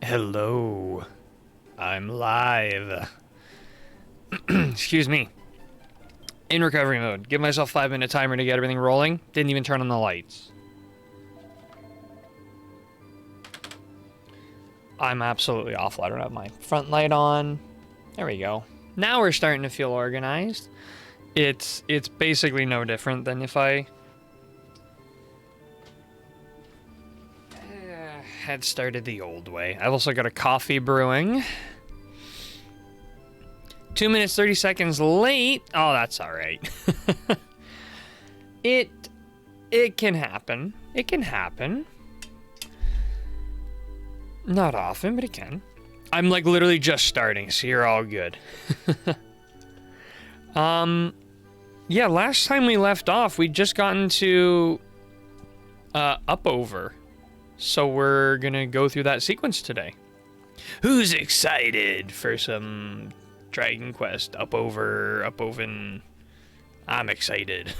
Hello. I'm live. Excuse me. In recovery mode. Give myself 5-minute timer to get everything rolling. Didn't even turn on the lights. I'm absolutely awful. I don't have my front light on. There we go. Now we're starting to feel organized. It's basically no different than if I had started the old way. I've also got a coffee brewing. 2 minutes, 30 seconds late. Oh, that's all right. It can happen. It can happen. Not often, but it can. I'm like literally just starting, so you're all good. Yeah, last time we left off, we'd just gotten to Upover. So we're gonna go through that sequence today. Who's excited for some Dragon Quest Upoven? I'm excited.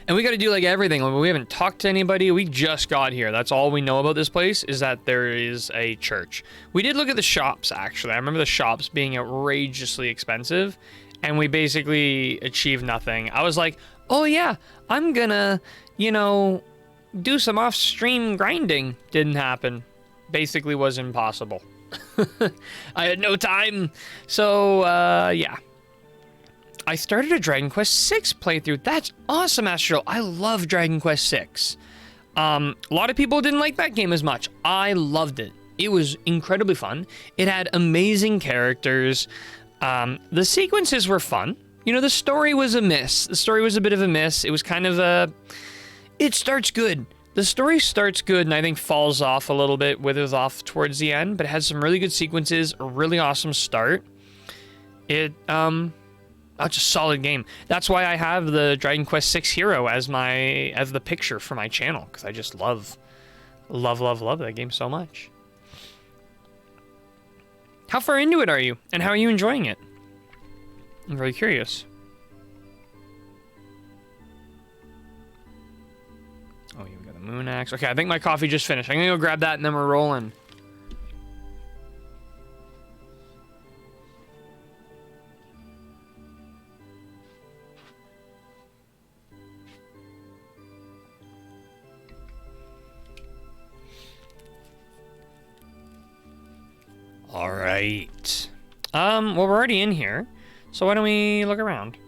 And we got to do like everything. Like, we haven't talked to anybody. We just got here. That's all we know about this place is that there is a church. We did look at the shops, actually. I remember the shops being outrageously expensive, and we basically achieved nothing. I was like, oh yeah, I'm gonna, do some off-stream grinding. Didn't happen. Basically was impossible. I had no time. So, yeah. I started a Dragon Quest VI playthrough. That's awesome, Astro. I love Dragon Quest VI. A lot of people didn't like that game as much. I loved it. It was incredibly fun. It had amazing characters. The sequences were fun. The story was a miss. The story was a bit of a miss. It was kind of a... It starts good. The story starts good and I think falls off a little bit, withers off towards the end, but it has some really good sequences, a really awesome start. It's a solid game. That's why I have the Dragon Quest VI Hero as the picture for my channel, because I just love that game so much. How far into it are you, and how are you enjoying it? I'm very curious. Oh, you got a moon axe. Okay, I think my coffee just finished. I'm gonna go grab that, and then we're rolling. All right. Well, we're already in here, so why don't we look around?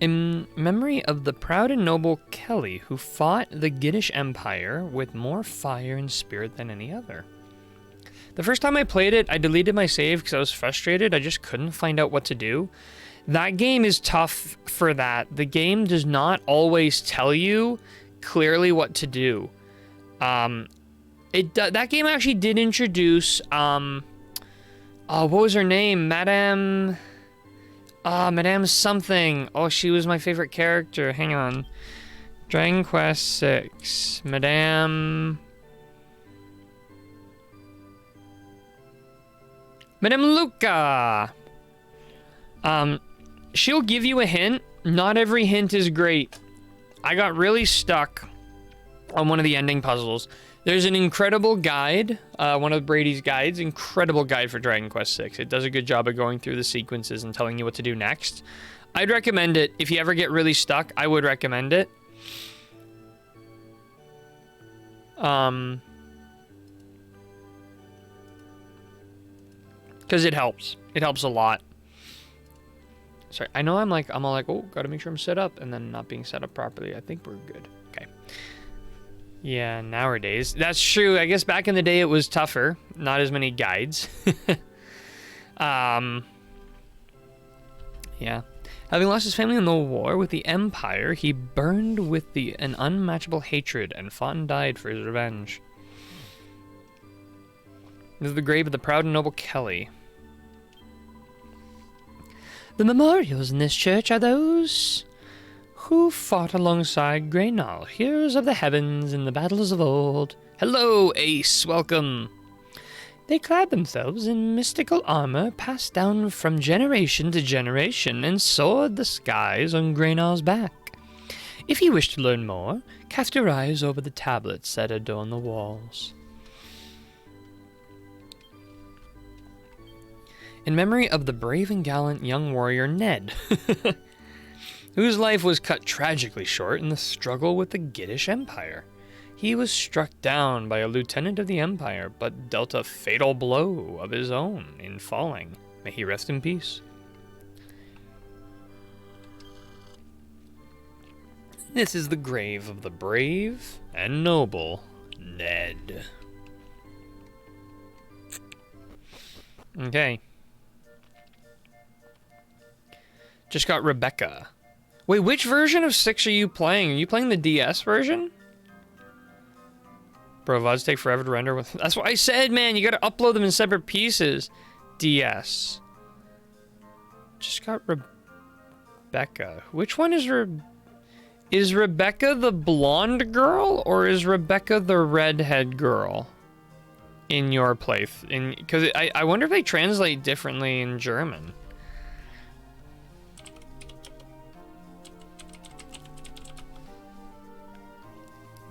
In memory of the proud and noble Kelly, who fought the Giddish Empire with more fire and spirit than any other. The first time I played it, I deleted my save because I was frustrated. I just couldn't find out what to do. That game is tough for that. The game does not always tell you clearly what to do. That game actually did introduce, what was her name? Madame something. Oh, she was my favorite character. Hang on. Dragon Quest VI. Madame Luca. She'll give you a hint. Not every hint is great. I got really stuck on one of the ending puzzles. There's an incredible guide, one of Brady's guides, incredible guide for Dragon Quest VI. It does a good job of going through the sequences and telling you what to do next. I'd recommend it. If you ever get really stuck, I would recommend it. Because it helps. It helps a lot. Sorry, I know I'm all like, oh, gotta make sure I'm set up, and then not being set up properly. I think we're good. Okay. Yeah, nowadays. That's true. I guess back in the day it was tougher. Not as many guides. Yeah. Having lost his family in the war with the Empire, he burned with an unmatchable hatred and fought and died for his revenge. This is the grave of the proud and noble Kelly. The memorials in this church are those who fought alongside Greynall, heroes of the heavens in the battles of old. Hello, Ace, welcome. They clad themselves in mystical armor passed down from generation to generation and soared the skies on Greynall's back. If you wish to learn more, cast your eyes over the tablets that adorn the walls. In memory of the brave and gallant young warrior Ned, whose life was cut tragically short in the struggle with the Gittish Empire. He was struck down by a lieutenant of the Empire, but dealt a fatal blow of his own in falling. May he rest in peace. This is the grave of the brave and noble Ned. Okay. Just got Rebecca. Wait, which version of 6 are you playing? Are you playing the DS version? Bro, VODs take forever to render with... That's what I said, man. You gotta upload them in separate pieces. DS. Just got Rebecca. Which one is Is Rebecca the blonde girl, or is Rebecca the redhead girl in your playthrough? Because I wonder if they translate differently in German.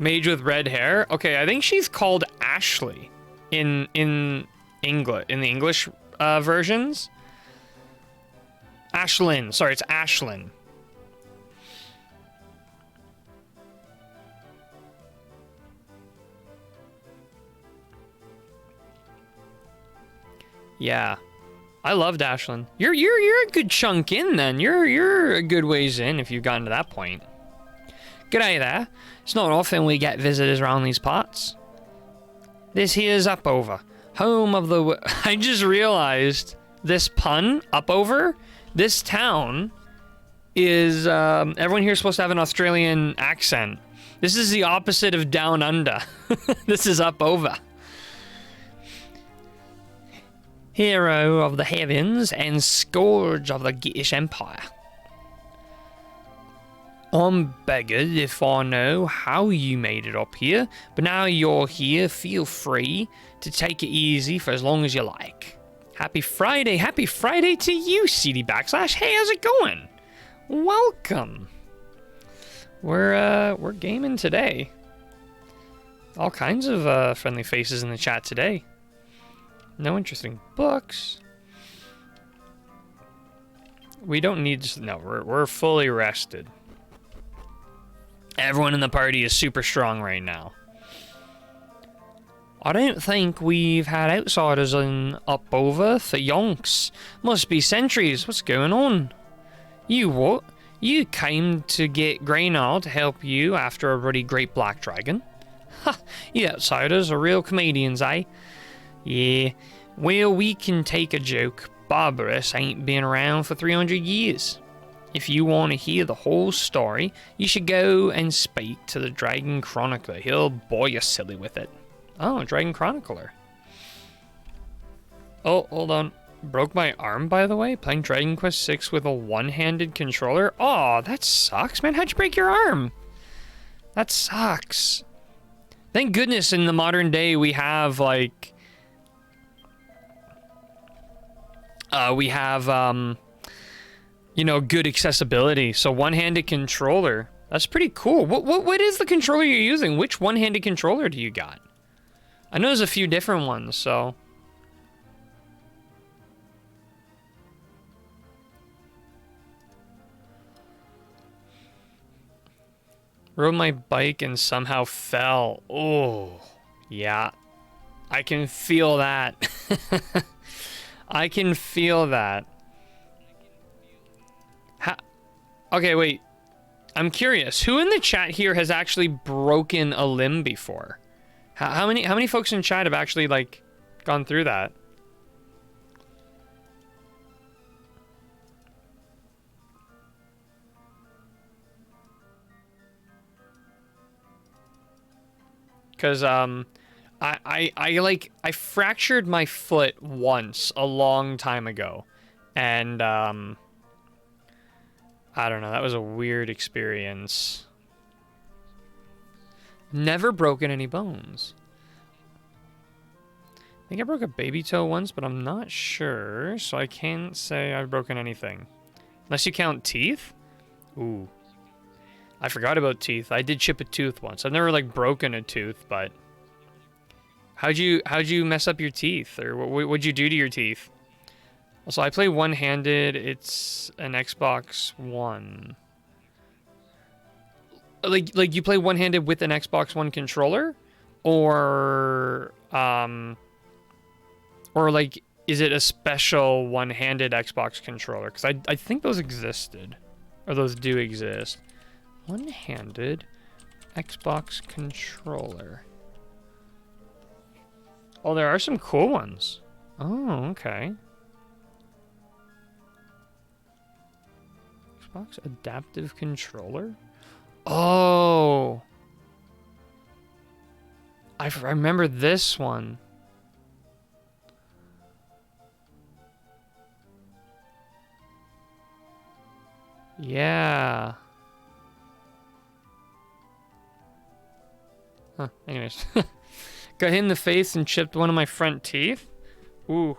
Mage with red hair? Okay, I think she's called Ashley in the English versions. Ashlyn. Sorry, it's Ashlyn. Yeah. I loved Ashlyn. You're a good chunk in then. You're a good ways in if you've gotten to that point. G'day there. It's not often we get visitors around these parts. This here's Upover, home of the... I just realized this pun, Upover, this town is... everyone here is supposed to have an Australian accent. This is the opposite of Down Under. This is Upover. Hero of the heavens and scourge of the Gittish Empire. I'm beggared if I know how you made it up here, but now you're here, feel free to take it easy for as long as you like. Happy Friday to you, CD Backslash. Hey, how's it going? Welcome. We're gaming today. All kinds of friendly faces in the chat today. No interesting books. We don't need to, no, we're fully rested. Everyone in the party is super strong right now. I don't think we've had outsiders in Upover for yonks. Must be centuries. What's going on? You what? You came to get Greynar to help you after a really great black dragon? Ha! You outsiders are real comedians, eh? Yeah. Well, we can take a joke. Barbarous ain't been around for 300 years. If you want to hear the whole story, you should go and speak to the Dragon Chronicler. He'll bore you silly with it. Oh, Dragon Chronicler. Oh, hold on. Broke my arm, by the way, playing Dragon Quest VI with a one-handed controller. Oh, that sucks, man. How'd you break your arm? That sucks. Thank goodness in the modern day we have, like... you know, good accessibility. So one-handed controller. That's pretty cool. What is the controller you're using? Which one-handed controller do you got? I know there's a few different ones, so... Rode my bike and somehow fell. Oh, yeah. I can feel that. I can feel that. Okay, wait. I'm curious. Who in the chat here has actually broken a limb before? How many folks in chat have actually, like, gone through that? Because, I fractured my foot once a long time ago. And, I don't know, that was a weird experience. Never broken any bones. I think I broke a baby toe once, but I'm not sure, so I can't say I've broken anything. Unless you count teeth? Ooh. I forgot about teeth. I did chip a tooth once. I've never like broken a tooth, but how'd you mess up your teeth, or what'd you do to your teeth? Also, I play one-handed. It's an Xbox One. Like you play one-handed with an Xbox One controller, or like is it a special one-handed Xbox controller? Because I think those existed, or those do exist. One-handed Xbox controller. Oh, there are some cool ones. Oh, okay. Xbox adaptive controller? Oh. I remember this one. Yeah. Huh, anyways. Got hit in the face and chipped one of my front teeth. Ooh.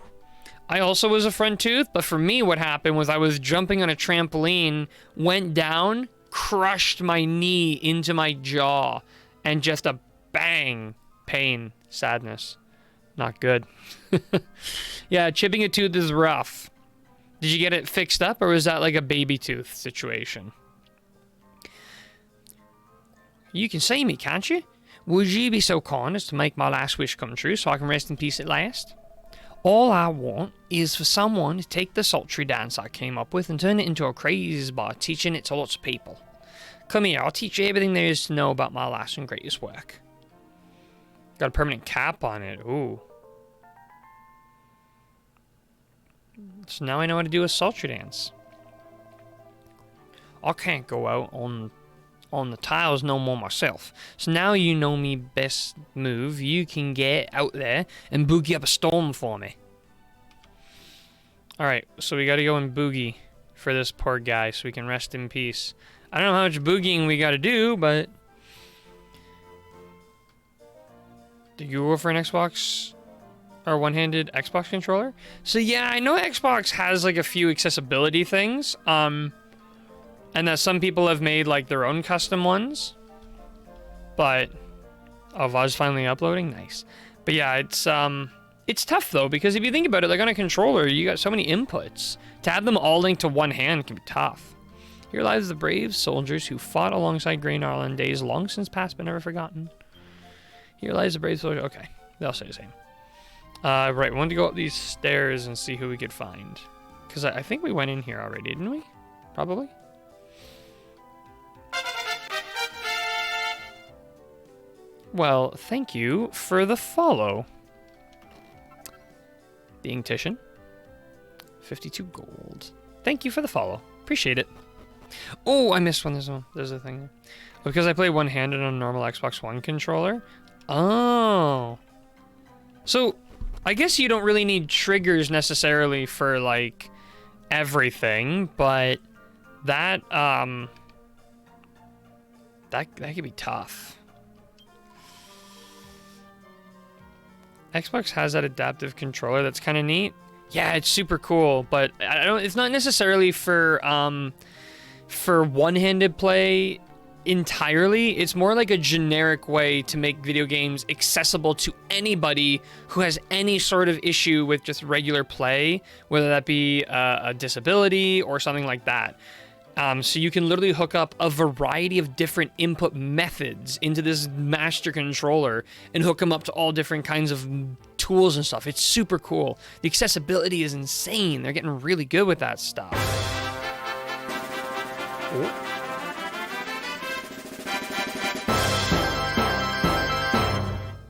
I also was a front tooth, but for me what happened was I was jumping on a trampoline, went down, crushed my knee into my jaw, and just a bang. Pain. Sadness. Not good. Yeah, chipping a tooth is rough. Did you get it fixed up, or was that like a baby tooth situation? You can see me, can't you? Would you be so kind as to make my last wish come true so I can rest in peace at last? All I want is for someone to take the sultry dance I came up with and turn it into a craze by teaching it to lots of people. Come here, I'll teach you everything there is to know about my last and greatest work. Got a permanent cap on it. Ooh. So now I know how to do a sultry dance. I can't go out on the tiles no more myself. So now you know me best move. You can get out there and boogie up a storm for me. Alright, so we gotta go and boogie for this poor guy so we can rest in peace. I don't know how much boogieing we gotta do, but... Do you go for an Xbox or one-handed Xbox controller? So yeah, I know Xbox has like a few accessibility things. And that some people have made like their own custom ones. But oh, VOD's finally uploading? Nice. But yeah, it's tough though, because if you think about it, like on a controller, you got so many inputs. To have them all linked to one hand can be tough. Here lies the brave soldiers who fought alongside Green Arlen, days long since past but never forgotten. Here lies the brave soldier. Okay, they'll say the same. Right, we wanted to go up these stairs and see who we could find. Because I think we went in here already, didn't we? Probably. Well, thank you for the follow. Being Titian. 52 gold. Thank you for the follow. Appreciate it. Oh, I missed one. There's a thing there. Because I play one-handed on a normal Xbox One controller. Oh. So, I guess you don't really need triggers necessarily for, like, everything, but that could be tough. Xbox has that adaptive controller that's kind of neat. Yeah, it's super cool, but it's not necessarily for one-handed play entirely. It's more like a generic way to make video games accessible to anybody who has any sort of issue with just regular play, whether that be a disability or something like that. So you can literally hook up a variety of different input methods into this master controller and hook them up to all different kinds of tools and stuff. It's super cool. The accessibility is insane. They're getting really good with that stuff. Oh.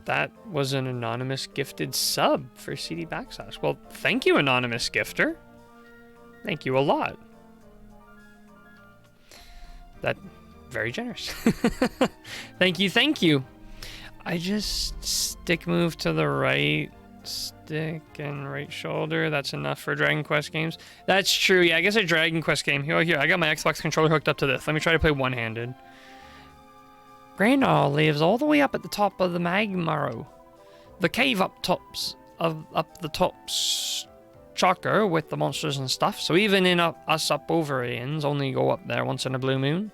That was an anonymous gifted sub for CD Backslash. Well, thank you, anonymous gifter. Thank you a lot. That very generous. Thank you, thank you. I just stick move to the right stick and right shoulder. That's enough for Dragon Quest games. That's true. Yeah, I guess a Dragon Quest game. Here, I got my Xbox controller hooked up to this. Let me try to play one-handed. Grandma lives all the way up at the top of the Magmaro. The cave up the tops chocker with the monsters and stuff, so even in us up overians only go up there once in a blue moon.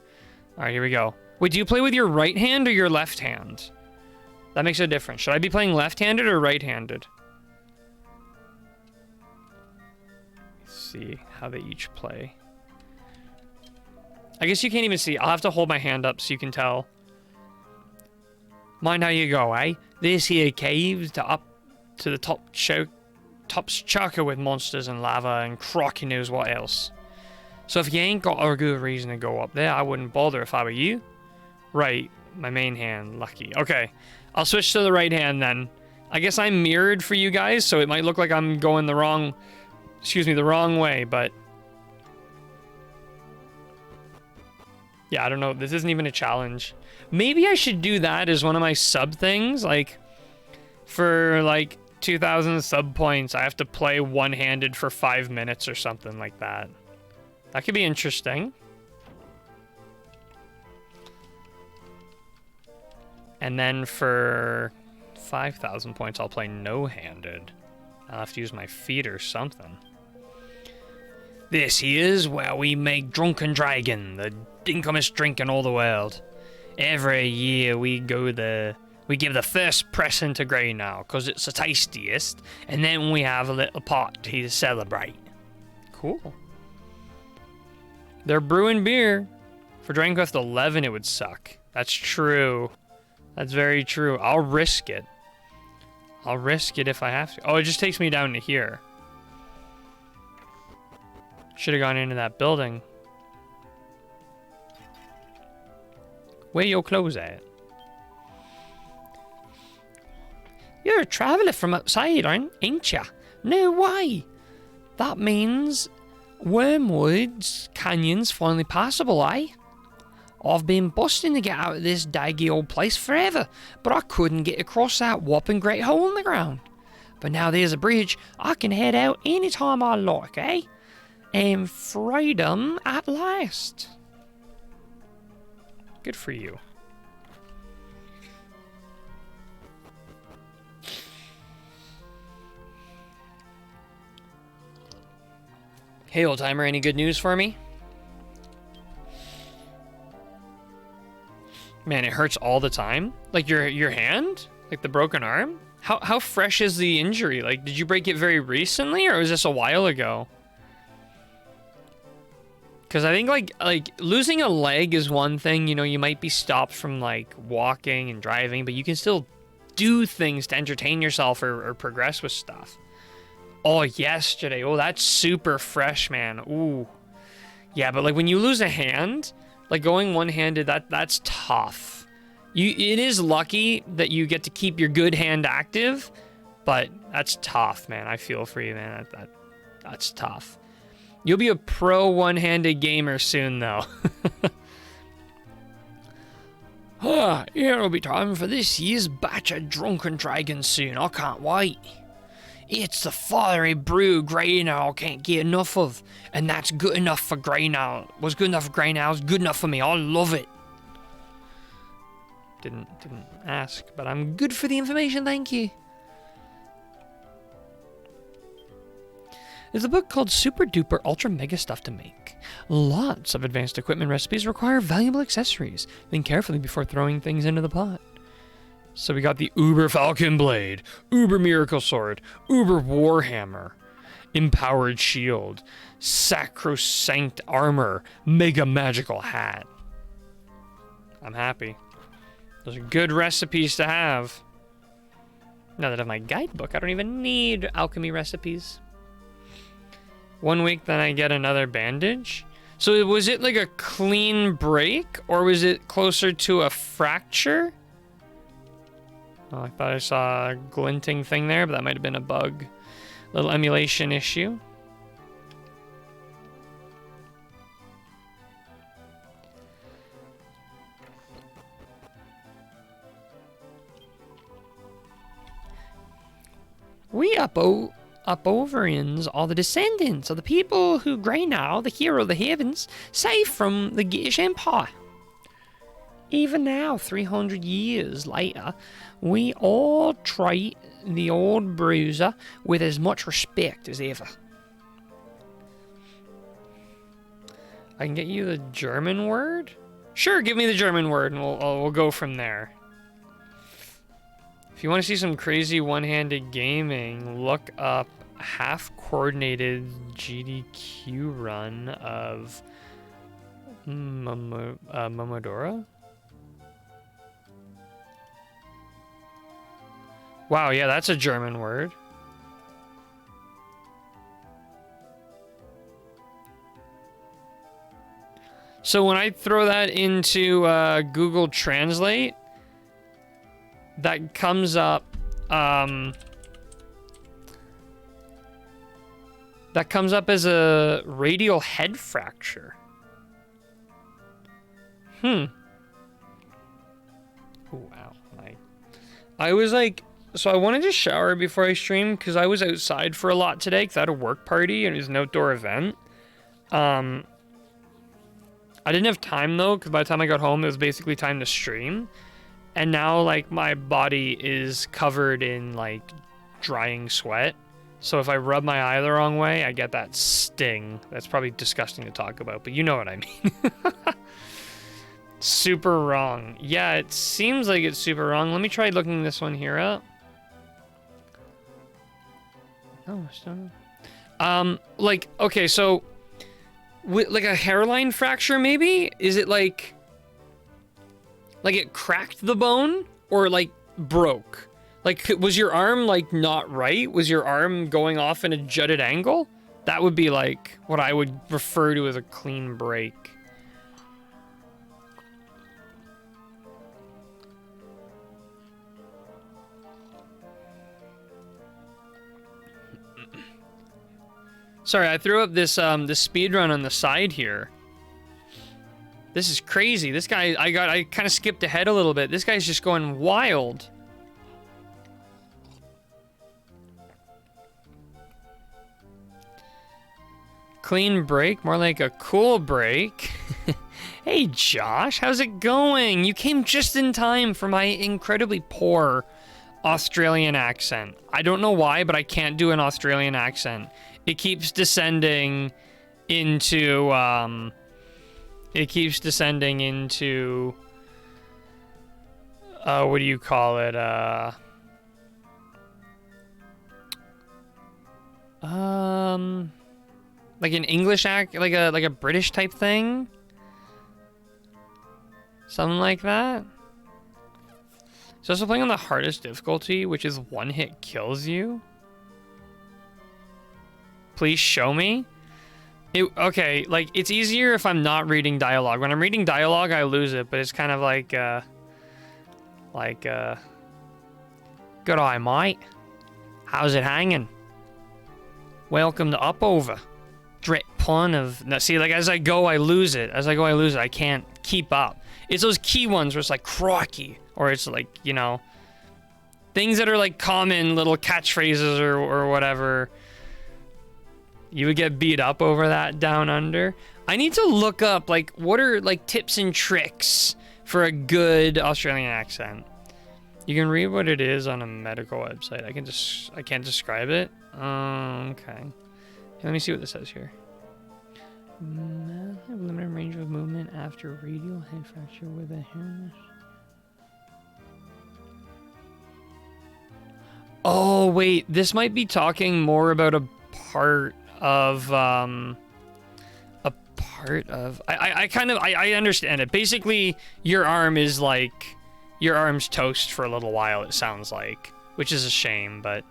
All right, here we go. Wait, do you play with your right hand or your left hand? That makes a difference. Should I be playing left-handed or right-handed? Let's see how they each play. I guess you can't even see. I'll have to hold my hand up so you can tell. Mind how you go, eh? This here cave's up to the top's chocker with monsters and lava and crocky knows what else. So if you ain't got a good reason to go up there, I wouldn't bother if I were you. Right, my main hand, lucky. Okay, I'll switch to the right hand then. I guess I'm mirrored for you guys, so it might look like I'm going the wrong way, but... Yeah, I don't know. This isn't even a challenge. Maybe I should do that as one of my sub things. Like, for like 2,000 sub points, I have to play one-handed for 5 minutes or something like that. That could be interesting. And then for 5,000 points, I'll play no-handed. I'll have to use my feet or something. This here's where we make Drunken Dragon, the dinkumest drink in all the world. Every year we give the first pressing to Greynow, because it's the tastiest, and then we have a little party to celebrate. Cool. They're brewing beer. For Dragon Quest 11, it would suck. That's true. That's very true. I'll risk it. I'll risk it if I have to. Oh, it just takes me down to here. Should have gone into that building. Where your clothes at? You're a traveller from outside, ain't ya? No way. That means Wormwood's Canyon's finally passable, eh? I've been busting to get out of this daggy old place forever, but I couldn't get across that whopping great hole in the ground. But now there's a bridge, I can head out anytime I like, eh? And freedom at last. Good for you. Hey, old timer, any good news for me? Man, it hurts all the time. Like your hand? Like the broken arm? How fresh is the injury? Like, did you break it very recently, or was this a while ago? Because I think like losing a leg is one thing. You know, you might be stopped from like walking and driving, but you can still do things to entertain yourself or progress with stuff. Oh, yesterday. Oh, that's super fresh, man. Ooh. Yeah, but like when you lose a hand, like going one-handed, that's tough. It is lucky that you get to keep your good hand active, but that's tough, man. I feel for you, man. That's tough. You'll be a pro one-handed gamer soon, though. It'll be time for this year's batch of Drunken Dragons soon. I can't wait. It's the fiery brew Greynow can't get enough of, and that's good enough for Greynow. What's good enough for Greynow is good enough for me. I love it. Didn't ask, but I'm good for the information, thank you. There's a book called Super Duper Ultra Mega Stuff to Make. Lots of advanced equipment recipes require valuable accessories. Think carefully before throwing things into the pot. So we got the Uber Falcon Blade, Uber Miracle Sword, Uber Warhammer, Empowered Shield, Sacrosanct Armor, Mega Magical Hat. I'm happy. Those are good recipes to have. Now that I have my guidebook, I don't even need alchemy recipes. 1 week, then I get another bandage. So was it like a clean break, or was it closer to a fracture? Oh, I thought I saw a glinting thing there, but that might have been a bug. Little emulation issue. We Upoverians are the descendants of the people who Greynow, the hero of the heavens, saved from the Gitish Empire. Even now, 300 years later, we all treat the old bruiser with as much respect as ever. I can get you the German word? Sure, give me the German word, and we'll go from there. If you want to see some crazy one-handed gaming, look up half-coordinated GDQ run of Momodora. Wow, yeah, that's a German word. So when I throw that into Google Translate, that comes up. That comes up as a radial head fracture. Oh, wow. I was like, so I wanted to shower before I streamed because I was outside for a lot today because I had a work party and it was an outdoor event. I didn't have time though, because by the time I got home, it was basically time to stream. And now, like, my body is covered in, like, drying sweat. So if I rub my eye the wrong way, I get that sting. That's probably disgusting to talk about, but you know what I mean. Super wrong. Yeah, it seems like it's super wrong. Let me try looking this one here up. No, still no. Like, okay, so... like a hairline fracture, maybe? Is it like it cracked the bone or like broke? Like, was your arm like not right? Was your arm going off in a jutted angle? That would be like what I would refer to as a clean break. Sorry, I threw up this this speed run on the side here. This is crazy. This guy, I kind of skipped ahead a little bit. This guy's just going wild. Clean break, more like a cool break. Hey Josh, how's it going? You came just in time for my incredibly poor Australian accent. I don't know why, but I can't do an Australian accent. It keeps descending into, what do you call it? Like an English act, like a British type thing? Something like that? It's also playing on the hardest difficulty, which is one hit kills you. Please show me. Okay, like, it's easier if I'm not reading dialogue. When I'm reading dialogue, I lose it, but it's kind of like, good eye, mate. How's it hanging? Welcome to Upover. Drip pun of... Now, see, like, as I go, I lose it. As I go, I lose it. I can't keep up. It's those key ones where it's like, crikey. Or it's like, you know, things that are like common little catchphrases or whatever. You would get beat up over that down under. I need to look up, like, what are, like, tips and tricks for a good Australian accent. You can read what it is on a medical website. I can't describe it. Okay. Let me see what this says here. Limited range of movement after radial head fracture with a hairness. Oh, wait. This might be talking more about a part of, I understand it. Basically, your arm is like, your arm's toast for a little while, it sounds like, which is a shame, but...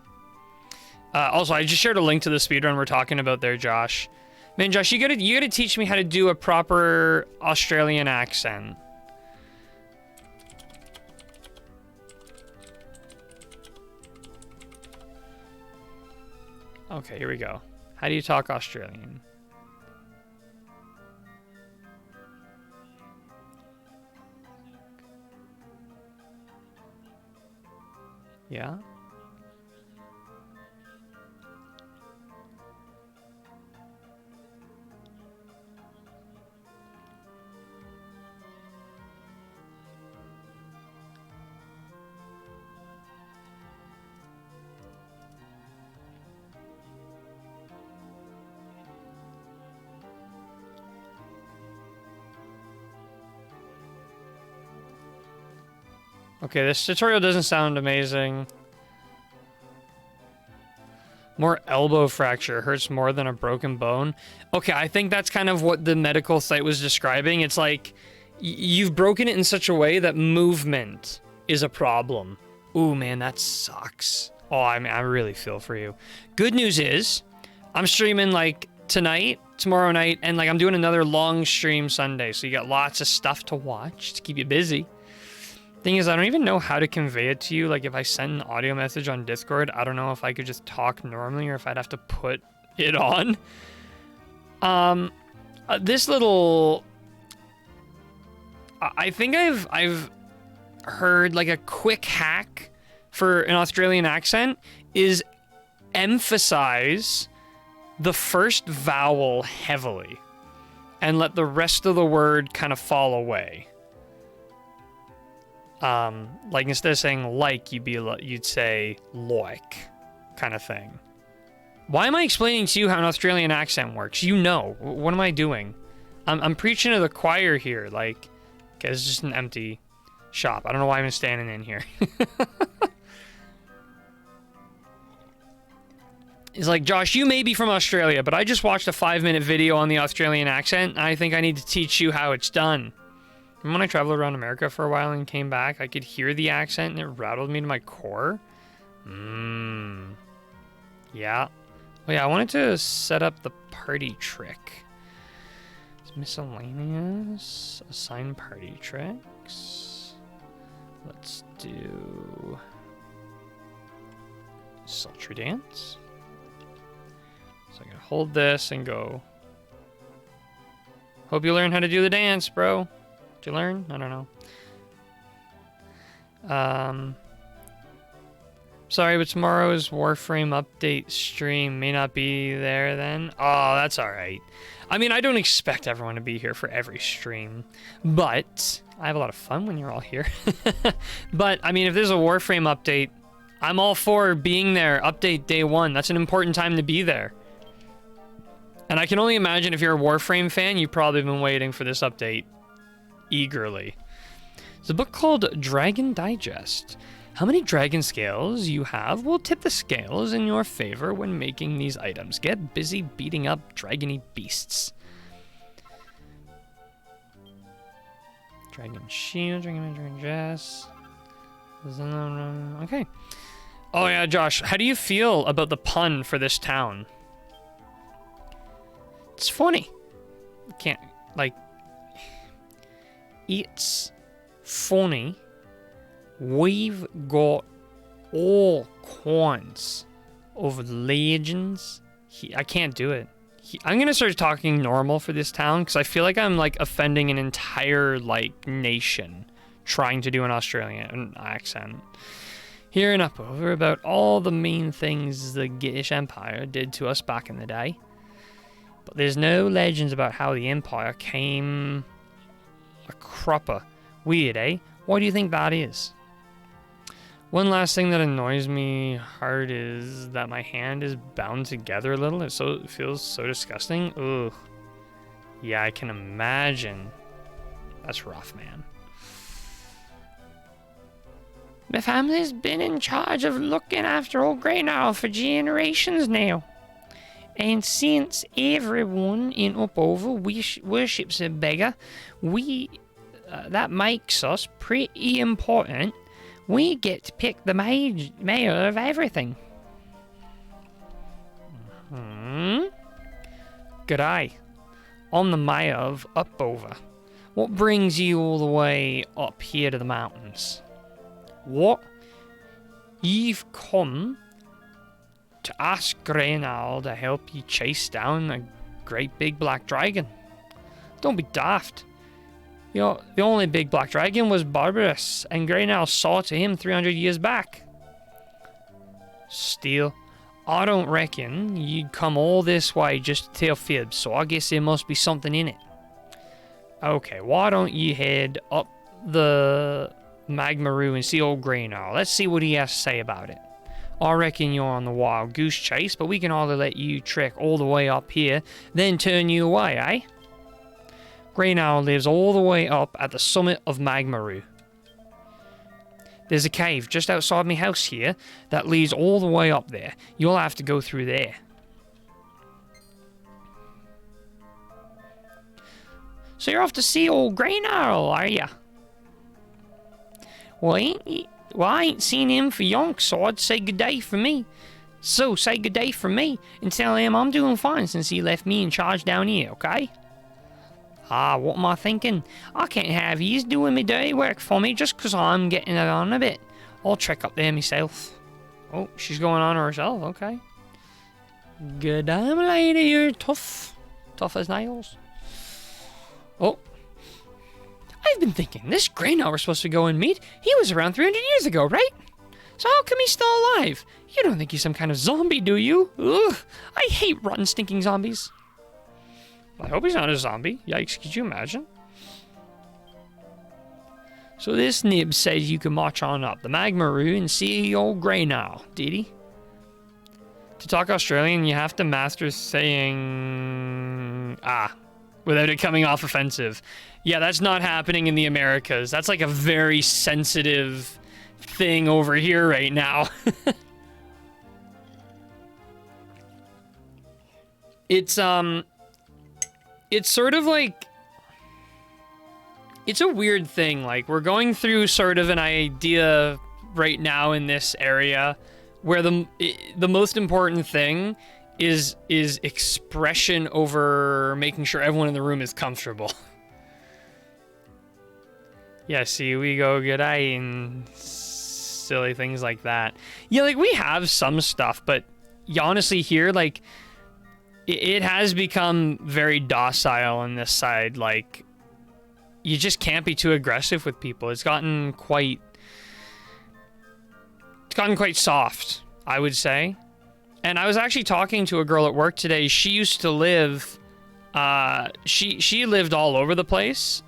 also, I just shared a link to the speedrun we're talking about there, Josh. Man, Josh, you gotta teach me how to do a proper Australian accent. Okay, here we go. How do you talk Australian? Yeah? Okay, this tutorial doesn't sound amazing. More elbow fracture hurts more than a broken bone. Okay, I think that's kind of what the medical site was describing. It's like you've broken it in such a way that movement is a problem. Ooh, man, that sucks. Oh, I mean, I really feel for you. Good news is I'm streaming like tonight, tomorrow night, and like I'm doing another long stream Sunday. So you got lots of stuff to watch to keep you busy. Thing is, I don't even know how to convey it to you. Like, if I send an audio message on Discord, I don't know if I could just talk normally or if I'd have to put it on. This little... I think I've heard, like, a quick hack for an Australian accent is emphasize the first vowel heavily and let the rest of the word kind of fall away. Like instead of saying like, you'd say like, kind of thing. Why am I explaining to you how an Australian accent works? You know. What am I doing? I'm preaching to the choir here. Like, okay, this is just an empty shop. I don't know why I'm standing in here. It's like, Josh, you may be from Australia, but I just watched a 5-minute video on the Australian accent, and I think I need to teach you how it's done. And when I traveled around America for a while and came back, I could hear the accent and it rattled me to my core. Yeah. Oh yeah, I wanted to set up the party trick. It's miscellaneous. Assign party tricks. Let's do... Sultry dance. So I can hold this and go... Hope you learn how to do the dance, bro. To learn? I don't know. Sorry, but tomorrow's Warframe update stream may not be there then. Oh, that's alright. I mean, I don't expect everyone to be here for every stream, but I have a lot of fun when you're all here. But, I mean, if there's a Warframe update, I'm all for being there, update day 1. That's an important time to be there. And I can only imagine if you're a Warframe fan, you've probably been waiting for this update eagerly. It's a book called Dragon Digest. How many dragon scales you have will tip the scales in your favor when making these items. Get busy beating up dragony beasts. Dragon shield, dragon jess. Okay. Oh yeah, Josh, how do you feel about the pun for this town? It's funny. Can't, like... It's funny. We've got all kinds of legends. I can't do it. I'm gonna start talking normal for this town because I feel like I'm like offending an entire like nation trying to do an Australian accent. Here and up over about all the mean things the Gitish Empire did to us back in the day. But there's no legends about how the Empire came a cropper. Weird, eh? Why do you think that is? One last thing that annoys me hard is that my hand is bound together a little. It feels so disgusting. Ugh. Yeah, I can imagine. That's rough, man. My family's been in charge of looking after old Greynow for generations now. And since everyone in Upover worships a beggar, that makes us pretty important. We get to pick the mayor of everything. G'day. I'm the mayor of Upover. What brings you all the way up here to the mountains? What? You've come to ask Greynow to help you chase down a great big black dragon. Don't be daft. You know, the only big black dragon was Barbarous, and Greynow saw to him 300 years back. Still, I don't reckon you'd come all this way just to tell fibs, so I guess there must be something in it. Okay, why don't you head up the Magmaroo and see old Greynow? Let's see what he has to say about it. I reckon you're on the wild goose chase, but we can either let you trek all the way up here, then turn you away, eh? Greynow lives all the way up at the summit of Magmaroo. There's a cave just outside my house here that leads all the way up there. You'll have to go through there. So you're off to see old Grey Gnarl, are ya? Well, I ain't seen him for yonks, so I'd say good day for me. So, say good day for me, and tell him I'm doing fine since he left me in charge down here, okay? Ah, what am I thinking? I can't have he's doing me dirty work for me just 'cause I'm getting it on a bit. I'll trek up there myself. Oh, she's going on herself, okay. Good day, my lady, you're tough. Tough as nails. Oh. I've been thinking, this Grey Gnarl we're supposed to go and meet, he was around 300 years ago, right? So how come he's still alive? You don't think he's some kind of zombie, do you? Ugh, I hate rotten, stinking zombies. I hope he's not a zombie. Yikes, could you imagine? So this nib says you can march on up the Magma Room and see old Grey Gnarl, did he? To talk Australian, you have to master saying without it coming off offensive. Yeah, that's not happening in the Americas. That's like a very sensitive thing over here right now. It's sort of like, it's a weird thing. Like, we're going through sort of an idea right now in this area where the most important thing is expression over making sure everyone in the room is comfortable. Yeah, see, we go good eye and silly things like that. Yeah, like, we have some stuff, but honestly here, like, it has become very docile on this side. Like, you just can't be too aggressive with people. It's gotten quite soft, I would say. And I was actually talking to a girl at work today. She used to live, she lived all over the place.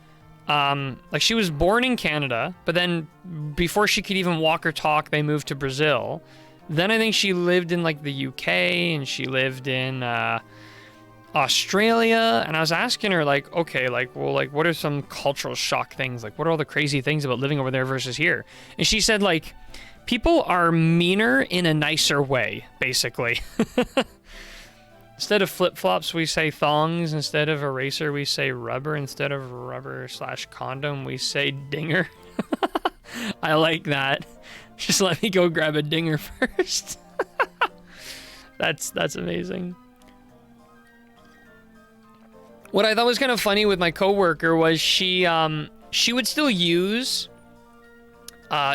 Like, she was born in Canada, but then before she could even walk or talk, they moved to Brazil. Then I think she lived in, like, the UK, and she lived in Australia. And I was asking her, like, okay, like, well, like, what are some cultural shock things? Like, what are all the crazy things about living over there versus here? And she said, like, people are meaner in a nicer way, basically. Instead of flip-flops, we say thongs. Instead of eraser, we say rubber. Instead of rubber/condom, we say dinger. I like that. Just let me go grab a dinger first. That's amazing. What I thought was kind of funny with my coworker was she would still use,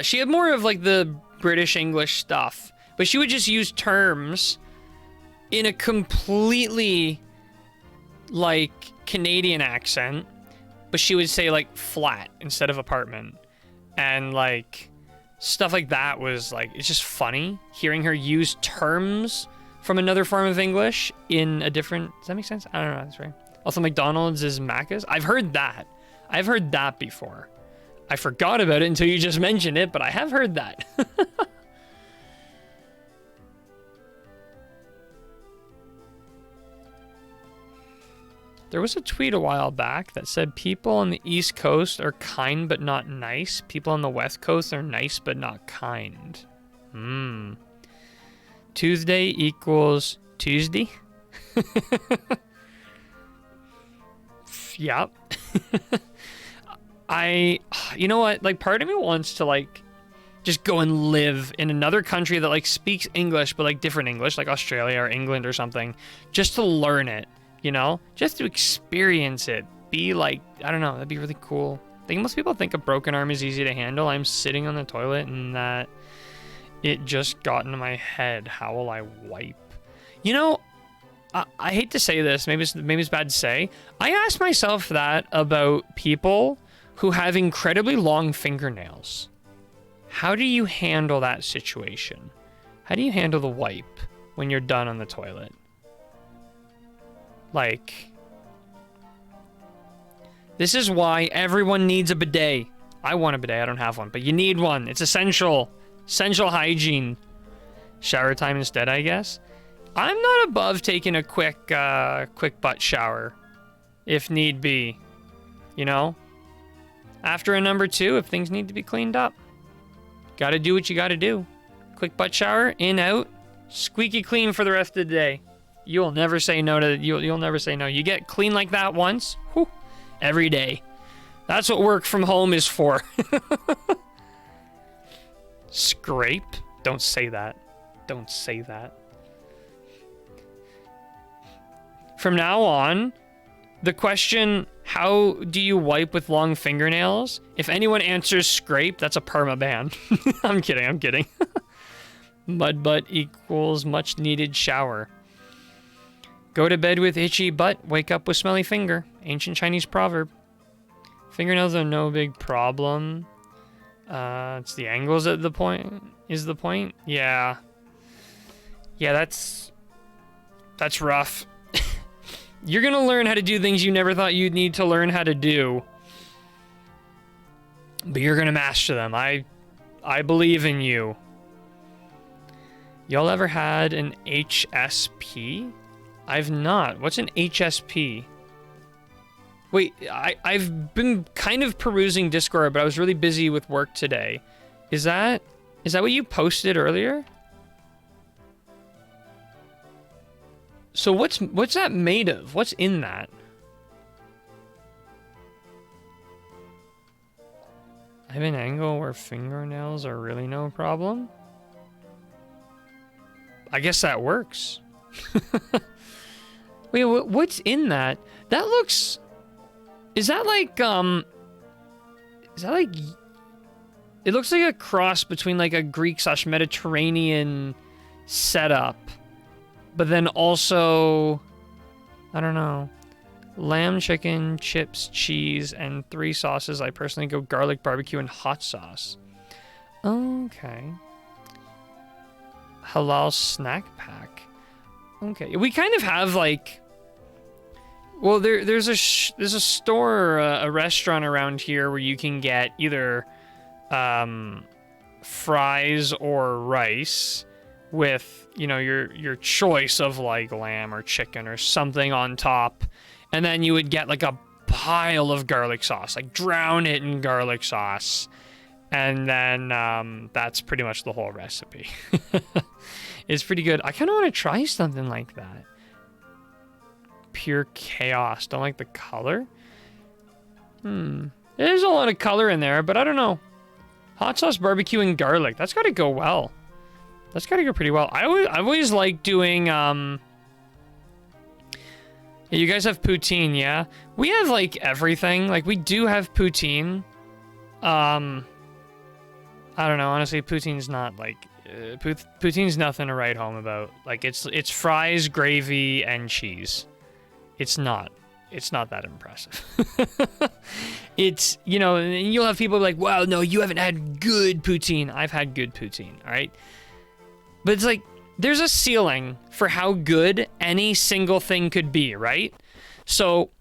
she had more of like the British English stuff, but she would just use terms in a completely like Canadian accent, but she would say like flat instead of apartment, and like stuff like that was like, it's just funny hearing her use terms from another form of English in a different, does that make sense? I don't know, that's right. Also, McDonald's is Macca's. I've heard that. I've heard that before. I forgot about it until you just mentioned it, but I have heard that. There was a tweet a while back that said people on the East Coast are kind but not nice. People on the West Coast are nice but not kind. Tuesday equals Tuesday? Yep. You know what? Like, part of me wants to, like, just go and live in another country that, like, speaks English, but, like, different English, like Australia or England or something, just to learn it. You know, just to experience it. Be like, I don't know, that'd be really cool. I think most people think a broken arm is easy to handle. I'm sitting on the toilet and that it just got into my head. How will I wipe? You know, I hate to say this, maybe it's bad to say. I ask myself that about people who have incredibly long fingernails. How do you handle that situation? How do you handle the wipe when you're done on the toilet? Like, this is why everyone needs a bidet. I want a bidet, I don't have one, but you need one. It's essential. Essential hygiene. Shower time instead, I guess. I'm not above taking a quick butt shower, if need be. You know? After a number 2, if things need to be cleaned up. Gotta do what you gotta do. Quick butt shower, in, out, squeaky clean for the rest of the day. You'll never say no to you'll never say no. You get clean like that once, whew, every day. That's what work from home is for. Scrape? Don't say that. Don't say that. From now on, the question, how do you wipe with long fingernails? If anyone answers scrape, that's a perma ban. I'm kidding. Mud butt equals much needed shower. Go to bed with itchy butt, wake up with smelly finger. Ancient Chinese proverb. Fingernails are no big problem. It's the angles at the point. Is the point? Yeah. Yeah, that's rough. You're gonna learn how to do things you never thought you'd need to learn how to do. But you're gonna master them. I believe in you. Y'all ever had an HSP? I've not. What's an HSP? Wait, I've been kind of perusing Discord, but I was really busy with work today. Is that what you posted earlier? So what's that made of? What's in that? I have an angle where fingernails are really no problem. I guess that works. Wait, what's in that? That looks... Is that like, it looks like a cross between like a Greek/Mediterranean setup, but then also, I don't know, lamb, chicken, chips, cheese, and 3 sauces. I personally go garlic, barbecue, and hot sauce. Okay. Halal snack pack. Okay, we kind of have like... Well, there's a store, a restaurant around here where you can get either fries or rice with, you know, your choice of like lamb or chicken or something on top, and then you would get like a pile of garlic sauce, like drown it in garlic sauce, and then that's pretty much the whole recipe. It's pretty good. I kind of want to try something like that. Pure chaos. Don't like the color. There's a lot of color in there, but I don't know. Hot sauce, barbecue, and garlic. That's got to go well. That's got to go pretty well. I've always liked doing. You guys have poutine, yeah? We have like everything. Like we do have poutine. I don't know. Honestly, poutine's not like. Poutine's nothing to write home about. Like it's fries, gravy, and cheese. It's not that impressive. It's, you know, and you'll have people like, wow, no, you haven't had good poutine. I've had good poutine, all right? But it's like, there's a ceiling for how good any single thing could be, right? So,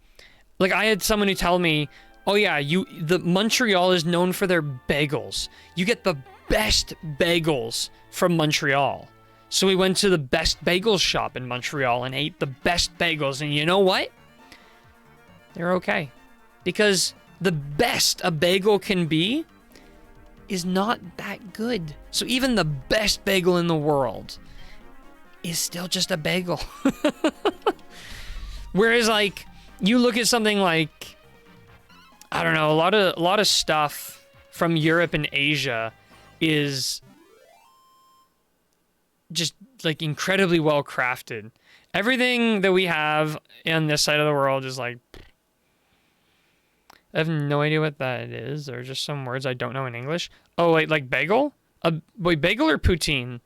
like, I had someone who tell me, oh yeah, the Montreal is known for their bagels. You get the best bagels from Montreal. So we went to the best bagel shop in Montreal and ate the best bagels. And you know what? They're okay. Because the best a bagel can be is not that good. So even the best bagel in the world is still just a bagel. Whereas, like, you look at something like, I don't know, a lot of stuff from Europe and Asia is just like incredibly well crafted. Everything that we have on this side of the world is like, I have no idea what that is. There are just some words I don't know in English. Oh, wait, like bagel? Wait, bagel or poutine?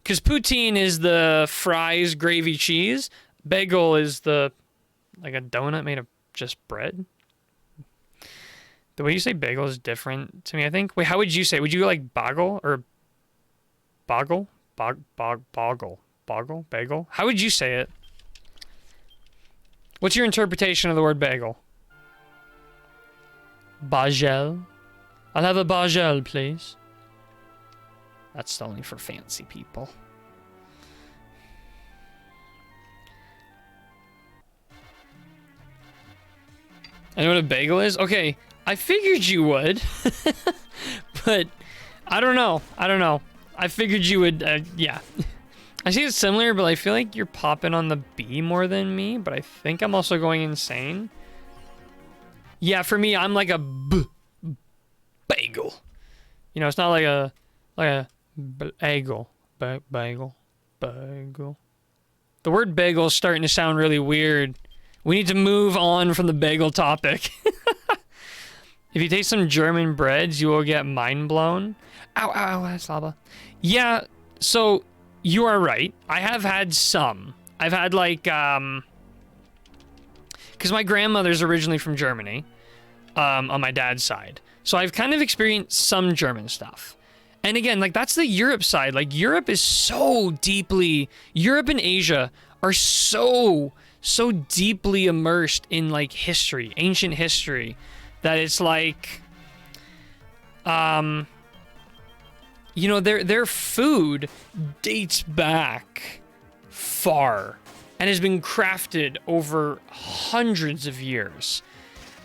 Because poutine is the fries, gravy, cheese. Bagel is the, like a donut made of just bread. The way you say bagel is different to me, I think. Wait, how would you say it? Would you go like boggle or boggle? Boggle? Bagel? How would you say it? What's your interpretation of the word bagel? Bagel? I'll have a bagel, please. That's only for fancy people. I know what a bagel is? Okay, I figured you would. But I don't know. I don't know. I figured you would, yeah. I see it's similar, but I feel like you're popping on the B more than me, but I think I'm also going insane. Yeah, for me, I'm like a bagel. You know, it's not like a bagel. Bagel. Bagel. The word bagel is starting to sound really weird. We need to move on from the bagel topic. If you taste some German breads, you will get mind blown. Ow, ow, ow, that's lava. Yeah, so you are right. I have had some. I've had like, because my grandmother's originally from Germany, on my dad's side. So I've kind of experienced some German stuff. And again, like that's the Europe side. Like Europe is so deeply, Europe and Asia are so deeply immersed in like history, ancient history, that it's like, you know, their food dates back far and has been crafted over hundreds of years.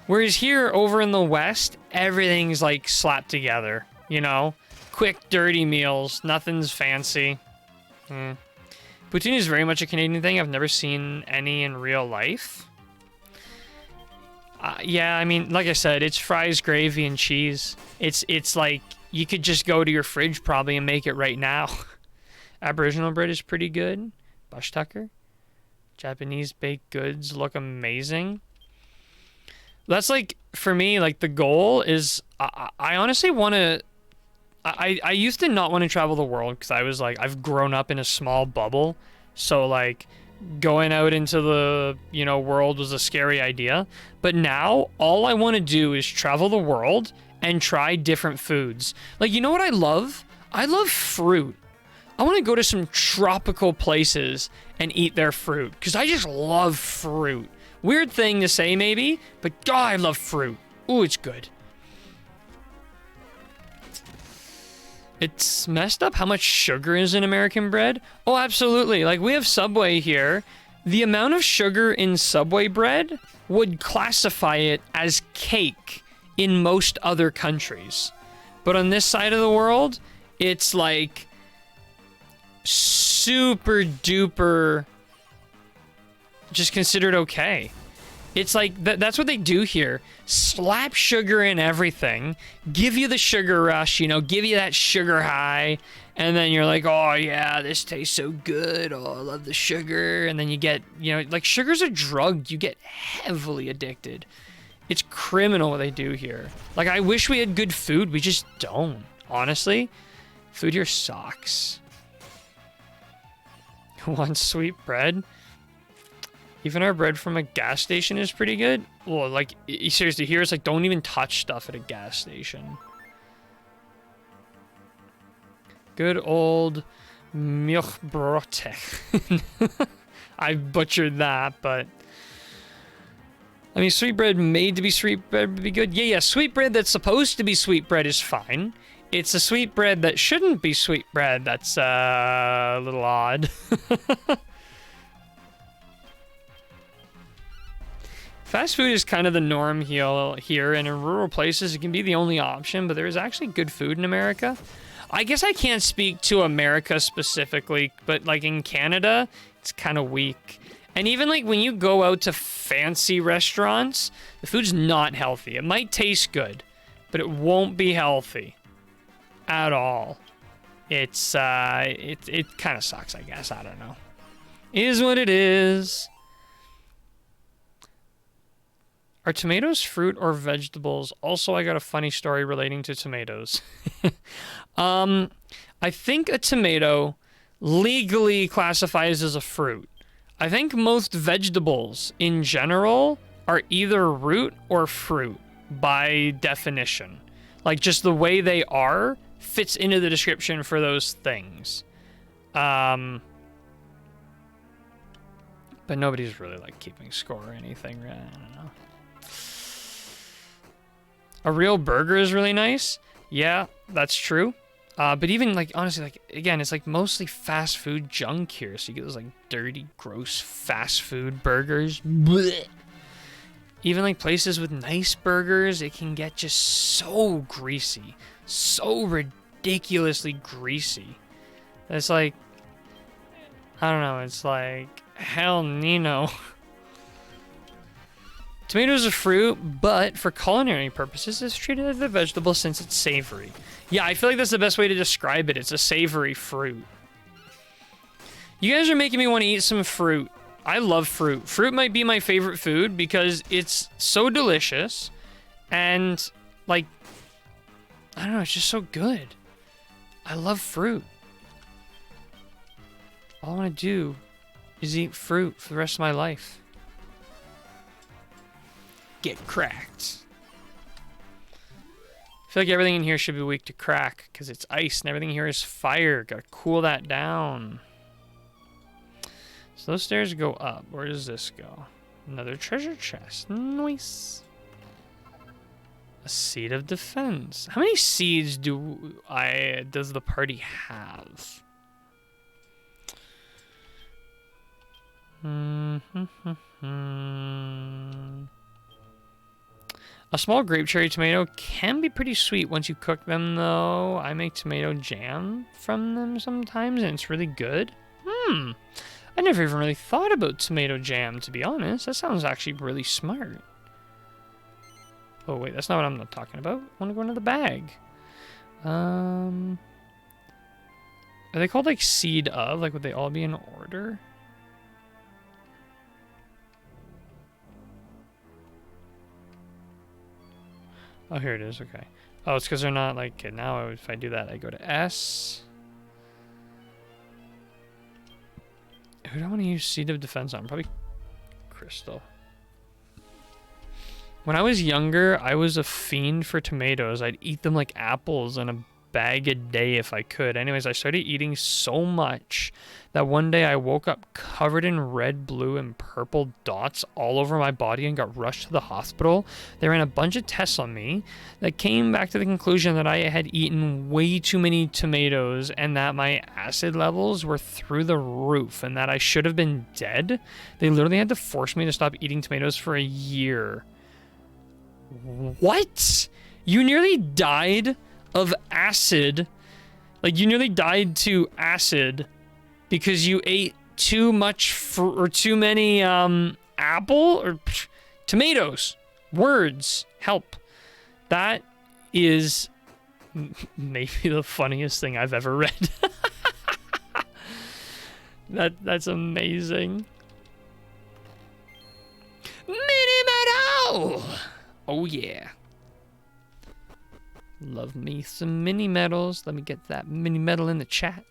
Whereas here over in the West, everything's like slapped together, you know? Quick, dirty meals, nothing's fancy. Poutine is very much a Canadian thing. I've never seen any in real life. Yeah, I mean, like I said, it's fries, gravy, and cheese. It's like, you could just go to your fridge probably and make it right now. Aboriginal bread is pretty good. Bush tucker. Japanese baked goods look amazing. That's like, for me, like the goal is, I honestly want to, I used to not want to travel the world because I was like, I've grown up in a small bubble. So like going out into the, you know, world was a scary idea. But now all I want to do is travel the world and try different foods. Like, you know what I love? I love fruit. I want to go to some tropical places and eat their fruit because I just love fruit. Weird thing to say maybe, but God, I love fruit. Ooh, it's good. It's messed up how much sugar is in American bread. Oh, absolutely. Like, we have Subway here. The amount of sugar in Subway bread would classify it as cake in most other countries. But on this side of the world, it's like super duper just considered okay. It's like, that's what they do here. Slap sugar in everything, give you the sugar rush, you know, give you that sugar high, and then you're like, oh yeah, this tastes so good, oh, I love the sugar, and then you get, you know, like sugar's a drug, you get heavily addicted. It's criminal what they do here. Like, I wish we had good food, we just don't, honestly. Food here sucks. Want sweet bread? Even our bread from a gas station is pretty good. Well, like, seriously, here it's like, don't even touch stuff at a gas station. Good old Milchbrote. I butchered that, but... I mean, sweet bread made to be sweet bread would be good. Yeah, sweet bread that's supposed to be sweet bread is fine. It's a sweet bread that shouldn't be sweet bread that's a little odd. Fast food is kind of the norm here, and in rural places it can be the only option, but there is actually good food in America. I guess I can't speak to America specifically, but like in Canada, it's kind of weak. And even like when you go out to fancy restaurants, the food's not healthy. It might taste good, but it won't be healthy at all. It's it kind of sucks, I guess. I don't know. It is what it is. Are tomatoes fruit or vegetables? Also, I got a funny story relating to tomatoes. I think a tomato legally classifies as a fruit. I think most vegetables in general are either root or fruit by definition. Like, just the way they are fits into the description for those things. But nobody's really like keeping score or anything. I don't know. A real burger is really nice. Yeah, that's true. But even like, honestly, like, again, it's like mostly fast food junk here. So you get those like dirty, gross fast food burgers. Blech. Even like places with nice burgers, it can get just so greasy, so ridiculously greasy. It's like, I don't know, it's like, hell Nino. Tomato is a fruit, but for culinary purposes, it's treated as a vegetable since it's savory. Yeah, I feel like that's the best way to describe it. It's a savory fruit. You guys are making me want to eat some fruit. I love fruit. Fruit might be my favorite food because it's so delicious and, like, I don't know, it's just so good. I love fruit. All I want to do is eat fruit for the rest of my life. Get cracked. I feel like everything in here should be weak to crack because it's ice and everything here is fire. Gotta cool that down. So those stairs go up. Where does this go? Another treasure chest. Nice. A seed of defense. How many seeds does the party have? A small grape cherry tomato can be pretty sweet once you cook them, though. I make tomato jam from them sometimes, and it's really good. I never even really thought about tomato jam, to be honest. That sounds actually really smart. Oh, wait, that's not what I'm talking about. I want to go into the bag. Are they called, like, seed of? Like, would they all be in order? Oh, here it is. Okay. Oh, it's because they're not like... Okay, now if I do that, I go to S. Who do I want to use Seed of Defense on? Probably Crystal. When I was younger, I was a fiend for tomatoes. I'd eat them like apples in a bag a day if I could. Anyways, I started eating so much that one day I woke up covered in red, blue, and purple dots all over my body and got rushed to the hospital. They ran a bunch of tests on me that came back to the conclusion that I had eaten way too many tomatoes and that my acid levels were through the roof and that I should have been dead. They literally had to force me to stop eating tomatoes for a year. What? You nearly died of acid? Like, you nearly died to acid because you ate too much or too many tomatoes. Words help. That is maybe the funniest thing I've ever read. That's amazing. Mini Meadow! Oh yeah. Love me some mini medals. Let me get that mini medal in the chat.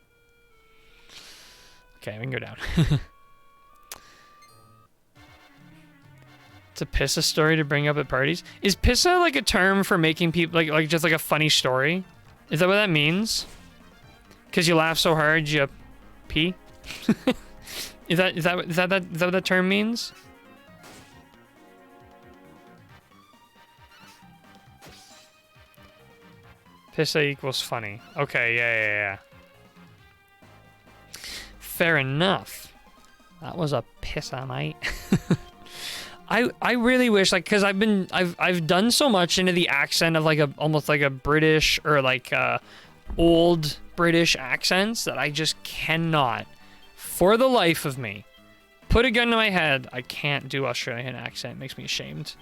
Okay, we can go down. It's a pissa story to bring up at parties. Is pissa like a term for making people like just like a funny story? Is that what that means? Because you laugh so hard you pee? Is that what that term means? Pissa equals funny. Okay, yeah. Fair enough. That was a pissa, mate. I really wish, like, because I've done so much into the accent of like almost like a British or like old British accents that I just cannot, for the life of me, put a gun to my head. I can't do Australian accent. It makes me ashamed.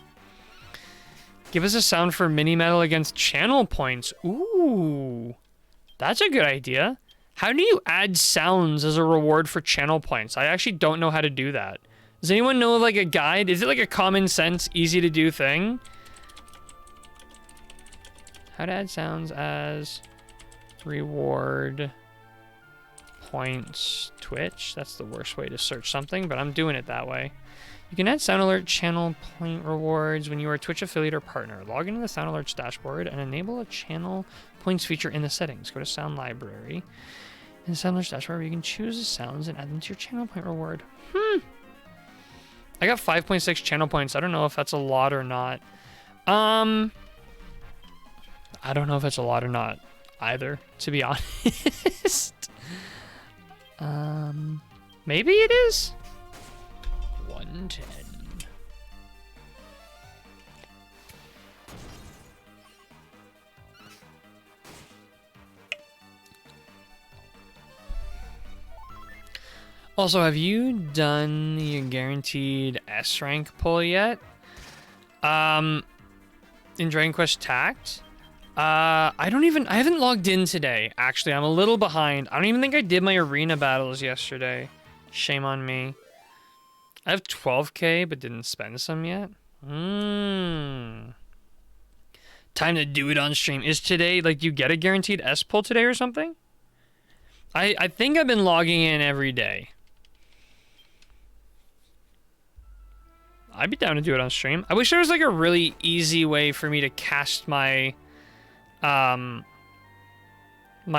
Give us a sound for mini metal against channel points. Ooh, that's a good idea. How do you add sounds as a reward for channel points? I actually don't know how to do that. Does anyone know of like a guide? Is it like a common sense, easy to do thing? How to add sounds as reward points Twitch. That's the worst way to search something, but I'm doing it that way. You can add Sound Alert channel point rewards when you are a Twitch affiliate or partner. Log into the Sound Alerts dashboard and enable a channel points feature in the settings. Go to Sound Library. In the Sound Alerts dashboard, you can choose the sounds and add them to your channel point reward. I got 5.6 channel points. I don't know if that's a lot or not. I don't know if it's a lot or not either, to be honest. Maybe it is. 110. Also, have you done your guaranteed S rank pull yet? In Dragon Quest Tact? I haven't logged in today, actually. I'm a little behind. I don't even think I did my arena battles yesterday. Shame on me. I have 12k, but didn't spend some yet. Time to do it on stream. Is today, like, you get a guaranteed S pull today or something? I think I've been logging in every day. I'd be down to do it on stream. I wish there was, like, a really easy way for me to cast my, my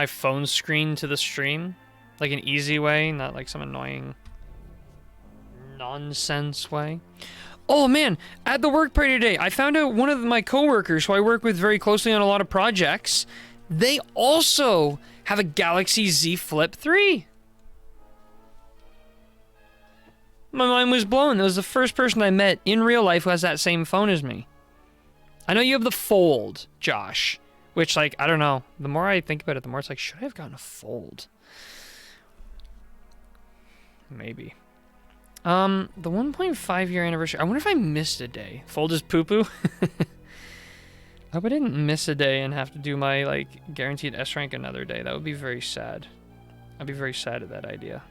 phone screen to the stream. Like, an easy way, not, like, some annoying nonsense way. Oh, man, at the work party today, I found out one of my coworkers who I work with very closely on a lot of projects, they also have a Galaxy Z Flip 3. My mind was blown. That was the first person I met in real life who has that same phone as me. I know you have the Fold, Josh, which, like, I don't know. The more I think about it, the more it's like, should I have gotten a Fold? Maybe. The 1.5 year anniversary. I wonder if I missed a day. Fold is poo-poo? I hope I didn't miss a day and have to do my, like, guaranteed S rank another day. That would be very sad. I'd be very sad at that idea.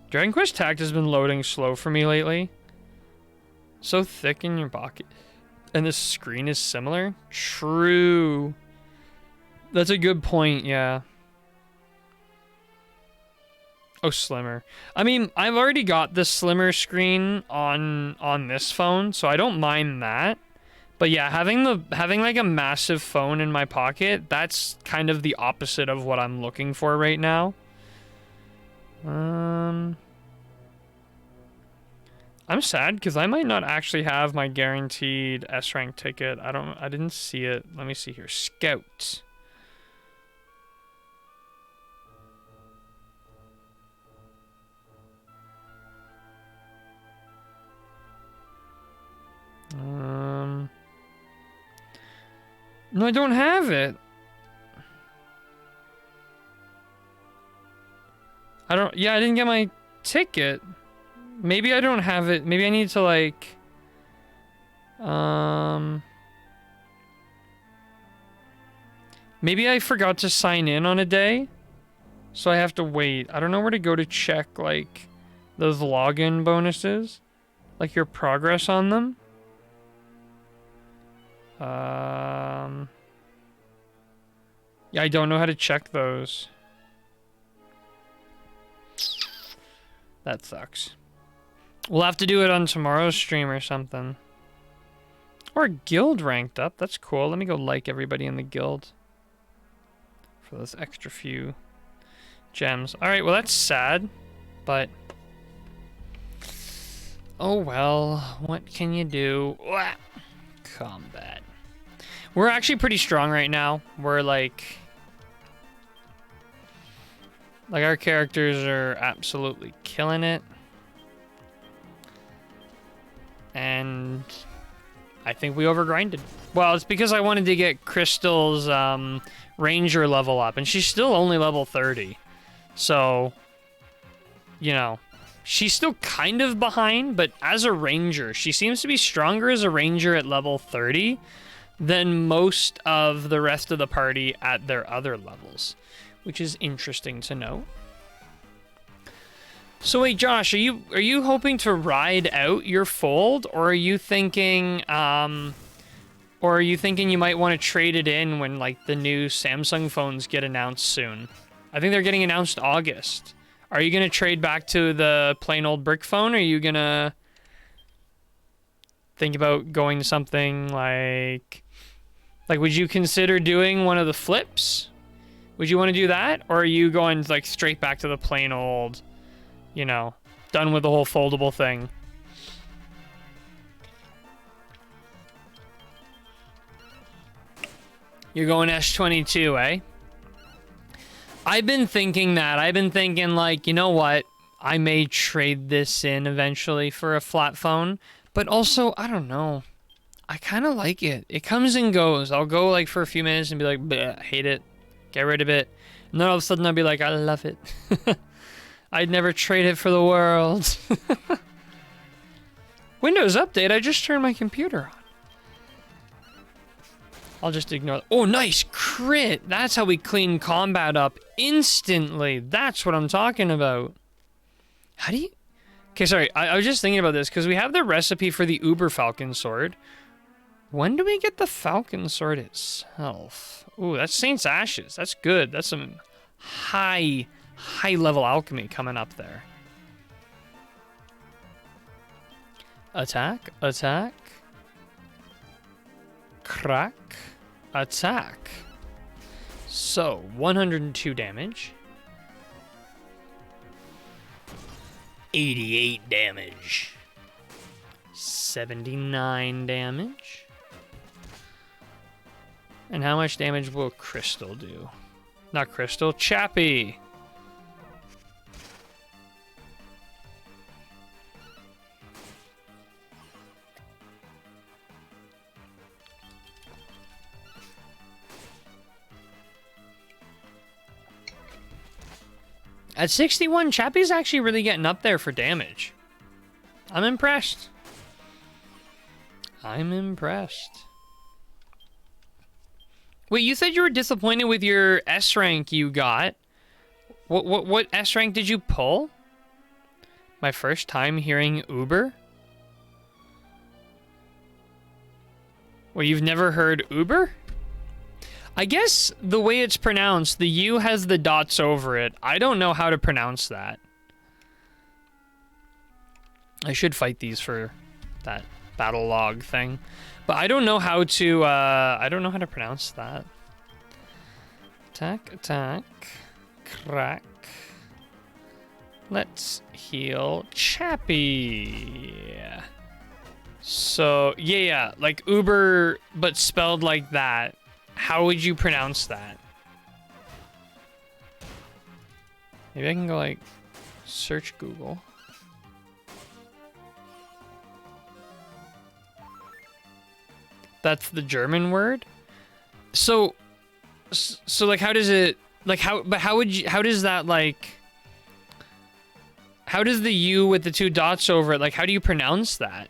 Dragon Quest Tact has been loading slow for me lately. So thick in your pocket. And the screen is similar? True. That's a good point, yeah. Oh, slimmer. I mean, I've already got the slimmer screen on this phone, so I don't mind that. But yeah, having like a massive phone in my pocket, that's kind of the opposite of what I'm looking for right now. I'm sad because I might not actually have my guaranteed S rank ticket. I didn't see it. Let me see here. Scout. No, I don't have it. I didn't get my ticket. Maybe I don't have it. Maybe I need to, like, maybe I forgot to sign in on a day, so I have to wait. I don't know where to go to check, like, those login bonuses, like your progress on them. Yeah, I don't know how to check those. That sucks. We'll have to do it on tomorrow's stream or something. Or a guild ranked up. That's cool. Let me go like everybody in the guild for those extra few gems. Alright, well, that's sad, but oh well. What can you do? Combat. We're actually pretty strong right now. We're like our characters are absolutely killing it. And I think we overgrinded. Well, it's because I wanted to get Crystal's ranger level up, and she's still only level 30. So, you know, she's still kind of behind, but as a ranger, she seems to be stronger as a ranger at level 30 than most of the rest of the party at their other levels, which is interesting to know. So wait, Josh, are you hoping to ride out your Fold, or are you thinking you might want to trade it in when, like, the new Samsung phones get announced soon? I think they're getting announced August. Are you gonna trade back to the plain old brick phone, or are you gonna think about going to something like would you consider doing one of the flips? Would you want to do that, or are you going, like, straight back to the plain old, you know, done with the whole foldable thing? You're going S22, eh? I've been thinking that. I've been thinking, like, you know what? I may trade this in eventually for a flat phone. But also, I don't know. I kind of like it. It comes and goes. I'll go, like, for a few minutes and be like, bleh, hate it. Get rid of it. And then all of a sudden I'd be like, I love it. I'd never trade it for the world. Windows Update, I just turned my computer on. I'll just ignore. Oh, nice crit. That's how we clean combat up instantly. That's what I'm talking about. How do you... Okay, sorry. I was just thinking about this because we have the recipe for the Uber Falcon Sword. When do we get the Falcon Sword itself? Ooh, that's Saint's Ashes. That's good. That's some high level alchemy coming up there. Attack, attack. Crack, attack. So, 102 damage. 88 damage. 79 damage. And how much damage will Crystal do? Not Crystal, Chappie. At 61, Chappie's actually really getting up there for damage. I'm impressed. I'm impressed. Wait, you said you were disappointed with your S rank you got. What S rank did you pull? My first time hearing Uber? Well, you've never heard Uber? I guess the way it's pronounced, the U has the dots over it. I don't know how to pronounce that. I should fight these for that battle log thing. But I don't know how to, I don't know how to pronounce that. Attack, attack, crack. Let's heal Chappie. So, yeah, like Uber, but spelled like that. How would you pronounce that? Maybe I can go like search Google. That's the German word? So like how does it like how does that like how does the U with the two dots over it, like how do you pronounce that?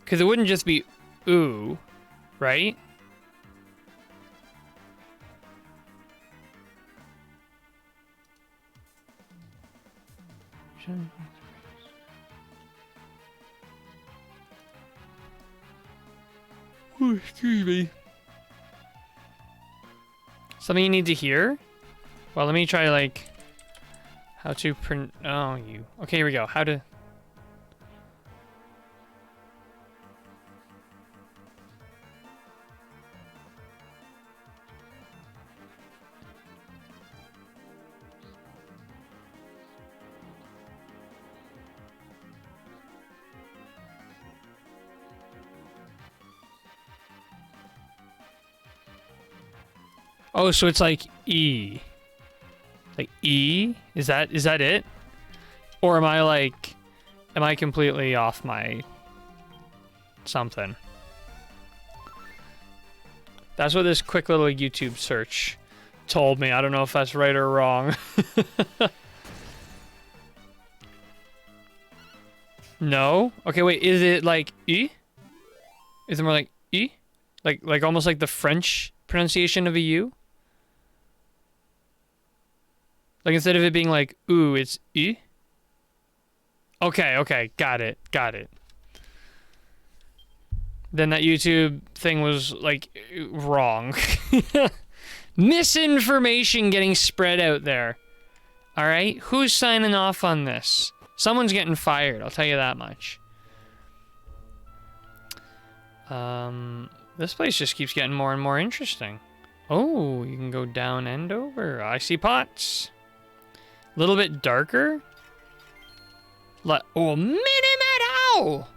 Cuz it wouldn't just be ooh, right? Oh, excuse me. Something you need to hear? Well, let me try, like, how to oh, you. Okay, here we go. How to... Oh, so it's like E. Like E? Is that it? Or am I completely off my something? That's what this quick little YouTube search told me. I don't know if that's right or wrong. No? Okay, wait, is it like E? Is it more like E? Like almost like the French pronunciation of a U? Like instead of it being like ooh, it's E? Okay, got it. Then that YouTube thing was like wrong. Misinformation getting spread out there. Alright, who's signing off on this? Someone's getting fired, I'll tell you that much. This place just keeps getting more and more interesting. Oh, you can go down and over. I see pots. A little bit darker. Oh, mini metal!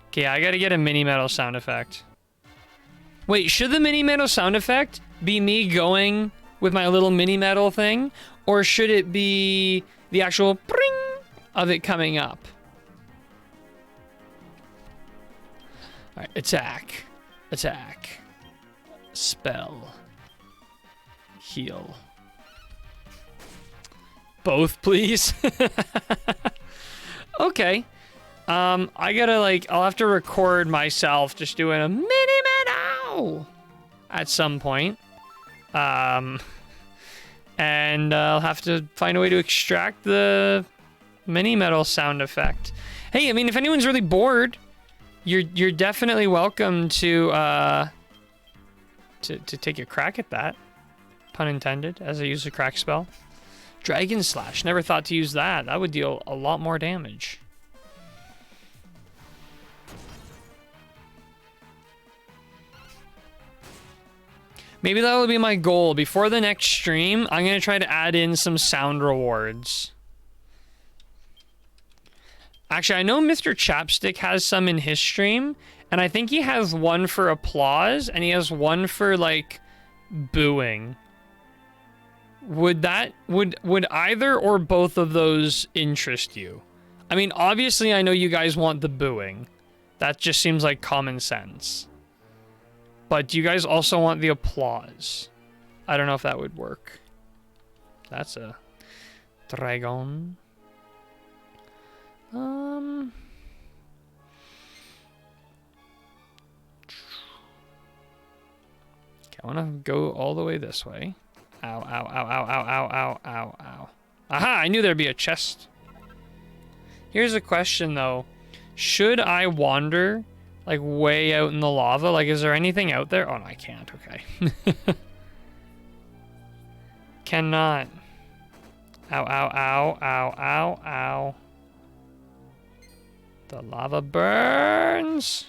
Okay, I gotta get a mini metal sound effect. Wait, should the mini metal sound effect be me going with my little mini metal thing? Or should it be the actual pring of it coming up? Alright, attack. Attack. Spell. Heal. Both, please. Okay. I gotta, like, I'll have to record myself just doing a mini-meadow at some point. And I'll have to find a way to extract the mini-metal sound effect. Hey, I mean, if anyone's really bored, you're definitely welcome to take a crack at that. Pun intended, as I use a crack spell. Dragon Slash. Never thought to use that. That would deal a lot more damage. Maybe that will be my goal. Before the next stream, I'm going to try to add in some sound rewards. Actually, I know Mr. Chapstick has some in his stream, and I think he has one for applause, and he has one for, like, booing. Would either or both of those interest you? I mean, obviously, I know you guys want the booing. That just seems like common sense. But do you guys also want the applause? I don't know if that would work. That's a dragon. Okay, I want to go all the way this way. Ow, ow, ow, ow, ow, ow, ow, ow, ow. Aha, I knew there'd be a chest. Here's a question, though. Should I wander, like, way out in the lava? Like, is there anything out there? Oh, no, I can't. Okay. Cannot. Ow, ow, ow, ow, ow, ow. The lava burns.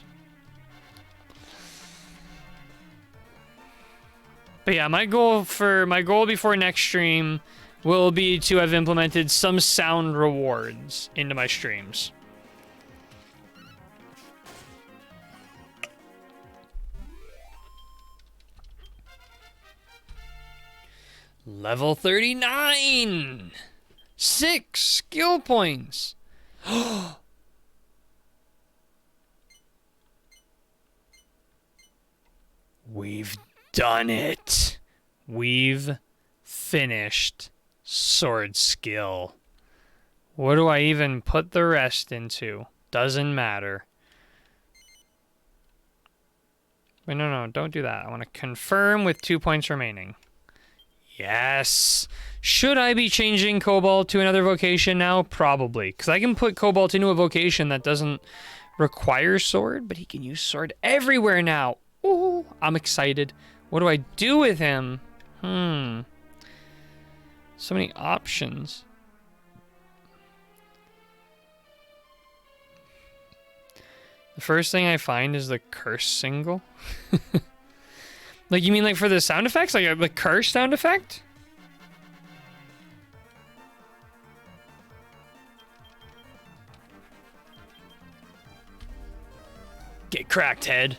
But yeah, my goal before next stream will be to have implemented some sound rewards into my streams. Level 39! 6 skill points! We've done it! We've finished sword skill. What do I even put the rest into? Doesn't matter. Wait, no, don't do that. I want to confirm with 2 points remaining. Yes. Should I be changing Cobalt to another vocation now? Probably. Because I can put Cobalt into a vocation that doesn't require sword, but he can use sword everywhere now. Ooh, I'm excited. What do I do with him? So many options. The first thing I find is the curse single. Like, you mean like for the sound effects? Like the curse sound effect? Get cracked, head.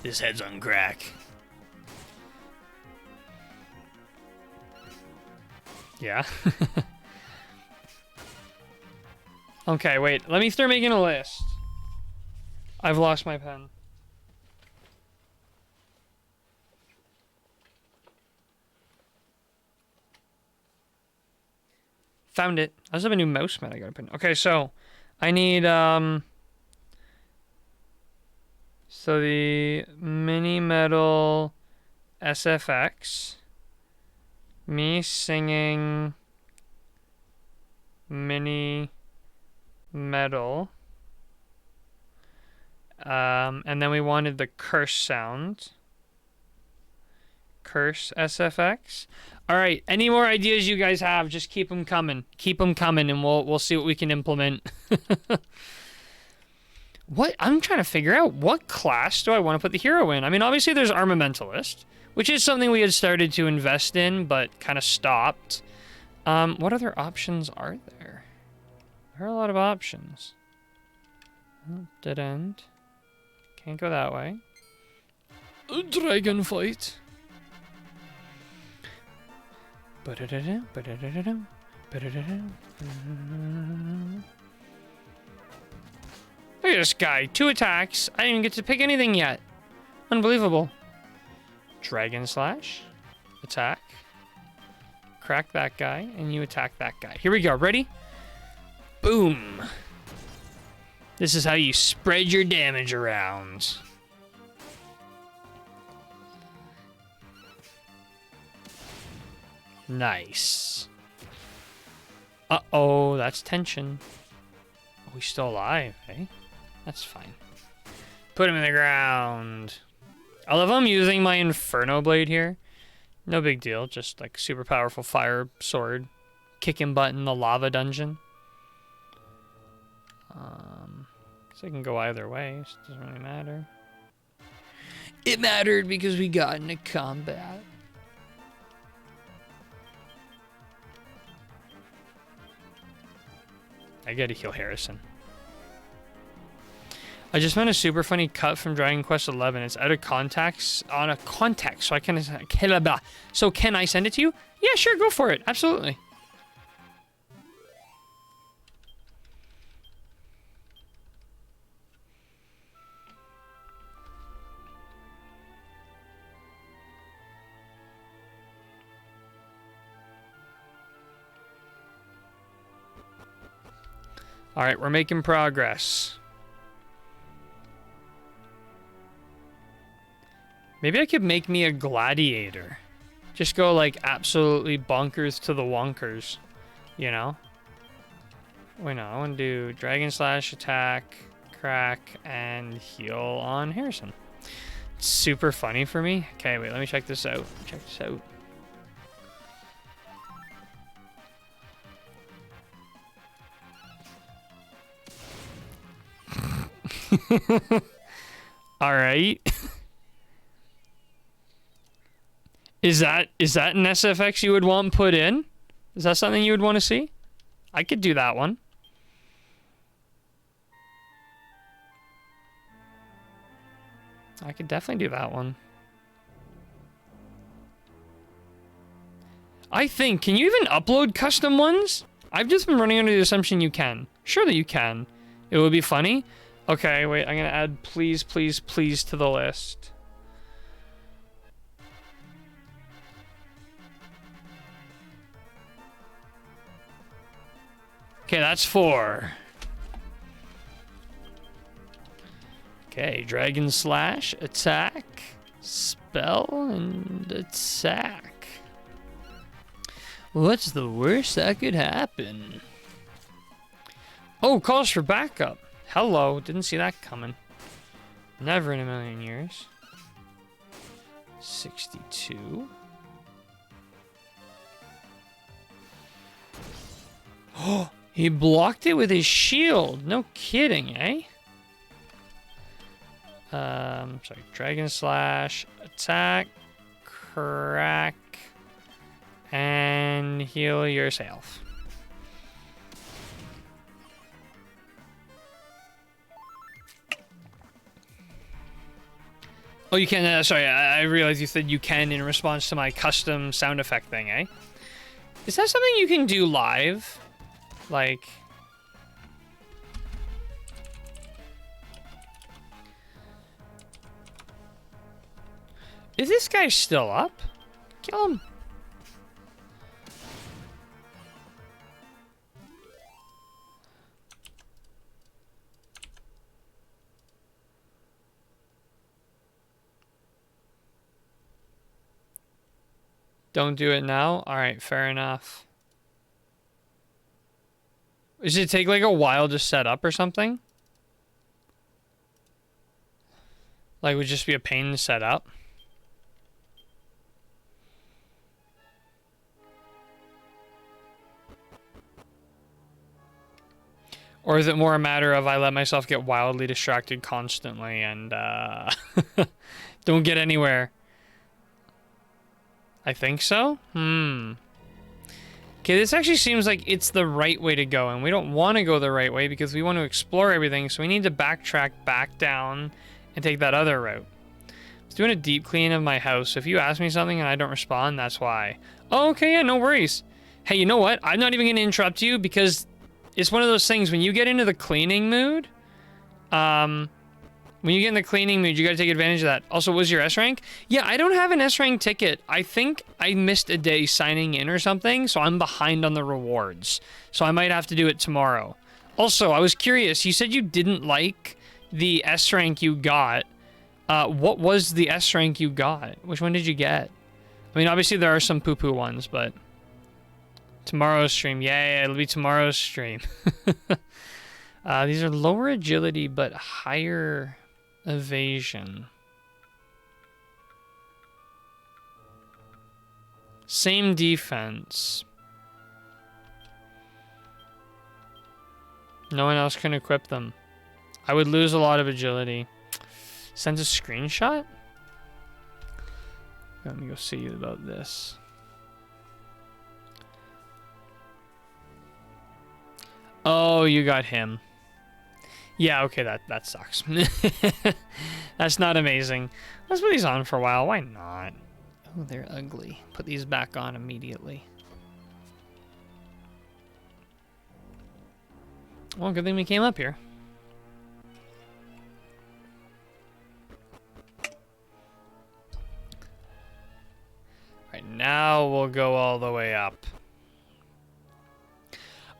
This head's on crack. Yeah. Okay, wait. Let me start making a list. I've lost my pen. Found it. I also have a new mouse mat I gotta put in. Okay, so I need so the mini metal SFX, me singing mini metal, and then we wanted the curse sound. Curse SFX. All right, any more ideas you guys have, just keep them coming. Keep them coming, and we'll see what we can implement. What I'm trying to figure out, what class do I want to put the hero in? I mean, obviously there's Armamentalist, which is something we had started to invest in, but kind of stopped. What other options are there? There are a lot of options. Oh, dead end. Can't go that way. Dragon fight. Look at this guy. 2 attacks. I didn't even get to pick anything yet. Unbelievable. Dragon Slash. Attack. crack that guy, and you attack that guy. Here we go. Ready? Boom. This is how you spread your damage around. Nice. Uh-oh, that's tension. Oh, he's still alive, eh? That's fine. Put him in the ground. I love I'm using my Inferno Blade here. No big deal, just like super powerful fire sword. Kicking butt in the lava dungeon. So it can go either way, so it doesn't really matter. It mattered because we got into combat. I gotta heal Harrison. I just found a super funny cut from Dragon Quest XI. It's out of context, on a context, so so can I send it to you? Yeah, sure, go for it. Absolutely. All right, we're making progress. Maybe I could make me a gladiator. Just go like absolutely bonkers to the wonkers, you know? Wait, no, I want to do Dragon Slash, attack, crack, and heal on Harrison. It's super funny for me. Okay, wait, let me check this out. Check this out. All right. Is that an SFX you would want put in? Is that something you would want to see? I could do that one. I could definitely do that one. I think, can you even upload custom ones? I've just been running under the assumption you can. Sure that you can. It would be funny. Okay, wait, I'm gonna add please, please, please to the list. Okay, that's 4. Okay, Dragon Slash, attack, spell, and attack. What's the worst that could happen? Oh, calls for backup. Hello, didn't see that coming. Never in a million years. 62. Oh, he blocked it with his shield. No kidding, eh? Sorry, Dragon Slash, attack, crack, and heal yourself. Oh, you can, sorry, I realized you said you can in response to my custom sound effect thing, eh? Is that something you can do live? Like... Is this guy still up? Kill him. Don't do it now? Alright, fair enough. Does it take like a while to set up or something? Like, would just be a pain to set up? Or is it more a matter of I let myself get wildly distracted constantly and don't get anywhere? I think so? Okay, this actually seems like it's the right way to go, and we don't want to go the right way because we want to explore everything, so we need to backtrack back down and take that other route. I was doing a deep clean of my house, so if you ask me something and I don't respond, that's why. Oh, okay, yeah, no worries. Hey, you know what? I'm not even going to interrupt you because it's one of those things, when you get into the cleaning mood, When you get in the cleaning mood, you gotta take advantage of that. Also, what was your S rank? Yeah, I don't have an S rank ticket. I think I missed a day signing in or something, so I'm behind on the rewards. So I might have to do it tomorrow. Also, I was curious. You said you didn't like the S rank you got. What was the S rank you got? Which one did you get? I mean, obviously there are some poo-poo ones, but... Tomorrow's stream. Yeah, it'll be tomorrow's stream. These are lower agility, but higher evasion. Same defense. No one else can equip them. I would lose a lot of agility. Sends a screenshot? Let me go see about this. Oh, you got him. Yeah, okay, that sucks. That's not amazing. Let's put these on for a while. Why not? Oh, they're ugly. Put these back on immediately. Well, good thing we came up here. Right, now we'll go all the way up.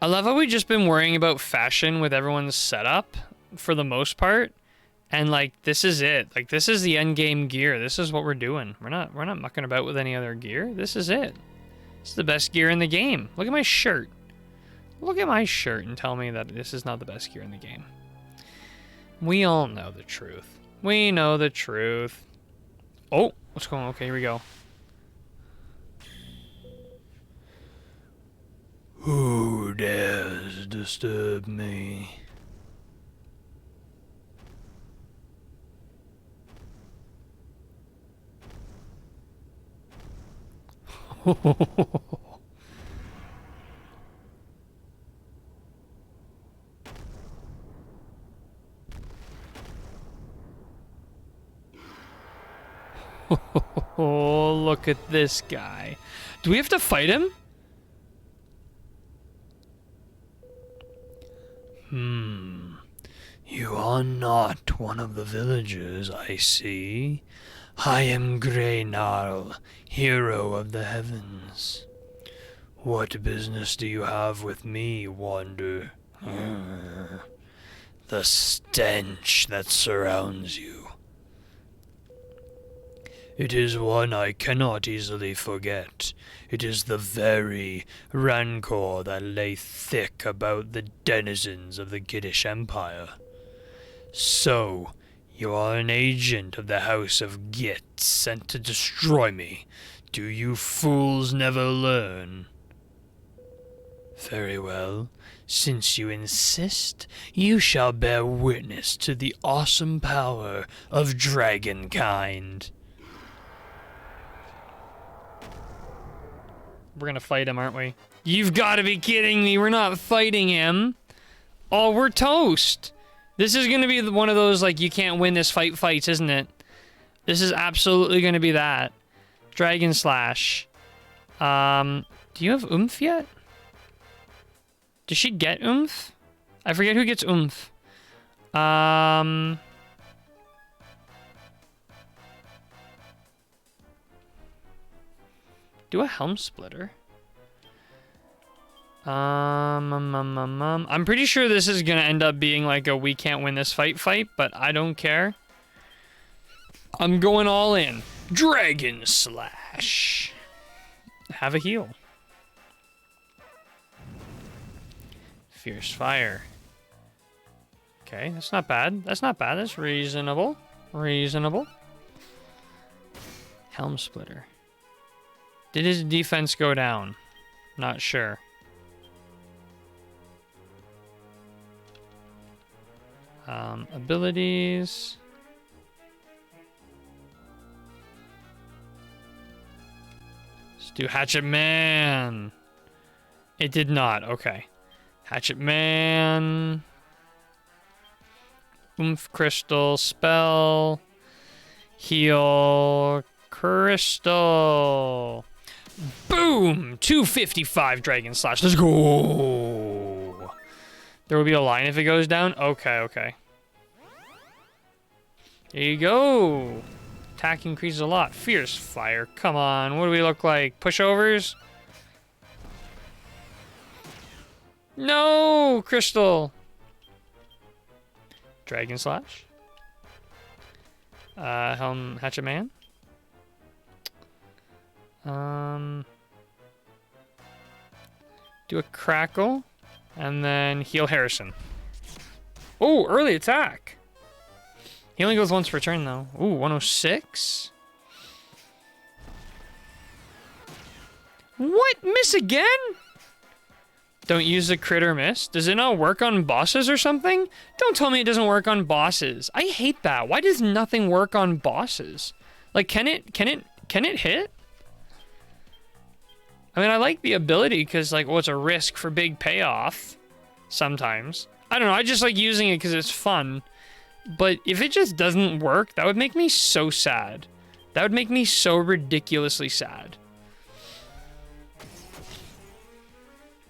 I love how we've just been worrying about fashion with everyone's setup for the most part. And like, this is it. Like, this is the end game gear. This is what we're doing. We're not mucking about with any other gear. This is it. It's the best gear in the game. Look at my shirt. Look at my shirt and tell me that this is not the best gear in the game. We all know the truth. We know the truth. Oh, what's going on? Okay, here we go. Who dares disturb me? Oh, look at this guy. Do we have to fight him? You are not one of the villagers, I see. I am Grey Gnarl, hero of the heavens. What business do you have with me, Wander? The stench that surrounds you. It is one I cannot easily forget. It is the very rancor that lay thick about the denizens of the Giddish Empire. So, you are an agent of the House of Git sent to destroy me. Do you fools never learn? Very well. Since you insist, you shall bear witness to the awesome power of dragonkind. We're gonna fight him, aren't we? You've got to be kidding me. We're not fighting him. Oh, we're toast. This is gonna be one of those, like, you can't win this fights, isn't it? This is absolutely gonna be that. Dragon Slash. Do you have oomph yet? Does she get oomph? I forget who gets oomph. Do a helm splitter. I'm pretty sure this is gonna end up being like a we can't win this fight, but I don't care. I'm going all in. Dragon Slash. Have a heal. Fierce Fire. Okay, that's not bad. That's not bad. That's reasonable. Reasonable. Helm Splitter. Did his defense go down? Not sure. Abilities. Let's do Hatchet Man. It did not. Okay. Hatchet Man. Oomph Crystal. Spell. Heal. Crystal. Boom! 255 Dragon Slash. Let's go! There will be a line if it goes down? Okay, okay. There you go. Attack increases a lot. Fierce fire. Come on. What do we look like? Pushovers? No, Crystal. Dragon Slash. Helm Hatchet Man. Do a Crackle. And then heal Harrison. Oh, early attack. He only goes once per turn, though. Ooh, 106? What? Miss again? Don't use the crit or miss? Does it not work on bosses or something? Don't tell me it doesn't work on bosses. I hate that. Why does nothing work on bosses? Like, can it hit? I mean, I like the ability because, like, well, it's a risk for big payoff sometimes. I don't know. I just like using it because it's fun. But if it just doesn't work, that would make me so sad. That would make me so ridiculously sad.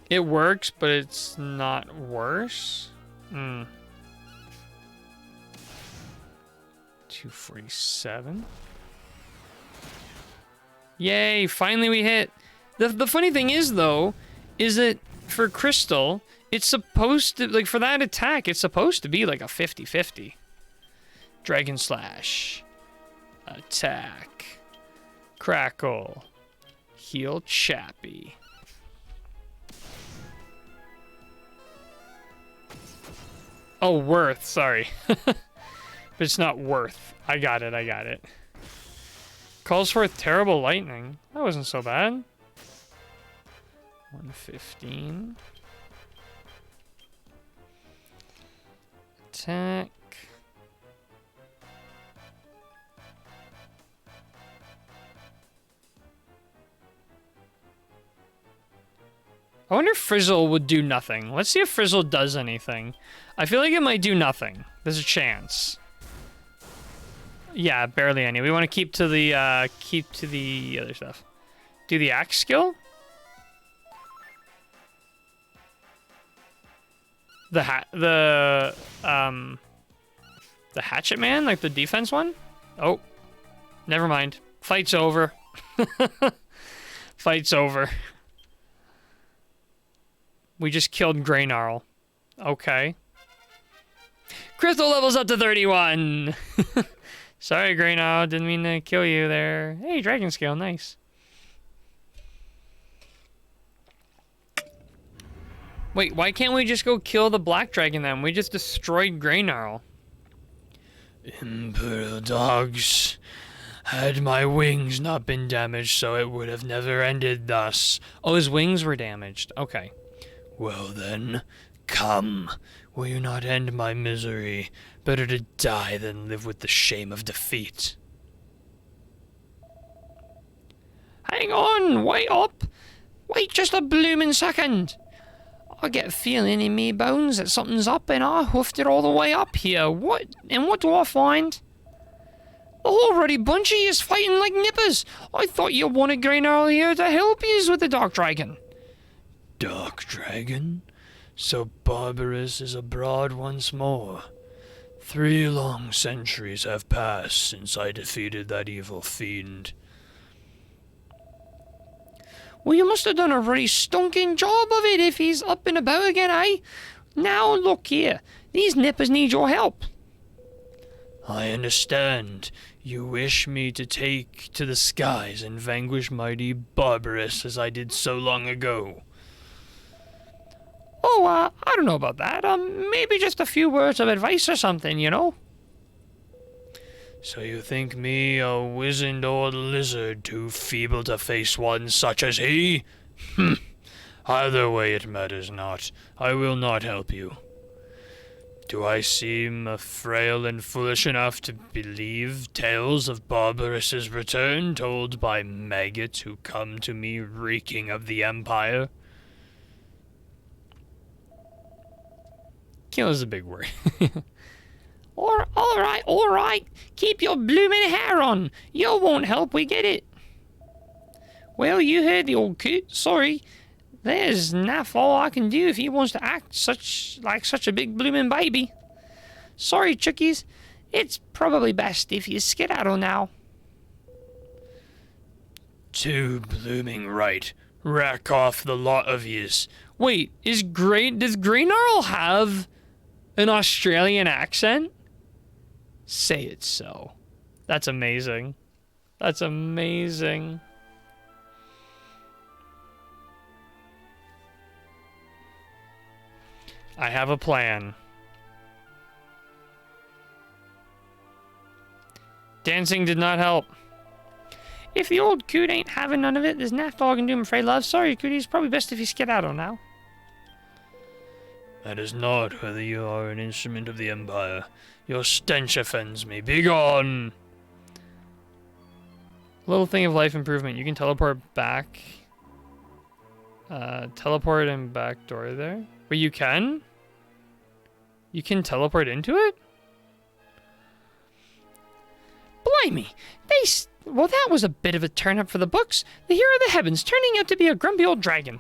It works, but it's not worse. 247. Yay, finally we hit. The funny thing is, though, is that for Crystal, it's supposed to, like, for that attack, it's supposed to be like a 50-50. Dragon Slash. Attack. Crackle. Heal Chappie. Oh, worth, sorry. But it's not worth. I got it. Calls forth terrible lightning. That wasn't so bad. 115. Attack. I wonder if Frizzle would do nothing. Let's see if Frizzle does anything. I feel like it might do nothing. There's a chance. Yeah, barely any. We want to keep to the other stuff. Do the axe skill? The Hatchet Man, like the defense one? Oh, never mind. Fight's over. Fight's over. We just killed Greynarl. Okay. Crystal levels up to 31. Sorry, Greynarl. Didn't mean to kill you there. Hey, Dragon Scale. Nice. Wait, why can't we just go kill the Black Dragon then? We just destroyed Greynarl. Imperial dogs. Had my wings not been damaged, so it would have never ended thus. Oh, his wings were damaged. Okay. Well then, come. Will you not end my misery? Better to die than live with the shame of defeat. Hang on, wait up. Wait just a bloomin' second. I get a feeling in me bones that something's up and I hoofed it all the way up here. What do I find? The whole ruddy bunch of yous fighting like nippers. I thought you wanted Greynarl here to help yous with the Dark Dragon. Dark Dragon? So Barbarous is abroad once more. 3 long centuries have passed since I defeated that evil fiend. Well, you must have done a very stonking job of it if he's up and about again, eh? Now look here, these nippers need your help. I understand. You wish me to take to the skies and vanquish mighty Barbarous as I did so long ago. Oh, I don't know about that. Maybe just a few words of advice or something, you know? So you think me a wizened old lizard too feeble to face one such as he? Either way it matters not. I will not help you. Do I seem frail and foolish enough to believe tales of Barbarous's return told by maggots who come to me reeking of the Empire? Kill is a big word. All right. Keep your bloomin' hair on. You won't help, we get it. Well, you heard the old coot. Sorry. There's naff all I can do if he wants to act like such a big bloomin' baby. Sorry, chookies. It's probably best if you skedaddle now. Too blooming right. Rack off the lot of yous. Wait, does Greenarl have an Australian accent? Say it so. That's amazing. That's amazing. I have a plan. Dancing did not help. If the old coot ain't having none of it, there's naft all I can do, I'm afraid, love. Sorry, cootie, it's probably best if you skedaddle now. That is not whether you are an instrument of the Empire. Your stench offends me. Begone! Little thing of life improvement. You can teleport back. Teleport and back door there. Wait, you can? You can teleport into it? Blimey! Well, that was a bit of a turn-up for the books. The hero of the heavens turning out to be a grumpy old dragon.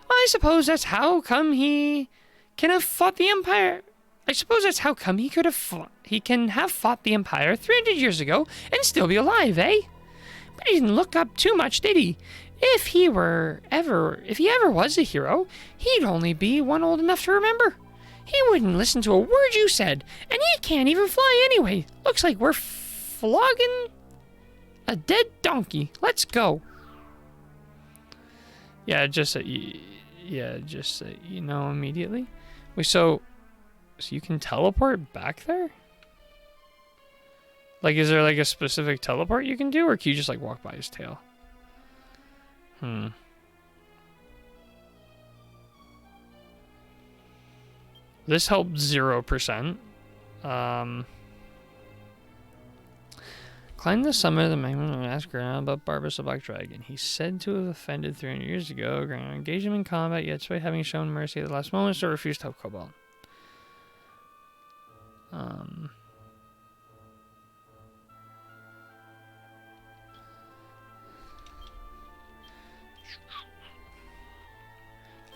I suppose that's how come he can have fought the Empire. I suppose that's how come he could have fought. He can have fought the Empire 300 years ago and still be alive, eh? But he didn't look up too much, did he? If he ever was a hero, he'd only be one old enough to remember. He wouldn't listen to a word you said, and he can't even fly anyway. Looks like we're flogging a dead donkey. Let's go. Yeah, just so you know immediately. Wait, so you can teleport back there? Like, is there like a specific teleport you can do, or can you just like walk by his tail? This helped 0%. Climb the summit of the mountain and ask Grandma about Barbas the Black Dragon. He's said to have offended 300 years ago. Grandma engaged him in combat, yet despite having shown mercy at the last moment, still refused to help Cobalt.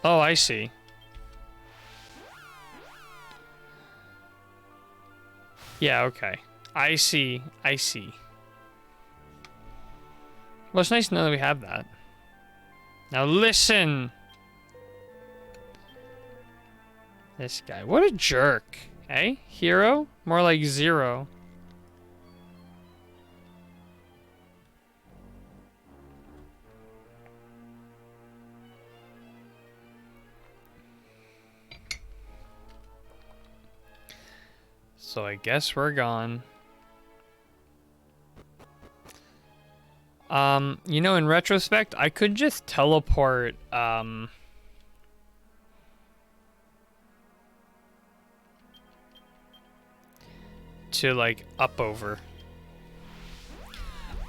Oh, I see. Yeah, okay. I see. Well, it's nice to know that we have that. Now listen! This guy. What a jerk. Eh? Hero? More like zero. So I guess we're gone. You know, in retrospect, I could just teleport, to, like, up over.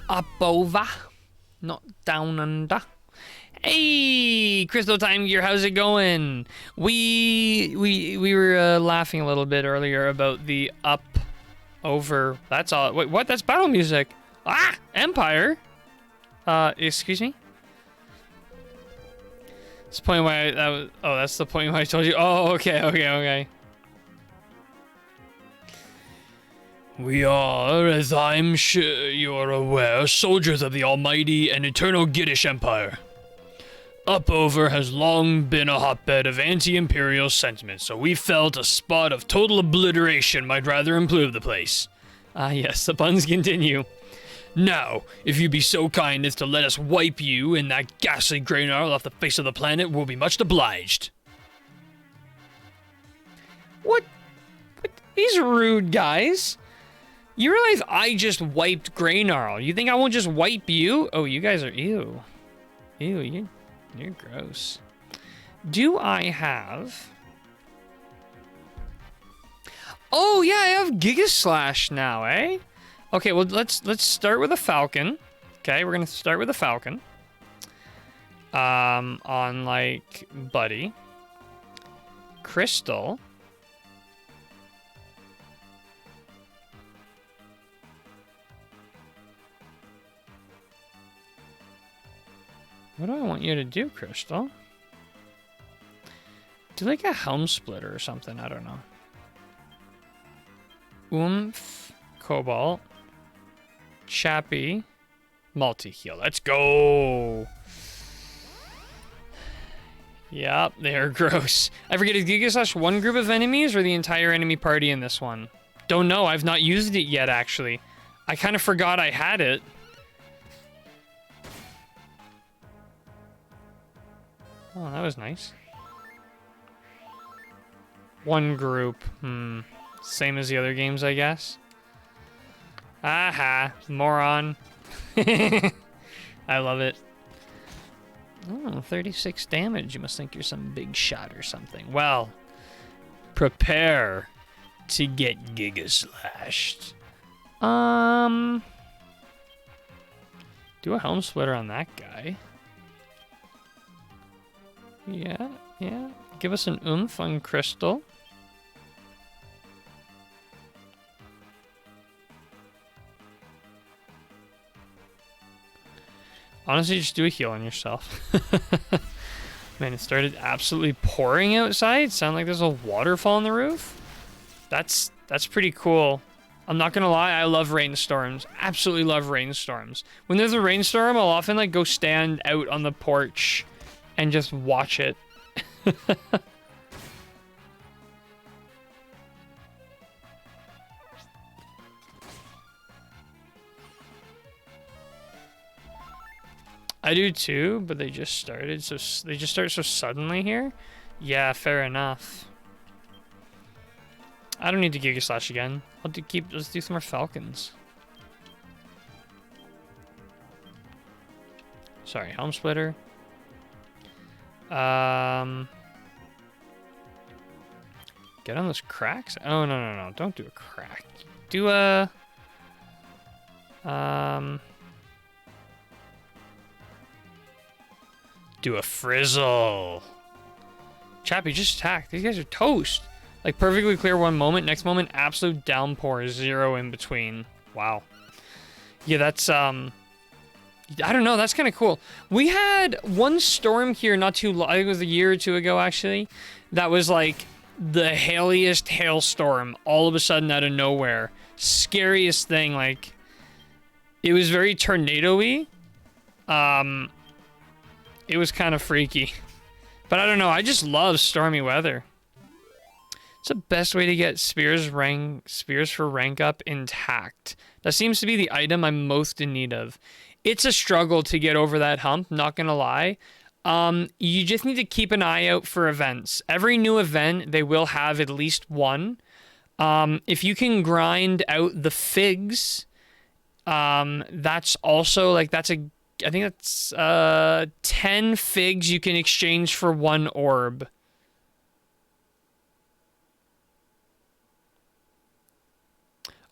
Up over, not down under. Hey, Crystal Time Gear, how's it going? We were laughing a little bit earlier about the up over. That's all. Wait, what? That's battle music. Ah, Empire. Excuse me. That's the point why that's the point why I told you. Oh, okay. We are, as I'm sure you are aware, soldiers of the almighty and eternal Giddish Empire. Upover has long been a hotbed of anti-imperial sentiment, so we felt a spot of total obliteration might rather improve the place. Yes, the puns continue. Now, if you be so kind as to let us wipe you and that ghastly Greenarl off the face of the planet, we'll be much obliged. What? These rude guys. You realize I just wiped Greenarl. You think I won't just wipe you? Oh, you guys are ew. Ew, you're gross. Do I have... Oh, yeah, I have Giga Slash now, eh? Okay, well, let's start with a Falcon. Okay, we're gonna start with a Falcon. On, like, Buddy. Crystal. What do I want you to do, Crystal? Do like a helm splitter or something, I don't know. Oomph. Cobalt. Chappie. Multi-heal. Let's go! Yep, they're gross. I forget, is Giga Slash one group of enemies or the entire enemy party in this one? Don't know, I've not used it yet, actually. I kind of forgot I had it. Oh, that was nice. One group. Same as the other games, I guess. Aha, moron. I love it. Oh, 36 damage. You must think you're some big shot or something. Well, prepare to get Giga Slashed. Do a Helm Splitter on that guy. Yeah. Give us an oomph on Crystal. Honestly, just do a heal on yourself. Man, it started absolutely pouring outside. Sound like there's a waterfall on the roof. That's pretty cool. I'm not gonna lie, I love rainstorms. Absolutely love rainstorms. When there's a rainstorm, I'll often like go stand out on the porch and just watch it. I do too, but they just started, so they just start so suddenly here. Yeah, fair enough. I don't need to Giga Slash again. Let's do some more Falcons. Sorry, Helm Splitter. Get on those cracks. Oh no! Don't do a crack. Do a do a Frizzle. Chappie, just attack. These guys are toast. Like, perfectly clear one moment, next moment, absolute downpour, 0 in between. Wow. Yeah, that's, I don't know, that's kind of cool. We had one storm here not too long, I think it was a year or two ago, actually, that was, like, the hailiest hailstorm, all of a sudden out of nowhere. Scariest thing, like, it was very tornado-y. It was kind of freaky. But I don't know, I just love stormy weather. It's the best way to get spears for rank up intact. That seems to be the item I'm most in need of. It's a struggle to get over that hump, not gonna lie. You just need to keep an eye out for events. Every new event, they will have at least one. If you can grind out the figs, that's also, like, I think that's 10 figs you can exchange for 1 orb.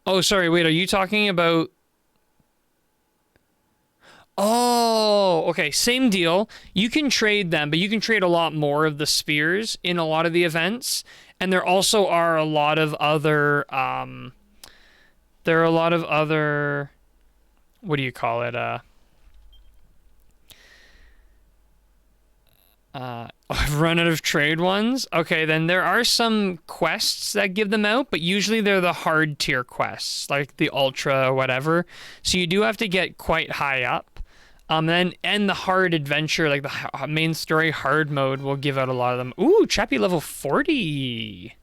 Oh, sorry, wait, are you talking about... Oh, okay, same deal. You can trade them, but you can trade a lot more of the spears in a lot of the events. And there also are a lot of other, what do you call it? I've run out of trade ones. Okay, then there are some quests that give them out, but usually they're the hard tier quests, like the ultra or whatever. So you do have to get quite high up. Then the hard adventure, like the main story hard mode, will give out a lot of them. Ooh, Chappie level 40.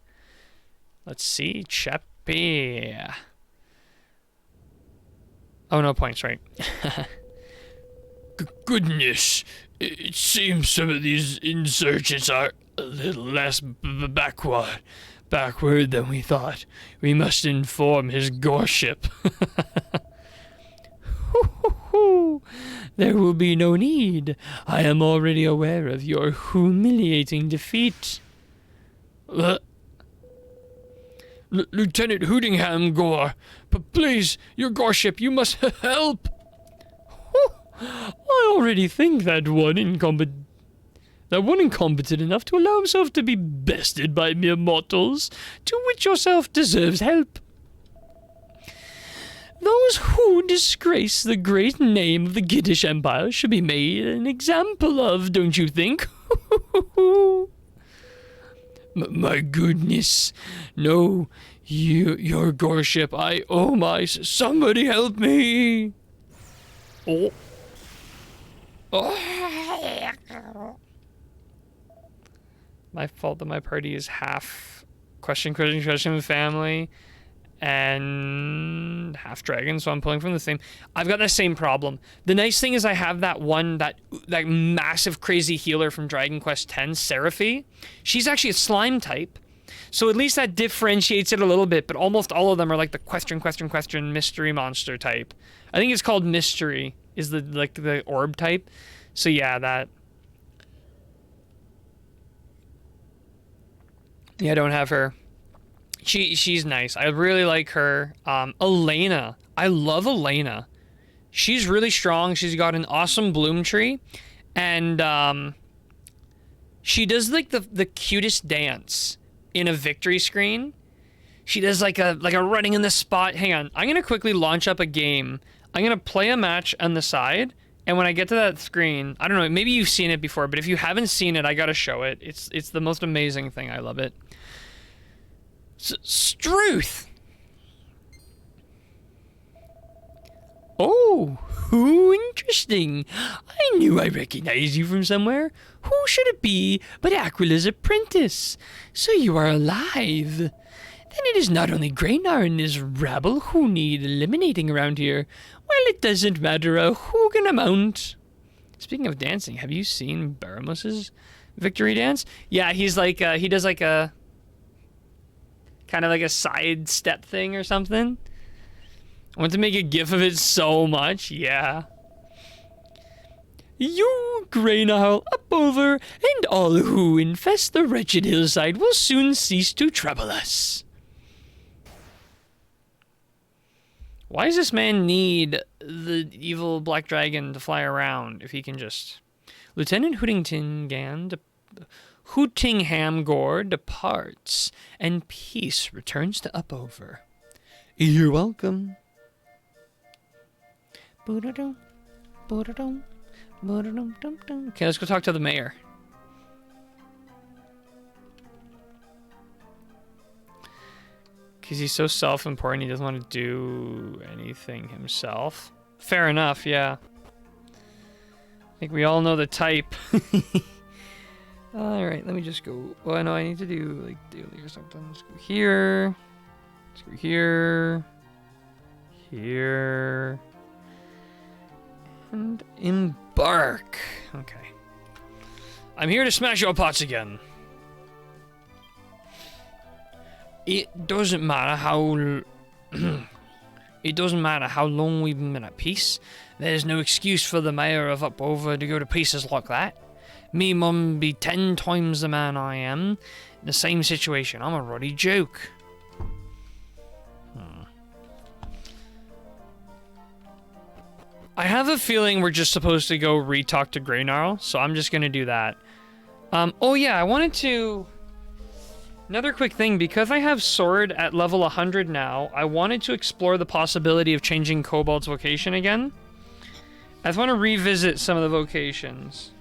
Let's see, Chappie. Oh, no points, right? Goodness. It seems some of these insurgents are a little less backward than we thought. We must inform his goreship. There will be no need. I am already aware of your humiliating defeat. Lieutenant Hootingham Gore, please, your goreship, you must help. I already think that one incompetent enough to allow himself to be bested by mere mortals, to which yourself deserves help. Those who disgrace the great name of the Giddish Empire should be made an example of, don't you think? My goodness. No, Your goreship, oh my, somebody help me. Oh. Oh. My fault that my party is half question family and half dragon, so I'm pulling from the same. I've got the same problem. The nice thing is I have that massive crazy healer from Dragon Quest X, Seraphy. She's actually a slime type, so at least that differentiates it a little bit, but almost all of them are like the question mystery monster type. I think it's called mystery is the orb type. So yeah, that. Yeah, I don't have her. She's nice. I really like her. Elena. I love Elena. She's really strong. She's got an awesome bloom tree. And she does like the cutest dance in a victory screen. She does like a running in the spot. Hang on. I'm going to quickly launch up a game. I'm going to play a match on the side. And when I get to that screen, I don't know, maybe you've seen it before, but if you haven't seen it, I got to show it. It's the most amazing thing. I love it. Struth. Oh, who interesting. I knew I recognized you from somewhere. Who should it be but Aquila's apprentice? So you are alive. Then it is not only Greynar and his rabble who need eliminating around here. Well, it doesn't matter a hoogin amount. Speaking of dancing, have you seen Baramus's victory dance? Yeah, he's like, he does like a kind of like a side step thing or something. I want to make a gif of it so much. Yeah. You, Greynar, up over, and all who infest the wretched hillside will soon cease to trouble us. Why does this man need the evil black dragon to fly around if he can just... Lieutenant Hootingham Gore departs, and peace returns to Upover. You're welcome. Okay, let's go talk to the mayor. Because he's so self-important, he doesn't want to do anything himself. Fair enough, yeah. I think we all know the type. Alright, let me just go. Well, I know I need to do like daily or something. Let's go here. Let's go here. Here. And embark. Okay. I'm here to smash your pots again. It doesn't matter how... It doesn't matter how long we've been at peace. There's no excuse for the mayor of Upover to go to pieces like that. Me mum be 10 times the man I am. In the same situation. I'm a ruddy joke. I have a feeling we're just supposed to go re-talk to Greynar, so I'm just gonna do that. Oh yeah, I wanted to... Another quick thing, because I have Sword at level 100 now, I wanted to explore the possibility of changing Cobalt's vocation again. I just want to revisit some of the vocations.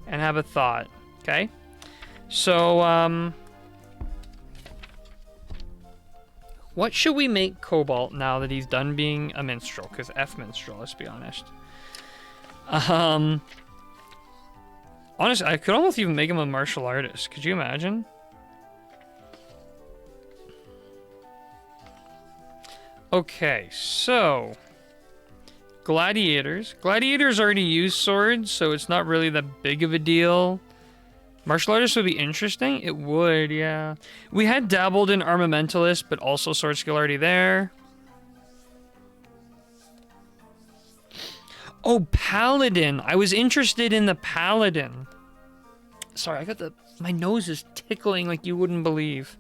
And have a thought, okay? So, what should we make Cobalt now that he's done being a minstrel? Because F minstrel, let's be honest. Honestly, I could almost even make him a martial artist. Could you imagine? Okay, so... Gladiators. Gladiators already use swords, so it's not really that big of a deal. Martial artists would be interesting. It would, yeah. We had dabbled in Armamentalist, but also sword skill already there. Oh, Paladin. I was interested in the Paladin. Sorry, I got my nose is tickling like you wouldn't believe.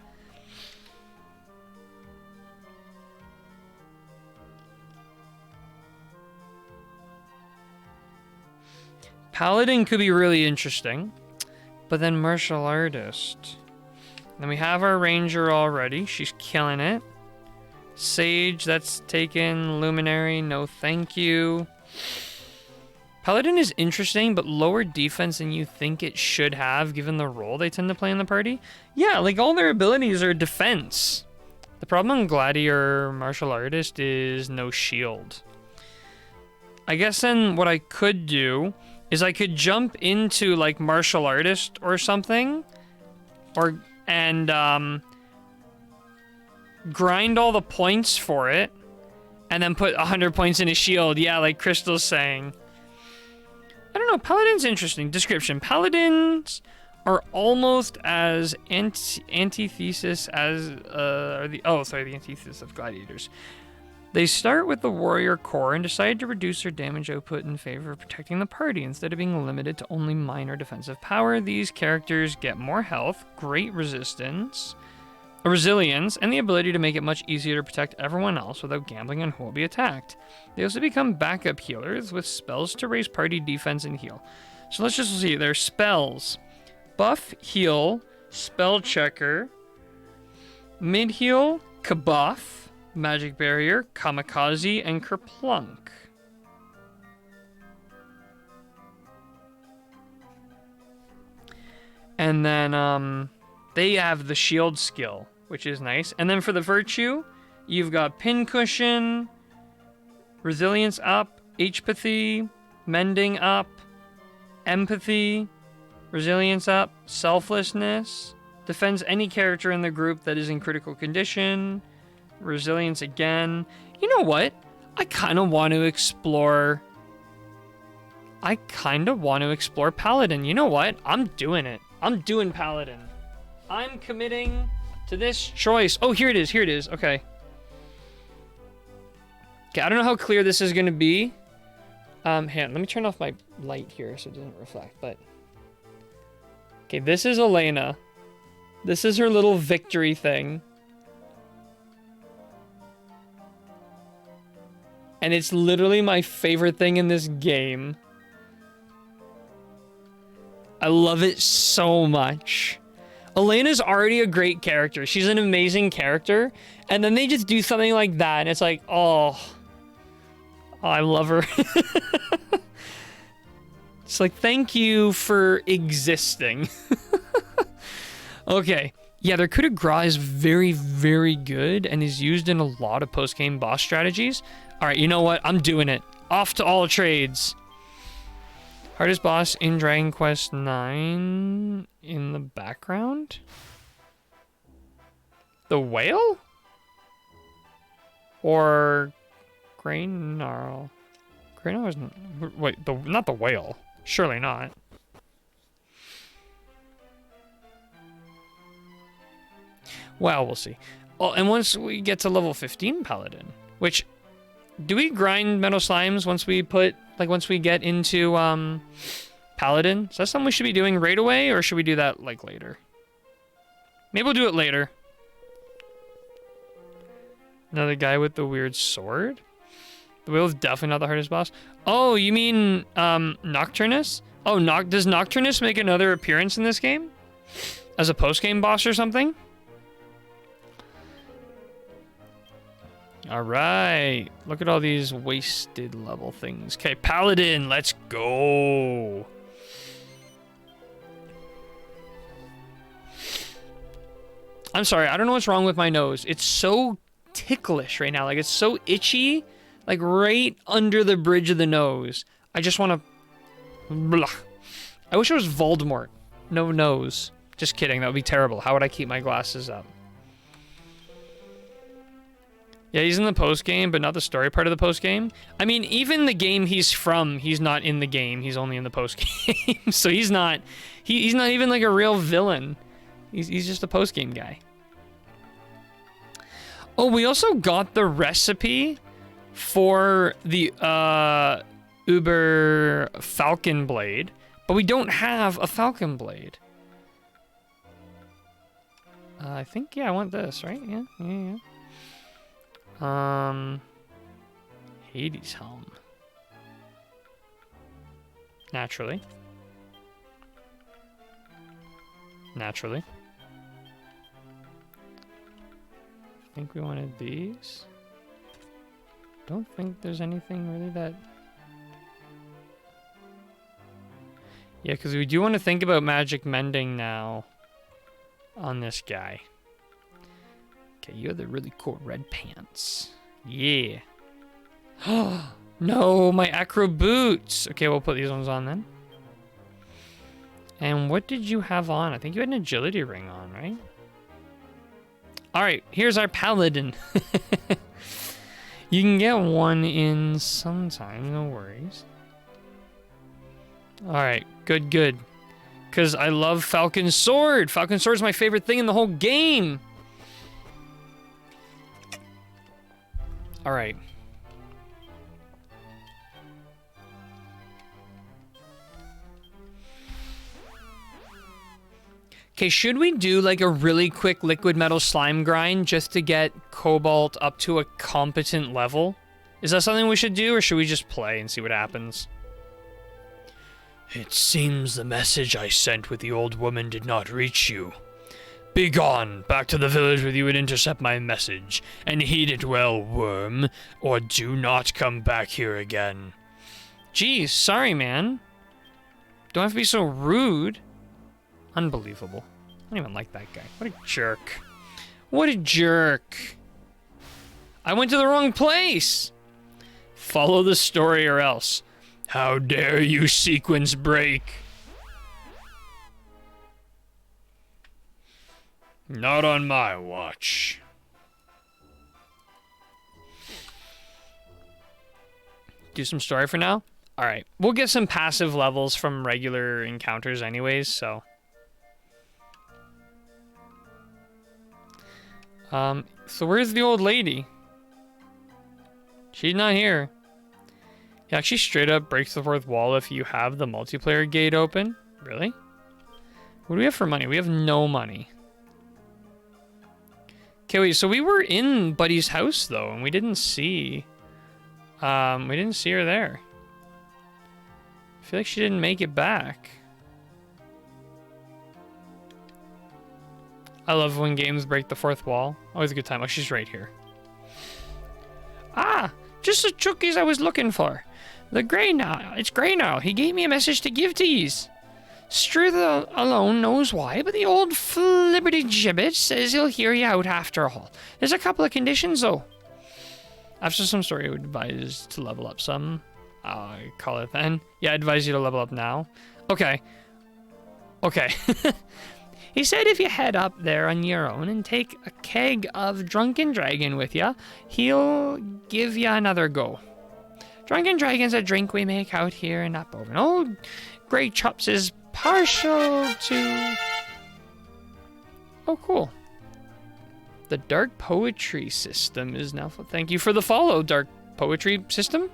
Paladin could be really interesting, but then martial artist. Then we have our ranger already. She's killing it. Sage, that's taken. Luminary, no thank you. Paladin is interesting, but lower defense than you think it should have, given the role they tend to play in the party. Yeah, like all their abilities are defense. The problem on Gladiator Martial Artist is no shield. I guess then what I could do is I could jump into like Martial Artist or something, and grind all the points for it, and then put 100 points in a shield. Yeah, like Crystal's saying. I don't know. Paladin's interesting. Description: Paladins are almost as antithesis as the antithesis of gladiators. They start with the warrior core and decide to reduce their damage output in favor of protecting the party instead of being limited to only minor defensive power. These characters get more health, great resilience, and the ability to make it much easier to protect everyone else without gambling on who will be attacked. They also become backup healers with spells to raise party defense and heal. So let's just see their spells. Buff, heal, spell checker, mid heal, kabuff, magic barrier, kamikaze, and kerplunk. And then they have the shield skill, which is nice. And then for the virtue, you've got pincushion, resilience up, apathy, mending up, empathy, resilience up, selflessness, defends any character in the group that is in critical condition, resilience again. You know what? I kind of want to explore Paladin. You know what? I'm doing it. I'm doing Paladin. I'm committing to this choice. Oh, here it is. Here it is. Okay. Okay, I don't know how clear this is going to be. Hang on, let me turn off my light here so it doesn't reflect, but... Okay, this is Elena. This is her little victory thing. And it's literally my favorite thing in this game. I love it so much. Elena's already a great character. She's an amazing character. And then they just do something like that, and it's like, oh I love her. It's like, thank you for existing. Okay. Yeah, their coup de grace is very, very good and is used in a lot of post-game boss strategies. All right, you know what? I'm doing it. Off to all trades. Hardest boss in Dragon Quest IX in the background? The whale? Or Graynarl? Graynarl isn't... Wait, not the whale. Surely not. Well, we'll see. Oh, and once we get to level 15 Paladin, which... Do we grind Metal Slimes once we get into, Paladin? Is that something we should be doing right away, or should we do that, like, later? Maybe we'll do it later. Another guy with the weird sword? The whale is definitely not the hardest boss. Oh, you mean, Nocturnus? Oh, does Nocturnus make another appearance in this game? As a post-game boss or something? All right. Look at all these wasted level things. Okay, Paladin, let's go. I'm sorry, I don't know what's wrong with my nose. It's so ticklish right now. Like, it's so itchy. Like, right under the bridge of the nose. I just want to... Blah. I wish it was Voldemort. No nose. Just kidding. That would be terrible. How would I keep my glasses up? Yeah, he's in the post-game, but not the story part of the post-game. I mean, even the game he's from, he's not in the game. He's only in the post-game. So he's not... He's not even, like, a real villain. He's just a post-game guy. Oh, we also got the recipe for the Uber Falcon Blade, but we don't have a Falcon Blade. I think, yeah, I want this, right? Yeah. Hades Helm. Naturally. I think we wanted these. Don't think there's anything really that... Yeah, because we do want to think about magic mending now on this guy. Okay, you're the really cool red pants. Yeah. No, my acro boots. Okay, we'll put these ones on then. And what did you have on? I think you had an agility ring on, right? All right, here's our paladin. You can get one in sometime, no worries. All right, good, good. Because I love Falcon Sword. Falcon Sword is my favorite thing in the whole game. All right. Okay, should we do like a really quick liquid metal slime grind just to get Cobalt up to a competent level? Is that something we should do, or should we just play and see what happens? It seems the message I sent with the old woman did not reach you. Begone, back to the village with you and intercept my message, and heed it well, worm, or do not come back here again. Geez, sorry, man. Don't have to be so rude. Unbelievable. I don't even like that guy. What a jerk. What a jerk. I went to the wrong place. Follow the story or else. How dare you sequence break? Not on my watch. Do some story for now? Alright. We'll get some passive levels from regular encounters anyways, so... So where's the old lady? She's not here. You actually straight up breaks the fourth wall if you have the multiplayer gate open? Really? What do we have for money? We have no money. Okay, wait, so we were in Buddy's house though, and we didn't see her there. I feel like she didn't make it back. I love when games break the fourth wall. Always a good time. Oh, she's right here. Ah, just the chookies I was looking for. The Grey now. It's Grey now. He gave me a message to give to yous. Struth alone knows why, but the old flibberty gibbet says he'll hear you out after all. There's a couple of conditions, though. After some story, I would advise to level up some. I call it then. Yeah, I advise you to level up now. Okay. Okay. He said if you head up there on your own and take a keg of Drunken Dragon with you, he'll give you another go. Drunken Dragon's a drink we make out here in Upoven. Old Grey Chops is partial to... Oh, cool. The Dark Poetry system is now... Thank you for the follow, Dark Poetry system.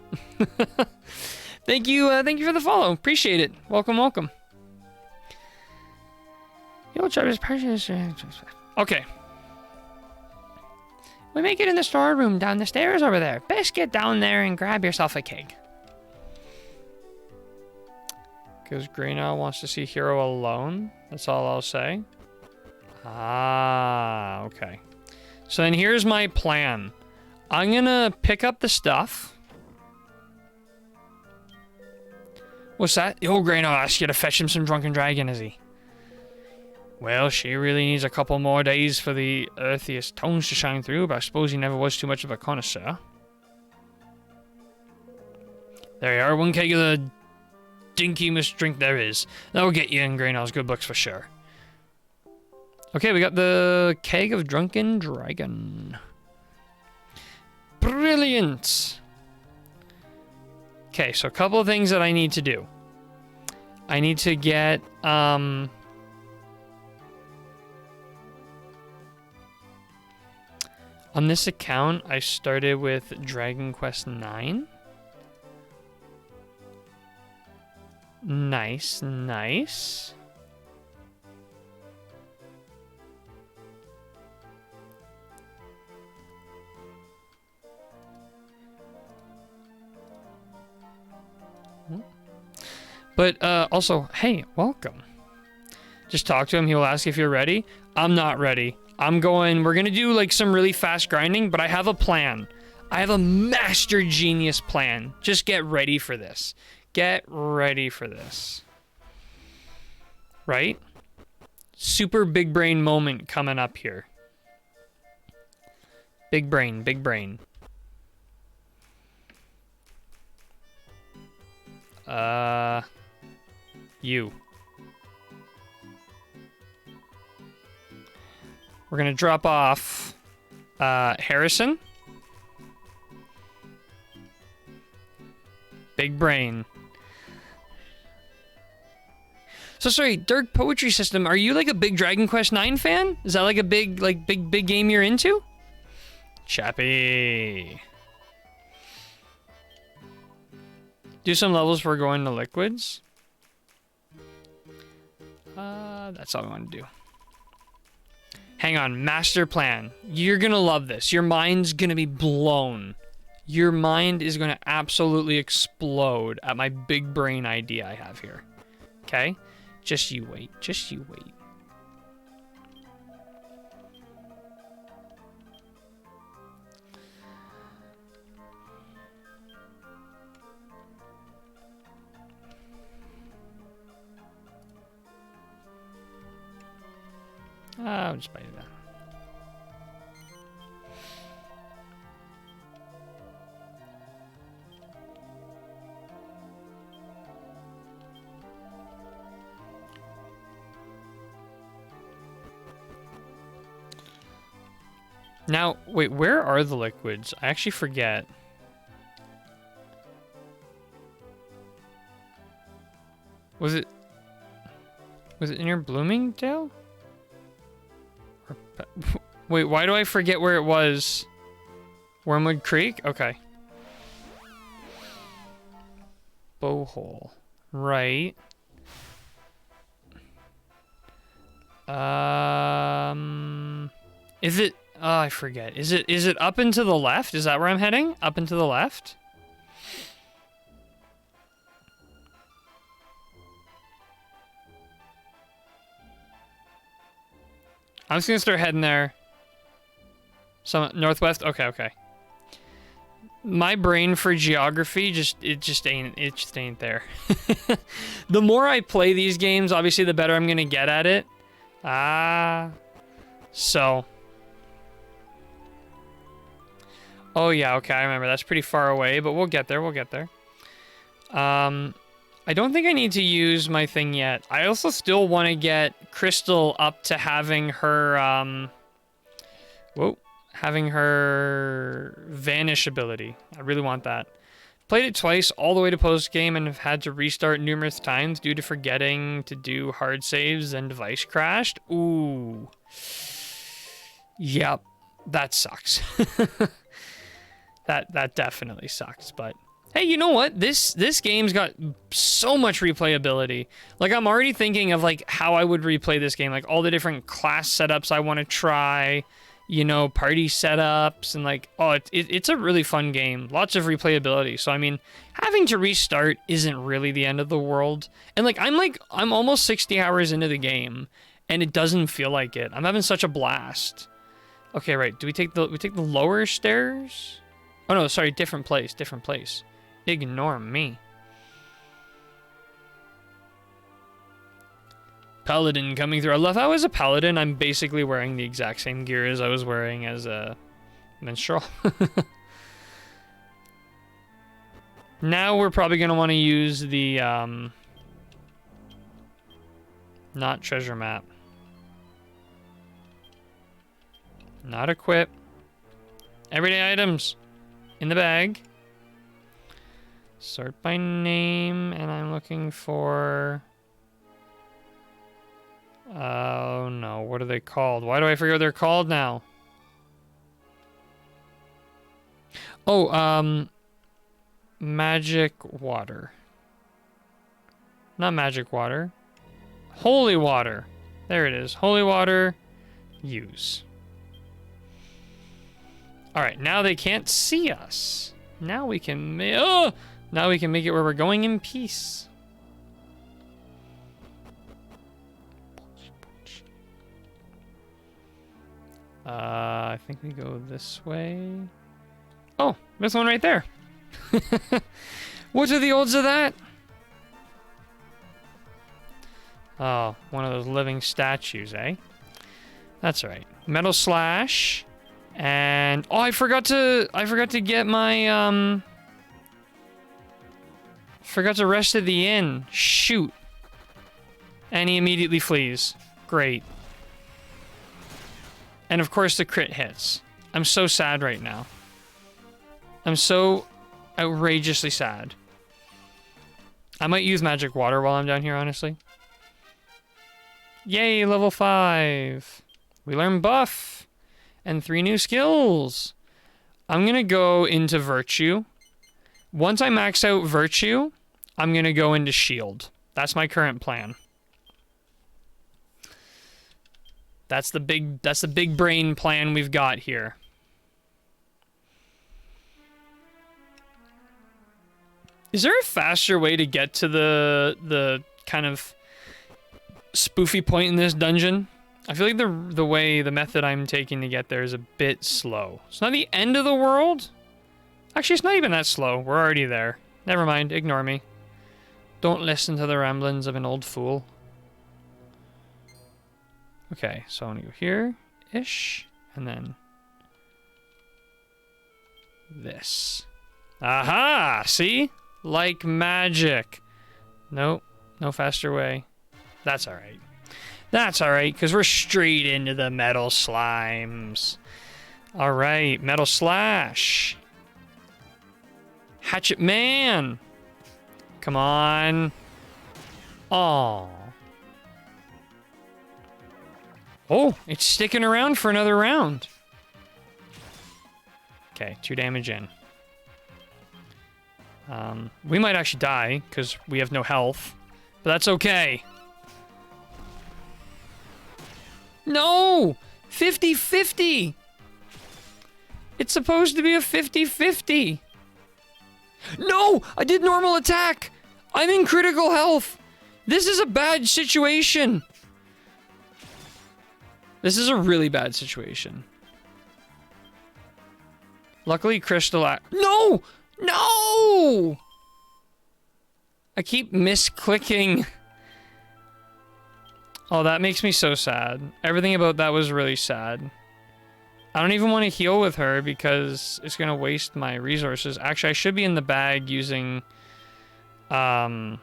Thank you for the follow. Appreciate it. Welcome, welcome. Okay. We make it in the storeroom down the stairs over there. Best get down there and grab yourself a keg. Because Greynow wants to see Hero alone. That's all I'll say. Ah, okay. So then here's my plan. I'm gonna pick up the stuff. What's that? The old Greynow asked you to fetch him some Drunken Dragon, is he? Well, she really needs a couple more days for the earthiest tones to shine through, but I suppose he never was too much of a connoisseur. There you are, one keg of the dinkiest drink there is. That'll get you in Greynow's good books for sure. Okay, we got the keg of Drunken Dragon. Brilliant! Okay, so a couple of things that I need to do. I need to get, on this account, I started with Dragon Quest IX. Nice, nice. But also, hey, welcome. Just talk to him. He'll ask if you're ready. I'm not ready. We're going to do like some really fast grinding, but I have a plan. I have a master genius plan. Just get ready for this. Get ready for this. Right? Super big brain moment coming up here. Big brain, big brain. You. We're gonna drop off, Harrison. Big brain. So sorry, Dark Poetry System, are you like a big Dragon Quest IX fan? Is that like a big game you're into? Chappy. Do some levels for going to liquids. That's all I want to do. Hang on, master plan. You're gonna love this. Your mind's gonna be blown. Your mind is gonna absolutely explode at my big brain idea I have here. Okay? Just you wait. Just you wait. I'll just buy that. Now, wait, where are the liquids? I actually forget. Was it near Bloomingdale? Wait, why do I forget where it was? Wormwood Creek? Okay. Bowhole. Right. Is it... Oh, I forget. Is it up and to the left? Is that where I'm heading? Up and to the left? I'm just gonna start heading there. Some northwest? Okay, okay. My brain for geography it just ain't there. The more I play these games, obviously the better I'm gonna get at it. So. Oh yeah, okay, I remember. That's pretty far away, but we'll get there, we'll get there. I don't think I need to use my thing yet. I also still want to get Crystal up to having her, having her vanish ability. I really want that. Played it twice all the way to post-game and have had to restart numerous times due to forgetting to do hard saves and device crashed. Ooh. Yep. That sucks. That definitely sucks, but... Hey, you know what? This game's got so much replayability. Like, I'm already thinking of, like, how I would replay this game. Like, all the different class setups I want to try. You know, party setups. And, like, oh, it's a really fun game. Lots of replayability. So, I mean, having to restart isn't really the end of the world. And, I'm almost 60 hours into the game. And it doesn't feel like it. I'm having such a blast. Okay, right. Do we take the lower stairs? Oh, no, sorry. Different place. Different place. Ignore me. Paladin coming through. I love how as a paladin, I'm basically wearing the exact same gear as I was wearing as a minstrel. Now we're probably going to want to use the, not treasure map. Not equip. Everyday items in the bag. Sort by name, and I'm looking for... Oh no, what are they called? Why do I forget what they're called now? Oh, magic water. Not magic water. Holy water. There it is. Holy water. Use. Alright, now they can't see us. Now we can... Now we can make it where we're going in peace. I think we go this way. Oh, there's one right there. What are the odds of that? Oh, one of those living statues, eh? That's right. Metal Slash. And oh, I forgot to get my forgot to rest at the inn. Shoot. And he immediately flees. Great. And of course the crit hits. I'm so sad right now. I'm so outrageously sad. I might use magic water while I'm down here, honestly. Yay, level 5. We learn buff. And 3 new skills. I'm gonna go into virtue. Once I max out virtue, I'm gonna go into shield. That's my current plan. That's the big brain plan we've got here. Is there a faster way to get to the kind of spoofy point in this dungeon? I feel like the method I'm taking to get there is a bit slow. It's not the end of the world. Actually, it's not even that slow. We're already there. Never mind. Ignore me. Don't listen to the ramblings of an old fool. Okay, so I'm gonna go here-ish, and then this. Aha! See? Like magic. Nope. No faster way. That's alright. That's alright, because we're straight into the metal slimes. Alright, metal slash. Hatchet man. Come on. Aww. Oh, it's sticking around for another round. Okay, 2 damage in. We might actually die, because we have no health. But that's okay. No! 50-50! It's supposed to be a 50-50. No! I did normal attack! I'm in critical health! This is a bad situation! This is a really bad situation. Luckily, Crystal... No! No! I keep misclicking. Oh, that makes me so sad. Everything about that was really sad. I don't even want to heal with her because it's going to waste my resources. Actually, I should be in the bag using... my,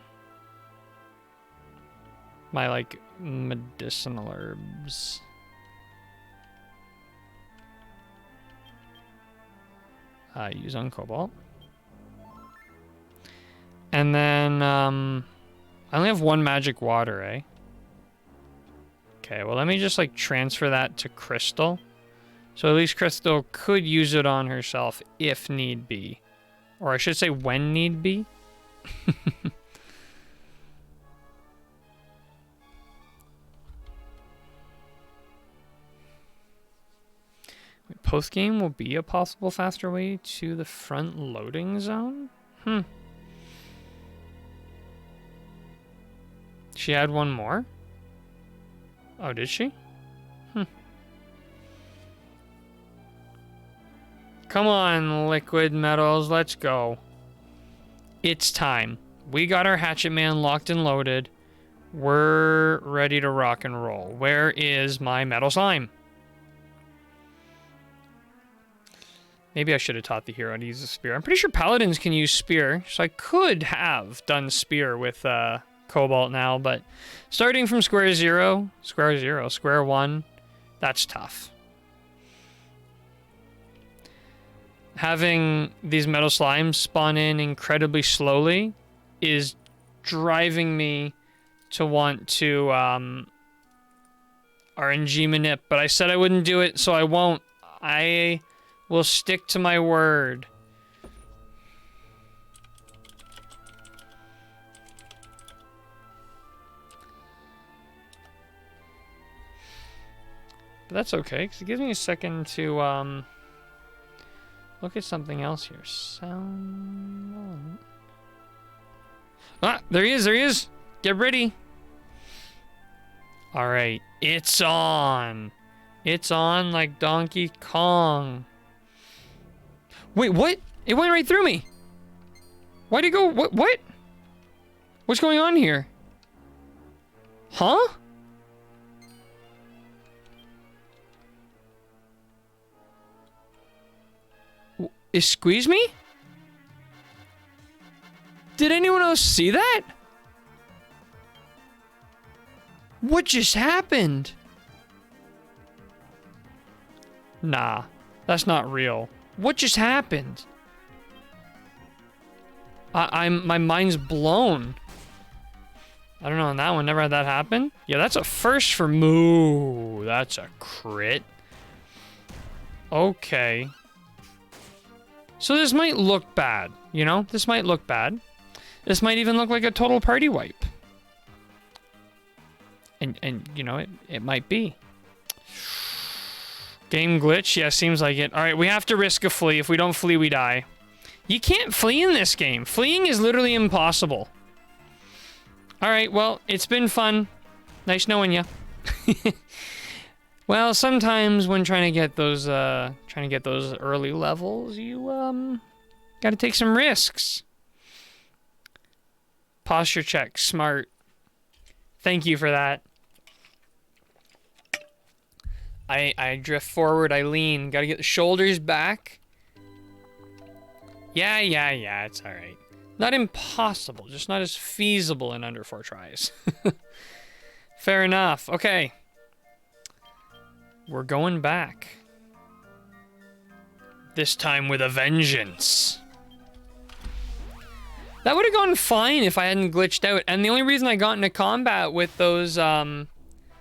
like, medicinal herbs. Use on Cobalt. And then, I only have 1 magic water, eh? Okay, well, let me just, like, transfer that to Crystal. So at least Crystal could use it on herself if need be. Or I should say when need be. Post-game will be a possible faster way to the front loading zone? She had 1 more? Oh, did she? Come on, liquid metals, let's go. It's time. We got our Hatchet Man locked and loaded. We're ready to rock and roll. Where is my metal slime? Maybe I should have taught the hero to use a spear. I'm pretty sure paladins can use spear, so I could have done spear with Cobalt now, but starting from square one, that's tough. Having these metal slimes spawn in incredibly slowly is driving me to want to RNG manip, but I said I wouldn't do it, so I won't. I will stick to my word. But that's okay, because it gives me a second to look at something else here. Sound. Ah, there he is, there he is. Get ready. All right, it's on. It's on like Donkey Kong. Wait, what? It went right through me. Why'd it go? What? What's going on here? Huh? Excuse me? Did anyone else see that? What just happened? Nah, that's not real. What just happened? My mind's blown. I don't know on that one. Never had that happen. Yeah, that's a first for Moo. That's a crit. Okay. So this might look bad, you know? This might look bad. This might even look like a total party wipe. And you know, it might be. Game glitch. Yeah, seems like it. All right, we have to risk a flee. If we don't flee, we die. You can't flee in this game. Fleeing is literally impossible. All right, well, it's been fun. Nice knowing you. Well, sometimes when trying to get those early levels, you got to take some risks. Posture check, smart. Thank you for that. I drift forward, I lean. Got to get the shoulders back. Yeah, it's all right. Not impossible, just not as feasible in under 4 tries. Fair enough. Okay. We're going back. This time with a vengeance. That would have gone fine if I hadn't glitched out. And the only reason I got into combat with those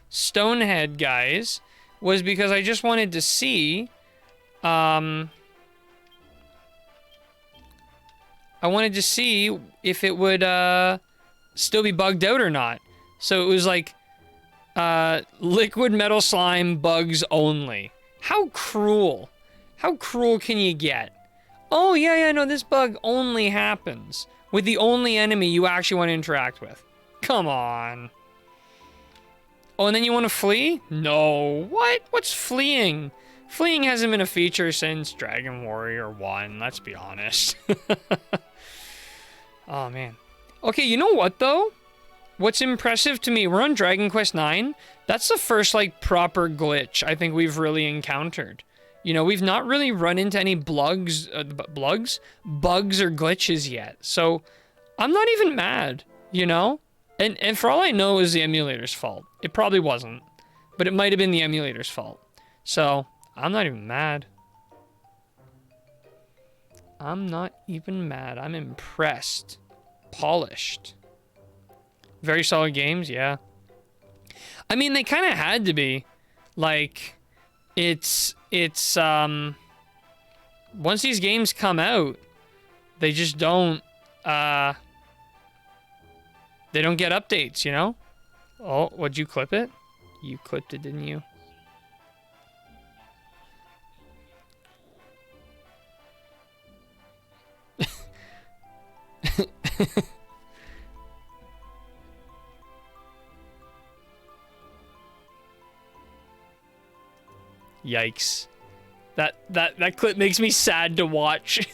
Stonehead guys was because I just wanted to see... I wanted to see if it would still be bugged out or not. So it was like liquid metal slime bugs only. How cruel. How cruel can you get? Oh, yeah, no, this bug only happens with the only enemy you actually want to interact with. Come on. Oh, and then you want to flee? No. What? What's fleeing? Fleeing hasn't been a feature since Dragon Warrior 1, let's be honest. Oh, man. Okay, you know what, though? What's impressive to me, we're on Dragon Quest IX. That's the first, like, proper glitch I think we've really encountered. You know, we've not really run into any bugs or glitches yet. So, I'm not even mad, you know? And for all I know, it was the emulator's fault. It probably wasn't. But it might have been the emulator's fault. So, I'm not even mad. I'm not even mad. I'm impressed. Polished. Very solid games, yeah. I mean, they kind of had to be. Like, it's once these games come out, they just don't, they don't get updates, you know? Oh, what'd you clip it? You clipped it, didn't you? Yikes. That clip makes me sad to watch.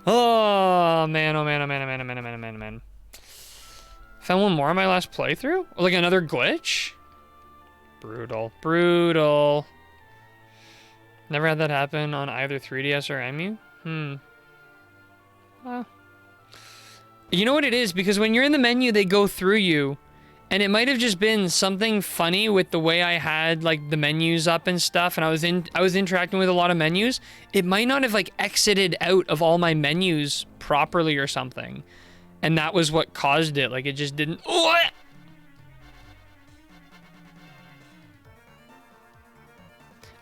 Oh man. Found one more on my last playthrough? Like another glitch? Brutal. Never had that happen on either 3DS or EMU? Well, you know what it is? Because when you're in the menu, they go through you. And it might have just been something funny with the way I had, like, the menus up and stuff. And I was interacting with a lot of menus. It might not have, like, exited out of all my menus properly or something. And that was what caused it. Like, it just didn't... What?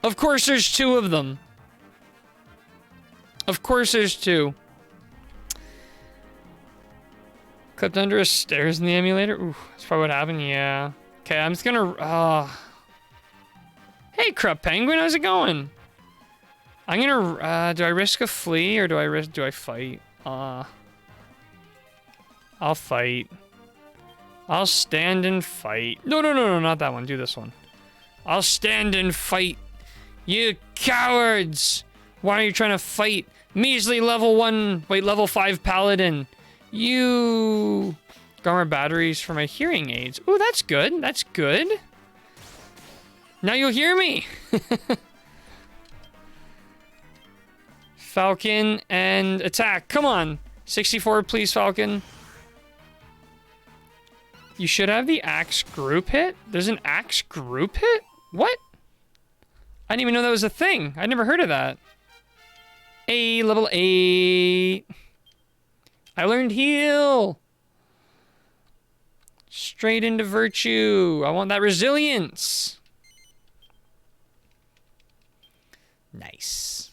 Of course there's 2 of them. Of course there's 2. Clipped under a stairs in the emulator? Ooh, that's probably what happened, yeah. Okay, I'm just gonna, Hey, Krupp Penguin, how's it going? I'm gonna, do I risk a flee or do I fight? I'll fight. I'll stand and fight. No, not that one, do this one. I'll stand and fight. You cowards! Why are you trying to fight? Measly level 5 paladin. You... Got more batteries for my hearing aids. Ooh, that's good. That's good. Now you'll hear me. Falcon and attack. Come on. 64, please, Falcon. You should have the axe group hit? There's an axe group hit? What? I didn't even know that was a thing. I never heard of that. A level 8. I learned heal. Straight into virtue. I want that resilience. Nice.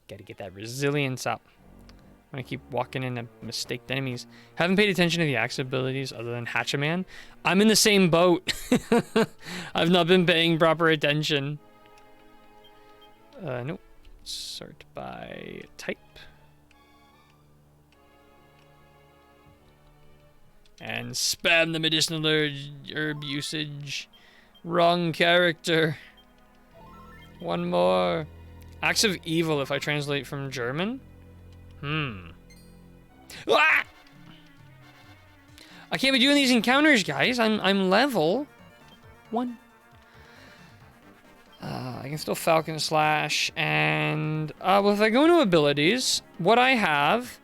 Gotta get that resilience up. I'm gonna keep walking into mistaked enemies. Haven't paid attention to the axe abilities other than Hatchaman. I'm in the same boat. I've not been paying proper attention. Nope. Sort by type. And spam the medicinal herb usage. Wrong character. One more. Acts of evil if I translate from German. Ah! I can't be doing these encounters, guys. I'm level 1. I can still Falcon Slash, and well, if I go into abilities, what I have,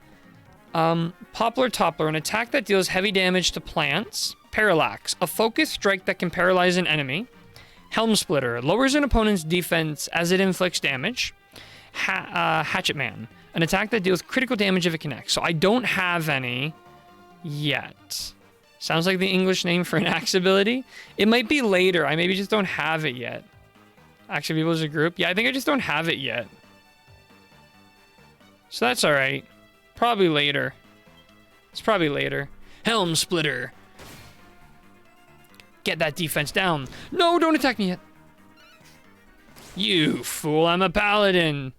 Poplar Toppler, an attack that deals heavy damage to plants. Parallax, a focused strike that can paralyze an enemy. Helm Splitter, lowers an opponent's defense as it inflicts damage. Hatchet Man, an attack that deals critical damage if it connects. So I don't have any yet. Sounds like the English name for an axe ability. It might be later. I maybe just don't have it yet. Axe of Evil is a group. Yeah, I think I just don't have it yet. So that's alright. Probably later. It's probably later. Helm Splitter. Get that defense down. No, don't attack me yet. You fool, I'm a paladin.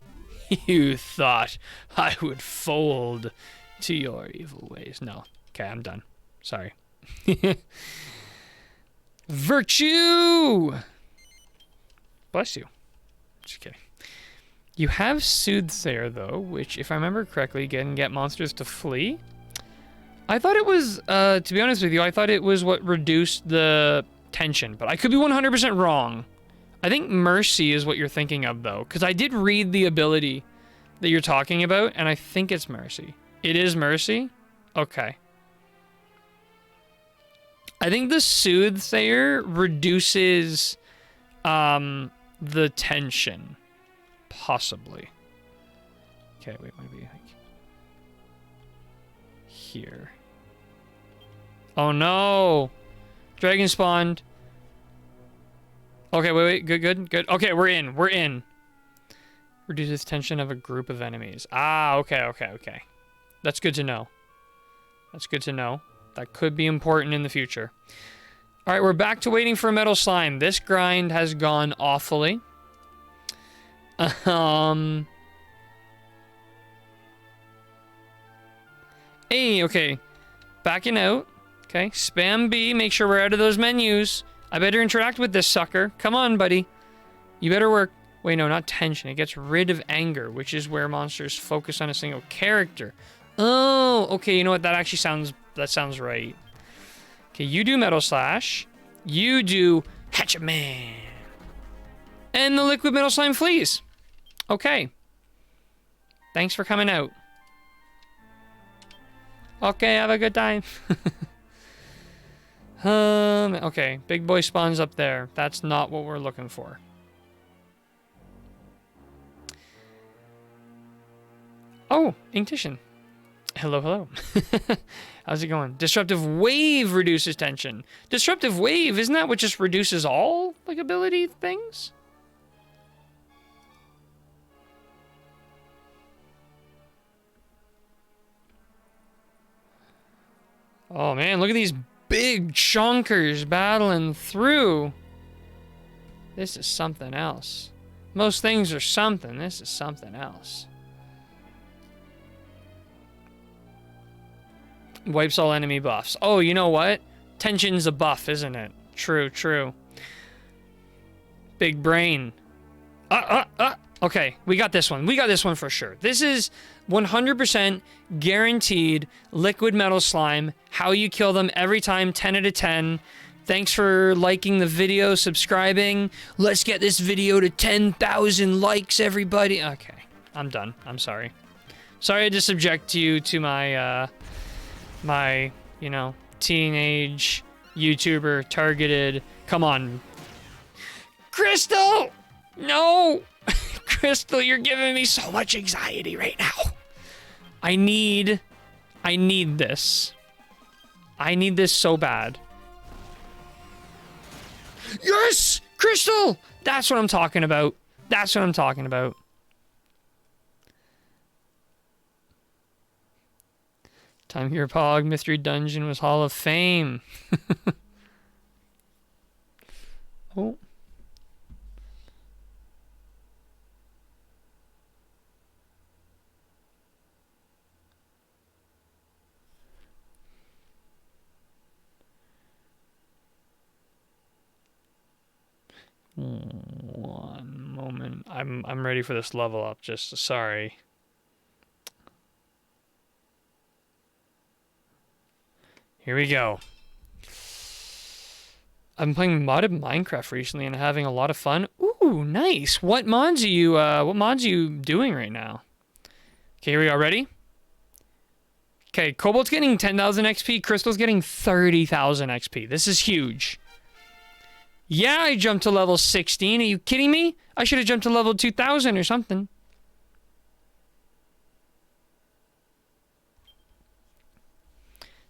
You thought I would fold to your evil ways. No. Okay, I'm done. Sorry. Virtue! Bless you. Just kidding. You have Soothsayer, though, which, if I remember correctly, can get monsters to flee. I thought it was, to be honest with you, I thought it was what reduced the tension, but I could be 100% wrong. I think Mercy is what you're thinking of, though, because I did read the ability that you're talking about, and I think it's Mercy. It is Mercy? Okay. I think the Soothsayer reduces the tension. Possibly. Okay, wait, maybe like here. Oh no! Dragon spawned. Okay, wait, good. Okay, we're in. Reduces tension of a group of enemies. Ah, okay. That's good to know. That could be important in the future. Alright, we're back to waiting for Metal Slime. This grind has gone awfully. Hey, okay. Backing out. Okay, spam B, make sure we're out of those menus. I better interact with this sucker. Come on, buddy. You better work. Wait, no, not tension. It gets rid of anger, which is where monsters focus on a single character. Oh, okay, you know what? That sounds right. Okay, you do Metal Slash. You do Hatchet Man. And the liquid Metal Slime flees. Okay. Thanks for coming out. Okay, have a good time. Okay, big boy spawns up there. That's not what we're looking for. Oh, Inktition. Hello. How's it going? Disruptive Wave reduces tension. Disruptive Wave, isn't that what just reduces all, like, ability things? Oh, man, look at these big chonkers battling through. This is something else. Most things are something. This is something else. Wipes all enemy buffs. Oh, you know what? Tension's a buff, isn't it? True. Big brain. Okay, we got this one. We got this one for sure. This is 100% guaranteed liquid Metal Slime. How you kill them every time, 10 out of 10. Thanks for liking the video, subscribing. Let's get this video to 10,000 likes, everybody. Okay, I'm done. I'm sorry. Sorry I had to subject you to my, you know, teenage YouTuber targeted. Come on. Crystal! No! Crystal, you're giving me so much anxiety right now. I need this. I need this so bad. Yes! Crystal! That's what I'm talking about. That's what I'm talking about. Time Hero Pog Mystery Dungeon was Hall of Fame. Oh. One moment. I'm ready for this level up. Just sorry. Here we go. I've been playing modded Minecraft recently and having a lot of fun. Ooh, nice. What mods are you doing right now? Okay, here we go. Ready? Okay, Cobalt's getting 10,000 XP. Crystal's getting 30,000 XP. This is huge. Yeah, I jumped to level 16. Are you kidding me? I should have jumped to level 2,000 or something.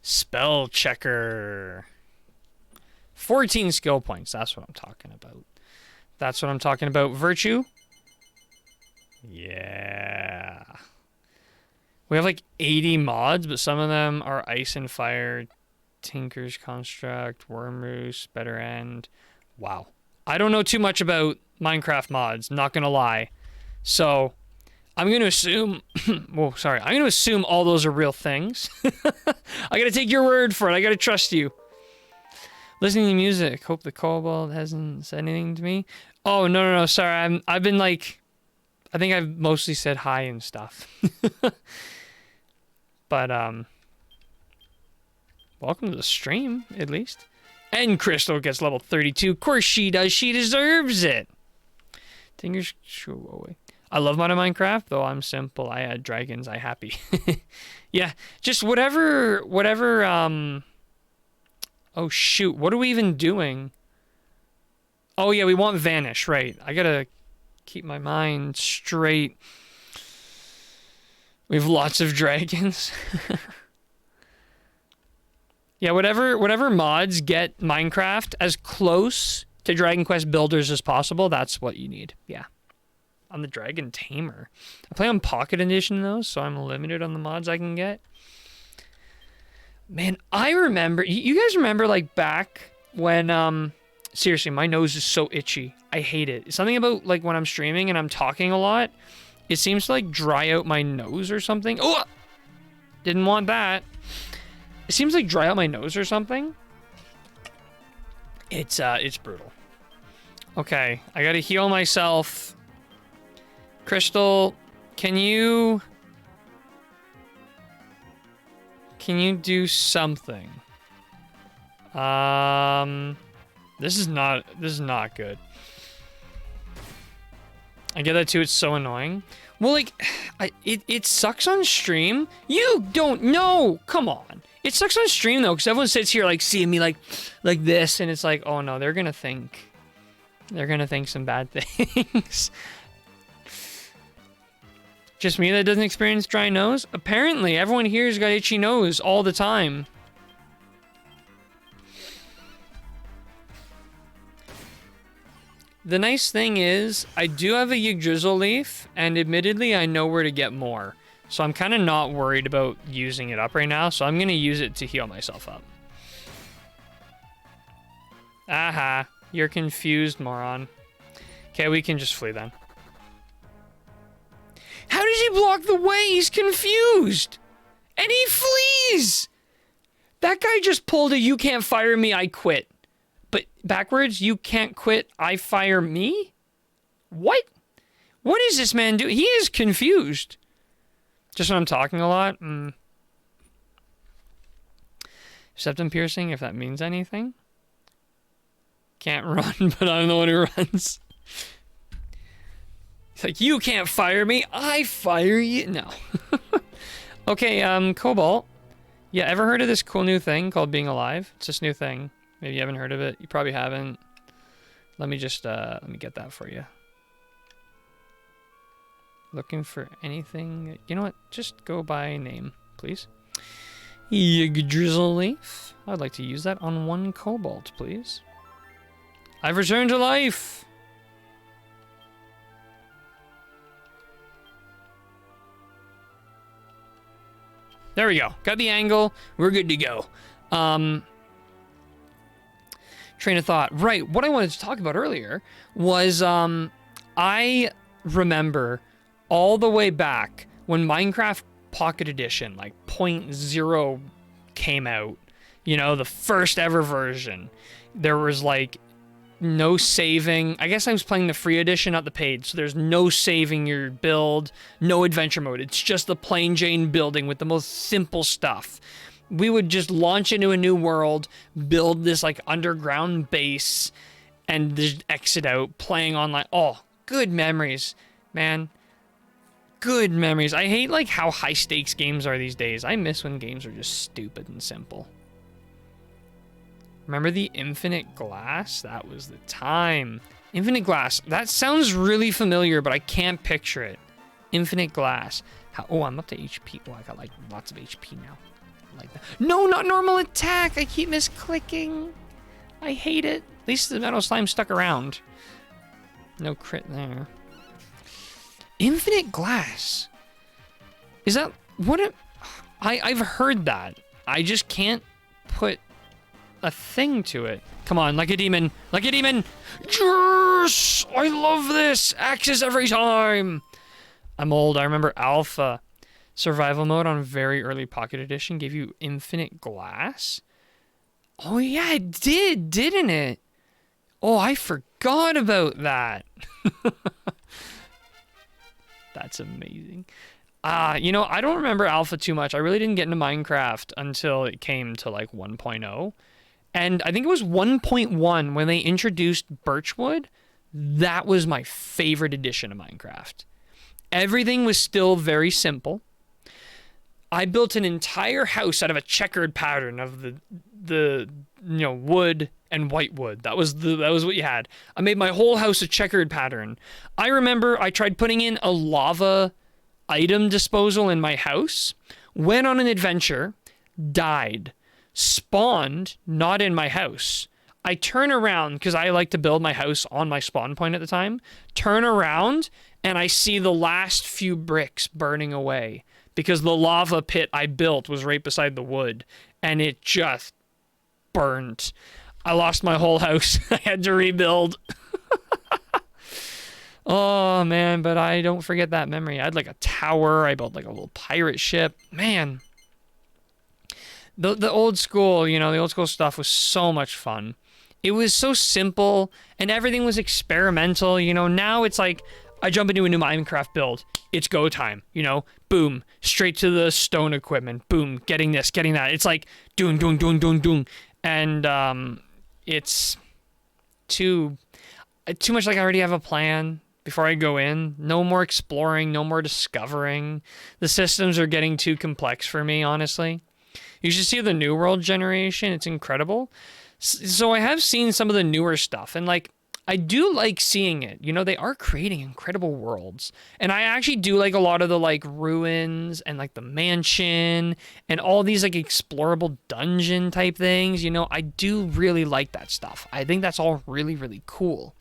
Spell checker. 14 skill points. That's what I'm talking about. That's what I'm talking about. Virtue. Yeah. We have like 80 mods, but some of them are Ice and Fire, Tinker's Construct, Worm Roost, Better End. Wow. I don't know too much about Minecraft mods, not gonna lie. So, I'm gonna assume... well, sorry. I'm gonna assume all those are real things. I gotta take your word for it. I gotta trust you. Listening to music. Hope the Cobalt hasn't said anything to me. Oh, no. Sorry. I've been like... I think I've mostly said hi and stuff. But, welcome to the stream, at least. And Crystal gets level 32. Of course she does. She deserves it. Tinker's... I love modern Minecraft, though I'm simple. I add dragons. I happy. Yeah, just whatever... Oh, shoot. What are we even doing? Oh, yeah, we want Vanish. Right. I gotta keep my mind straight. We have lots of dragons. Yeah, whatever mods get Minecraft as close to Dragon Quest Builders as possible, that's what you need. Yeah. I'm the Dragon Tamer. I play on Pocket Edition, though, so I'm limited on the mods I can get. Man, I remember... You guys remember, like, back when... seriously, my nose is so itchy. I hate it. Something about, like, when I'm streaming and I'm talking a lot, it seems to, like, dry out my nose or something. Oh! Didn't want that. It seems like dry out my nose or something. It's brutal. Okay, I gotta heal myself. Crystal, can you do something? This is not good. I get that too, it's so annoying. Well, like, it sucks on stream. You don't know. Come on. It sucks on stream, though, because everyone sits here, like, seeing me, like this, and it's like, oh, no, they're gonna think some bad things. Just me that doesn't experience dry nose? Apparently, everyone here's got itchy nose all the time. The nice thing is, I do have a Yggdrasil leaf, and admittedly, I know where to get more. So I'm kind of not worried about using it up right now, so I'm going to use it to heal myself up. Aha, you're confused, moron. Okay, we can just flee then. How does he block the way? He's confused! And he flees! That guy just pulled a "you can't fire me, I quit." But backwards, "you can't quit, I fire me"? What? What is this man doing? He is confused. Just when I'm talking a lot? Septum piercing, if that means anything. Can't run, but I'm the one who runs. It's like, you can't fire me, I fire you. No. Okay, Cobalt. Yeah, ever heard of this cool new thing called Being Alive? It's this new thing. Maybe you haven't heard of it. You probably haven't. Let me just, let me get that for you. Looking for anything. You know what? Just go by name, please. Yggdrasil Leaf. I'd like to use that on 1 Cobalt, please. I've returned to life! There we go. Got the angle. We're good to go. Train of thought. Right. What I wanted to talk about earlier was I remember all the way back when Minecraft Pocket Edition, like 0.0 came out, you know, the first ever version. There was like no saving. I guess I was playing the free edition, not the paid, so there's no saving your build, no adventure mode. It's just the plain Jane building with the most simple stuff. We would just launch into a new world, build this like underground base, and just exit out playing online. Oh, good memories, man. Good memories. I hate like how high stakes games are these days. I miss when games are just stupid and simple. Remember the Infinite Glass? That was the time. Infinite Glass. That sounds really familiar, but I can't picture it. Infinite Glass. Oh, I'm up to HP. Oh, I got like lots of HP now. I like that. No, not normal attack. I keep misclicking. I hate it. At least the Metal Slime stuck around. No crit there. Infinite Glass. Is that what it... I've heard that. I just can't put a thing to it. Come on, like a demon. Like a demon. Yes! I love this. Axes every time. I'm old. I remember Alpha. Survival mode on very early Pocket Edition gave you Infinite Glass. Oh yeah, it did, didn't it? Oh, I forgot about that. That's amazing. You know, I don't remember Alpha too much. I really didn't get into Minecraft until it came to like 1.0. And I think it was 1.1 when they introduced Birchwood. That was my favorite edition of Minecraft. Everything was still very simple. I built an entire house out of a checkered pattern of the you know, wood and white wood. That was what you had. I made my whole house a checkered pattern. I remember I tried putting in a lava item disposal in my house, went on an adventure, died, spawned not in my house. I turn around because I like to build my house on my spawn point at the time. Turn around and I see the last few bricks burning away because the lava pit I built was right beside the wood and it just burned. I lost my whole house. I had to rebuild. Oh man, but I don't forget that memory. I had like a tower. I built like a little pirate ship. Man. The old school, you know, the old school stuff was so much fun. It was so simple and everything was experimental. You know, now it's like I jump into a new Minecraft build. It's go time, you know, boom, straight to the stone equipment. Boom, getting this, getting that. It's like doing. And it's too much like I already have a plan before I go in. No more exploring, no more discovering. The systems are getting too complex for me, honestly. You should see the New World generation. It's incredible. So I have seen some of the newer stuff, and like I do like seeing it. You know, they are creating incredible worlds. And I actually do like a lot of the like ruins and like the mansion and all these like explorable dungeon type things. You know, I do really like that stuff. I think that's all really, really cool.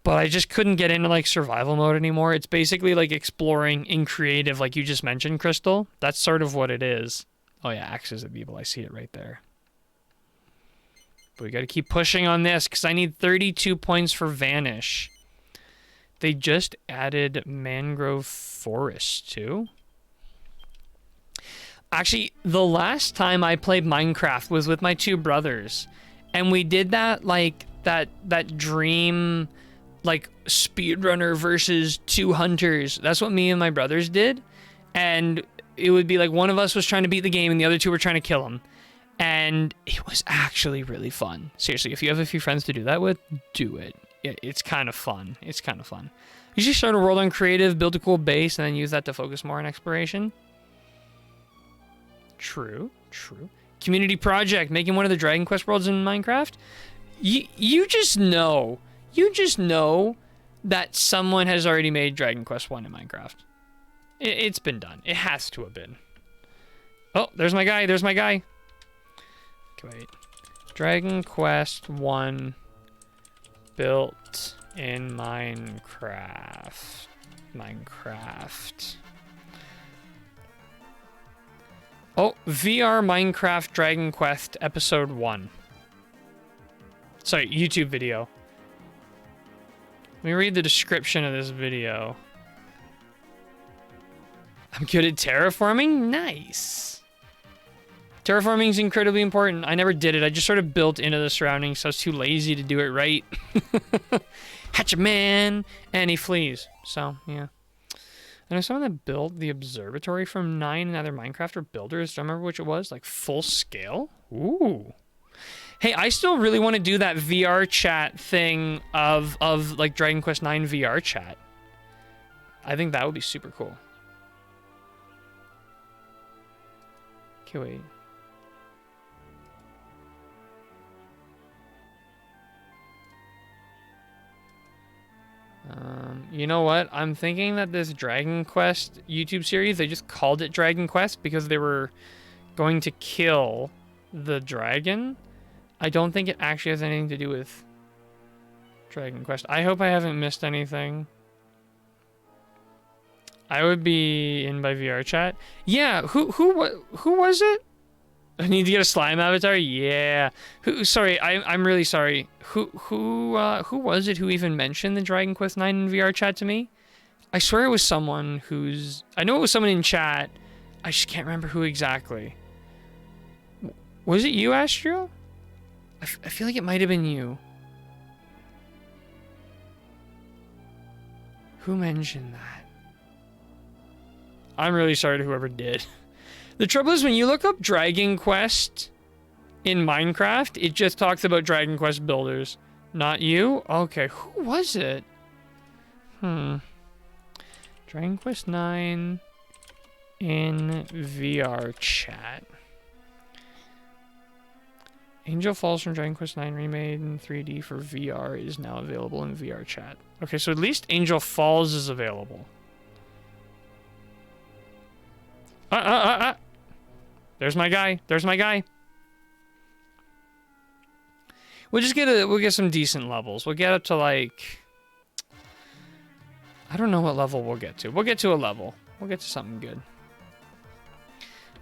But I just couldn't get into like survival mode anymore. It's basically like exploring in creative, like you just mentioned, Crystal. That's sort of what it is. Oh yeah, Axes of Evil. I see it right there. But we got to keep pushing on this because I need 32 points for Vanish. They just added Mangrove Forest too. Actually, the last time I played Minecraft was with my two brothers. And we did that like that dream like speedrunner versus two hunters. That's what me and my brothers did. And it would be like one of us was trying to beat the game and the other two were trying to kill him. And it was actually really fun. Seriously, if you have a few friends to do that with, do it. It's kind of fun. It's kind of fun. You should start a world on creative, build a cool base, and then use that to focus more on exploration. True, true. Community project, making one of the Dragon Quest worlds in Minecraft. You just know that someone has already made Dragon Quest 1 in Minecraft. It's been done. It has to have been. Oh, there's my guy. There's my guy. Okay, wait. Dragon Quest 1 built in Minecraft. Oh, VR Minecraft Dragon Quest Episode 1. Sorry, YouTube video. Let me read the description of this video. I'm good at terraforming? Nice. Terraforming is incredibly important. I never did it. I just sort of built into the surroundings, so I was too lazy to do it right. Hatch a man! And he flees. So, yeah. I know someone that built the observatory from 9 and other Minecraft or builders. Do I remember which it was? Like, full scale? Ooh. Hey, I still really want to do that VR chat thing of like Dragon Quest 9 VR chat. I think that would be super cool. Okay, wait. You know what? I'm thinking that this Dragon Quest YouTube series, they just called it Dragon Quest because they were going to kill the dragon. I don't think it actually has anything to do with Dragon Quest. I hope I haven't missed anything. I would be in by VR chat. Yeah, who was it? I need to get a slime avatar. Yeah. Sorry, I'm really sorry. Who was it who even mentioned the Dragon Quest 9 in VR chat to me? I swear it was someone who's... I know it was someone in chat. I just can't remember who exactly. Was it you, Astro? I feel like it might have been you. Who mentioned that? I'm really sorry to whoever did. The trouble is when you look up Dragon Quest in Minecraft, it just talks about Dragon Quest builders. Not you? Okay, who was it? Dragon Quest 9 in VR chat. Angel Falls from Dragon Quest 9 remade in 3D for VR is now available in VR chat. Okay, so at least Angel Falls is available. There's my guy. There's my guy. We'll get some decent levels. We'll get up to like... I don't know what level we'll get to. We'll get to a level. We'll get to something good.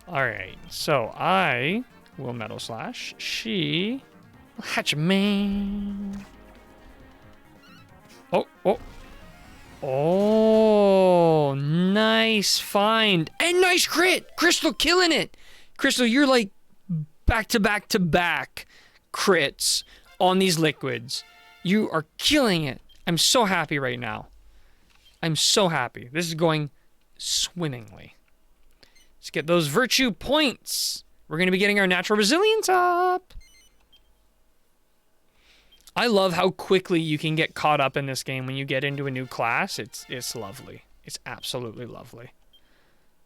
Alright, so I will Metal Slash. She will hatch a man. Oh, nice find. And nice crit. Crystal killing it. Crystal, you're like back-to-back-to-back crits on these liquids. You are killing it. I'm so happy right now. I'm so happy. This is going swimmingly. Let's get those virtue points. We're going to be getting our natural resilience up. I love how quickly you can get caught up in this game when you get into a new class. It's lovely. It's absolutely lovely.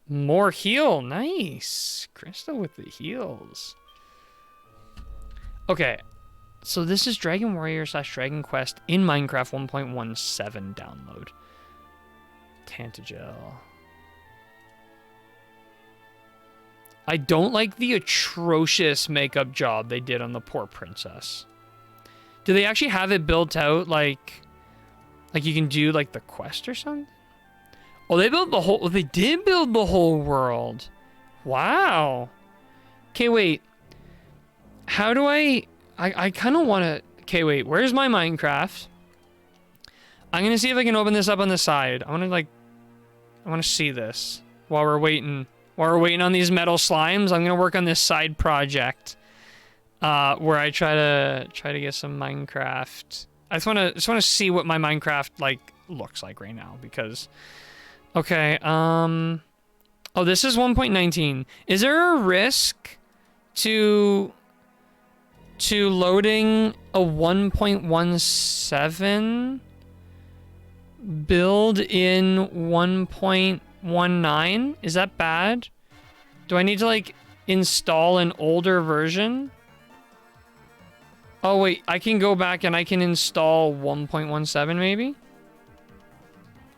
More heal. Nice. Crystal with the heals. Okay. So this is Dragon Warrior / Dragon Quest in Minecraft 1.17 download. Tantagel. I don't like the atrocious makeup job they did on the poor princess. Do they actually have it built out like you can do like the quest or something? Oh, they built the whole... They did build the whole world. Wow. Okay, wait. How do I kind of want to... Okay, wait. Where's my Minecraft? I'm going to see if I can open this up on the side. I want to see this while we're waiting. While we're waiting on these metal slimes, I'm going to work on this side project where I try to get some Minecraft. I just want to see what my Minecraft like looks like right now because... Okay, oh, this is 1.19. Is there a risk to loading a 1.17 build in 1.19? Is that bad? Do I need to like install an older version? Oh wait, I can go back and I can install 1.17 maybe?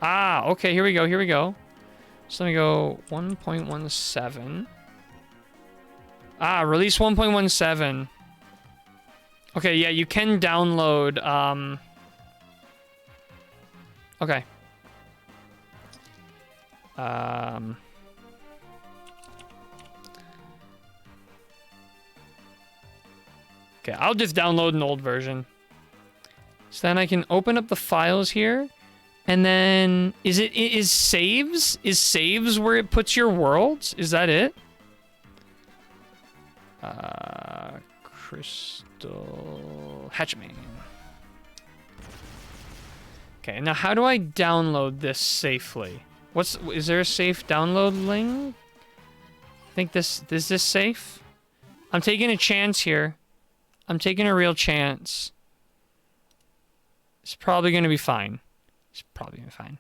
Ah, okay, here we go, here we go. So let me go 1.17. Ah, release 1.17. Okay, yeah, you can download, okay. Okay, I'll just download an old version. So then I can open up the files here. And then, is saves? Is saves where it puts your worlds? Is that it? Crystal Hatchman. Okay, now how do I download this safely? Is there a safe download link? I think is this safe? I'm taking a chance here. I'm taking a real chance. It's probably gonna be fine. It's probably gonna be fine.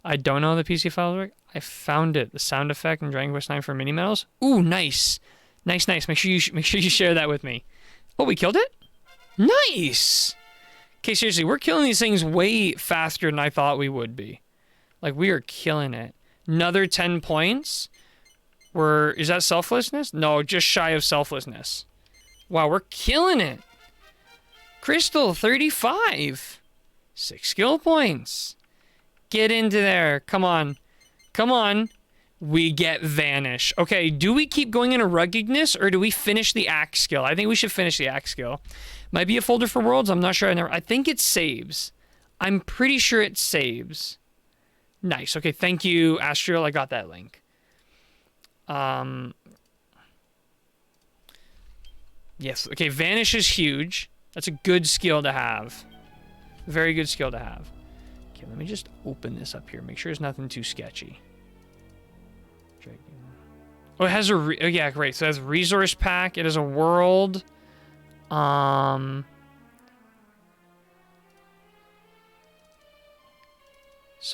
I don't know the PC files work. I found it. The sound effect in Dragon Quest 9 for mini medals. Ooh, nice. Nice, nice. Make sure you share that with me. Oh, we killed it? Nice! Okay, seriously, we're killing these things way faster than I thought we would be. Like, we are killing it. Another 10 points. Is that selflessness? No, just shy of selflessness. Wow, we're killing it. Crystal, 35. 6 skill points. Get into there. Come on. Come on. We get Vanish. Okay, do we keep going into Ruggedness or do we finish the Axe skill? I think we should finish the Axe skill. Might be a folder for worlds. I'm not sure. I think it saves. I'm pretty sure it saves. Nice. Okay, thank you, Astral. I got that link. Yes. Okay, Vanish is huge. That's a good skill to have. Very good skill to have. Okay, let me just open this up here. Make sure there's nothing too sketchy. Oh, it has a... yeah, great. So it has a resource pack. It has a world. So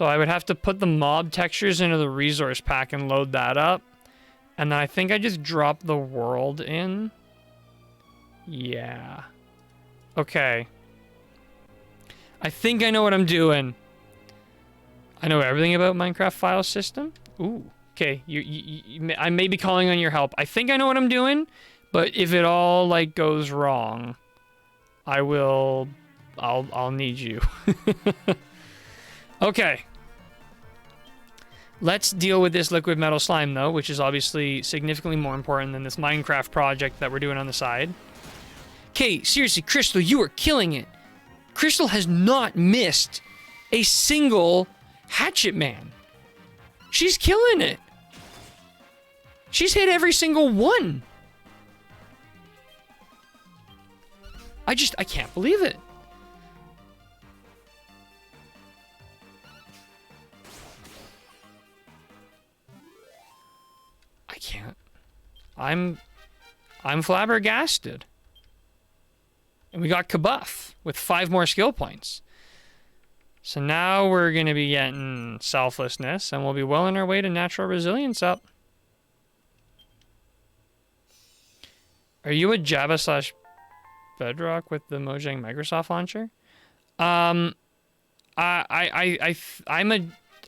I would have to put the mob textures into the resource pack and load that up. And then I think I just drop the world in. Yeah. Okay. I think I know what I'm doing. I know everything about Minecraft file system. Ooh. Okay. I may be calling on your help. I think I know what I'm doing, but if it all like goes wrong, I'll need you. Okay. Let's deal with this liquid metal slime, though, which is obviously significantly more important than this Minecraft project that we're doing on the side. Okay, seriously, Crystal, you are killing it. Crystal has not missed a single Hatchet Man. She's killing it. She's hit every single one. I can't believe it. I can't. I'm flabbergasted. And we got Kabuff with 5 more skill points. So now we're going to be getting selflessness, and we'll be well on our way to natural resilience up. Are you a Java / Bedrock with the Mojang Microsoft launcher? I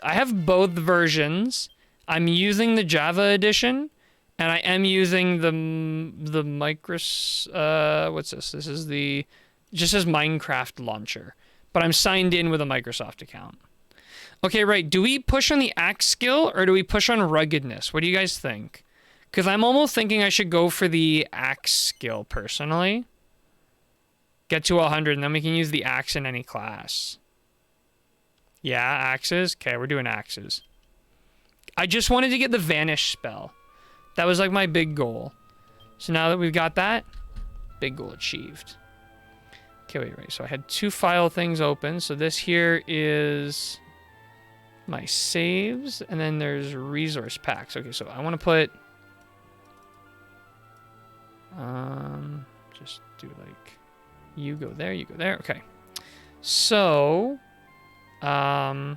have both versions. I'm using the Java edition, and I am using the Microsoft, what's this? This is it just says Minecraft launcher, but I'm signed in with a Microsoft account. Okay, right. Do we push on the axe skill or do we push on ruggedness? What do you guys think? Because I'm almost thinking I should go for the axe skill personally. Get to 100 and then we can use the axe in any class. Yeah, axes. Okay, we're doing axes. I just wanted to get the Vanish spell. That was like my big goal. So now that we've got that, big goal achieved. Okay, wait. So I had 2 file things open. So this here is my saves, and then there's resource packs. Okay, so I want to put... Just do like, you go there, you go there. Okay. So, so I'm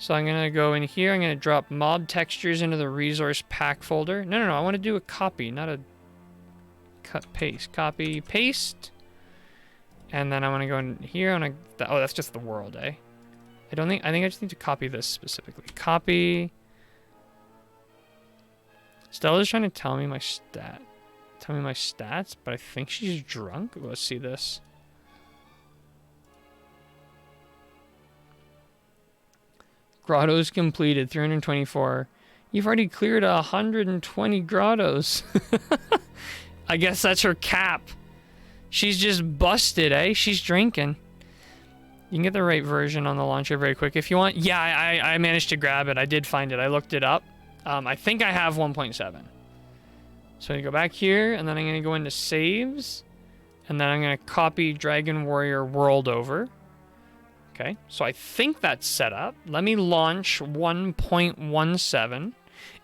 gonna go in here. I'm gonna drop mob textures into the resource pack folder. No, I want to do a copy, not a cut paste. Copy paste, and then I want to go in here. Oh, that's just the world, eh? I think I just need to copy this specifically. Copy. Stella's trying to tell me my stats, but I think she's drunk. Let's see this. Grottos completed, 324. You've already cleared 120 grottos. I guess that's her cap. She's just busted, eh? She's drinking. You can get the right version on the launcher very quick if you want. Yeah, I managed to grab it. I did find it. I looked it up. I think I have 1.7. So I go back here, and then I'm going to go into saves. And then I'm going to copy Dragon Warrior World over. Okay, so I think that's set up. Let me launch 1.17.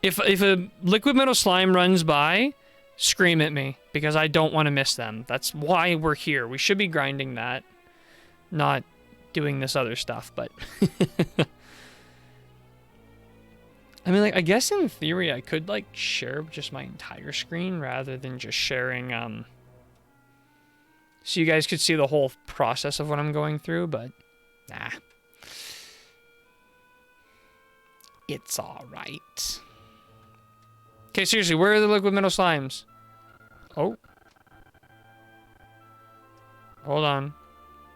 If a liquid metal slime runs by, scream at me, because I don't want to miss them. That's why we're here. We should be grinding that, not doing this other stuff, but... I mean, like, I guess in theory I could, like, share just my entire screen rather than just sharing, so you guys could see the whole process of what I'm going through, but... Nah. It's alright. Okay, seriously, where are the liquid metal slimes? Oh. Hold on.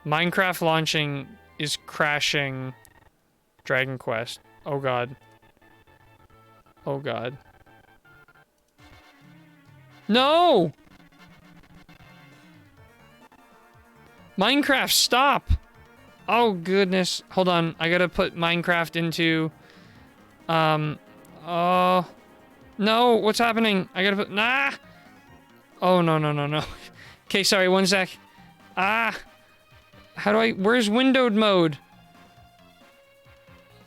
Minecraft launching is crashing Dragon Quest. Oh god. Oh god. No! Minecraft, stop! Oh goodness. Hold on. I gotta put Minecraft into... Oh... No, what's happening? I gotta put... Nah! Oh, no. Okay, sorry, one sec. Ah! How do I... Where's windowed mode?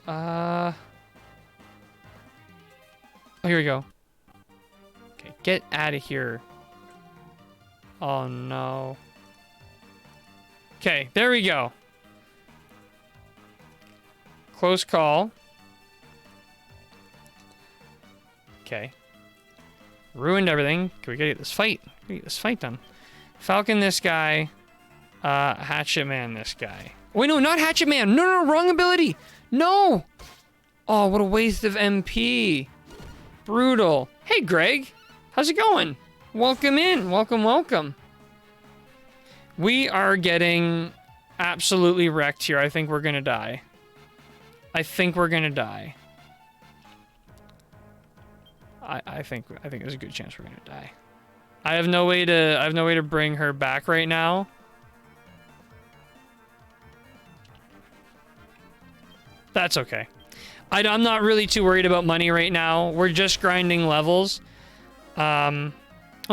Oh, here we go. Okay, get out of here. Oh, no. Okay, there we go. Close call. Okay. Ruined everything. Okay, we gotta get this fight. Get this fight done. Falcon this guy. Hatchet Man this guy. Wait, no, not Hatchet Man. No, wrong ability. No. Oh, what a waste of MP. Brutal. Hey, Greg. How's it going? Welcome in. Welcome. We are getting absolutely wrecked here. I think we're gonna die. I think there's a good chance we're gonna die. I have no way to bring her back right now. That's okay. I'm not really too worried about money right now. We're just grinding levels. Oh,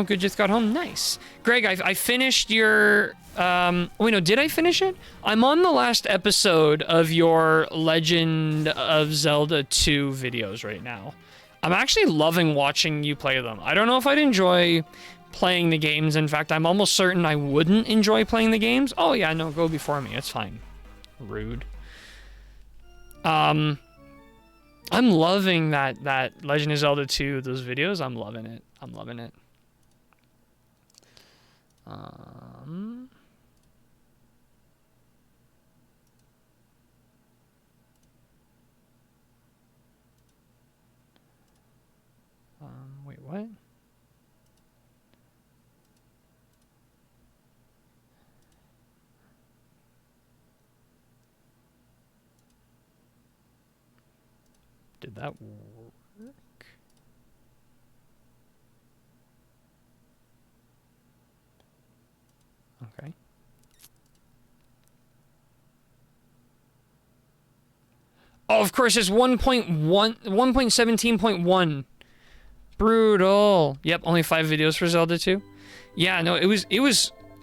good, just got home. Nice. Greg, I finished your... wait, no, did I finish it? I'm on the last episode of your Legend of Zelda 2 videos right now. I'm actually loving watching you play them. I don't know if I'd enjoy playing the games. In fact, I'm almost certain I wouldn't enjoy playing the games. Oh, yeah, no, go before me. It's fine. Rude. I'm loving that Legend of Zelda 2, those videos. I'm loving it. Wait, what? Did that work? Okay. Oh, of course, it's 1.17.1. Brutal. Yep, only 5 videos for Zelda 2. Yeah, no, it was,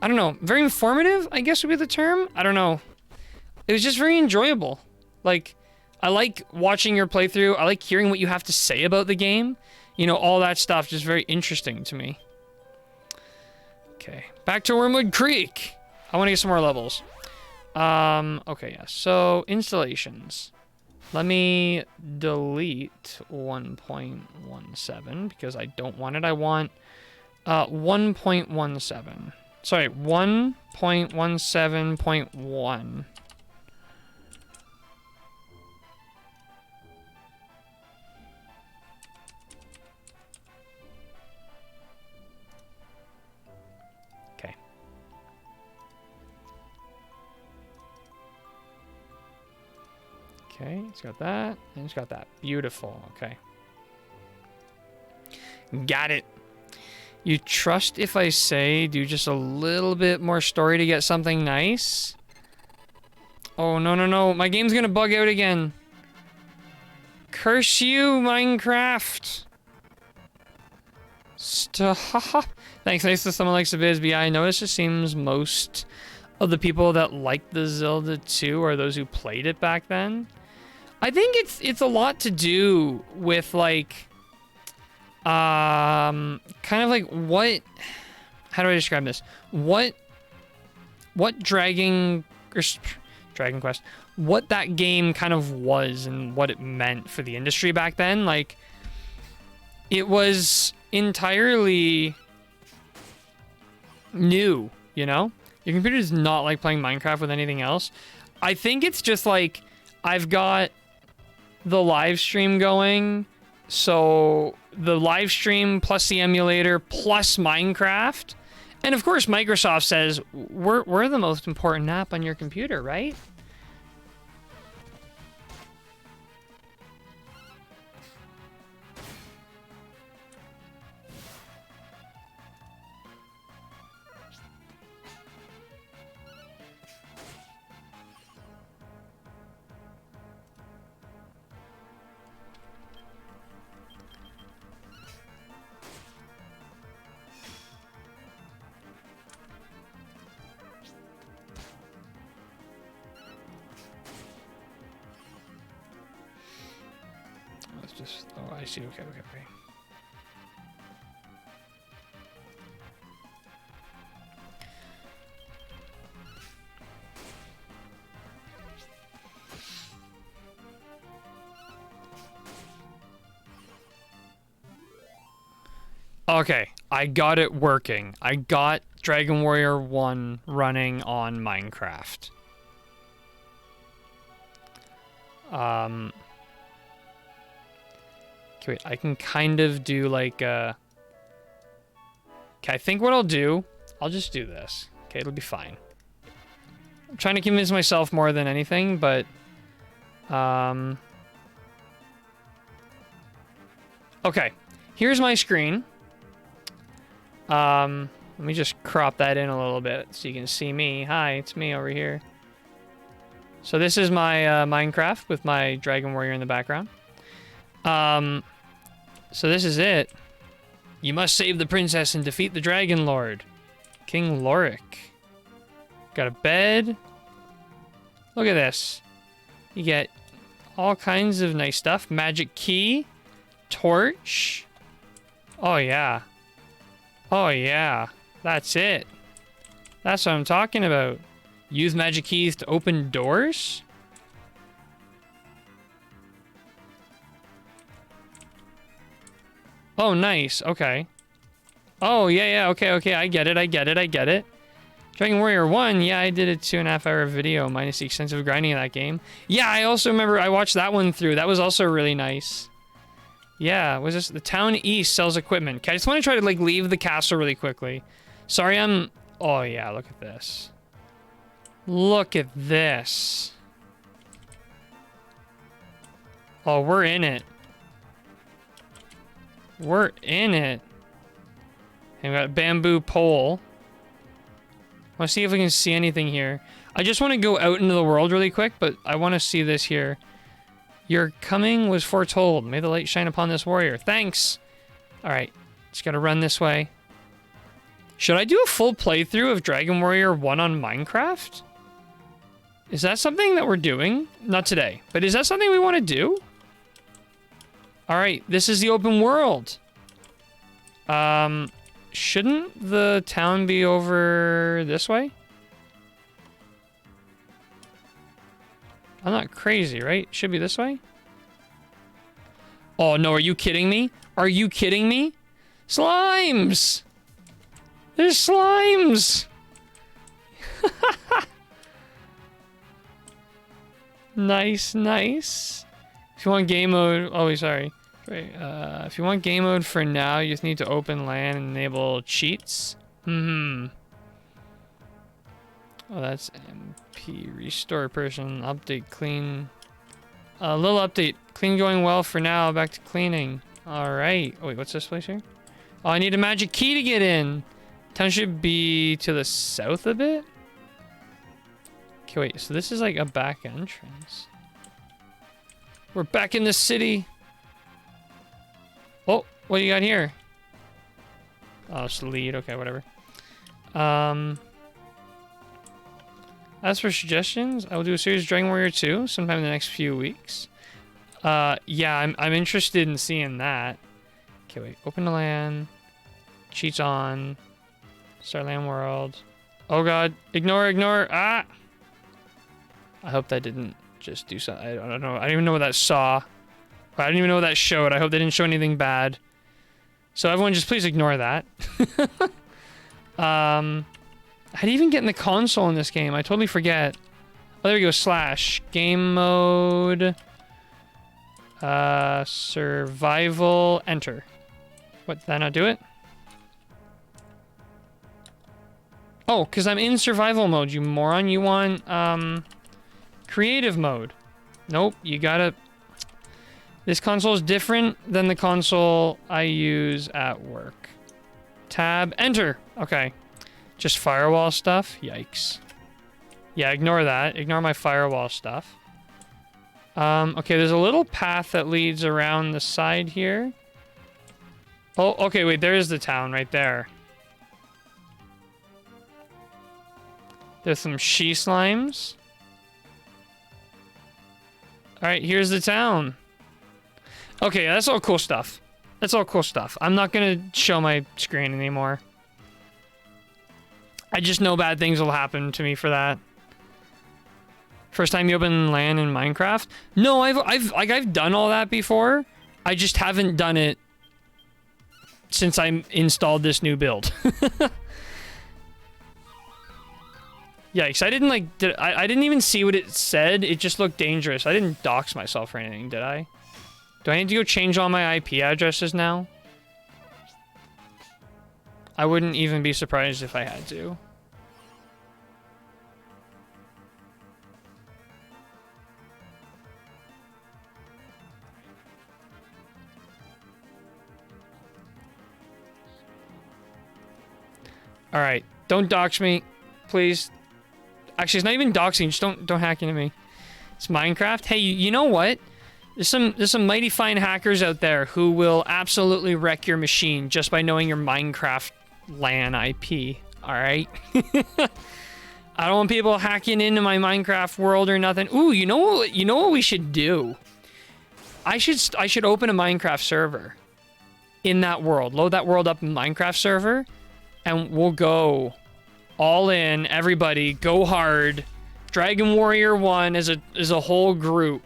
I don't know, very informative, I guess would be the term. I don't know. It was just very enjoyable. Like, I like watching your playthrough. I like hearing what you have to say about the game. You know, all that stuff, just very interesting to me. Okay, back to Wormwood Creek. I want to get some more levels. Okay, yeah. So installations. Let me delete 1.17 because I don't want it. I want 1.17. Sorry, 1.17.1. Okay. Okay, it's got that, and it's got that. Beautiful, okay. Got it. You trust if I say do just a little bit more story to get something nice? Oh, no, no, no. My game's gonna bug out again. Curse you, Minecraft. Stop. Thanks to someone like Sabizby. I notice it seems most of the people that like the Zelda 2 are those who played it back then. I think it's a lot to do with like kind of like what, how do I describe this? What Dragon Quest, what that game kind of was and what it meant for the industry back then. Like, it was entirely new, you know? Your computer does not like playing Minecraft with anything else. I think it's just like, I've got the live stream going, so the live stream plus the emulator plus Minecraft, and of course Microsoft says we're the most important app on your computer, right? Oh, I see. Okay. Okay, I got it working. I got Dragon Warrior 1 running on Minecraft. Okay, wait, I can kind of do like okay, I think what I'll do, I'll just do this. Okay, it'll be fine. I'm trying to convince myself more than anything, but okay, here's my screen. Let me just crop that in a little bit so you can see me. Hi, it's me over here. So this is my Minecraft with my Dragon Warrior in the background. So this is it. You must save the princess and defeat the Dragon Lord. King Lorik. Got a bed. Look at this. You get all kinds of nice stuff. Magic key. Torch. Oh, yeah. Oh, yeah. That's it. That's what I'm talking about. Use magic keys to open doors? Oh, nice. Okay. Oh, yeah. Okay. I get it. Dragon Warrior 1, yeah, I did a 2.5 hour video minus the extensive grinding of that game. Yeah, I also remember I watched that one through. That was also really nice. Yeah, was this the town east sells equipment? Okay, I just want to try to like leave the castle really quickly. Sorry, I'm... Oh yeah, look at this. Look at this. Oh, we're in it. We're in it. And we got a bamboo pole. I want to see if we can see anything here. I just want to go out into the world really quick, but I want to see this here. Your coming was foretold. May the light shine upon this warrior. Thanks. All right. Just got to run this way. Should I do a full playthrough of Dragon Warrior 1 on Minecraft? Is that something that we're doing? Not today, but is that something we want to do? All right. This is the open world. shouldn't the town be over this way? I'm not crazy, right? Should be this way? Oh, no, are you kidding me? Are you kidding me? Slimes! There's slimes! Nice, nice. If you want game mode... Oh, sorry. Right, if you want game mode for now, you just need to open LAN and enable cheats. Oh, that's MP. Restore person. Update clean. A little update. Clean going well for now. Back to cleaning. Alright. Oh, wait, what's this place here? Oh, I need a magic key to get in. Town should be to the south a bit? Okay, wait. So this is like a back entrance. We're back in the city. Oh, what do you got here? Oh, it's the lead. Okay, whatever. As for suggestions, I will do a series of Dragon Warrior 2 sometime in the next few weeks. Yeah, I'm interested in seeing that. Okay, wait. Open the LAN. Cheats on. Start LAN world. Oh god. Ignore. Ah! I hope that didn't just do something. I don't know. I don't even know what that saw. I didn't even know what that showed. I hope they didn't show anything bad. So everyone just please ignore that. How do you even get in the console in this game? I totally forget. Oh, there we go. Slash. Game mode. Survival. Enter. What, did that not do it? Oh, because I'm in survival mode, you moron. You want, creative mode. Nope, you gotta... This console is different than the console I use at work. Tab, enter. Okay. Just firewall stuff? Yikes. Yeah, ignore that. Ignore my firewall stuff. Okay, there's a little path that leads around the side here. Oh, okay, wait, there is the town right there. There's some she slimes. Alright, here's the town. Okay, that's all cool stuff. That's all cool stuff. I'm not gonna show my screen anymore. I just know bad things will happen to me for that. First time you open LAN in Minecraft? No, I've done all that before. I just haven't done it since I installed this new build. Yikes, I didn't like, I didn't even see what it said. It just looked dangerous. I didn't dox myself or anything, did I? Do I need to go change all my IP addresses now? I wouldn't even be surprised if I had to. Alright, don't dox me, please. Actually, it's not even doxing, just don't hack into me. It's Minecraft. Hey, you know what? There's some mighty fine hackers out there who will absolutely wreck your machine just by knowing your Minecraft LAN IP. Alright? I don't want people hacking into my Minecraft world or nothing. Ooh, you know what we should do? I should open a Minecraft server in that world. Load that world up in Minecraft server, and we'll go all in, everybody, go hard. Dragon Warrior 1 as a whole group.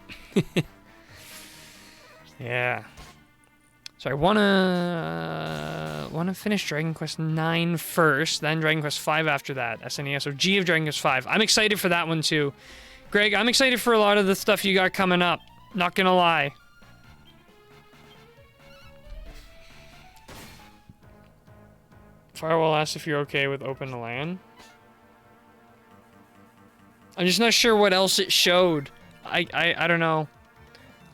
Yeah. So I wanna finish Dragon Quest 9 first, then Dragon Quest 5 after that. SNES or G of Dragon Quest 5. I'm excited for that one too. Greg, I'm excited for a lot of the stuff you got coming up. Not gonna lie. Firewall asks if you're okay with open LAN. I'm just not sure what else it showed. I don't know.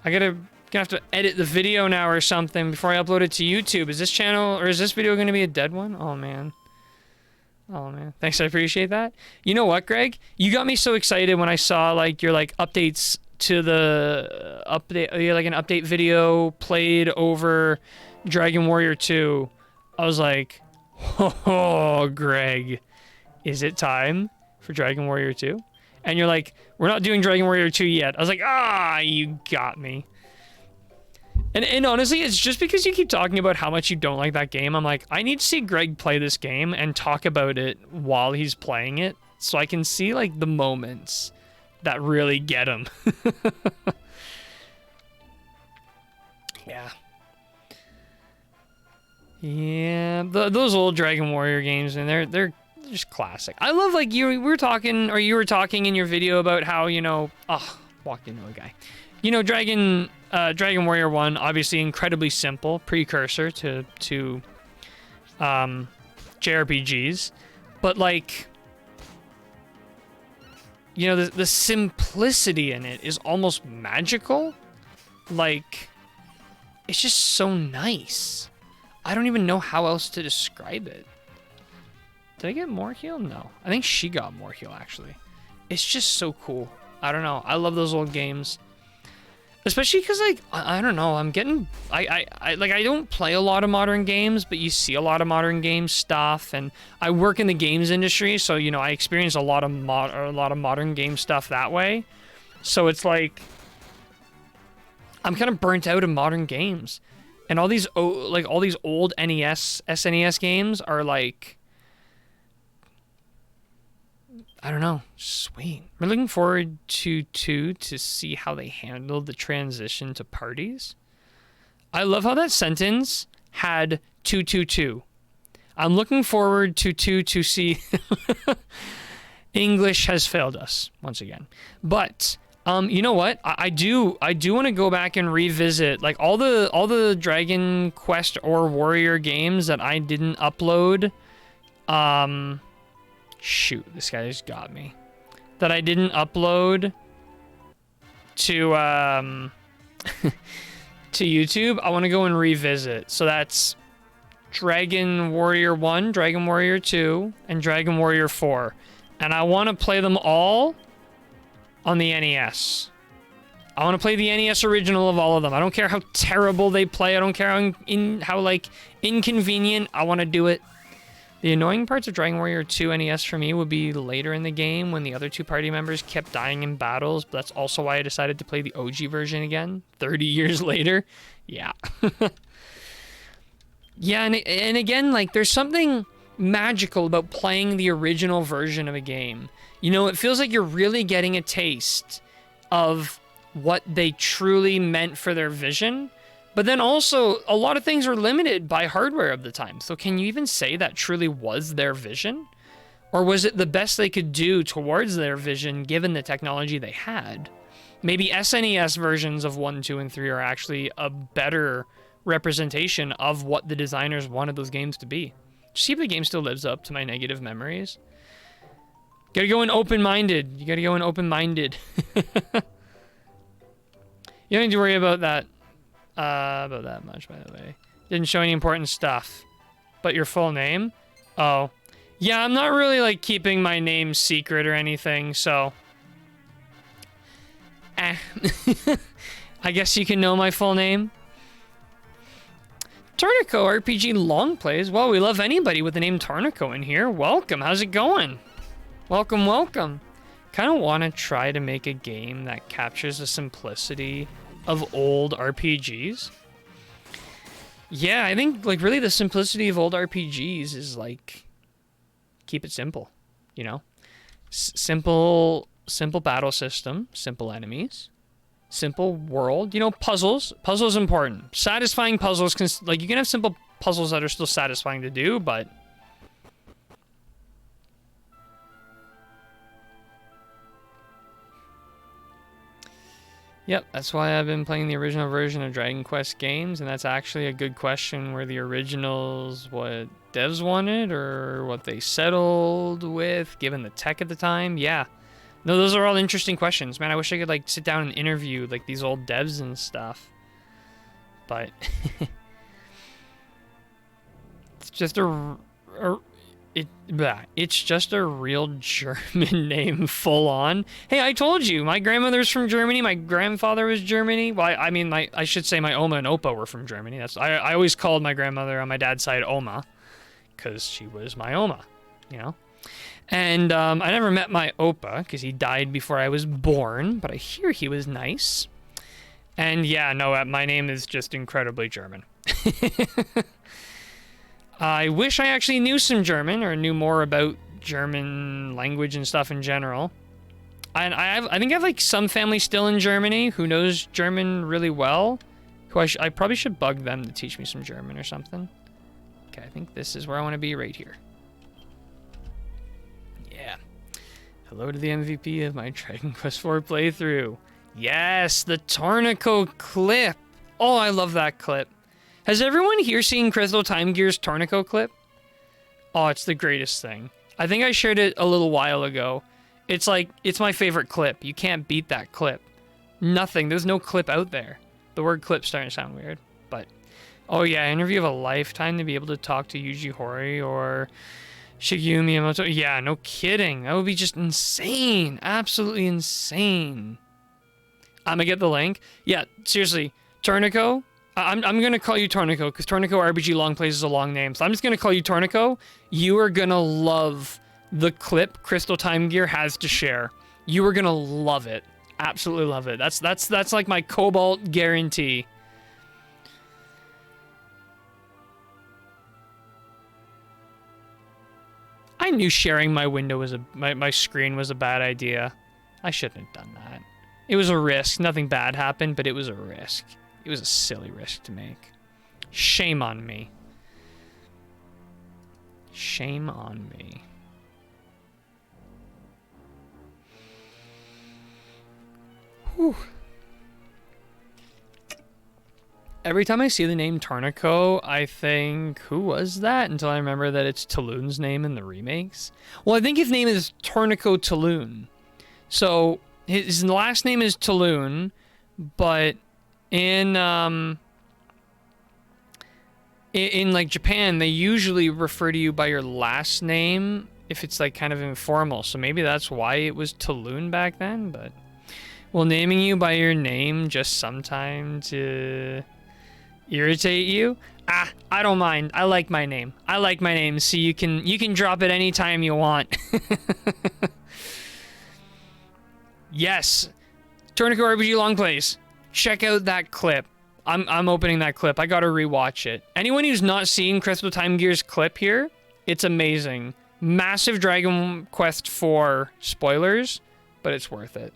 Gonna have to edit the video now or something before I upload it to YouTube. Is this channel or is this video gonna be a dead one? Oh man. Oh man. Thanks, I appreciate that. You know what, Greg? You got me so excited when I saw like your like updates to the update, like an update video played over Dragon Warrior 2. I was like, oh, Greg, is it time for Dragon Warrior 2? And you're like, we're not doing Dragon Warrior 2 yet. I was like, ah, you got me. And honestly, it's just because you keep talking about how much you don't like that game. I'm like, I need to see Greg play this game and talk about it while he's playing it, so I can see like the moments that really get him. Yeah. Yeah, those old Dragon Warrior games, and they're just classic. I love, like, you were talking in your video about how, you know, walked into a guy. You know, Dragon Warrior 1, obviously incredibly simple precursor to JRPGs, but like, you know, the simplicity in it is almost magical. Like, it's just so nice. I don't even know how else to describe it. Did I get more heal? No. I think she got more heal, actually. It's just so cool. I don't know. I love those old games. Especially because, like, I don't know. I'm getting... I don't play a lot of modern games, but you see a lot of modern game stuff. And I work in the games industry, so, you know, I experience a lot of modern game stuff that way. So it's like... I'm kind of burnt out of modern games. And all these old NES, SNES games are like, I don't know, sweet. I'm looking forward to 2 to see how they handled the transition to parties. I love how that sentence had 222. I'm looking forward to 2 to see English has failed us once again. But you know what? I do want to go back and revisit like all the Dragon Quest or Warrior games that I didn't upload. Shoot, this guy just got me. That I didn't upload to to YouTube. I want to go and revisit. So that's Dragon Warrior 1, Dragon Warrior 2, and Dragon Warrior 4. And I want to play them all on the NES. I want to play the NES original of all of them. I don't care how terrible they play. I don't care how like inconvenient. I want to do it. The annoying parts of Dragon Warrior 2 NES for me would be later in the game when the other 2 party members kept dying in battles. But that's also why I decided to play the OG version again 30 years later. Yeah. Yeah, and again, like, there's something magical about playing the original version of a game. You know, it feels like you're really getting a taste of what they truly meant for their vision. But then also, a lot of things are limited by hardware of the time. So can you even say that truly was their vision? Or was it the best they could do towards their vision given the technology they had? Maybe SNES versions of 1, 2, and 3 are actually a better representation of what the designers wanted those games to be. See if the game still lives up to my negative memories. Gotta go in open-minded. You gotta go in open-minded. You don't need to worry about that. About that much, by the way. Didn't show any important stuff. But your full name? Oh. Yeah, I'm not really, like, keeping my name secret or anything, so... I guess you can know my full name. Tornico RPG Long Plays. Well, we love anybody with the name Tornico in here. Welcome. How's it going? Welcome, welcome. Kind of want to try to make a game that captures the simplicity of old RPGs. Yeah, I think, like, really the simplicity of old RPGs is, like, keep it simple, you know? Simple battle system, simple enemies, simple world, you know, puzzles. Puzzles important. Satisfying puzzles, like, you can have simple puzzles that are still satisfying to do, but... Yep, that's why I've been playing the original version of Dragon Quest games, and that's actually a good question. Were the originals what devs wanted, or what they settled with, given the tech at the time? Yeah. No, those are all interesting questions. Man, I wish I could, like, sit down and interview, like, these old devs and stuff. But... it's just it's just a real German name, full on. Hey, I told you, my grandmother's from Germany. My grandfather was Germany. Well, I mean, I should say my Oma and Opa were from Germany. I always called my grandmother on my dad's side Oma, because she was my Oma, you know. And I never met my Opa because he died before I was born, but I hear he was nice. And yeah, no, my name is just incredibly German. I wish I actually knew some German or knew more about German language and stuff in general. And I think I have like some family still in Germany who knows German really well. Who I probably should bug them to teach me some German or something. Okay, I think this is where I want to be, right here. Yeah. Hello to the MVP of my Dragon Quest IV playthrough. Yes, the Torneko clip. Oh, I love that clip. Has everyone here seen Crystal Time Gear's Torneko clip? Oh, it's the greatest thing. I think I shared it a little while ago. It's like, it's my favorite clip. You can't beat that clip. Nothing. There's no clip out there. The word clip's starting to sound weird, but... Oh yeah, interview of a lifetime to be able to talk to Yuji Horii or Shigeru Miyamoto. Yeah, no kidding. That would be just insane. Absolutely insane. I'm gonna get the link. Yeah, seriously. Torneko? I'm gonna call you Torneko, because Torneko RPG Long Plays is a long name. So I'm just gonna call you Torneko. You are gonna love the clip Crystal Time Gear has to share. You are gonna love it. Absolutely love it. That's like my Cobalt guarantee. I knew sharing my window was my screen was a bad idea. I shouldn't have done that. It was a risk. Nothing bad happened, but it was a risk. It was a silly risk to make. Shame on me. Shame on me. Whew. Every time I see the name Torneko, I think, who was that? Until I remember that it's Taloon's name in the remakes. Well, I think his name is Torneko Taloon. So, his last name is Taloon, but in like Japan, they usually refer to you by your last name if it's like kind of informal. So maybe that's why it was Taloon back then, but... Well, naming you by your name just sometimes to irritate you? Ah, I don't mind. I like my name. I like my name, so you can drop it anytime you want. Yes. Torneko RPG Long Plays. Check out that clip. I'm opening that clip. I gotta rewatch it. Anyone who's not seen Crystal Time Gear's clip here, it's amazing. Massive Dragon Quest IV spoilers, but it's worth it.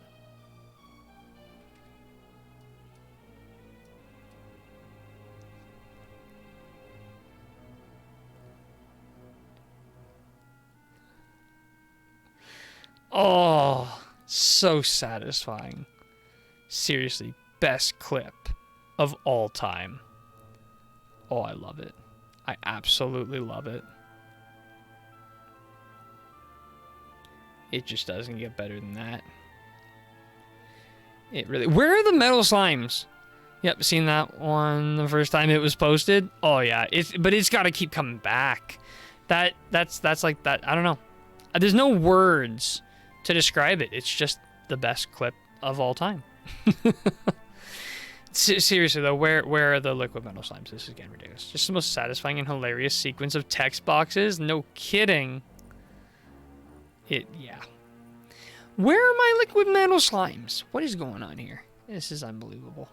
Oh, so satisfying. Seriously, best clip of all time. Oh, I love it. I absolutely love it. It just doesn't get better than that. It really... Where are the metal slimes? Yep, seen that one the first time it was posted. Oh yeah, but it's got to keep coming back. That's like that. I don't know. There's no words to describe it. It's just the best clip of all time. Seriously though, where are the liquid metal slimes? This is getting ridiculous. Just the most satisfying and hilarious sequence of text boxes. No kidding. Yeah. Where are my liquid metal slimes? What is going on here? This is unbelievable.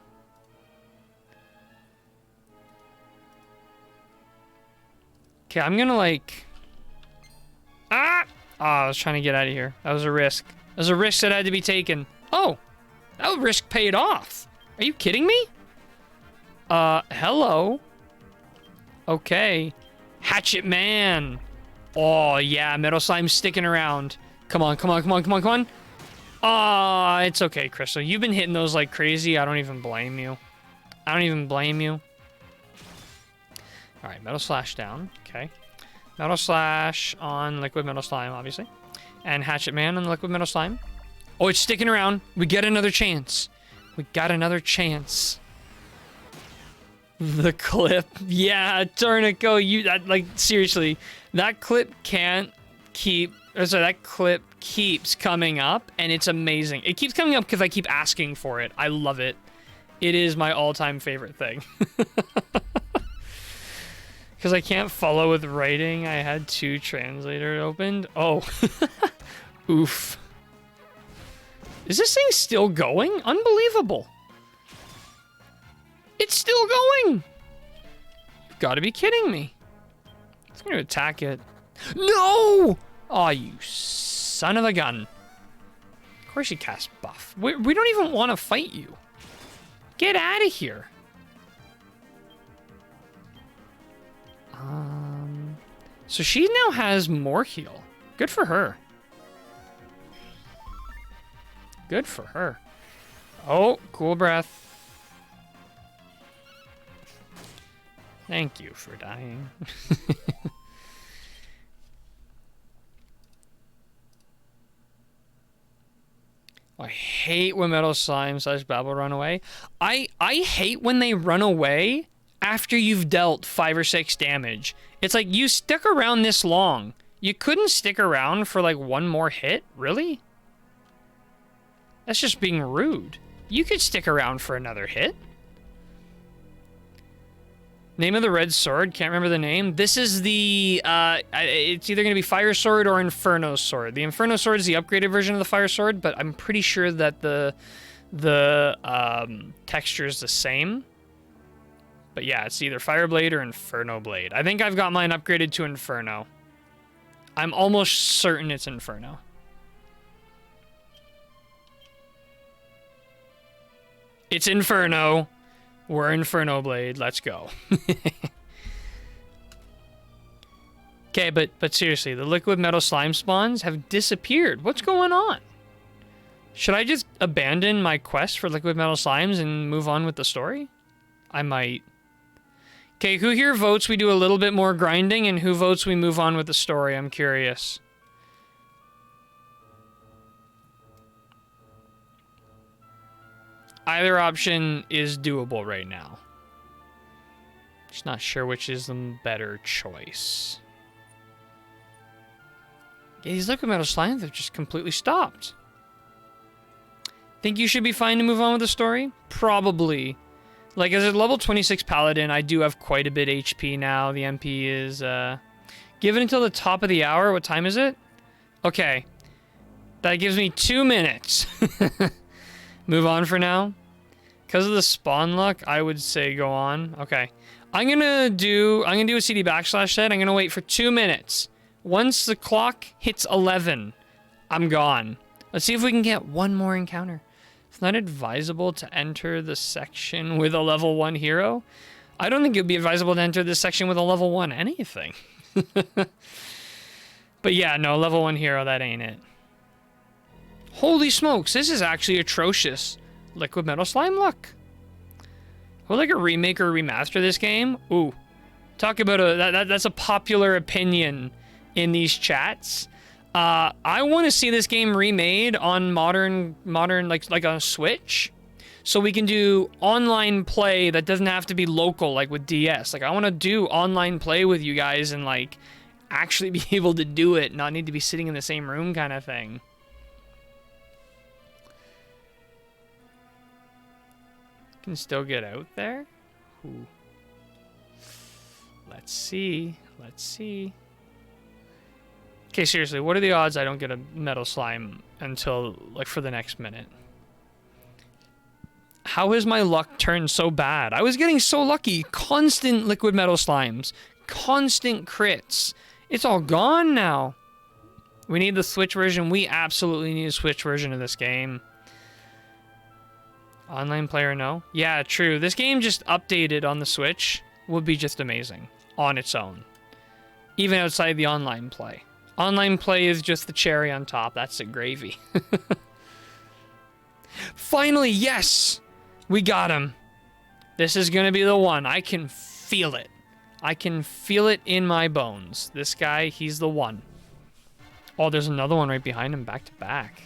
Okay, I'm gonna like... Ah! Oh, I was trying to get out of here. That was a risk. That was a risk that had to be taken. Oh! That risk paid off. Are you kidding me? Hello? Okay. Hatchet Man. Oh, yeah. Metal Slime's sticking around. Come on, come on, come on, come on, come on. Ah, it's okay, Crystal. You've been hitting those like crazy. I don't even blame you. I don't even blame you. Alright, Metal Slash down. Okay. Metal Slash on Liquid Metal Slime, obviously. And Hatchet Man on the Liquid Metal Slime. Oh, it's sticking around. We get another chance. We got another chance. The clip. Yeah, Torneko, like, seriously. That clip can't keep... Sorry, that clip keeps coming up, and it's amazing. It keeps coming up because I keep asking for it. I love it. It is my all-time favorite thing. Because I can't follow with writing. I had 2 translators opened. Oh. Oof. Is this thing still going? Unbelievable. It's still going! You've got to be kidding me. It's going to attack it. No! Oh, you son of a gun. Of course you cast buff. We don't even want to fight you. Get out of here. So she now has more heal. Good for her. Good for her. Oh, cool breath. Thank you for dying. I hate when Metal Slime / Babel run away. I hate when they run away after you've dealt 5 or 6 damage. It's like, you stuck around this long. You couldn't stick around for like one more hit? Really? That's just being rude. You could stick around for another hit. Name of the red sword, can't remember the name. This is the, it's either going to be Fire Sword or Inferno Sword. The Inferno Sword is the upgraded version of the Fire Sword, but I'm pretty sure that the texture is the same. But yeah, it's either Fire Blade or Inferno Blade. I think I've got mine upgraded to Inferno. I'm almost certain it's Inferno. It's Inferno. We're Inferno Blade. Let's go. Okay, but seriously, the liquid metal slime spawns have disappeared. What's going on? Should I just abandon my quest for liquid metal slimes and move on with the story? I might. Okay, who here votes we do a little bit more grinding, and who votes we move on with the story? I'm curious. Either option is doable right now. Just not sure which is the better choice. Yeah, these liquid metal slimes have just completely stopped. Think you should be fine to move on with the story? Probably. Like, as a level 26 paladin, I do have quite a bit HP now. The MP is, give it until the top of the hour. What time is it? Okay. That gives me 2 minutes. Move on for now. Because of the spawn luck, I would say go on. Okay. I'm gonna do a CD backslash set. I'm gonna wait for 2 minutes. Once the clock hits 11, I'm gone. Let's see if we can get one more encounter. It's not advisable to enter the section with a level 1 hero. I don't think it would be advisable to enter this section with a level 1 anything. But yeah, no, level 1 hero, that ain't it. Holy smokes, this is actually atrocious. Liquid metal slime luck. Would like a remake or remaster of this game? Ooh. Talk about that's a popular opinion in these chats. I want to see this game remade on modern like on a Switch, so we can do online play that doesn't have to be local like with DS. Like, I want to do online play with you guys and like actually be able to do it, not need to be sitting in the same room kind of thing. Can still get out there. Ooh. Let's see. Let's see. Okay, seriously, what are the odds I don't get a metal slime until, like, for the next minute? How has my luck turned so bad? I was getting so lucky. Constant liquid metal slimes. Constant crits. It's all gone now. We need the Switch version. We absolutely need a Switch version of this game. Online player, no? Yeah, true. This game just updated on the Switch would be just amazing on its own. Even outside the online play. Online play is just the cherry on top. That's the gravy. Finally, yes! We got him. This is gonna be the one. I can feel it. I can feel it in my bones. This guy, he's the one. Oh, there's another one right behind him, back to back.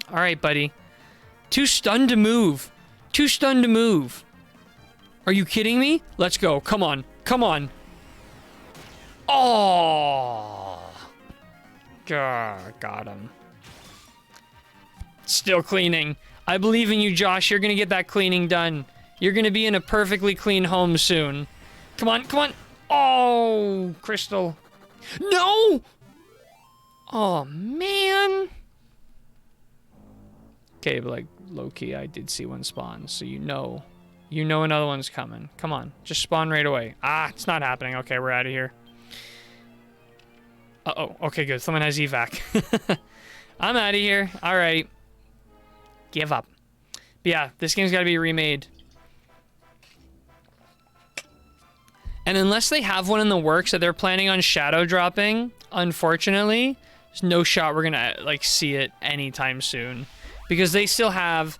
Alright, buddy. Too stunned to move. Too stunned to move. Are you kidding me? Let's go. Come on. Come on. Oh. Got him. Still cleaning. I believe in you, Josh. You're going to get that cleaning done. You're going to be in a perfectly clean home soon. Come on. Come on. Oh, Crystal. No. Oh, man. Okay, but like, low-key, I did see one spawn, so you know You know another one's coming. Come on, just spawn right away. Ah, it's not happening. Okay, we're out of here. Uh-oh. Okay, good. Someone has evac. I'm out of here. All right. Give up. But yeah, this game's got to be remade. And unless they have one in the works that they're planning on shadow dropping, unfortunately, there's no shot we're gonna like see it anytime soon, because they still have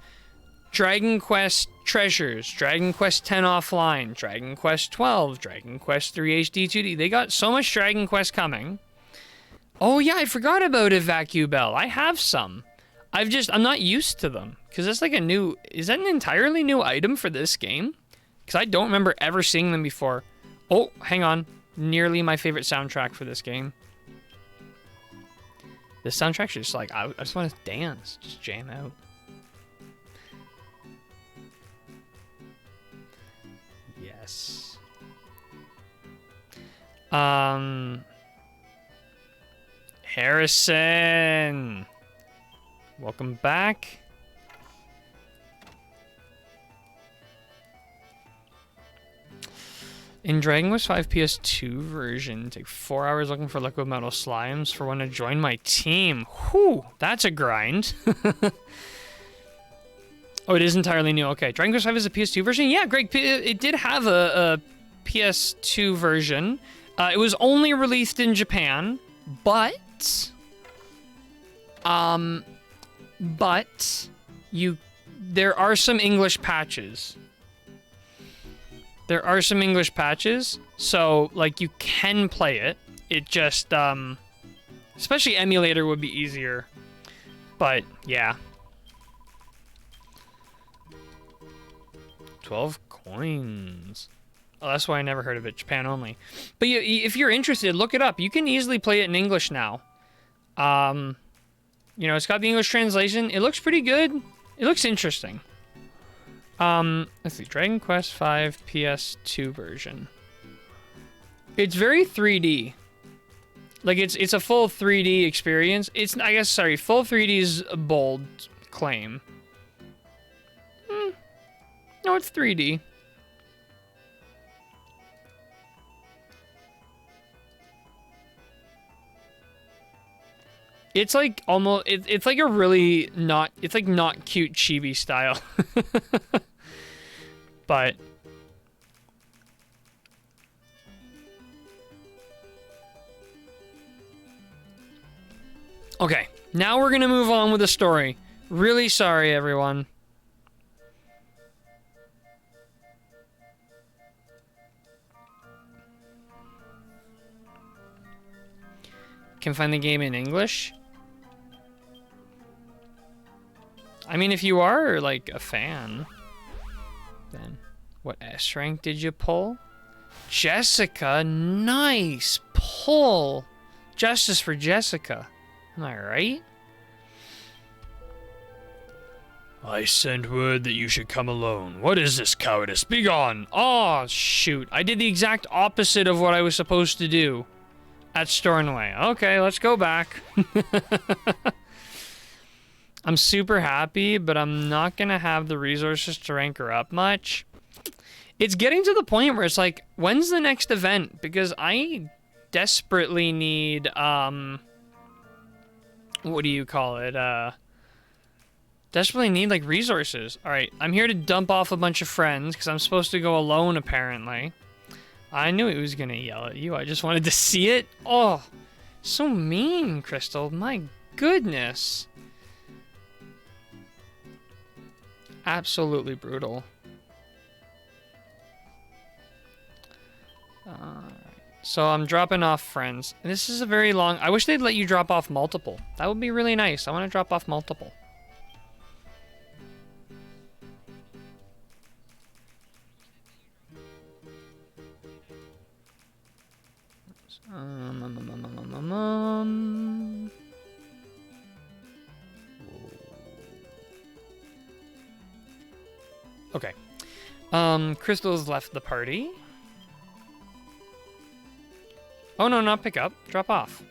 Dragon Quest Treasures, Dragon Quest X Offline, Dragon Quest 12, Dragon Quest 3 HD 2D. They got so much Dragon Quest coming. Oh yeah, I forgot about a vacuum bell. I have some. I'm not used to them because that's like is that an entirely new item for this game? Because I don't remember ever seeing them before. Oh, hang on. Nearly my favorite soundtrack for this game. This soundtrack's just like, I just want to dance, just jam out. Yes. Harrison! Welcome back. In Dragon Quest V PS2 version, take 4 hours looking for liquid metal slimes for one to join my team. Whew, that's a grind. Oh, it is entirely new. Okay, Dragon Quest V is a PS2 version? Yeah, Greg, it did have a PS2 version. It was only released in Japan, but there are some English patches. There are some English patches, so, like, you can play it. It just, especially emulator would be easier. But, yeah. 12 coins. Oh, that's why I never heard of it. Japan only. But if you're interested, look it up. You can easily play it in English now. You know, it's got the English translation. It looks pretty good. It looks interesting. Let's see, Dragon Quest V PS2 version. It's very 3D. Like, it's a full 3D experience. I guess, sorry, full 3D is a bold claim. No, it's 3D. It's like almost, it's like a really not, it's like not cute chibi style. But okay, now we're gonna move on with the story. Really sorry, everyone. Can find the game in English. I mean, if you are, like, a fan, then what S rank did you pull? Jessica, nice pull. Justice for Jessica. Am I right? I sent word that you should come alone. What is this cowardice? Be gone. Oh, shoot. I did the exact opposite of what I was supposed to do at Stornoway. Okay, let's go back. I'm super happy, but I'm not going to have the resources to rank her up much. It's getting to the point where it's like, when's the next event? Because I desperately need, what do you call it? Desperately need, like, resources. All right, I'm here to dump off a bunch of friends because I'm supposed to go alone, apparently. I knew he was going to yell at you. I just wanted to see it. Oh, so mean, Crystal. My goodness. Absolutely brutal. So I'm dropping off friends. And this is a very long... I wish they'd let you drop off multiple. That would be really nice. I want to drop off multiple. Okay. Crystal's left the party. Oh, no, not pick up. Drop off.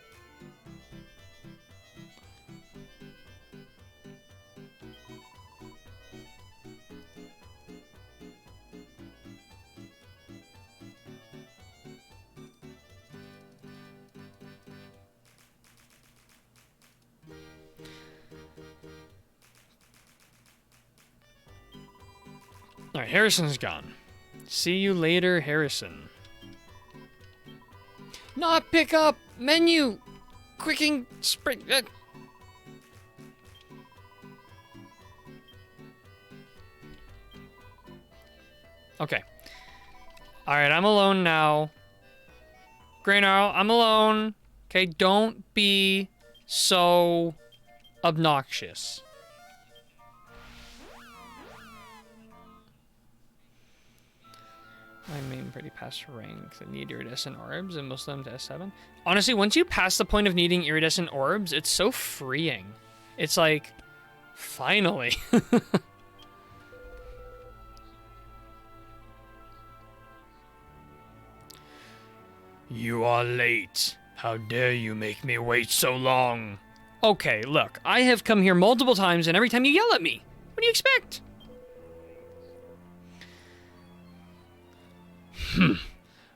Alright, Harrison's gone. See you later, Harrison. Not pick up! Menu! Quicking spring... Okay. Alright, I'm alone now. Graynarl, I'm alone. Okay, don't be so obnoxious. I'm aiming pretty past rank. I need iridescent orbs and most of them to S7. Honestly, once you pass the point of needing iridescent orbs, it's so freeing. It's like, finally. You are late. How dare you make me wait so long? Okay, look, I have come here multiple times and every time you yell at me. What do you expect?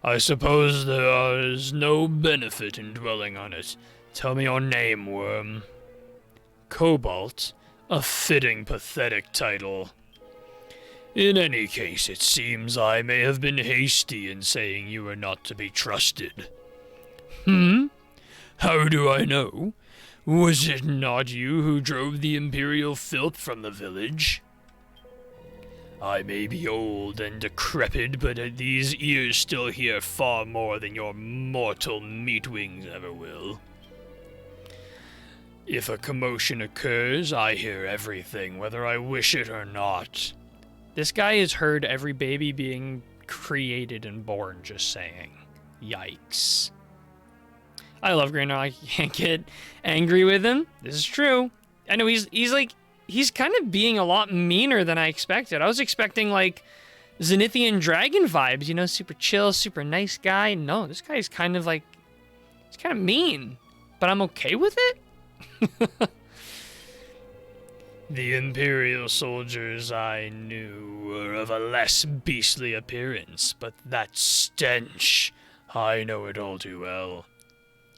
I suppose there is no benefit in dwelling on it. Tell me your name, worm. Cobalt? A fitting, pathetic title. In any case, it seems I may have been hasty in saying you are not to be trusted. How do I know? Was it not you who drove the Imperial filth from the village? I may be old and decrepit, but these ears still hear far more than your mortal meat wings ever will. If a commotion occurs, I hear everything, whether I wish it or not. This guy has heard every baby being created and born, just saying. Yikes. I love Graynarl. I can't get angry with him. This is true. I know he's kind of being a lot meaner than I expected. I was expecting, like, Zenithian dragon vibes, you know, super chill, super nice guy. No, this guy is kind of like, he's kind of mean, but I'm okay with it. The Imperial soldiers I knew were of a less beastly appearance, but that stench, I know it all too well.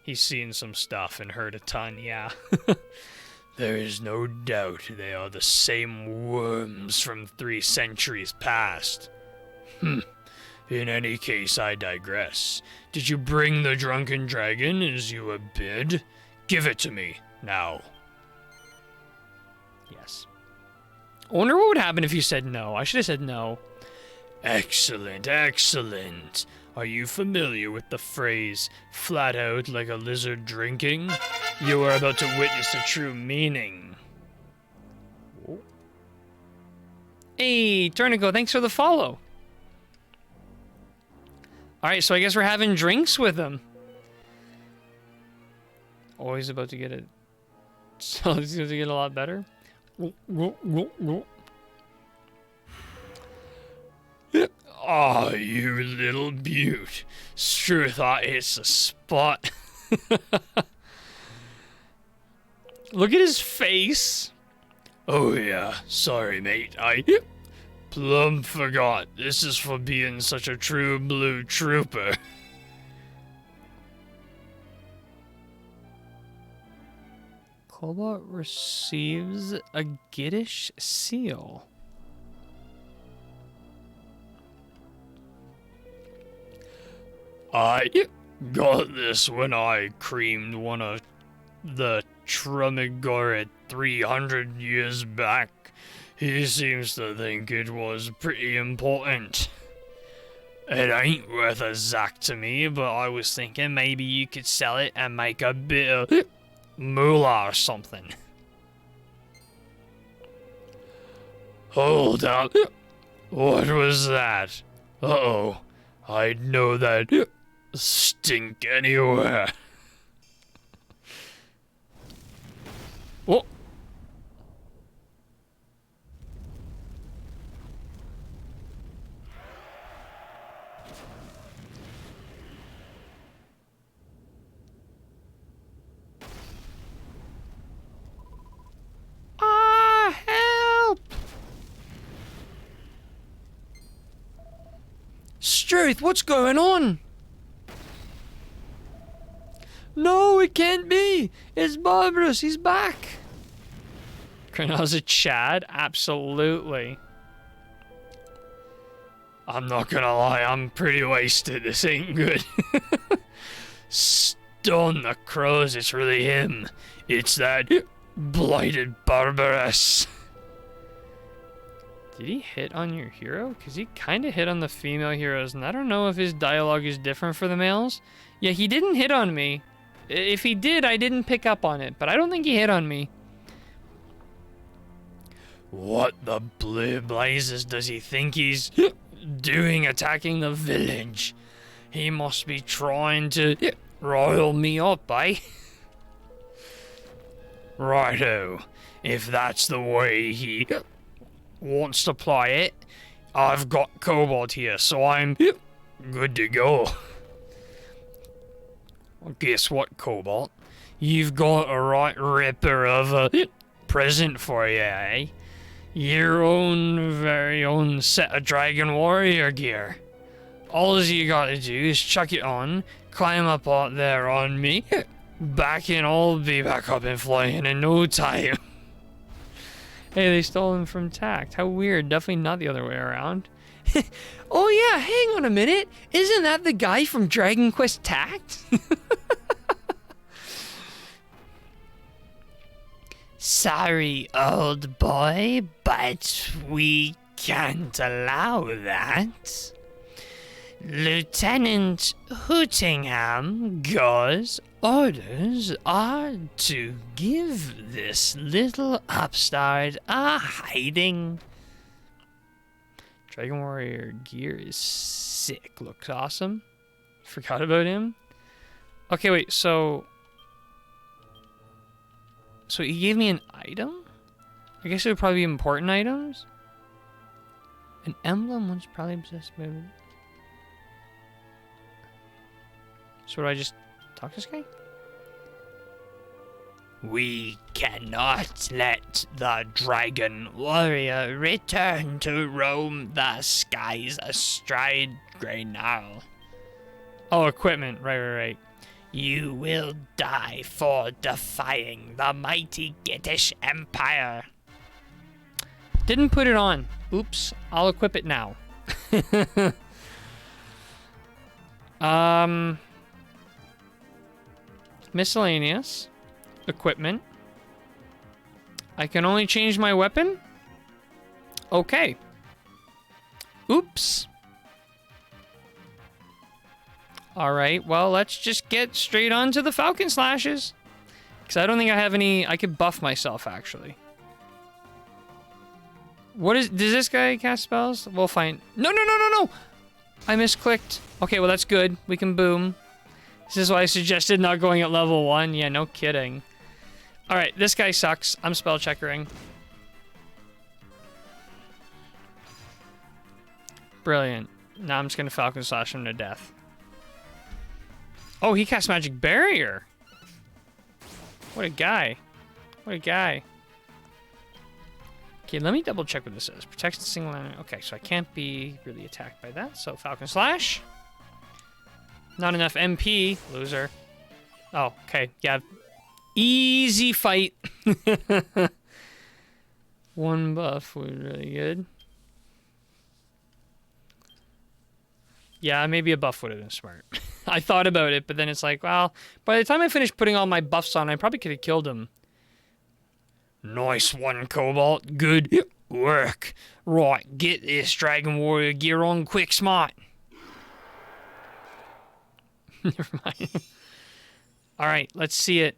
He's seen some stuff and heard a ton, yeah. There is no doubt they are the same worms from 3 centuries past. In any case, I digress. Did you bring the drunken dragon as you were bid? Give it to me, now. Yes. I wonder what would happen if you said no. I should have said no. Excellent, excellent. Are you familiar with the phrase, flat out like a lizard drinking? You are about to witness the true meaning. Hey, Turnico, thanks for the follow. Alright, so I guess we're having drinks with him. Always about to get it. So it's going to get a lot better. Oh, you little beaut. Sure thought it's a spot. Look at his face. Oh yeah, sorry mate, I plumb forgot. This is for being such a true blue trooper. Cobalt receives a Giddish seal. I got this when I creamed one of the Trumigore 300 years back. He seems to think it was pretty important. It ain't worth a zack to me, but I was thinking maybe you could sell it and make a bit of moolah or something. Hold up. What was that? Uh-oh. I'd know that stink anywhere. Oh. Help! Struth, what's going on? No, it can't be. It's Barbarous. He's back. Grenal's a Chad? Absolutely. I'm not gonna lie, I'm pretty wasted. This ain't good. Stone the crows, it's really him. It's that blighted Barbarous. Did he hit on your hero? Because he kind of hit on the female heroes, and I don't know if his dialogue is different for the males. Yeah, he didn't hit on me. If he did, I didn't pick up on it, but I don't think he hit on me. What the blue blazes does he think he's doing attacking the village? He must be trying to rile me up, eh? Righto. If that's the way he wants to play it, I've got Cobalt here, so I'm good to go. Well, guess what, Cobalt? You've got a right ripper of a present for you, eh? Your own very own set of Dragon Warrior gear. All you gotta do is chuck it on, climb up out there on me, back in, I'll be back up and flying in no time. Hey, they stole him from Tact. How weird. Definitely not the other way around. Oh yeah, hang on a minute. Isn't that the guy from Dragon Quest Tact? Sorry, old boy, but we can't allow that. Lieutenant Hootingham orders are to give this little upstart a hiding. Dragon Warrior gear is sick. Looks awesome. Forgot about him. Okay, wait, so he gave me an item? I guess it would probably be important items? An emblem once probably possessed by... So do I just talk to this guy? We cannot let the Dragon Warrior return to roam the skies astride Grey Gnarl. Oh, equipment. Right. You will die for defying the mighty Gitish Empire. Didn't put it on. Oops. I'll equip it now. Miscellaneous. Equipment. I can only change my weapon? Okay. Oops. Alright, well, let's just get straight on to the Falcon Slashes. Because I don't think I have any... I could buff myself, actually. What is... Does this guy cast spells? We'll find... No! I misclicked. Okay, well, that's good. We can boom. This is why I suggested not going at level 1. Yeah, no kidding. Alright, this guy sucks. I'm spell checkering. Brilliant. Now I'm just going to Falcon Slash him to death. Oh, he cast Magic Barrier. What a guy. What a guy. Okay, let me double check what this is. Protects the single enemy. Okay, so I can't be really attacked by that. So Falcon Slash. Not enough MP. Loser. Oh, okay. Yeah. Easy fight. One buff was really good. Yeah, maybe a buff would have been smart. I thought about it, but then it's like, well, by the time I finished putting all my buffs on, I probably could have killed him. Nice one, Cobalt. Good work. Right, get this Dragon Warrior gear on quick, smart. Never mind. Alright, let's see it.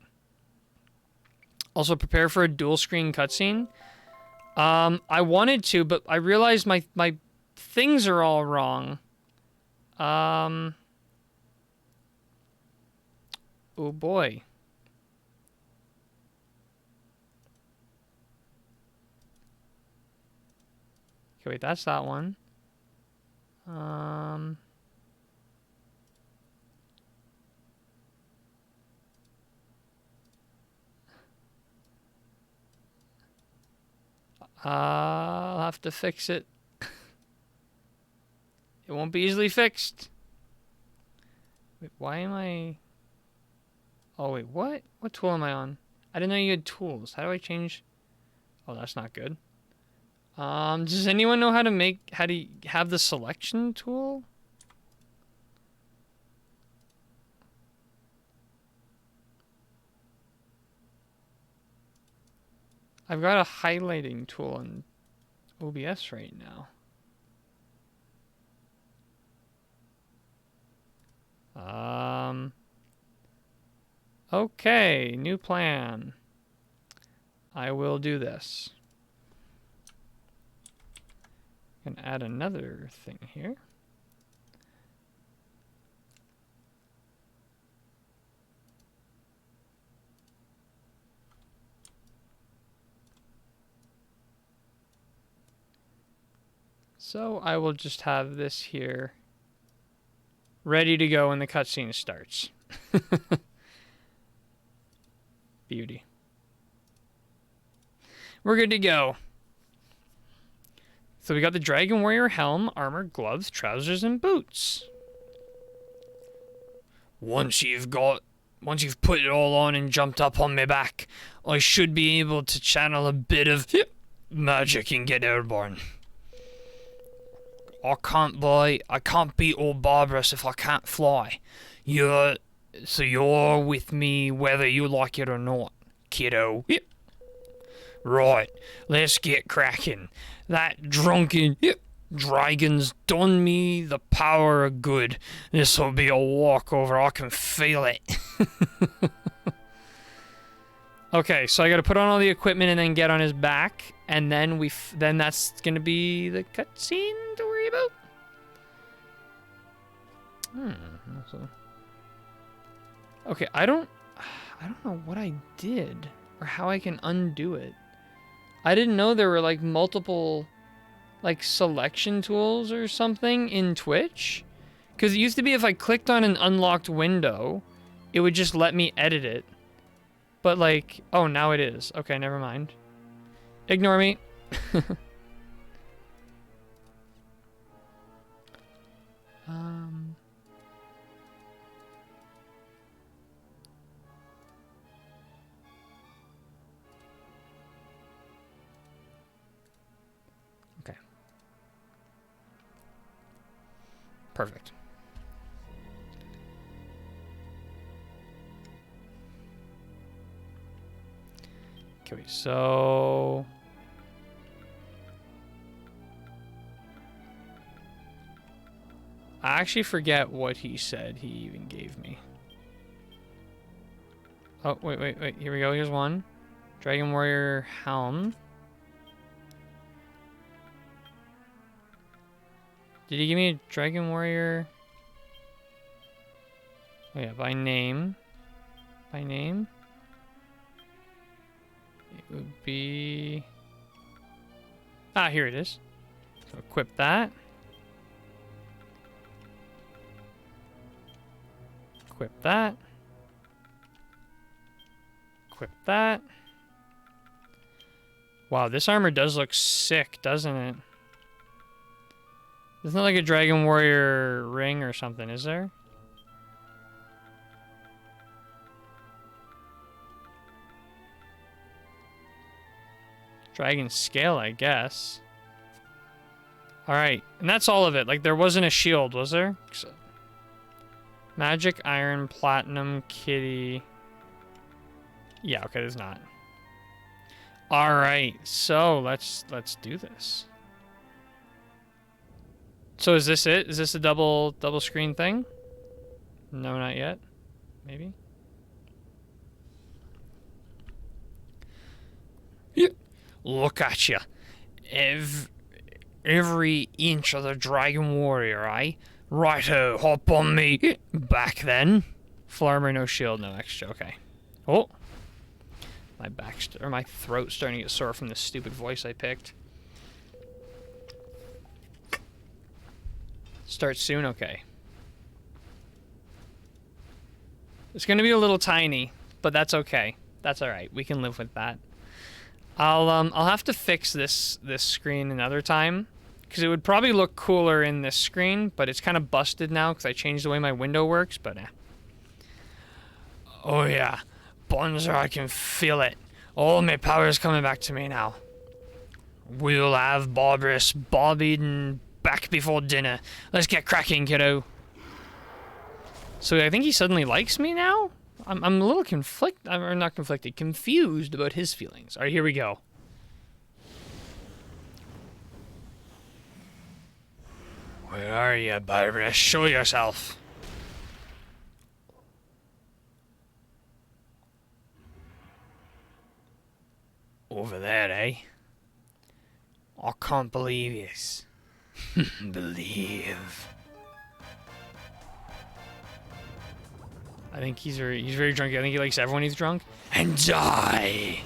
Also, prepare for a dual screen cutscene. I wanted to, but I realized my things are all wrong. Oh boy. Okay, wait, that's that one. I'll have to fix it. It won't be easily fixed. Wait, why am I... Oh, wait, what? What tool am I on? I didn't know you had tools. How do I change... Oh, that's not good. Does anyone know how to have the selection tool? I've got a highlighting tool in OBS right now. Okay, new plan. I will do this. Can add another thing here. So I will just have this here ready to go when the cutscene starts. Beauty. We're good to go. So we got the Dragon Warrior helm, armor, gloves, trousers, and boots. Once you've put it all on and jumped up on my back, I should be able to channel a bit of magic and get airborne. I can't beat old Barbarous if I can't fly. You're with me whether you like it or not, kiddo. Right, let's get cracking. That drunken dragon's done me the power of good. This'll be a walkover, I can feel it. Okay, so I gotta put on all the equipment and then get on his back, and then then that's gonna be the cutscene to worry about. Okay, I don't know what I did or how I can undo it. I didn't know there were like multiple like selection tools or something in Twitch. Because it used to be if I clicked on an unlocked window, it would just let me edit it. But like, oh, now it is. Okay, never mind. Ignore me. Okay. Perfect. Okay, so I actually forget what he said he even gave me. Oh, wait. Here we go. Here's one. Dragon Warrior helm. Did he give me a Dragon Warrior? Oh yeah, by name. By name? It would be... Ah, here it is. So equip that. Equip that. Equip that. Wow, this armor does look sick, doesn't it? There's not like a Dragon Warrior ring or something, is there? Dragon scale, I guess. Alright, and that's all of it. Like, there wasn't a shield, was there? Magic, iron, platinum, kitty. Yeah, okay, there's not. Alright, so let's do this. So is this it? Is this a double screen thing? No, not yet. Maybe? Yeah. Look at you. Every inch of the Dragon Warrior, eh? Righto, hop on me. Back then. Full armor, no shield, no extra. Okay. Oh. My my throat's starting to get sore from this stupid voice I picked. Start soon? Okay. It's gonna be a little tiny, but that's okay. That's alright. We can live with that. I'll have to fix this screen another time, because it would probably look cooler in this screen, but it's kind of busted now because I changed the way my window works, but Oh yeah. Bonzer, I can feel it. All my power is coming back to me now. We'll have Barbarous Bob Eden back before dinner. Let's get cracking, kiddo. So I think he suddenly likes me now? I'm a little confused about his feelings. Alright, here we go. Where are you, Barbarous? Show yourself. Over there, eh? I can't believe this. Believe. I think he's very drunk. I think he likes everyone he's drunk. And die.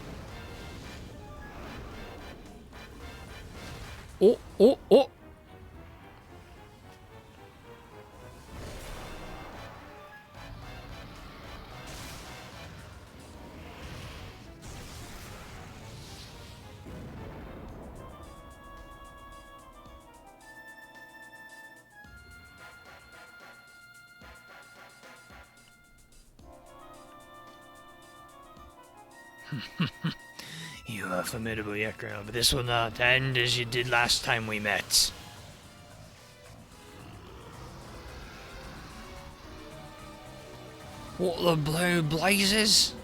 Oh, oh, oh. You are formidable yet, Colonel, but this will not end as you did last time we met. What the blue blazes?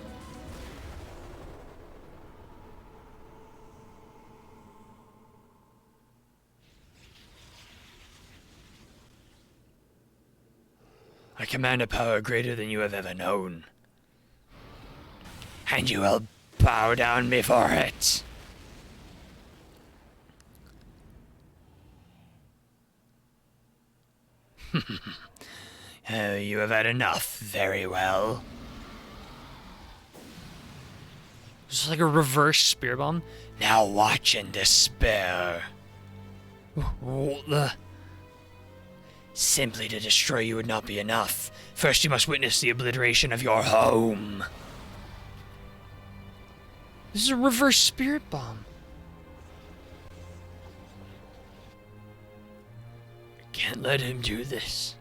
I command a power greater than you have ever known. And you will bow down before it. Oh, you have had enough. Very well. It's like a reverse spear bomb. Now watch in despair. What the? Simply to destroy you would not be enough. First you must witness the obliteration of your home. This is a reverse spirit bomb. I can't let him do this.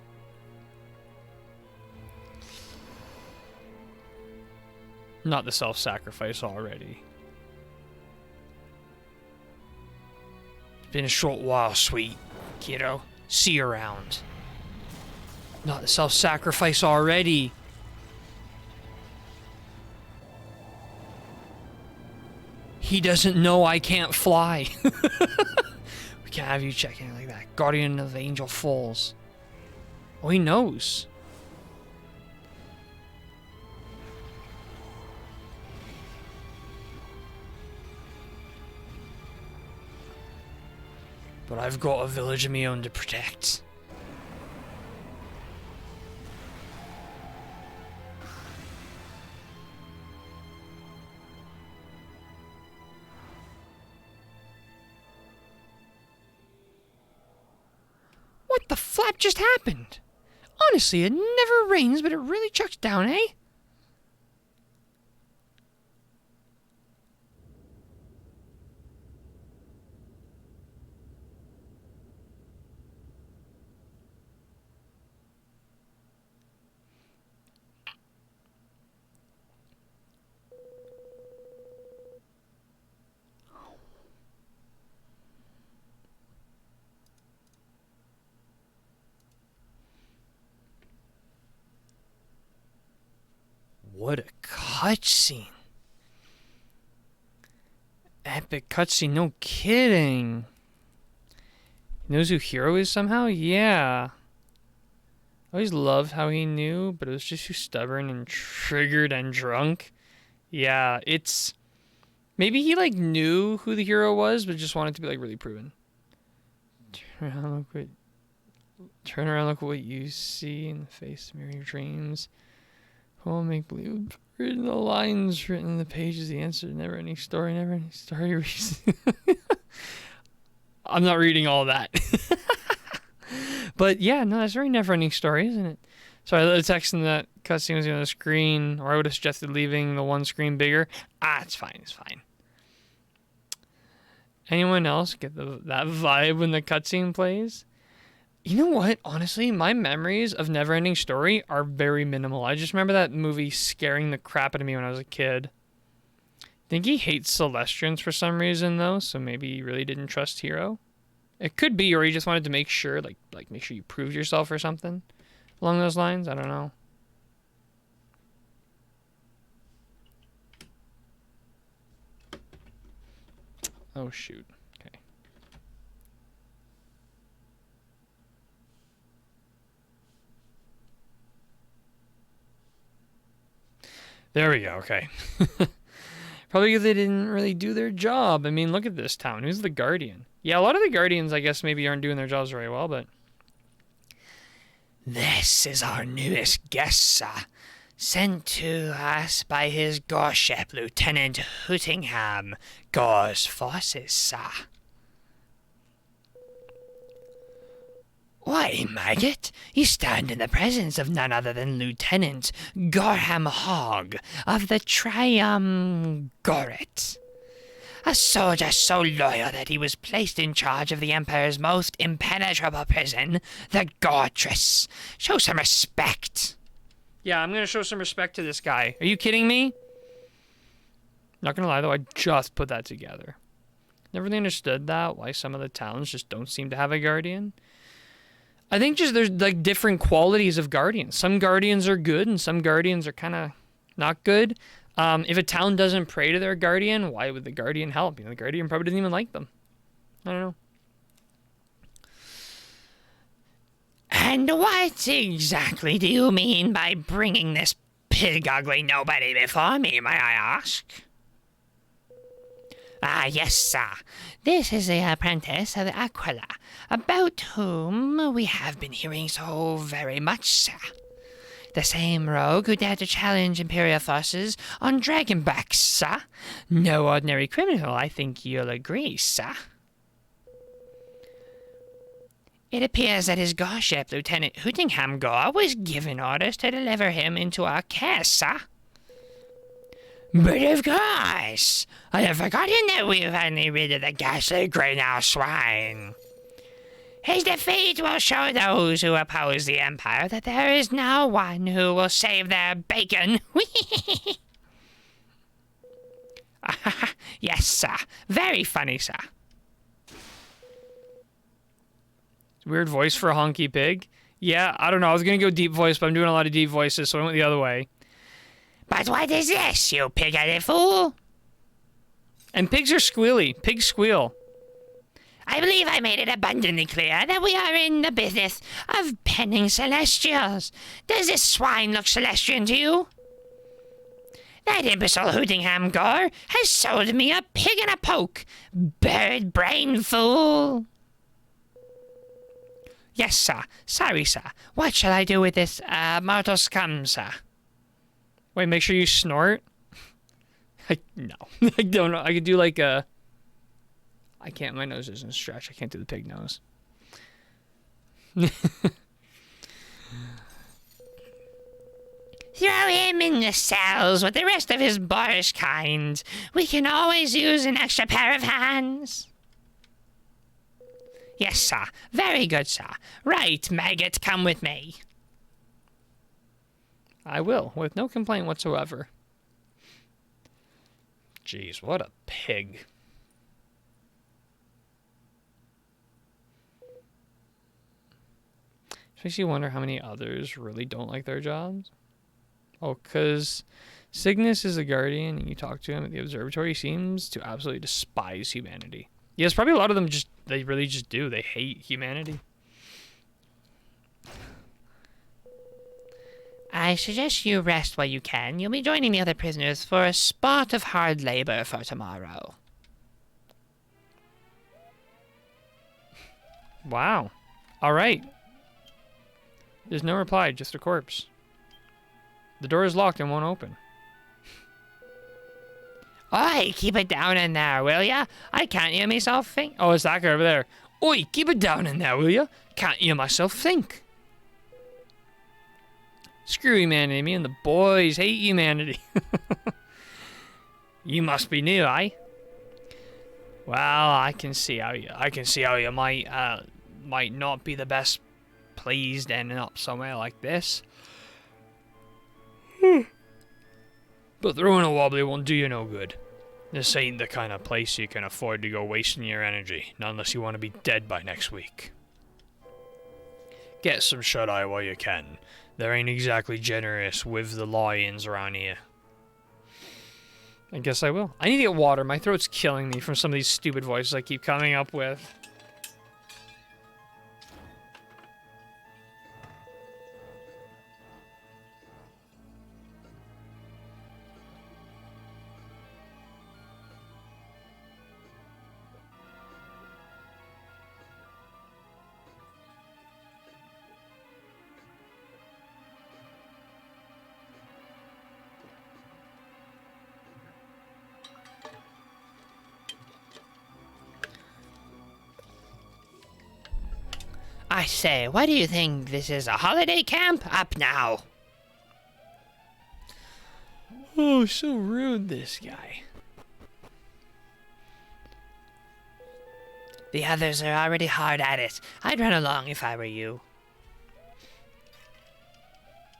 Not the self-sacrifice already. It's been a short while, sweet kiddo. See you around. Not the self-sacrifice already. He doesn't know I can't fly. We can't have you checking like that. Guardian of Angel Falls. Oh, he knows. But I've got a village of my own to protect. What the flap just happened? Honestly, it never rains, but it really chucks down, eh? What a cutscene. Epic cutscene, no kidding. He knows who Hero is somehow? Yeah. I always loved how he knew, but it was just too stubborn and triggered and drunk. Yeah, it's... Maybe he, like, knew who the hero was, but just wanted to be, like, really proven. Turn around, look what you see in the face, mirror your dreams. Oh, make believe. Written the lines, written in the pages, the answer, never any story reason. I'm not reading all that. But yeah, no, that's very never-ending story, isn't it? Sorry, the text in that cutscene was on the screen, or I would have suggested leaving the one screen bigger. It's fine, it's fine. Anyone else get that vibe when the cutscene plays? You know what? Honestly, my memories of Neverending Story are very minimal. I just remember that movie scaring the crap out of me when I was a kid. think he hates Celestians for some reason, though, so maybe he really didn't trust Hero. It could be, or he just wanted to make sure, like make sure you proved yourself or something along those lines. I don't know. Oh, shoot. Okay. There we go. Okay. Probably because they didn't really do their job. I mean, look at this town. Who's the Guardian? Yeah, a lot of the Guardians, I guess, maybe aren't doing their jobs very well, but... This is our newest guest, sir. Sent to us by his Gorship, Lieutenant Hootingham, Gore's forces, sir. Why, maggot, you stand in the presence of none other than Lieutenant Gorham Hogg of the Triumvirate. A soldier so loyal that he was placed in charge of the Empire's most impenetrable prison, the Gortress. Show some respect. Yeah, I'm going to show some respect to this guy. Are you kidding me? Not going to lie, though, I just put that together. Never really understood that, why some of the towns just don't seem to have a Guardian. I think just there's like different qualities of Guardians. Some Guardians are good and some Guardians are kind of not good. If a town doesn't pray to their Guardian, why would the Guardian help? You know, the Guardian probably doesn't even like them. I don't know. And what exactly do you mean by bringing this pig-ugly nobody before me, may I ask? Ah, yes, sir. This is the apprentice of Aquila, about whom we have been hearing so very much, sir. The same rogue who dared to challenge Imperial forces on dragonbacks, sir. No ordinary criminal, I think you'll agree, sir. It appears that his Gorship, Lieutenant Hootingham Gore, was given orders to deliver him into our care, sir. But of course, I have forgotten that we have finally rid of the ghastly Greynow swine. His defeat will show those who oppose the Empire that there is no one who will save their bacon. Yes, sir. Very funny, sir. Weird voice for a honky pig. Yeah, I don't know. I was going to go deep voice, but I'm doing a lot of deep voices, so I went the other way. But what is this, you pig-headed fool? And pigs are squealy. Pigs squeal. I believe I made it abundantly clear that we are in the business of penning Celestials. Does this swine look Celestian to you? That imbecile Hootingham Gore has sold me a pig and a poke. Bird brain fool. Yes, sir. Sorry, sir. What shall I do with this, mortal scum, sir? Wait, make sure you snort? No. I don't know. I could do like a... I can't. My nose doesn't stretch. I can't do the pig nose. Throw him in the cells with the rest of his boorish kind. We can always use an extra pair of hands. Yes, sir. Very good, sir. Right, maggot, come with me. I will, with no complaint whatsoever. Jeez, what a pig. Makes you wonder how many others really don't like their jobs. Oh, because Cygnus is a Guardian, and you talk to him at the observatory, he seems to absolutely despise humanity. Yes, probably a lot of them they really just do. They hate humanity. I suggest you rest while you can. You'll be joining the other prisoners for a spot of hard labor for tomorrow. Wow. All right. There's no reply, just a corpse. The door is locked and won't open. Oi, keep it down in there, will ya? I can't hear myself think. Oh, it's that guy over there. Oi, keep it down in there, will ya? Can't hear myself think. Screw humanity, me and the boys hate humanity. You must be new, eh? Well, I can see how you might not be the best pleased ending up somewhere like this. But throwing a wobbly won't do you no good. This ain't the kind of place you can afford to go wasting your energy, not unless you want to be dead by next week. Get some shut-eye while you can. There ain't exactly generous with the lions around here. I guess I will. I need to get water. My throat's killing me from some of these stupid voices I keep coming up with. I say, what do you think? This is a holiday camp? Up now. Oh, so rude, this guy. The others are already hard at it. I'd run along if I were you.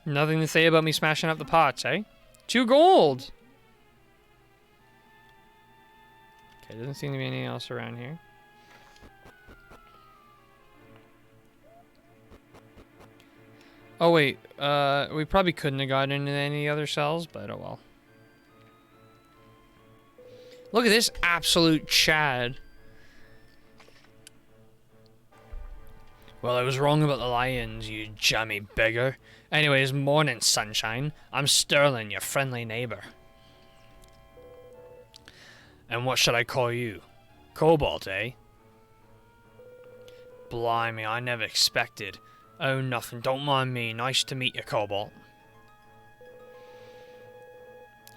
Nothing to say about me smashing up the pots, eh? 2 gold! Okay, doesn't seem to be anything else around here. Oh wait, we probably couldn't have gotten into any other cells, but oh well. Look at this absolute Chad. Well, I was wrong about the lions, you jammy beggar. Anyways, morning, sunshine. I'm Sterling, your friendly neighbor. And what should I call you? Cobalt, eh? Blimey, I never expected. Oh, nothing. Don't mind me. Nice to meet you, Cobalt.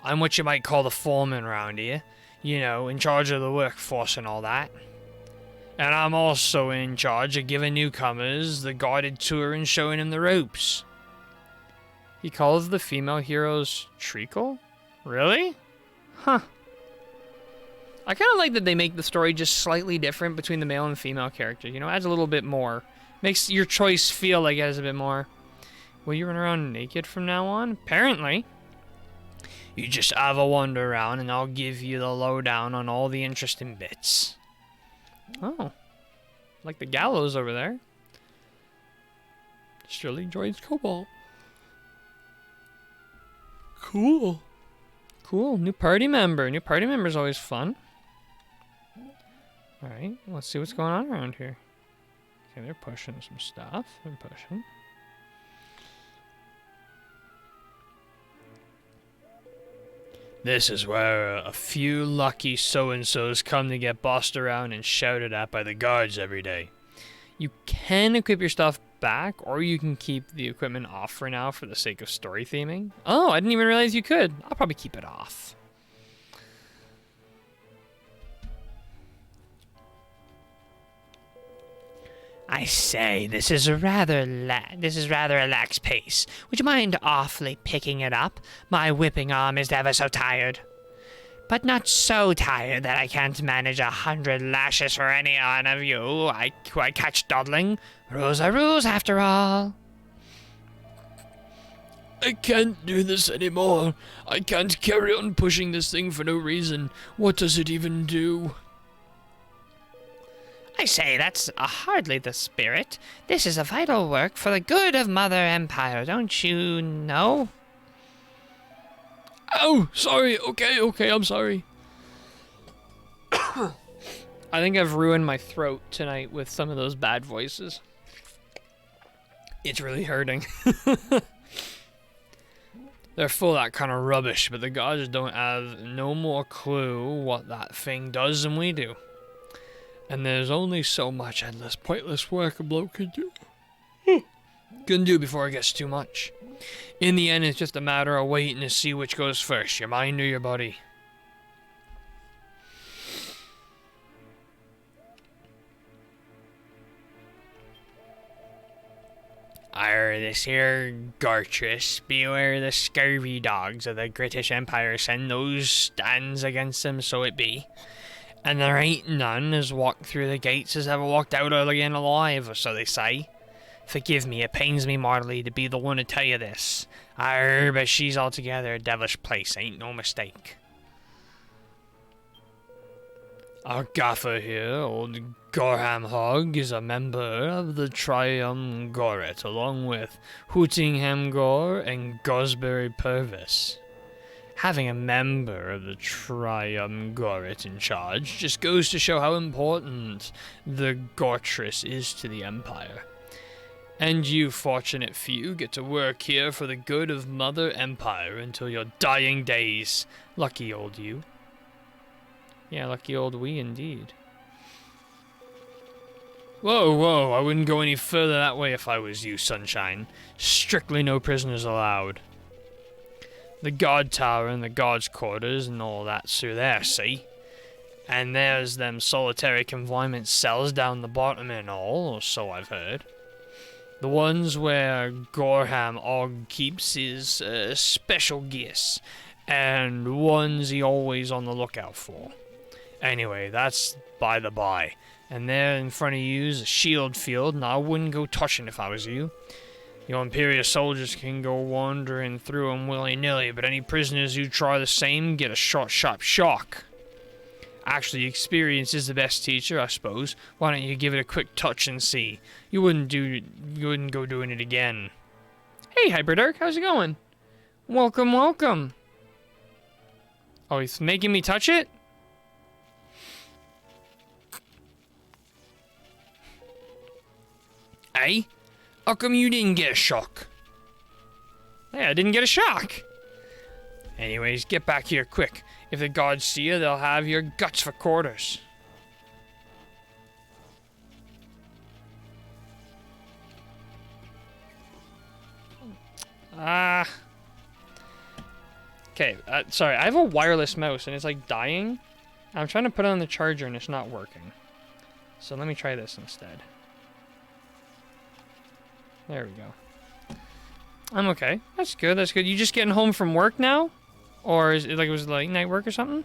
I'm what you might call the foreman around here. You know, in charge of the workforce and all that. And I'm also in charge of giving newcomers the guided tour and showing them the ropes. He calls the female heroes treacle? Really? Huh. I kind of like that they make the story just slightly different between the male and female characters. You know, adds a little bit more. Makes your choice feel like it has a bit more. Will you run around naked from now on? Apparently. You just have a wander around and I'll give you the lowdown on all the interesting bits. Oh. Like the gallows over there. Sterling joins Cobalt. Cool. Cool. New party member. New party member is always fun. Alright, let's see what's going on around here. Okay, they're pushing some stuff. They're pushing. This is where a few lucky so-and-sos come to get bossed around and shouted at by the guards every day. You can equip your stuff back, or you can keep the equipment off for now for the sake of story theming. Oh, I didn't even realize you could. I'll probably keep it off. I say, this is rather a lax pace. Would you mind awfully picking it up? My whipping arm is ever so tired. But not so tired that I can't manage 100 lashes for any one of you who I catch dawdling. Rules are rules, after all. I can't do this anymore. I can't carry on pushing this thing for no reason. What does it even do? I say, that's hardly the spirit. This is a vital work for the good of Mother Empire, don't you know? Oh, sorry. Okay, I'm sorry. I think I've ruined my throat tonight with some of those bad voices. It's really hurting. They're full of that kind of rubbish, but the gods don't have no more clue what that thing does than we do. And there's only so much endless, pointless work a bloke can do before it gets too much. In the end, it's just a matter of waiting to see which goes first, your mind or your body. Arr, this here Gartrus, beware the scurvy dogs of the British Empire, send those stands against them, so it be. And there ain't none as walked through the gates as ever walked out again alive, or so they say. Forgive me, it pains me mortally to be the one to tell you this. Arr, but she's altogether a devilish place, ain't no mistake. Our gaffer here, old Gorham Hogg, is a member of the Triumvirate, along with Hootingham Gore and Gosbury Purvis. Having a member of the Triumvirate in charge just goes to show how important the Gortress is to the Empire. And you, fortunate few, get to work here for the good of Mother Empire until your dying days. Lucky old you. Yeah, lucky old we indeed. Whoa, I wouldn't go any further that way if I was you, Sunshine. Strictly no prisoners allowed. The guard tower and the guards' quarters and all that's through there, see? And there's them solitary confinement cells down the bottom and all, or so I've heard. The ones where Gorham Og keeps his special gifts, and ones he always on the lookout for. Anyway, that's by the by. And there in front of you is a shield field, and I wouldn't go touching if I was you. Your Imperial soldiers can go wandering through them willy-nilly, but any prisoners who try the same get a short, sharp shock. Actually, experience is the best teacher, I suppose. Why don't you give it a quick touch and see? You wouldn't go doing it again. Hey, Hyperdark, how's it going? Welcome. Oh, he's making me touch it? Hey, how come you didn't get a shock? Hey, I didn't get a shock. Anyways, get back here quick. If the gods see you, they'll have your guts for quarters. Okay, sorry, I have a wireless mouse and it's like dying. I'm trying to put it on the charger and it's not working. So let me try this instead. There we go. I'm okay. That's good. You just getting home from work now? Or is it like it was late night work or something?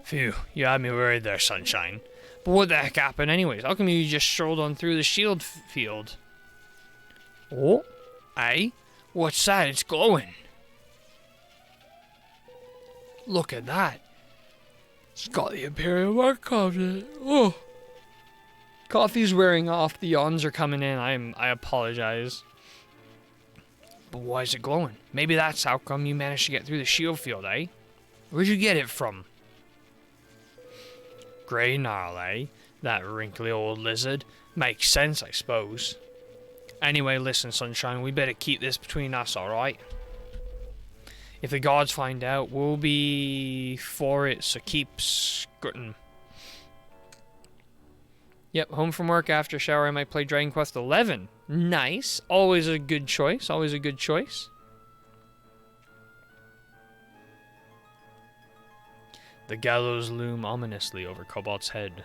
Phew, you had me worried there, Sunshine. But what the heck happened anyways? How come you just strolled on through the shield field? Oh, aye? What's that? It's glowing. Look at that. It's got the Imperial mark on it. Oh. Coffee's wearing off. The yawns are coming in. I apologize. But why is it glowing? Maybe that's how come you managed to get through the shield field, eh? Where'd you get it from? Grey Gnarl, eh? That wrinkly old lizard. Makes sense, I suppose. Anyway, listen, Sunshine, we better keep this between us, alright? If the gods find out, we'll be for it, so keep scooting. Yep, home from work after shower, I might play Dragon Quest XI. Nice. Always a good choice. Always a good choice. The gallows loom ominously over Cobalt's head.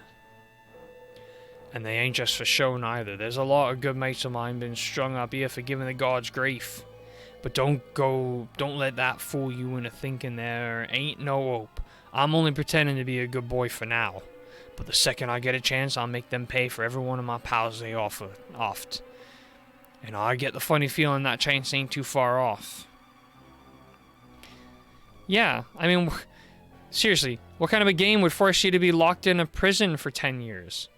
And they ain't just for show neither. There's a lot of good mates of mine been strung up here for giving the gods grief. But don't let that fool you into thinking there ain't no hope. I'm only pretending to be a good boy for now. But the second I get a chance, I'll make them pay for every one of my pals they offed. And I get the funny feeling that chance ain't too far off. Yeah, I mean, seriously, what kind of a game would force you to be locked in a prison for 10 years?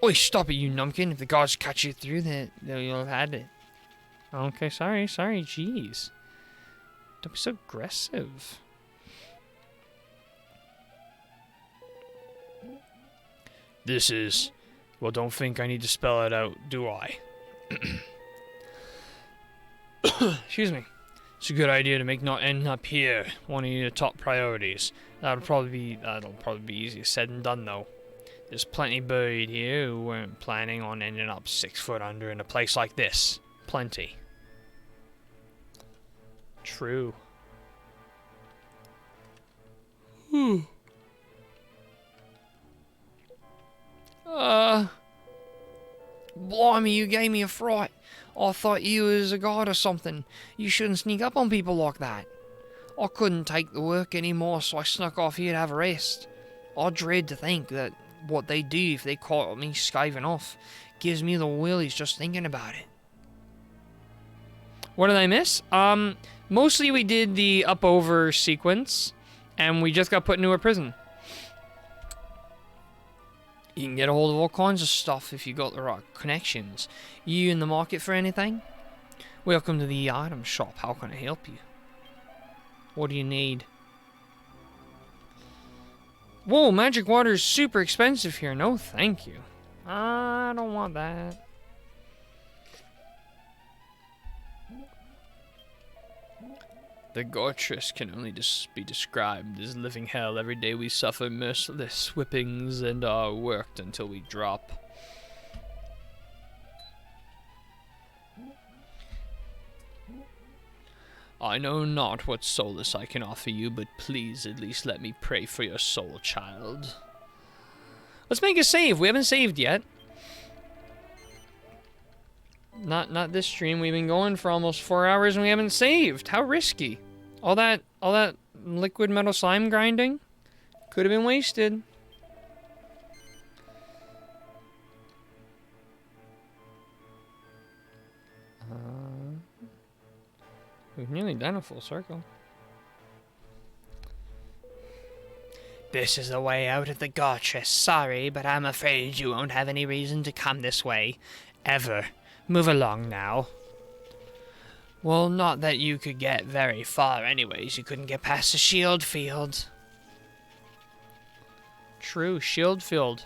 Oi, stop it, you numpkin. If the gods catch you through that, you'll have had it. Okay, sorry, jeez. Don't be so aggressive. This is... Well, don't think I need to spell it out, do I? Excuse me. It's a good idea to make not end up here, one of your top priorities. That'll probably be easier said than done, though. There's plenty buried here who weren't planning on ending up 6 foot under in a place like this. Plenty. True. Blimey, you gave me a fright. I thought you was a god or something. You shouldn't sneak up on people like that. I couldn't take the work anymore, so I snuck off here to have a rest. I dread to think that what they'd do if they caught me skiving off. Gives me the willies just thinking about it. What did I miss? Mostly we did the up-over sequence, and we just got put into a prison. You can get a hold of all kinds of stuff if you got the right connections. You in the market for anything? Welcome to the item shop. How can I help you? What do you need? Whoa, magic water is super expensive here. No, thank you. I don't want that. The Gortress can only just be described as living hell. Every day we suffer merciless whippings and are worked until we drop. I know not what solace I can offer you, but please at least let me pray for your soul, child. Let's make a save. We haven't saved yet. Not this stream. We've been going for almost 4 hours and we haven't saved. How risky. All that liquid metal slime grinding could have been wasted. We've nearly done a full circle. This is the way out of the Gortress. Sorry, but I'm afraid you won't have any reason to come this way. Ever. Move along now. Well, not that you could get very far anyways. You couldn't get past the shield field. True, shield field.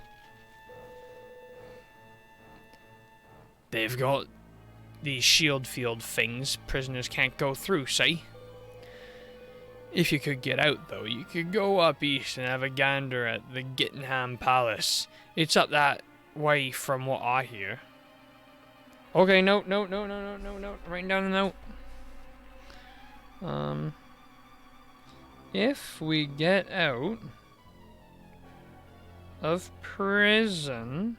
They've got these shield field things prisoners can't go through, see? If you could get out, though, you could go up east and have a gander at the Gittenham Palace. It's up that way from what I hear. Okay, note. Writing down the note. If we get out of prison,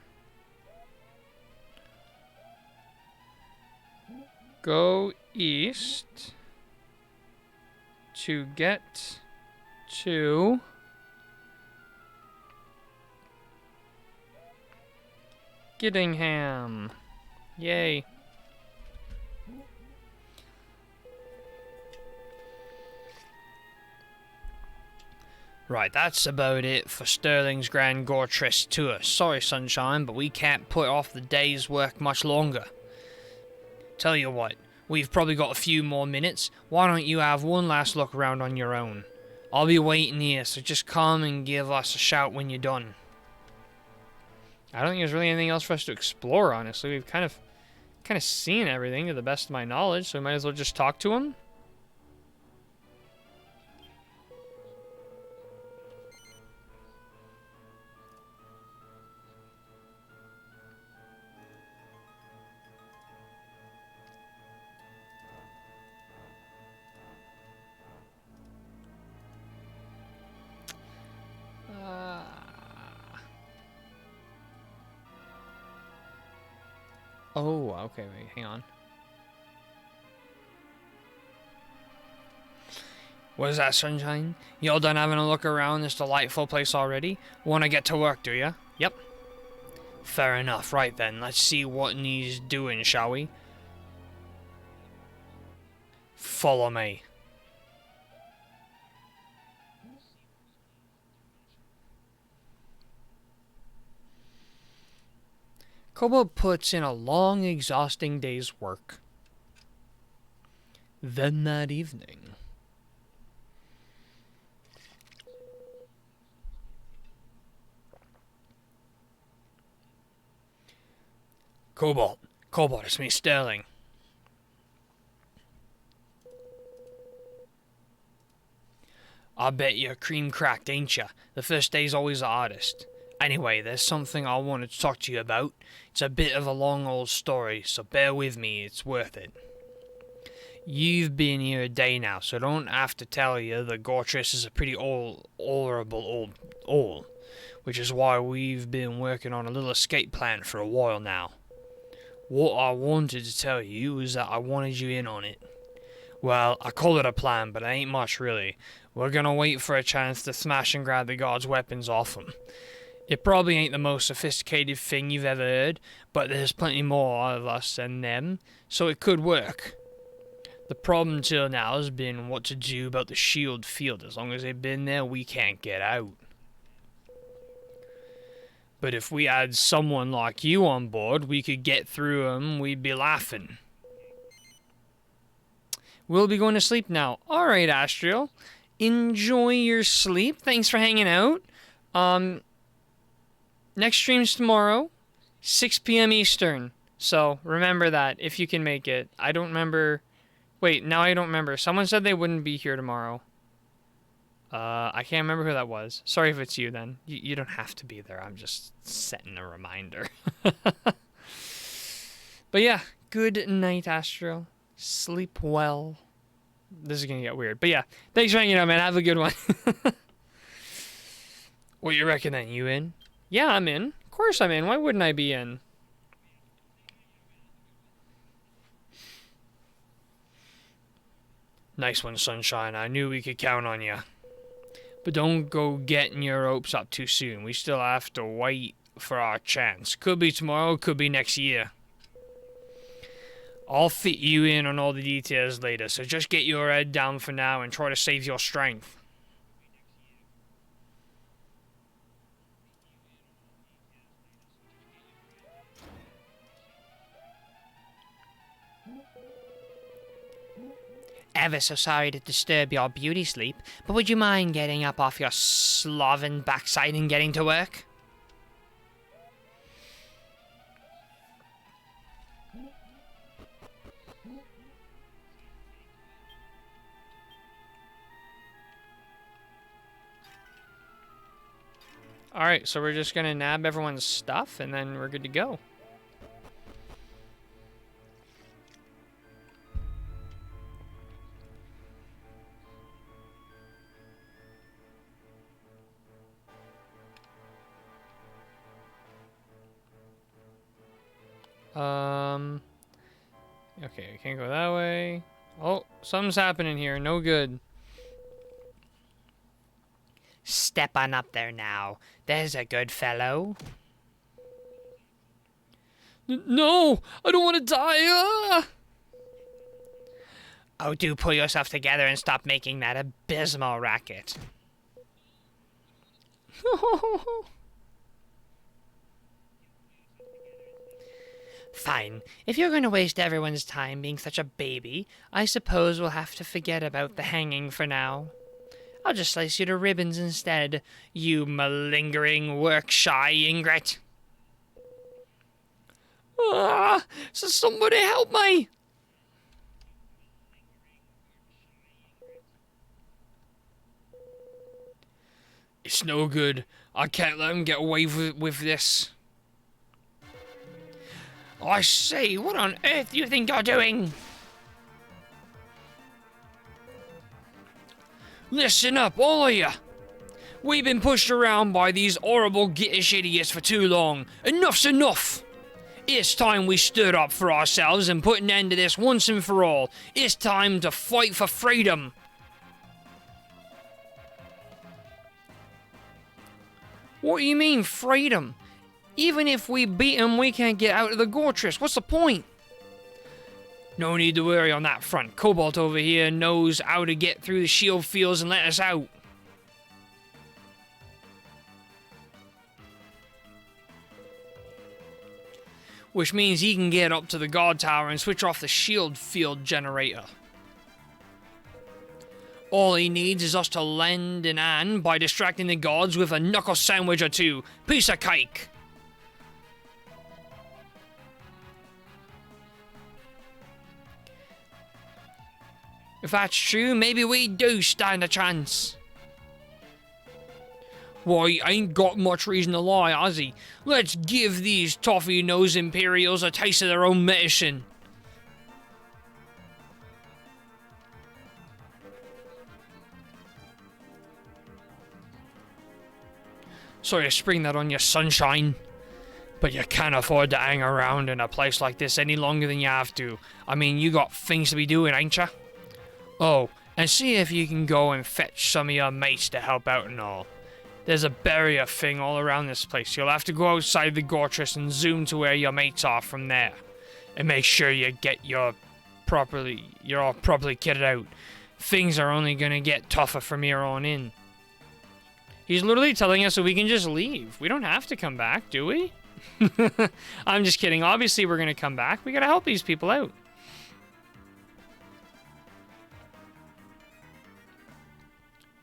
go east to get to Gittingham. Yay. Right, that's about it for Sterling's Grand Gortress tour. Sorry, Sunshine, but we can't put off the day's work much longer. Tell you what, we've probably got a few more minutes. Why don't you have one last look around on your own? I'll be waiting here, so just come and give us a shout when you're done. I don't think there's really anything else for us to explore, honestly. We've kind of seen everything to the best of my knowledge, so we might as well just talk to him. Oh, okay, wait, hang on. What is that, Sunshine? You all done having a look around this delightful place already? Wanna get to work, do ya? Yep. Fair enough, right then. Let's see what needs doing, shall we? Follow me. Kobold puts in a long, exhausting day's work. Then that evening... Cobalt, it's me, Sterling. I bet you're cream cracked, ain't ya? The first day's always the hardest. Anyway, there's something I wanted to talk to you about. It's a bit of a long old story, so bear with me, it's worth it. You've been here a day now, so I don't have to tell you the Gortress is a pretty honourable old, which is why we've been working on a little escape plan for a while now. What I wanted to tell you is that I wanted you in on it. Well, I call it a plan, but it ain't much really. We're gonna wait for a chance to smash and grab the gods' weapons off them. It probably ain't the most sophisticated thing you've ever heard, but there's plenty more of us than them, so it could work. The problem till now has been what to do about the shield field. As long as they've been there, we can't get out. But if we had someone like you on board, we could get through them, we'd be laughing. We'll be going to sleep now. Alright, Astriel. Enjoy your sleep. Thanks for hanging out. Next stream's tomorrow, 6 p.m. Eastern. So, remember that, if you can make it. I don't remember... Wait, now I don't remember. Someone said they wouldn't be here tomorrow. I can't remember who that was. Sorry if it's you then. You don't have to be there. I'm just setting a reminder. But yeah, good night, Astriel. Sleep well. This is going to get weird. But yeah, thanks for hanging out, man. Have a good one. What you reckon then? You in? Yeah, I'm in. Of course I'm in. Why wouldn't I be in? Nice one, Sunshine. I knew we could count on you. But don't go getting your hopes up too soon. We still have to wait for our chance. Could be tomorrow, could be next year. I'll fit you in on all the details later, so just get your head down for now and try to save your strength. Ever so sorry to disturb your beauty sleep, but would you mind getting up off your sloven backside and getting to work? Alright, so we're just gonna nab everyone's stuff and then we're good to go. Okay, I can't go that way. Oh, something's happening here. No good. Step on up there now. There's a good fellow. No! I don't want to die! Ah! Oh, do pull yourself together and stop making that abysmal racket. Fine. If you're going to waste everyone's time being such a baby, I suppose we'll have to forget about the hanging for now. I'll just slice you to ribbons instead, you malingering, work-shy ingrat. Ah! So somebody help me! It's no good. I can't let him get away with this. I say, what on earth do you think you're doing? Listen up, all of you. We've been pushed around by these horrible Gittish idiots for too long. Enough's enough. It's time we stood up for ourselves and put an end to this once and for all. It's time to fight for freedom. What do you mean, freedom? Even if we beat him, we can't get out of the Gortress. What's the point? No need to worry on that front. Cobalt over here knows how to get through the shield fields and let us out. Which means he can get up to the guard tower and switch off the shield field generator. All he needs is us to lend an hand by distracting the guards with a knuckle sandwich or two. Piece of cake. If that's true, maybe we do stand a chance. Why, ain't got much reason to lie, has he? Let's give these toffee-nosed Imperials a taste of their own medicine. Sorry to spring that on you, Sunshine. But you can't afford to hang around in a place like this any longer than you have to. I mean, you got things to be doing, ain't ya? Oh, and see if you can go and fetch some of your mates to help out and all. There's a barrier thing all around this place. You'll have to go outside the Gortress and zoom to where your mates are from there. And make sure you get your all properly kitted out. Things are only gonna get tougher from here on in. He's literally telling us that we can just leave. We don't have to come back, do we? I'm just kidding. Obviously, we're gonna come back. We gotta help these people out.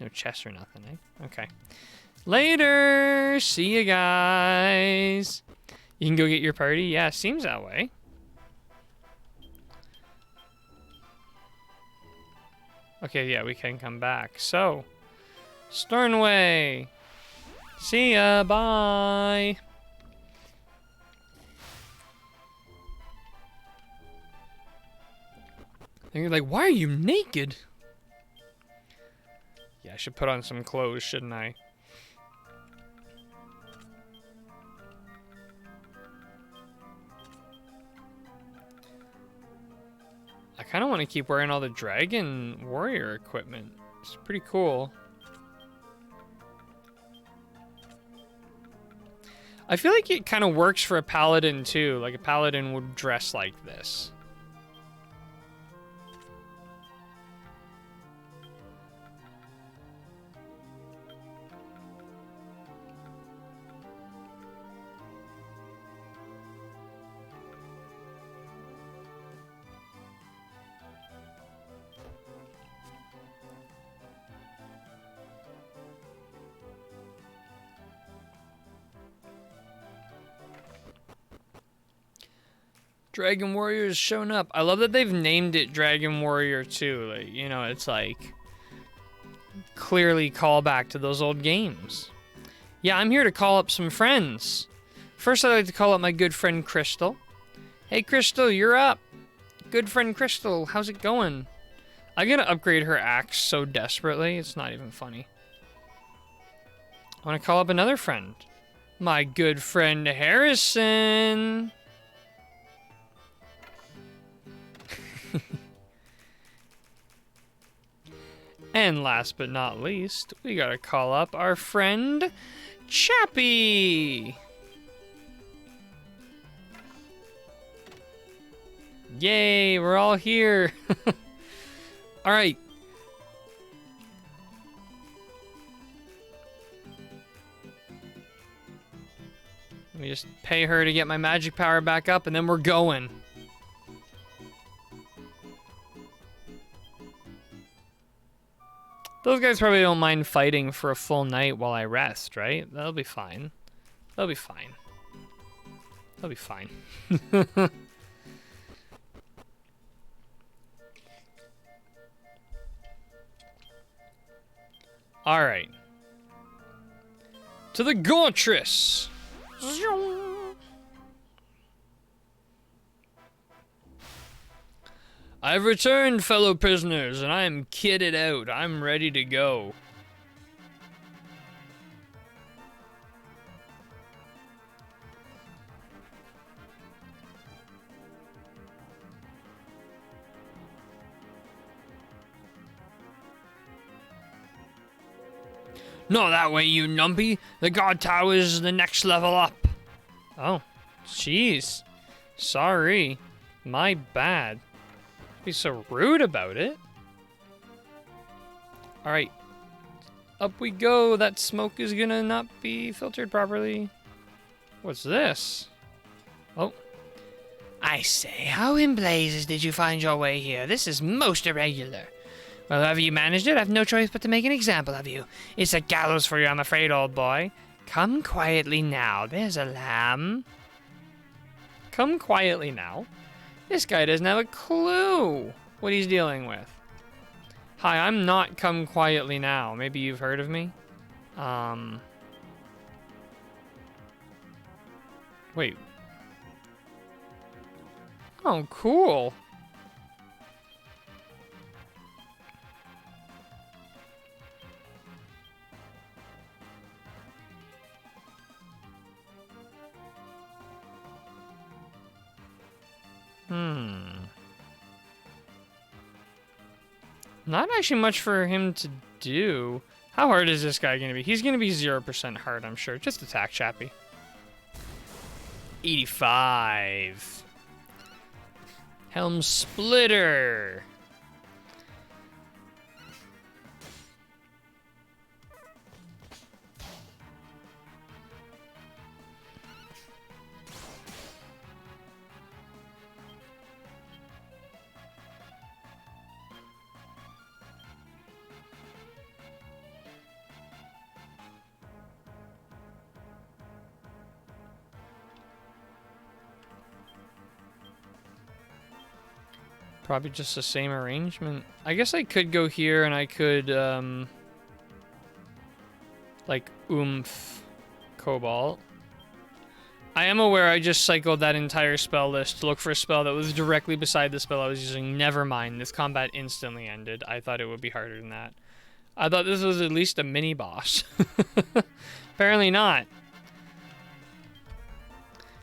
No chest or nothing, eh? Okay. Later! See you guys! You can go get your party? Yeah, seems that way. Okay, yeah, we can come back. So, Sternway! See ya, bye! And you're like, why are you naked? Yeah, I should put on some clothes, shouldn't I? I kind of want to keep wearing all the Dragon Warrior equipment. It's pretty cool. I feel like it kind of works for a paladin too. Like a paladin would dress like this. Dragon Warrior's shown up. I love that they've named it Dragon Warrior too. Like, you know, it's like clearly callback to those old games. Yeah, I'm here to call up some friends. First, I'd like to call up my good friend Crystal. Hey, Crystal, you're up. Good friend Crystal, how's it going? I gotta upgrade her axe so desperately, it's not even funny. I want to call up another friend. My good friend Harrison. And last but not least, we gotta call up our friend Chappie. Yay, we're all here. All right. Let me just pay her to get my magic power back up, and then we're going. Those guys probably don't mind fighting for a full night while I rest, right? That'll be fine. That'll be fine. That'll be fine. All right. To the Gortress. I've returned, fellow prisoners, and I am kitted out. I'm ready to go. Not that way, you numpy. The guard tower is the next level up. Oh, jeez. Sorry. My bad. Be so rude about it. All right, up we go. That smoke is gonna not be filtered properly. What's this? Oh, I say, how in blazes did you find your way here? This is most irregular. Well, however you managed it, I've no choice but to make an example of you. It's a gallows for you, I'm afraid, old boy. Come quietly now. There's a lamb. Come quietly now. This guy doesn't have a clue what he's dealing with. Hi, I'm not Come Quietly Now. Maybe you've heard of me? Wait. Oh, cool. Not actually much for him to do. How hard is this guy going to be? He's going to be 0% hard, I'm sure. Just attack, Chappie. 85. Helm Splitter. Probably just the same arrangement. I guess I could go here and I could, like, oomph Cobalt. I am aware I just cycled that entire spell list to look for a spell that was directly beside the spell I was using. Never mind, this combat instantly ended. I thought it would be harder than that. I thought this was at least a mini-boss. Apparently not.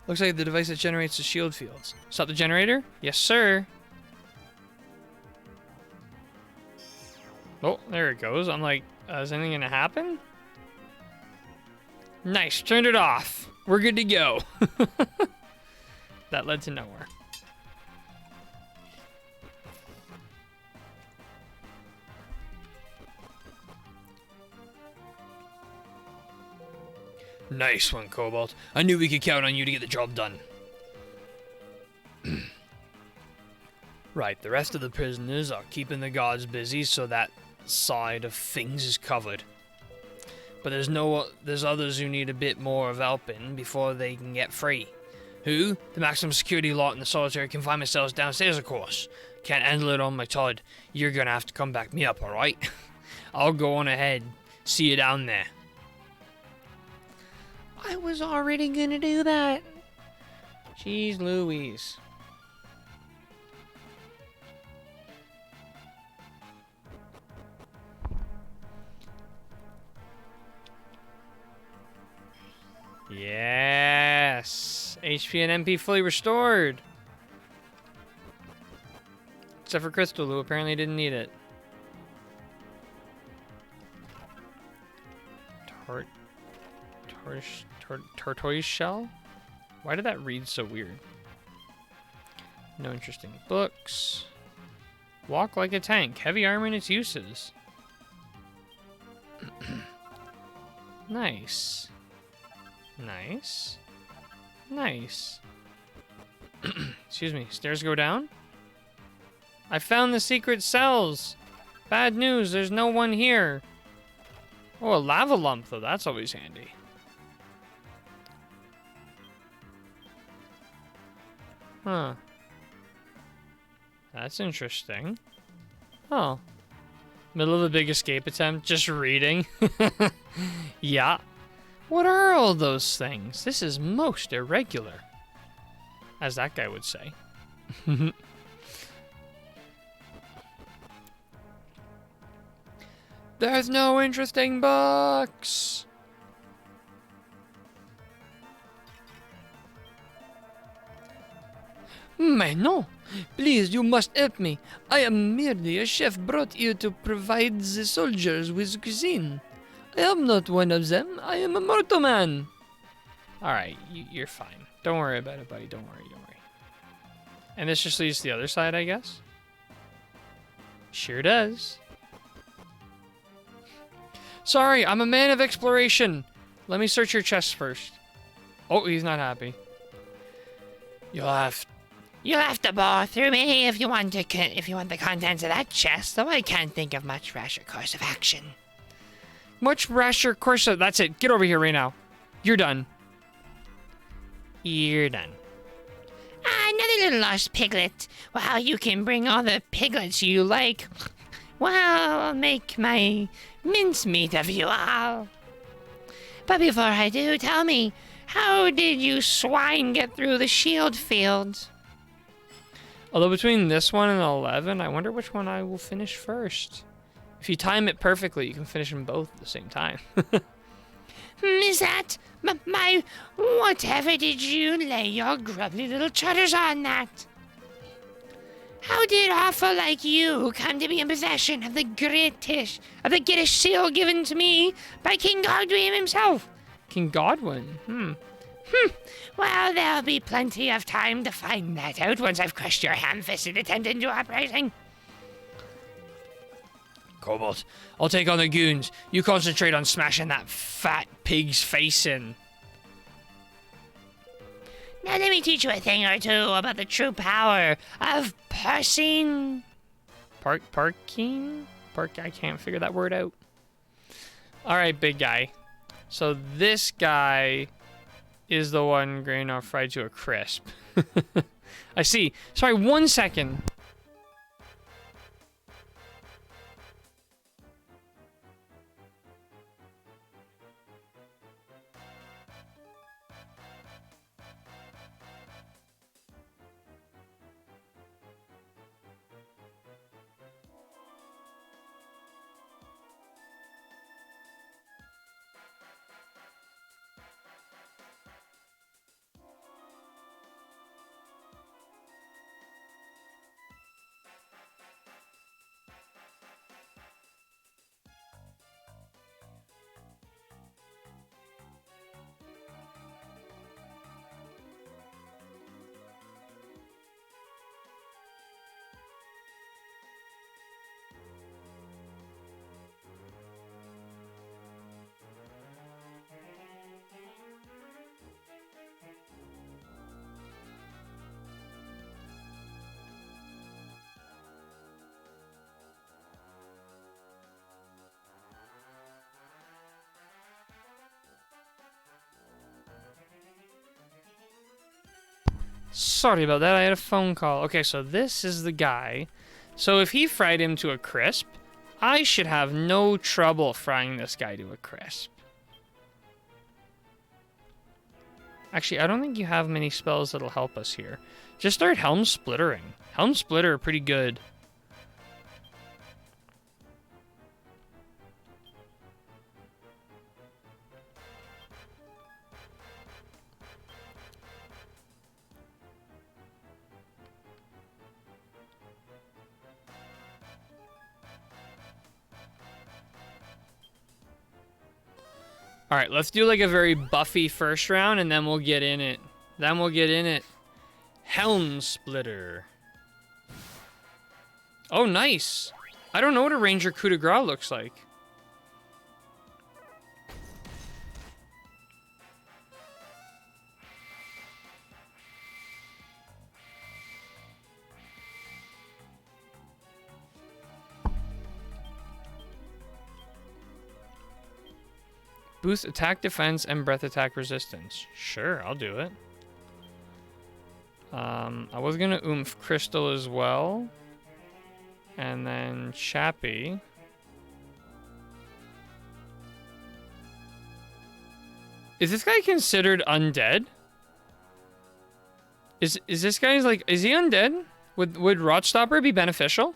Looks like the device that generates the shield fields. Stop the generator? Yes, sir. Oh, there it goes. I'm like, is anything gonna happen? Nice, turned it off. We're good to go. That led to nowhere. Nice one, Cobalt. I knew we could count on you to get the job done. Right, the rest of the prisoners are keeping the guards busy so that side of things is covered. But there's others who need a bit more of helping before they can get free. Who? The maximum security lot in the solitary confinement cells downstairs, of course. Can't handle it on my Todd. You're gonna have to come back me up, alright? I'll go on ahead. See you down there. I was already gonna do that. Jeez Louise. Yes! HP and MP fully restored! Except for Crystal, who apparently didn't need it. Tortoise shell? Why did that read so weird? No interesting books. Walk like a tank. Heavy armor and its uses. Nice. Nice. Nice. Excuse me. Stairs go down? I found the secret cells. Bad news. There's no one here. Oh, a lava lump, though. That's always handy. Huh. That's interesting. Oh. Middle of a big escape attempt. Just reading. Yeah. What are all those things? This is most irregular. As that guy would say. There's no interesting books. Mais non. Please, you must help me. I am merely a chef brought here to provide the soldiers with cuisine. I am not one of them. I am a mortal man. Alright, you're fine. Don't worry about it, buddy. Don't worry, don't worry. And this just leads to the other side, I guess? Sure does. Sorry, I'm a man of exploration. Let me search your chest first. Oh, he's not happy. You'll have to bore through me if you want the contents of that chest, though I can't think of much rasher course of action. Much rasher course of... That's it. Get over here right now. You're done. You're done. Another little lost piglet. Well, you can bring all the piglets you like. Well, I'll make my mincemeat of you all. But before I do, tell me, how did you swine get through the shield field? Although between this one and 11, I wonder which one I will finish first. If you time it perfectly, you can finish them both at the same time. Is that... my... Whatever did you lay your grubby little chutters on that? How did awful like you come to be in possession of the Gittish seal given to me by King Godwin himself? King Godwin? Well, there'll be plenty of time to find that out once I've crushed your ham-fisted attendant into operating. Cobalt, I'll take on the goons. You concentrate on smashing that fat pig's face in. Now let me teach you a thing or two about the true power of parsing. Parking? I can't figure that word out. Alright, big guy. So this guy is the one Greynoff fried to a crisp. I see. Sorry, 1 second. Sorry about that, I had a phone call. Okay, so this is the guy. So if he fried him to a crisp, I should have no trouble frying this guy to a crisp. Actually, I don't think you have many spells that'll help us here. Just start Helm Splittering. Helm Splitter are pretty good. All right, let's do like a very buffy first round, and then we'll get in it. Helm Splitter. Oh, nice. I don't know what a Ranger coup de grace looks like. Boost attack defense and breath attack resistance. Sure, I'll do it. I was gonna oomph crystal as well. And then Chappie. Is this guy considered undead? Is this guy's like, is he undead? Would Rotstopper be beneficial?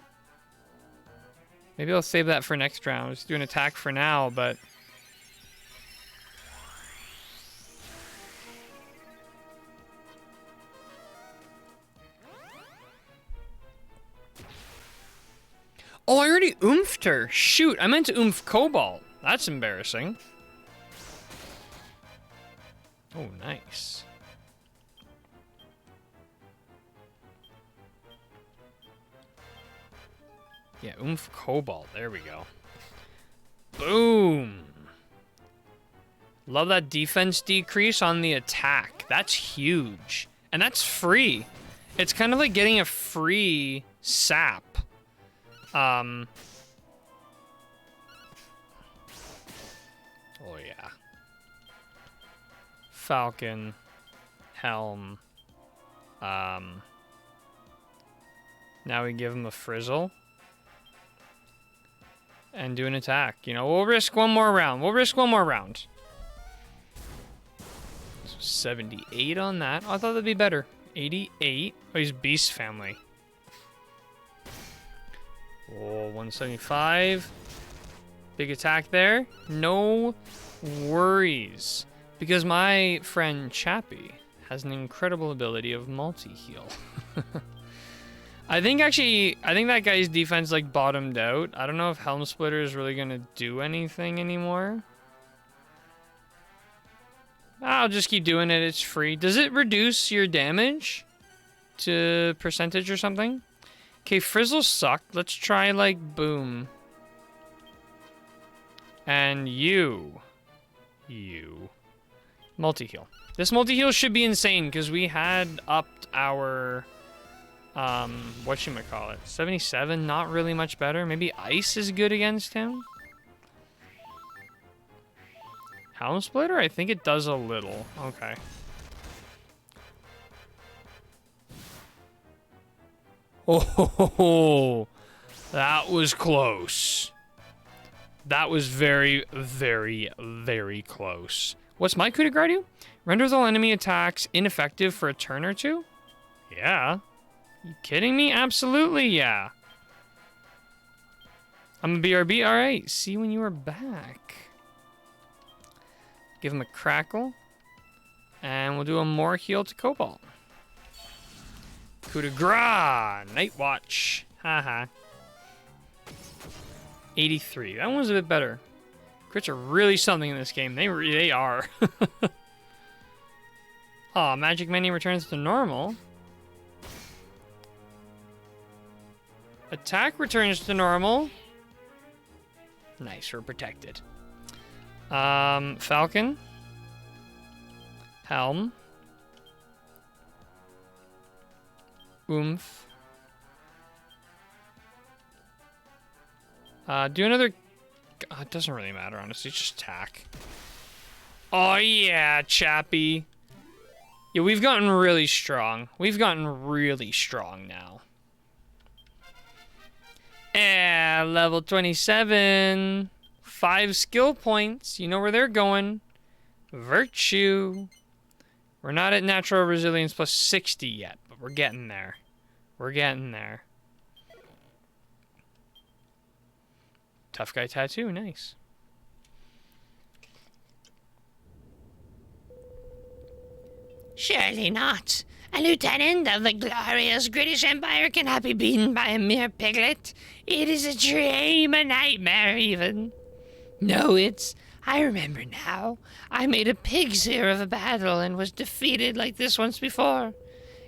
Maybe I'll save that for next round. Just do an attack for now, but oh, I already oomphed her. Shoot, I meant to oomph Cobalt. That's embarrassing. Oh, nice. Yeah, oomph Cobalt. There we go. Boom. Love that defense decrease on the attack. That's huge. And that's free. It's kind of like getting a free sap. Oh yeah. Falcon. Helm. Now we give him a frizzle. And do an attack. You know, we'll risk one more round. So 78 on that. Oh, I thought that'd be better. 88. Oh, he's Beast Family. Oh, 175. Big attack there. No worries. Because my friend Chappie has an incredible ability of multi-heal. I think that guy's defense like bottomed out. I don't know if Helm Splitter is really gonna do anything anymore. I'll just keep doing it. It's free. Does it reduce your damage to percentage or something? Okay, Frizzle sucked. Let's try, like, Boom. And you. Multi-heal. This multi-heal should be insane, because we had upped our, whatchamacallit, 77, not really much better. Maybe Ice is good against him? Helm Splitter? I think it does a little. Okay. Oh, that was close. That was very, very, very close. What's my coup de grace do? Renders all enemy attacks ineffective for a turn or two? Yeah. You kidding me? Absolutely, yeah. I'm a BRB. All right. See you when you are back. Give him a crackle. And we'll do a more heal to Cobalt. Coup de grace. Night Watch. Haha. 83. That one's a bit better. Crits are really something in this game. They are. Oh, Magic Menu returns to normal. Attack returns to normal. Nice, we're protected. Falcon. Helm. Oomph. Do another... it doesn't really matter, honestly. Just attack. Oh, yeah, Chappie. Yeah, we've gotten really strong. We've gotten really strong now. Level 27. 5 skill points. You know where they're going. Virtue. We're not at natural resilience plus 60 yet, but we're getting there. We're getting there. Tough guy tattoo, nice. Surely not. A lieutenant of the glorious British Empire cannot be beaten by a mere piglet. It is a dream, a nightmare even. No, I remember now. I made a pig's ear of a battle and was defeated like this once before.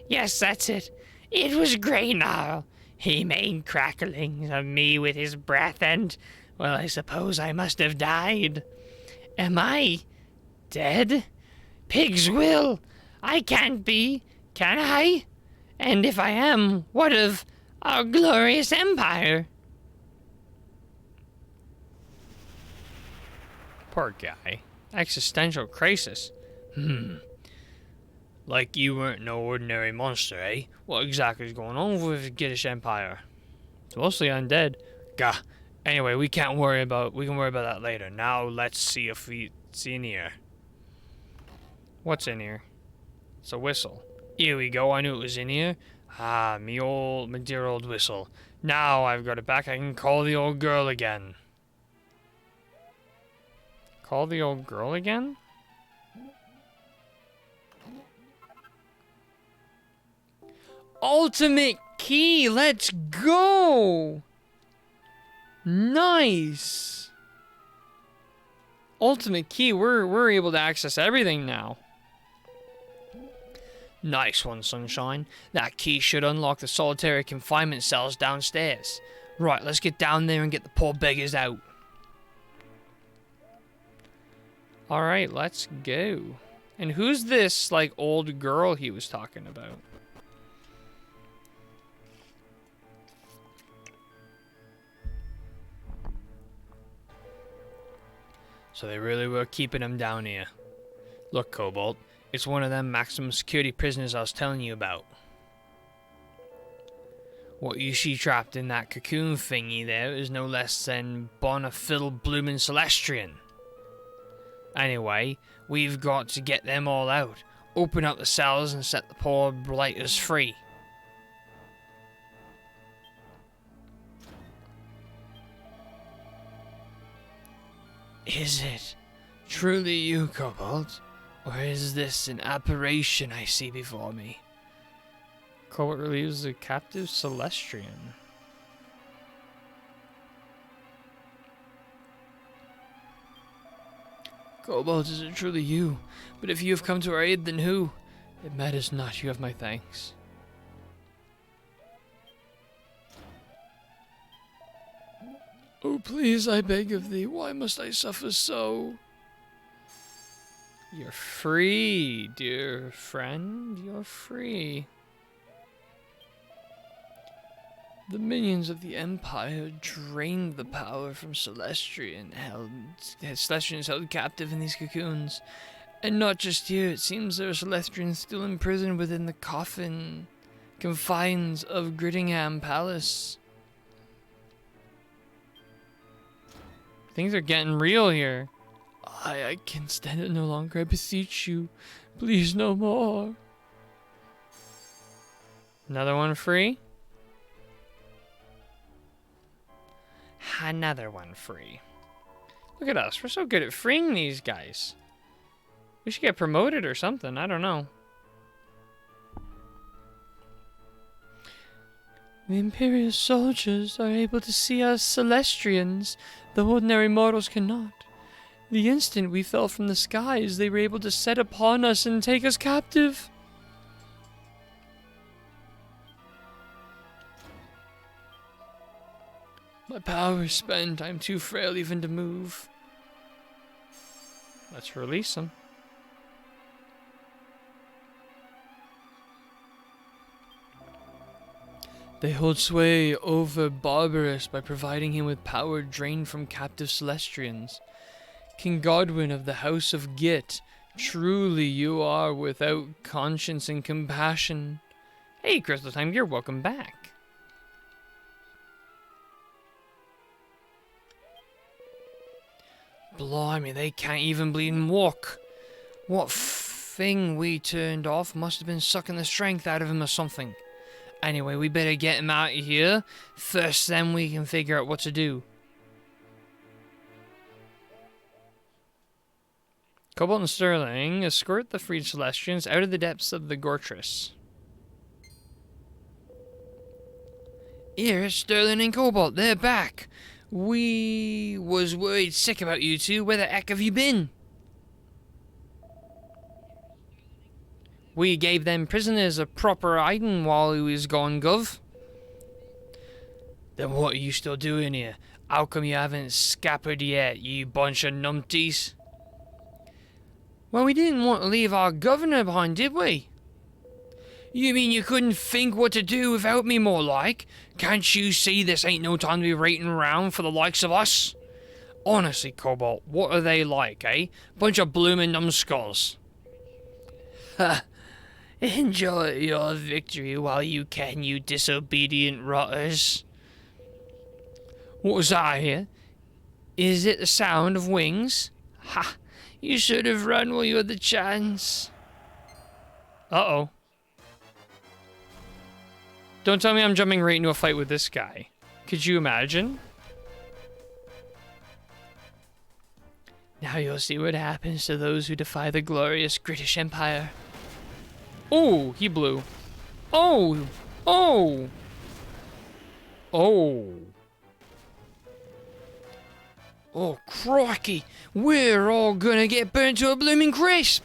Yes, that's it. It was Greygnarl. He made cracklings of me with his breath and, well, I suppose I must have died. Am I dead? Pig's will. I can't be, can I? And if I am, what of our glorious empire? Poor guy. Existential crisis. Like you weren't no ordinary monster, eh? What exactly is going on with the British Empire? It's mostly undead. Gah. Anyway, we can worry about that later. Now let's see if it's in here. What's in here? It's a whistle. Here we go. I knew it was in here. Ah, me dear old whistle. Now I've got it back. I can call the old girl again. Call the old girl again? Ultimate key. Let's go. Nice. Ultimate key. We're able to access everything now. Nice one, Sunshine. That key should unlock the solitary confinement cells downstairs. Right, let's get down there and get the poor beggars out. Alright, let's go. And who's this, like, old girl he was talking about? So they really were keeping him down here. Look, Cobalt. It's one of them maximum security prisoners I was telling you about. What you see trapped in that cocoon thingy there is no less than Bonafil Bloomin' Celestrian. Anyway, we've got to get them all out, open up the cells and set the poor blighters free. Is it truly you, Cobalt? Or is this an apparition I see before me? Cobalt relieves the captive Celestrian. Cobalt, is it truly you? But if you have come to our aid, then who? It matters not, you have my thanks. Oh, please, I beg of thee, why must I suffer so? You're free, dear friend, you're free. The minions of the Empire drained the power from Celestians held captive in these cocoons. And not just here, it seems there are Celestians still imprisoned within the confines of Grittingham Palace. Things are getting real here. I can stand it no longer, I beseech you. Please, no more. Another one free? Another one free. Look at us, we're so good at freeing these guys. We should get promoted or something, I don't know. The Imperial soldiers are able to see us Celestians, though ordinary mortals cannot. The instant we fell from the skies, they were able to set upon us and take us captive. My power is spent. I'm too frail even to move. Let's release them. They hold sway over Barbarous by providing him with power drained from captive Celestians. King Godwin of the House of Git, truly you are without conscience and compassion. Hey, Crystal Time, you're welcome back. Blimey, they can't even bleed and walk. What thing we turned off must have been sucking the strength out of him or something. Anyway, we better get him out of here. First, then we can figure out what to do. Cobalt and Sterling escort the freed Celestians out of the depths of the Gortress. Here, Sterling and Cobalt, they're back. We was worried sick about you two. Where the heck have you been? We gave them prisoners a proper hiding while he was gone, Gov. Then what are you still doing here? How come you haven't scappered yet, you bunch of numpties? Well, we didn't want to leave our governor behind, did we? You mean you couldn't think what to do without me, more like? Can't you see this ain't no time to be waiting around for the likes of us? Honestly, Cobalt, what are they like, eh? Bunch of bloomin' numbskulls. Ha! Enjoy your victory while you can, you disobedient rotters. What was that I hear? Is it the sound of wings? Ha! You should have run while you had the chance. Uh-oh. Don't tell me I'm jumping right into a fight with this guy. Could you imagine? Now you'll see what happens to those who defy the glorious British Empire. Oh, he blew. Oh! Oh! Oh! Oh, crikey! We're all gonna get burnt to a blooming crisp!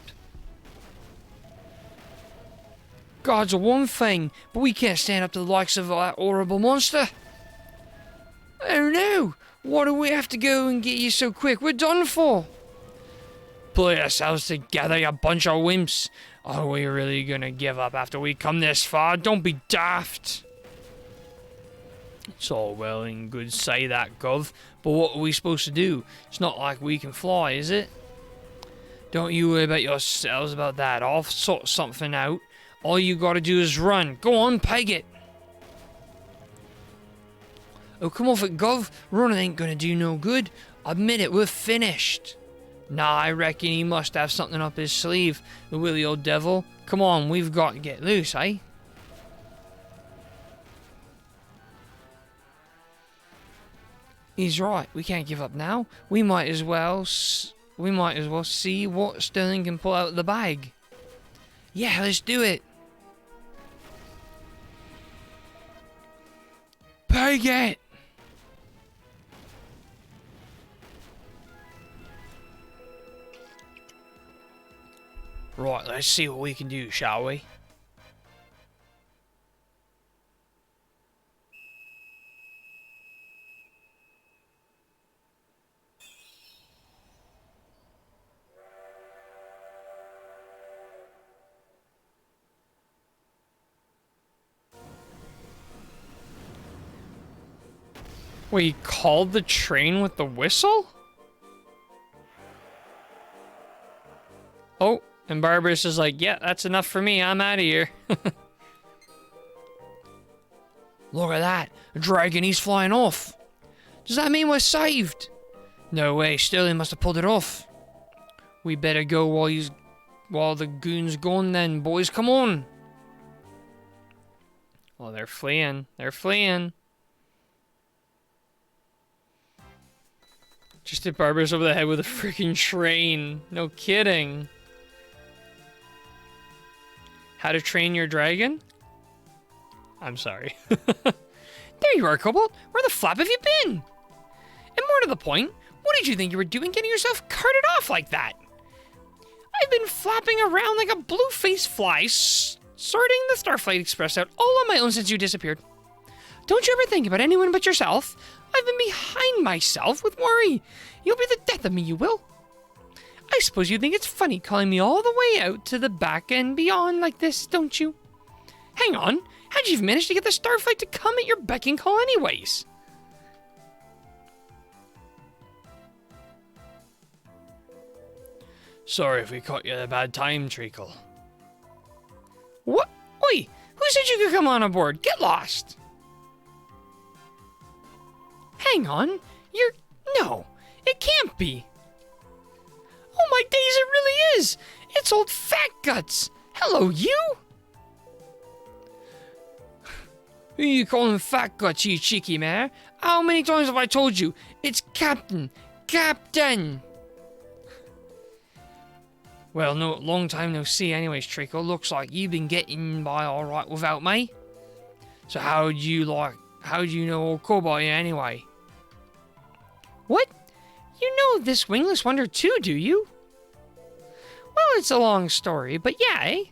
Gods are one thing, but we can't stand up to the likes of that horrible monster. Oh no! Why do we have to go and get you so quick? We're done for! Pull yourselves together, you bunch of wimps. Are we really gonna give up after we come this far? Don't be daft! It's all well and good say that, Gov, but what are we supposed to do? It's not like we can fly, is it? Don't you worry about yourselves about that. I'll sort something out. All you gotta do is run. Go on, peg it. Oh, come off it, Gov. Running ain't gonna do no good. Admit it, we're finished. Nah, I reckon he must have something up his sleeve, the willy old devil. Come on, we've got to get loose, eh? He's right. We can't give up now. We might as well see what Sterling can pull out of the bag. Yeah, let's do it. Peg it. Right, let's see what we can do, shall we? Wait, he called the train with the whistle? Oh, and Barbarous is like, yeah, that's enough for me. I'm out of here. Look at that. A dragon, he's flying off. Does that mean we're saved? No way, Sterling must have pulled it off. We better go while the goon's gone then, boys. Come on. Well, they're fleeing. They're fleeing. Just hit Barbarous over the head with a freaking train. No kidding. How to train your dragon? I'm sorry. There you are, Kobold. Where the flap have you been? And more to the point, what did you think you were doing getting yourself carted off like that? I've been flapping around like a blue-faced fly, sorting the Starflight Express out all on my own since you disappeared. Don't you ever think about anyone but yourself? I've been behind myself with worry. You'll be the death of me, you will. I suppose you think it's funny calling me all the way out to the back and beyond like this, don't you? Hang on, how'd you even manage to get the Starflight to come at your beck and call anyways? Sorry if we caught you at a bad time, Treacle. What? Oi, who said you could come on aboard? Get lost. Hang on, no, it can't be. Oh my days, it really is. It's old Fat Guts. Hello, you. Who you calling Fat Guts, you cheeky mare? How many times have I told you? It's Captain. Well, no, long time no see anyways, Treacle. Looks like you've been getting by alright without me. So how do you know all Cobalt anyway? What? You know this wingless wonder too, do you? Well, it's a long story, but yeah, eh?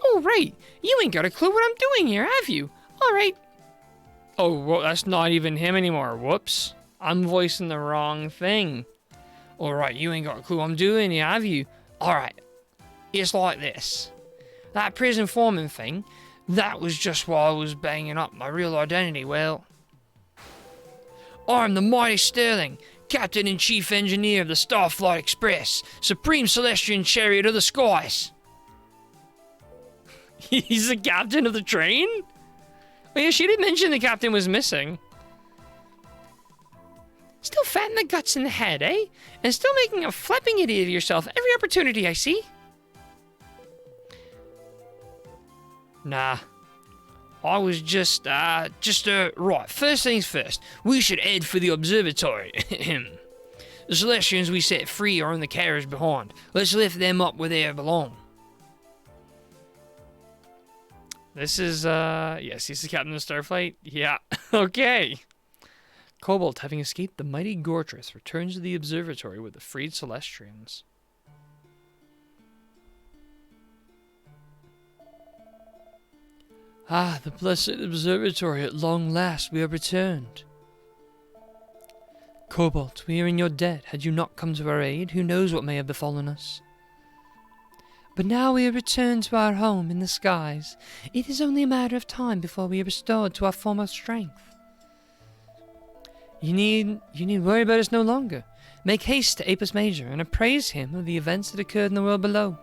Oh, right. You ain't got a clue what I'm doing here, have you? Alright. Oh, well, that's not even him anymore. Whoops. I'm voicing the wrong thing. Alright, you ain't got a clue what I'm doing here, have you? Alright. It's like this. That prison foreman thing, that was just while I was banging up my real identity. Well, I'm the mighty Sterling, Captain and Chief Engineer of the Starflight Express, Supreme Celestian Chariot of the Skies. He's the captain of the train? Oh yeah, she did mention the captain was missing. Still fat in the guts in the head, eh? And still making a flapping idiot of yourself every opportunity I see? Nah. I was just, right, first things first, we should head for the observatory. The Celestians we set free are in the carriage behind. Let's lift them up where they belong. This is, yes, he's the captain of Starflight? Yeah, okay. Cobalt, having escaped the mighty Gortress, returns to the observatory with the freed Celestians. Ah, the blessed observatory, at long last we have returned. Cobalt, we are in your debt. Had you not come to our aid, who knows what may have befallen us. But now we have returned to our home in the skies. It is only a matter of time before we are restored to our former strength. You need worry about us no longer. Make haste to Apus Major and appraise him of the events that occurred in the world below.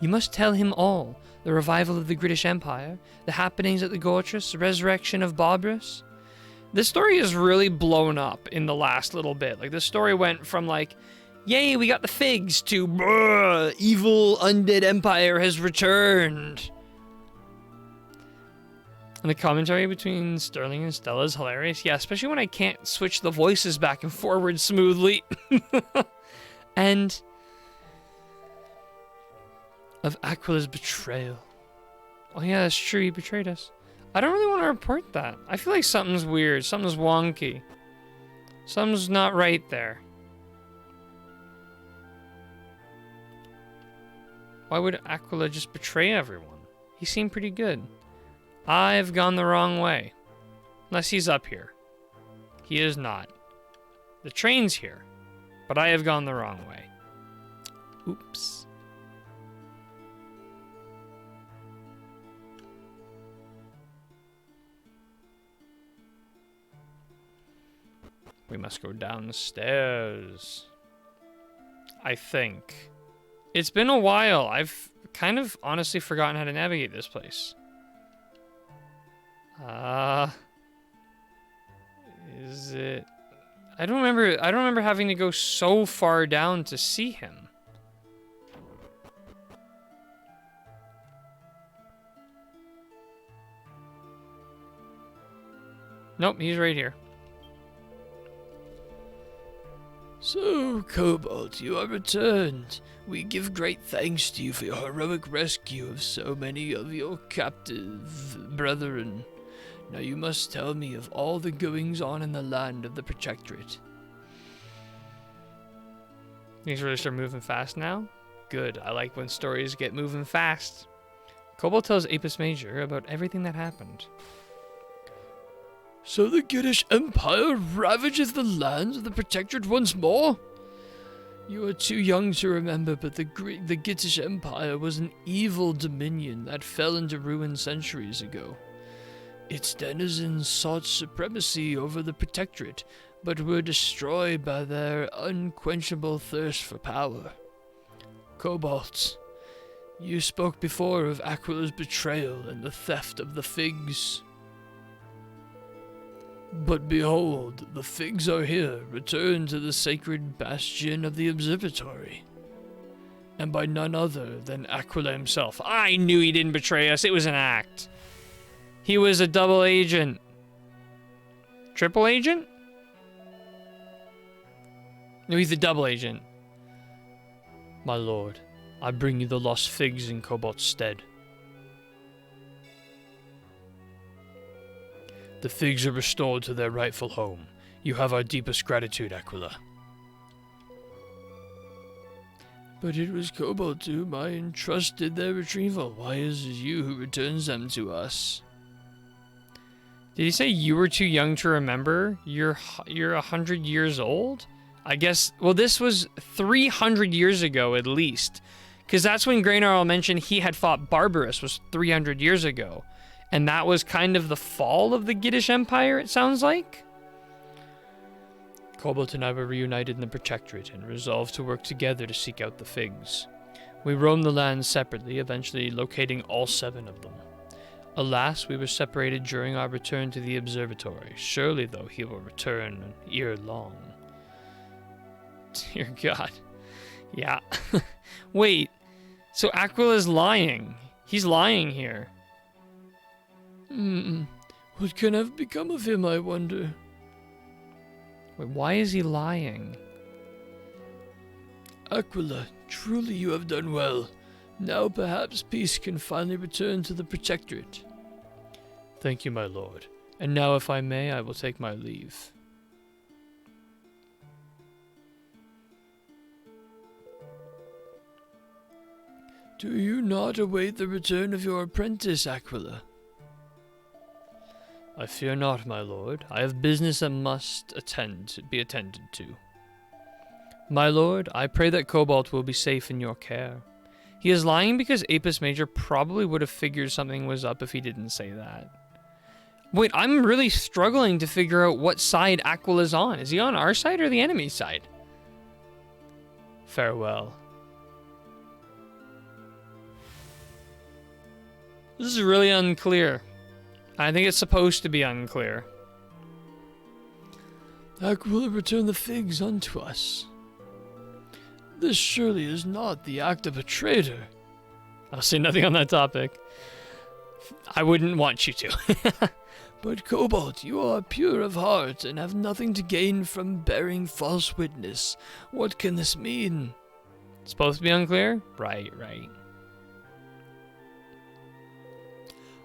You must tell him all. The revival of the British Empire, the happenings at the Gortress, the resurrection of Barbarous. This story is really blown up in the last little bit. Like, this story went from, like, yay, we got the figs, to evil undead empire has returned. And the commentary between Sterling and Stella is hilarious. Yeah, especially when I can't switch the voices back and forward smoothly. And of Aquila's betrayal. Oh yeah, that's true, he betrayed us. I don't really want to report that. I feel like something's weird, something's wonky. Something's not right there. Why would Aquila just betray everyone? He seemed pretty good. I've gone the wrong way. Unless he's up here. He is not. The train's here, but I have gone the wrong way. Oops. We must go down the stairs. I think. It's been a while. I've kind of honestly forgotten how to navigate this place. Is it... I don't remember having to go so far down to see him. Nope, he's right here. So, Cobalt, you are returned. We give great thanks to you for your heroic rescue of so many of your captive brethren. Now you must tell me of all the goings on in the land of the Protectorate. These really start moving fast now? Good, I like when stories get moving fast. Cobalt tells Apis Major about everything that happened. So the Gittish Empire ravages the lands of the Protectorate once more? You are too young to remember, but the Gittish Empire was an evil dominion that fell into ruin centuries ago. Its denizens sought supremacy over the Protectorate, but were destroyed by their unquenchable thirst for power. Cobalt, you spoke before of Aquila's betrayal and the theft of the figs. But behold, the figs are here, returned to the sacred bastion of the observatory. And by none other than Aquila himself. I knew he didn't betray us. It was an act. He was a double agent. Triple agent? No, he's a double agent. My lord, I bring you the lost figs in Cobalt's stead. The figs are restored to their rightful home. You have our deepest gratitude, Aquila. But it was Cobalt to whom I entrusted their retrieval. Why is it you who returns them to us? Did he say you were too young to remember? You're 100 years old? I guess, well, this was 300 years ago at least. Because that's when Graynarl mentioned he had fought Barbarous, was 300 years ago. And that was kind of the fall of the Gittish Empire, it sounds like? Cobalt and I were reunited in the Protectorate and resolved to work together to seek out the figs. We roamed the lands separately, eventually locating all 7 of them. Alas, we were separated during our return to the observatory. Surely, though, he will return ere long. Dear God. Yeah. Wait, so Aquila's lying. He's lying here. What can have become of him, I wonder? Wait, why is he lying? Aquila, truly you have done well. Now perhaps peace can finally return to the Protectorate. Thank you, my lord. And now, if I may, I will take my leave. Do you not await the return of your apprentice, Aquila? I fear not, my lord. I have business that must be attended to. My lord, I pray that Cobalt will be safe in your care. He is lying because Apis Major probably would have figured something was up if he didn't say that. Wait, I'm really struggling to figure out what side Aquila's on. Is he on our side or the enemy side? Farewell. This is really unclear. I think it's supposed to be unclear. Aquila returned the figs unto us. This surely is not the act of a traitor. I'll say nothing on that topic. I wouldn't want you to. But Cobalt, you are pure of heart and have nothing to gain from bearing false witness. What can this mean? It's supposed to be unclear? Right.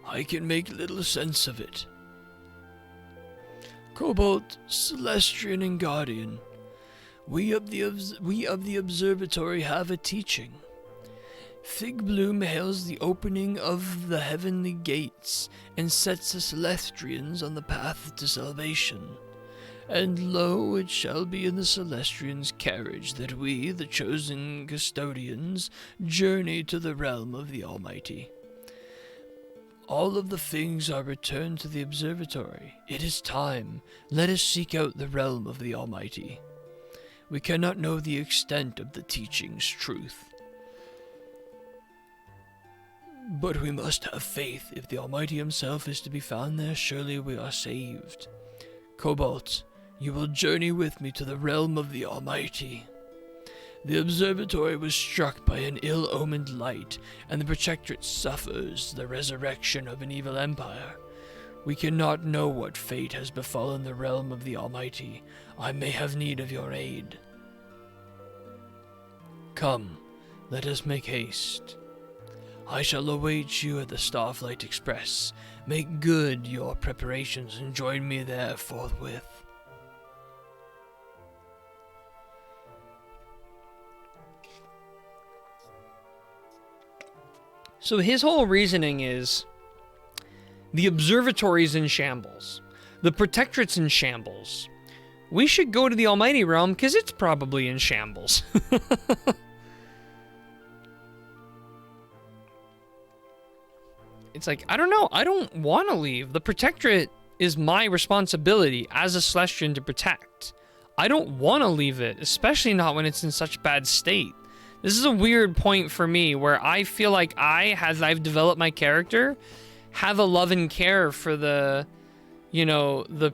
I can make little sense of it. Cobalt, Celestian and Guardian, we of the observatory have a teaching. Fig Bloom hails the opening of the heavenly gates and sets the Celestrians on the path to salvation. And lo, it shall be in the Celestrians' carriage that we, the chosen custodians, journey to the realm of the Almighty. All of the things are returned to the observatory. It is time. Let us seek out the realm of the Almighty. We cannot know the extent of the teaching's truth, but we must have faith. If the Almighty himself is to be found there, surely we are saved. Cobalt, you will journey with me to the realm of the Almighty. The observatory was struck by an ill-omened light, and the Protectorate suffers the resurrection of an evil empire. We cannot know what fate has befallen the realm of the Almighty. I may have need of your aid. Come, let us make haste. I shall await you at the Starflight Express. Make good your preparations and join me there forthwith. So his whole reasoning is the observatory's in shambles. The Protectorate's in shambles. We should go to the Almighty Realm because it's probably in shambles. It's like, I don't know. I don't want to leave. The Protectorate is my responsibility as a Celestian to protect. I don't want to leave it, especially not when it's in such bad state. This is a weird point for me where I feel like as I've developed my character, have a love and care for the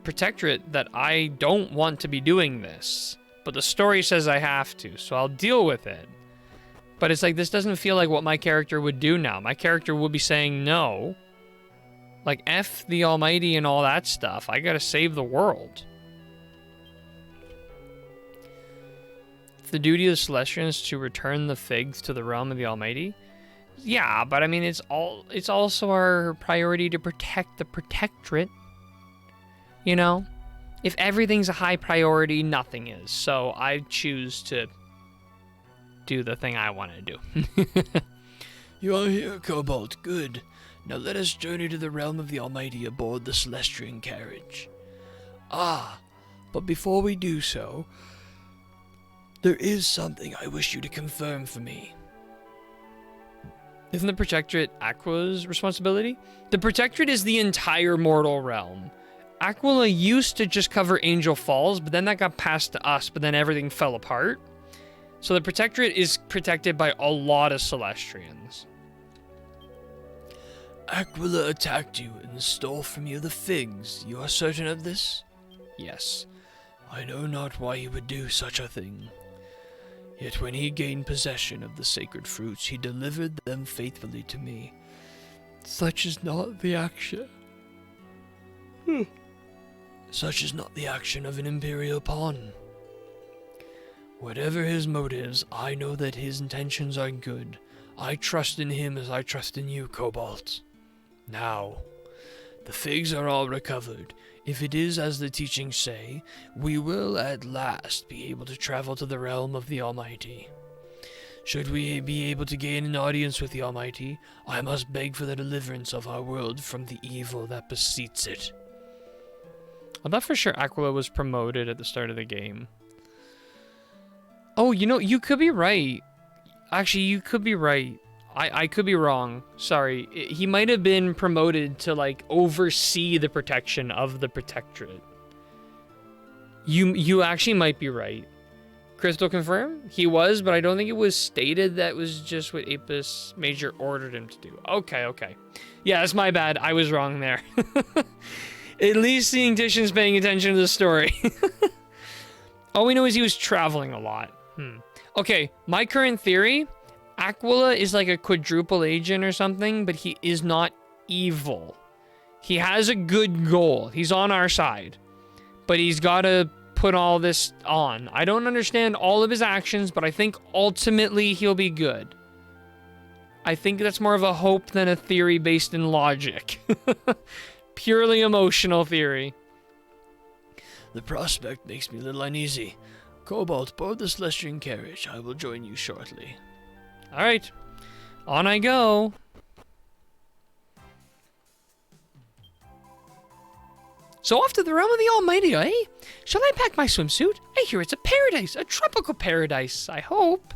Protectorate that I don't want to be doing this. But the story says I have to, so I'll deal with it. But it's like, this doesn't feel like what my character would do now. My character would be saying no. Like, F the Almighty and all that stuff. I gotta save the world. The duty of the Celestians to return the figs to the realm of the Almighty? Yeah, but I mean, it's also our priority to protect the Protectorate. You know? If everything's a high priority, nothing is. So I choose to do the thing I want to do. You are here, Cobalt. Good. Now let us journey to the realm of the Almighty aboard the Celestrian carriage. Ah, but before we do so, there is something I wish you to confirm for me. Isn't the Protectorate Aqua's responsibility? The Protectorate is the entire mortal realm. Aquila used to just cover Angel Falls, but then that got passed to us, but then everything fell apart. So the Protectorate is protected by a lot of Celestrians. Aquila attacked you and stole from you the figs. You are certain of this? Yes. I know not why he would do such a thing. Yet when he gained possession of the sacred fruits, he delivered them faithfully to me. Such is not the action. Such is not the action of an Imperial pawn. Whatever his motives, I know that his intentions are good. I trust in him as I trust in you, Cobalt. Now, the figs are all recovered. If it is as the teachings say, we will at last be able to travel to the realm of the Almighty. Should we be able to gain an audience with the Almighty, I must beg for the deliverance of our world from the evil that beseets it. I thought for sure Aquila was promoted at the start of the game. Oh, you could be right. Actually, you could be right. I could be wrong. Sorry. He might have been promoted to, like, oversee the protection of the Protectorate. You actually might be right. Crystal confirm? He was, but I don't think it was stated that was just what Apis Major ordered him to do. Okay. Yeah, that's my bad. I was wrong there. At least the Inctition's paying attention to the story. All we know is he was traveling a lot. Okay, my current theory, Aquila is like a quadruple agent or something, but he is not evil. He has a good goal. He's on our side. But he's got to put all this on. I don't understand all of his actions, but I think ultimately he'll be good. I think that's more of a hope than a theory based in logic. Purely emotional theory. The prospect makes me a little uneasy. Cobalt, board the Celestian carriage. I will join you shortly. All right. On I go. So off to the realm of the Almighty, eh? Shall I pack my swimsuit? I hear it's a paradise, a tropical paradise, I hope.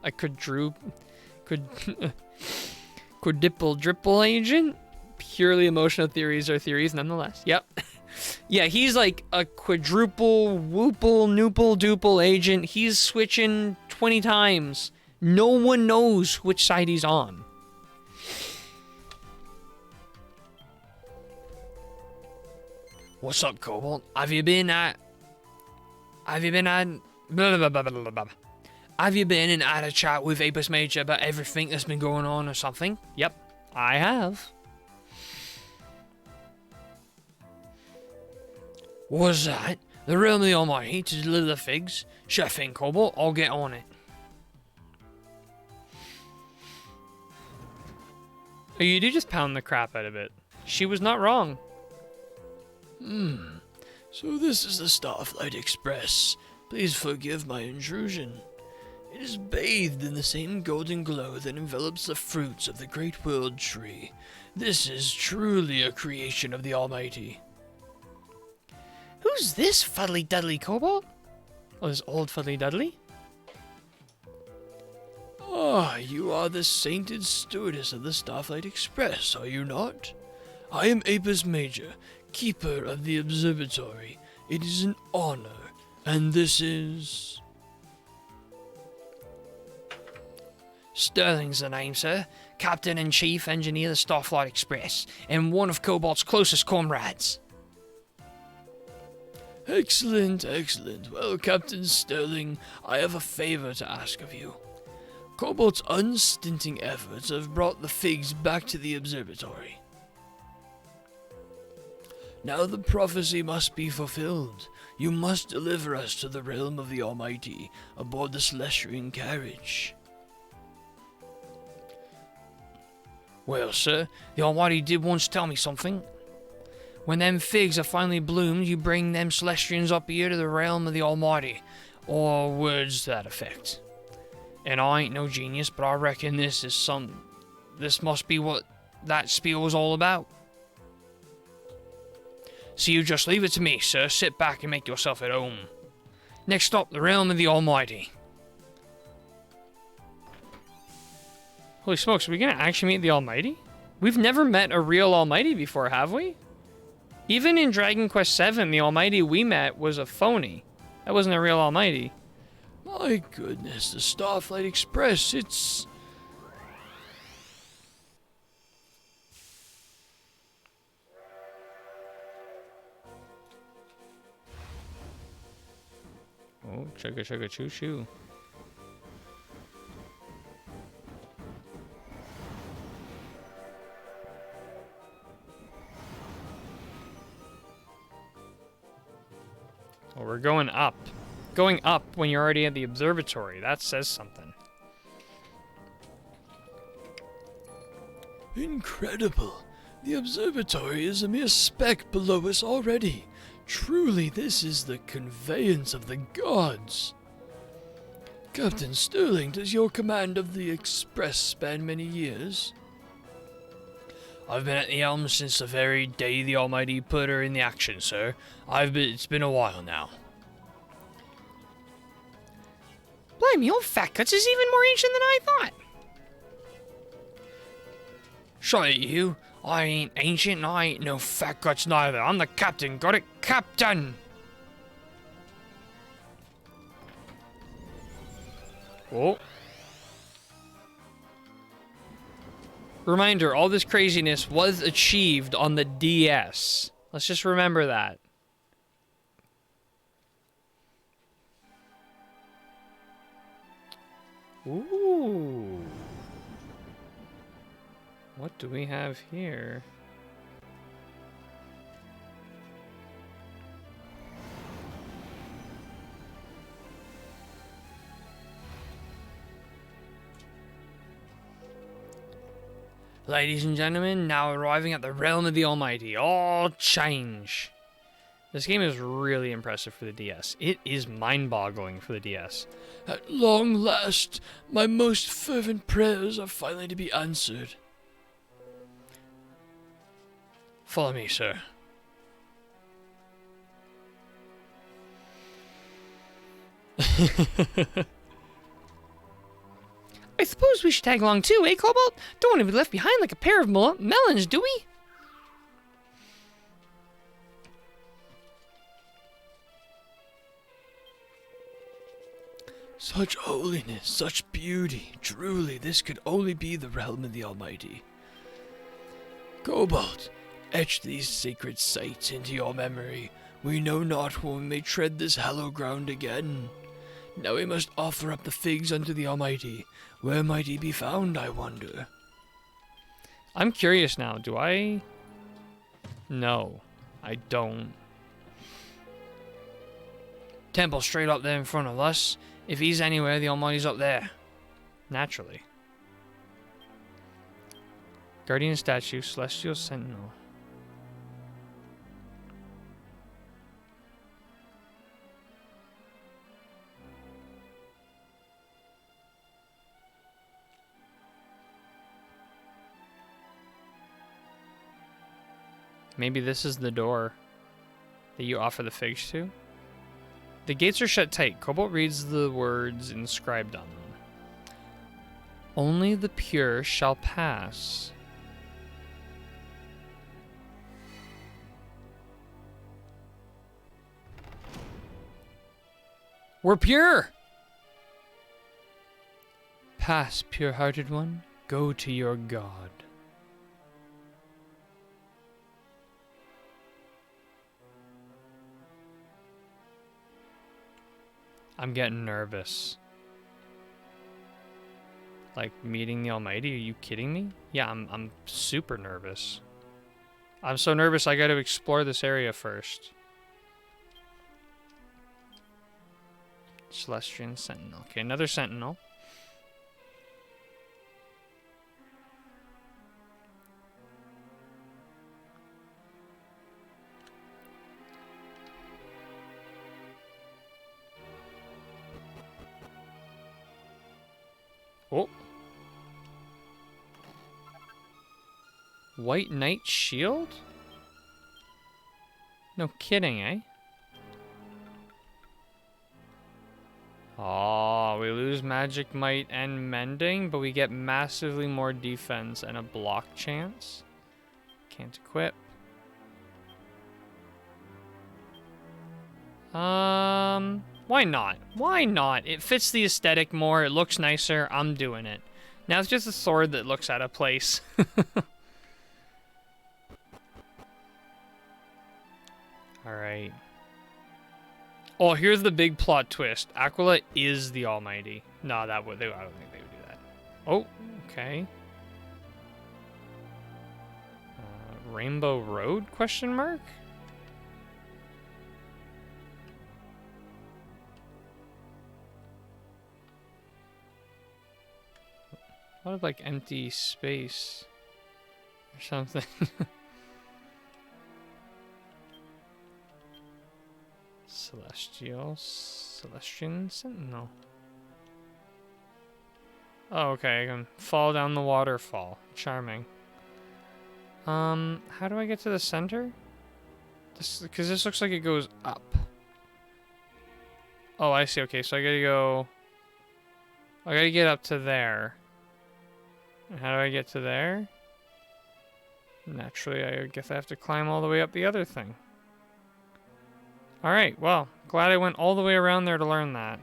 A quadruple dripple agent? Purely emotional theories are theories nonetheless. Yep. Yeah, he's like a quadruple, whoople, noople, duple agent. He's switching 20 times. No one knows which side he's on. What's up, Cobalt? Have you been in and had a chat with Apis Major about everything that's been going on or something? Yep, I have. What was that? The realm of the Almighty to deliver the figs? Sure thing, Cobalt. I'll get on it. Oh, you do just pound the crap out of it. She was not wrong. So this is the Starflight Express. Please forgive my intrusion. It is bathed in the same golden glow that envelops the fruits of the great world tree. This is truly a creation of the Almighty. Who's this Fuddly Dudley Cobalt? Oh, this old Fuddly Dudley? Ah, you are the sainted stewardess of the Starflight Express, are you not? I am Apis Major, keeper of the observatory. It is an honor, and this is... Sterling's the name, sir. Captain and Chief Engineer of the Starflight Express, and one of Cobalt's closest comrades. Excellent, excellent. Well, Captain Sterling, I have a favor to ask of you. Cobalt's unstinting efforts have brought the figs back to the observatory. Now the prophecy must be fulfilled. You must deliver us to the realm of the Almighty aboard the Celestian carriage. Well, sir, the Almighty did once tell me something. When them figs are finally bloomed, you bring them Celestians up here to the realm of the Almighty, or words to that effect. And I ain't no genius, but I reckon this must be what that spiel was all about. So you just leave it to me, sir. Sit back and make yourself at home. Next up, the realm of the Almighty. Holy smokes, are we gonna actually meet the Almighty? We've never met a real Almighty before, have we? Even in Dragon Quest VII, the Almighty we met was a phony. That wasn't a real Almighty. My goodness, the Starflight Express, it's... Oh, chugga chugga choo choo. Well, we're going up. Going up when you're already at the observatory. That says something. Incredible. The observatory is a mere speck below us already. Truly, this is the conveyance of the gods. Captain Sterling, does your command of the Express span many years? I've been at the helm since the very day the Almighty put her in the action, sir. It's been a while now. Blimey, old Fat Guts is even more ancient than I thought. Shut it, you. I ain't ancient and I ain't no Fat Guts neither. I'm the captain, got it? Captain! Oh. Reminder, all this craziness was achieved on the DS. Let's just remember that. Ooh. What do we have here? Ladies and gentlemen, now arriving at the realm of the Almighty. All change. This game is really impressive for the DS. It is mind-boggling for the DS. At long last, my most fervent prayers are finally to be answered. Follow me, sir. I suppose we should tag along too, eh, Cobalt? Don't want to be left behind like a pair of melons, do we? Such holiness, such beauty. Truly, this could only be the realm of the Almighty. Cobalt, etch these sacred sites into your memory. We know not when we may tread this hallowed ground again. Now we must offer up the figs unto the Almighty. Where might he be found, I wonder? I'm curious now. Do I? No, I don't. Temple straight up there in front of us. If he's anywhere, the Almighty's up there. Naturally. Guardian statue, celestial sentinel. Maybe this is the door that you offer the figs to? The gates are shut tight. Cobalt reads the words inscribed on them. Only the pure shall pass. We're pure! Pass, pure-hearted one. Go to your God. I'm getting nervous. Like, meeting the Almighty? Are you kidding me? Yeah, I'm super nervous. I'm so nervous I gotta explore this area first. Celestian Sentinel. Okay, another Sentinel. Oh. White Knight Shield? No kidding, eh? Oh, we lose Magic Might and Mending, but we get massively more defense and a block chance. Can't equip. Why not? Why not? It fits the aesthetic more. It looks nicer. I'm doing it. Now it's just a sword that looks out of place. Alright. Oh, here's the big plot twist. Aquila is the Almighty. No, I don't think they would do that. Oh, okay. Rainbow Road, question mark? A lot of like empty space or something. Celestian Sentinel. Oh, okay, I can fall down the waterfall. Charming. How do I get to the center? Because this looks like it goes up. Oh, I see. Okay, so I gotta get up to there. And how do I get to there? Naturally, I guess I have to climb all the way up the other thing. Alright, well, glad I went all the way around there to learn that.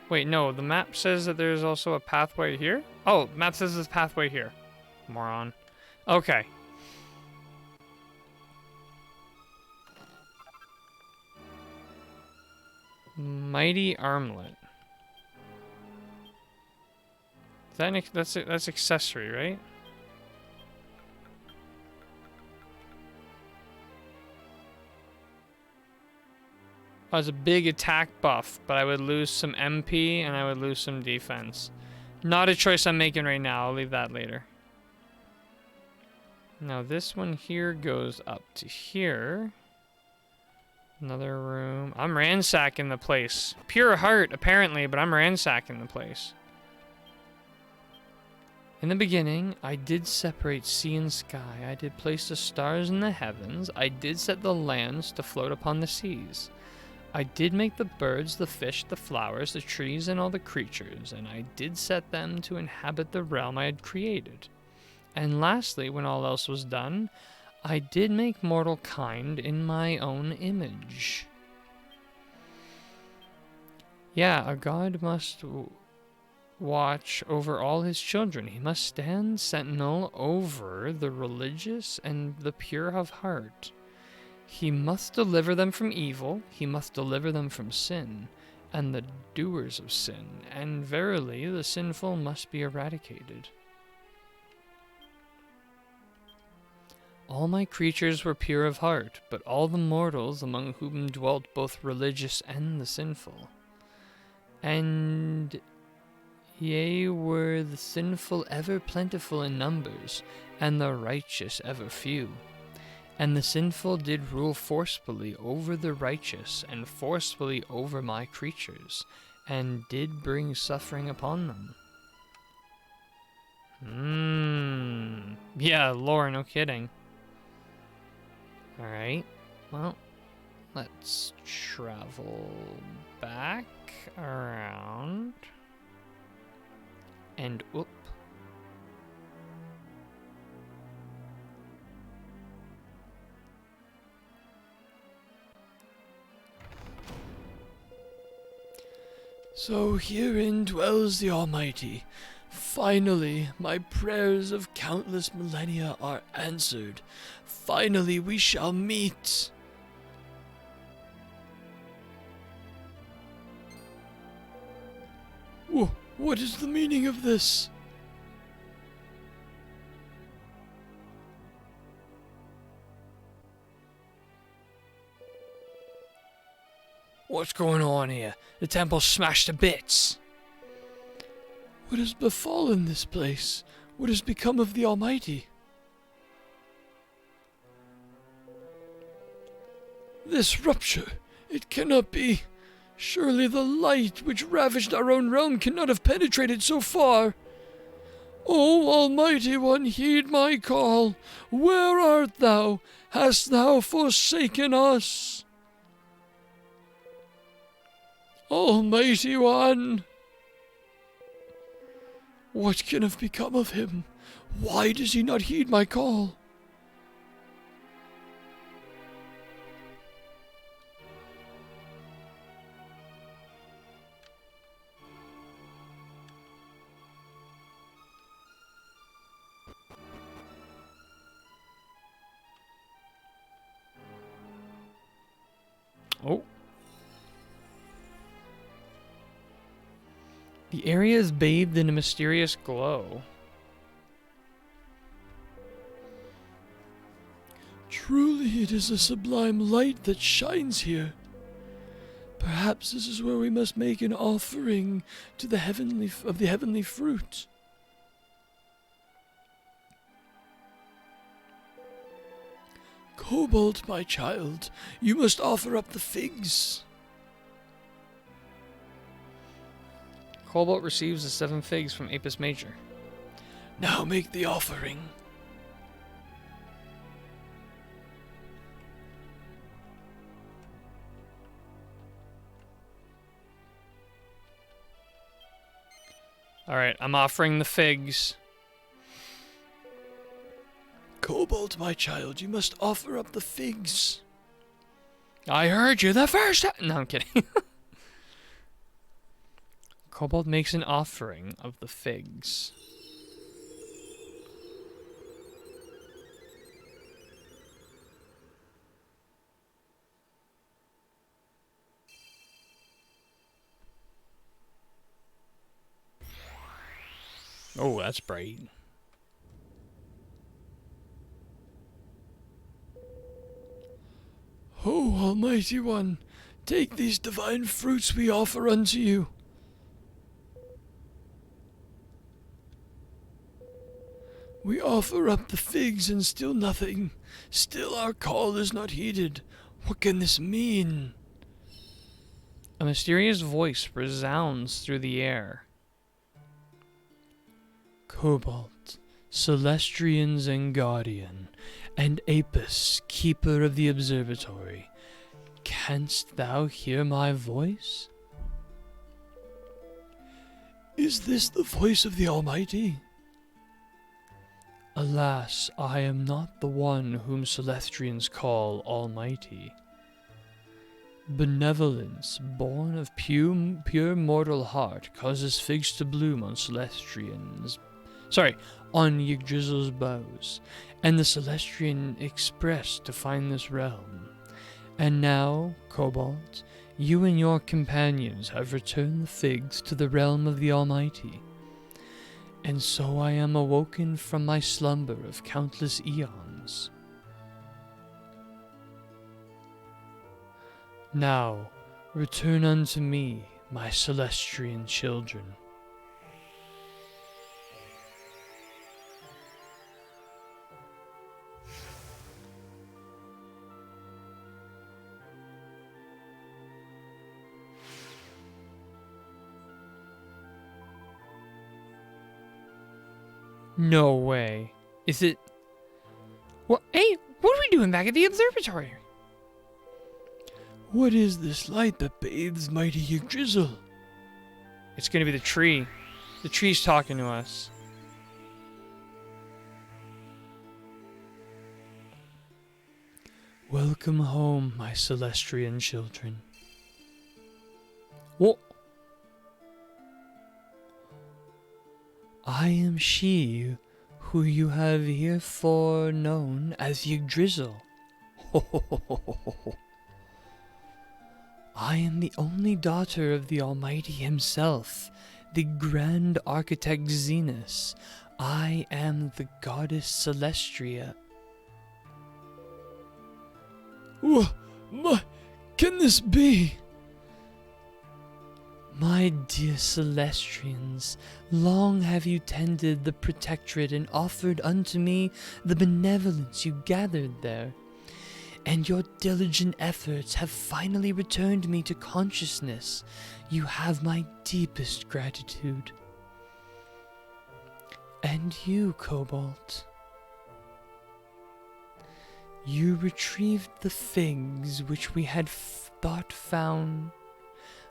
Wait, no, the map says that there's also a pathway here? Oh, map says there's a pathway here. Moron. Okay. Mighty Armlet. That's accessory, right? Oh, it's a big attack buff, but I would lose some MP and I would lose some defense. Not a choice I'm making right now. I'll leave that later. Now this one here goes up to here. Another room. I'm ransacking the place. Pure heart, apparently, but I'm ransacking the place. In the beginning, I did separate sea and sky. I did place the stars in the heavens. I did set the lands to float upon the seas. I did make the birds, the fish, the flowers, the trees, and all the creatures, and I did set them to inhabit the realm I had created. And lastly, when all else was done, I did make mortal kind in my own image. Yeah, a god must watch over all his children. He must stand sentinel over the religious and the pure of heart. He must deliver them from evil. He must deliver them from sin and the doers of sin. And verily, the sinful must be eradicated. All my creatures were pure of heart, but all the mortals among whom dwelt both religious and the sinful. And yea, were the sinful ever plentiful in numbers, and the righteous ever few. And the sinful did rule forcefully over the righteous, and forcefully over my creatures, and did bring suffering upon them. Yeah, lore, no kidding. Alright, well, let's travel back around and up. So herein dwells the Almighty. Finally, my prayers of countless millennia are answered. Finally, we shall meet. What is the meaning of this? What's going on here? The temple's smashed to bits. What has befallen this place? What has become of the Almighty? This rupture, it cannot be. Surely the light which ravaged our own realm cannot have penetrated so far. O Almighty One, heed my call. Where art thou? Hast thou forsaken us? Almighty One! What can have become of him? Why does he not heed my call? Oh. The area is bathed in a mysterious glow. Truly it is a sublime light that shines here. Perhaps this is where we must make an offering to the heavenly fruit. Cobalt, my child, you must offer up the figs. Cobalt receives the 7 figs from Apis Major. Now make the offering. Alright, I'm offering the figs. Cobalt, my child, you must offer up the figs. I heard you the first time. No, I'm kidding. Cobalt makes an offering of the figs. Oh, that's bright. O Almighty One, take these divine fruits we offer unto you. We offer up the figs and still nothing. Still our call is not heeded. What can this mean? A mysterious voice resounds through the air. Cobalt, Celestrian's and guardian, and Apis, keeper of the observatory, canst thou hear my voice? Is this the voice of the Almighty? Alas, I am not the one whom Celestrians call Almighty. Benevolence, born of pure mortal heart, causes figs to bloom on on Yggdrasil's boughs, and the Celestrian expressed to find this realm. And now, Cobalt, you and your companions have returned the figs to the realm of the Almighty. And so I am awoken from my slumber of countless eons. Now, return unto me, my Celestrian children. No way. Is it? Well, hey, what are we doing back at the observatory? What is this light that bathes mighty Yggdrasil? It's gonna be the tree. The tree's talking to us. Welcome home, my Celestrian children. What? I am she who you have herefore known as Yggdrasil. I am the only daughter of the Almighty himself, the grand architect Zenus. I am the goddess Celestria. Can this be? My dear Celestrians, long have you tended the protectorate and offered unto me the benevolence you gathered there. And your diligent efforts have finally returned me to consciousness. You have my deepest gratitude. And you, Cobalt. You retrieved the figs which we had thought found,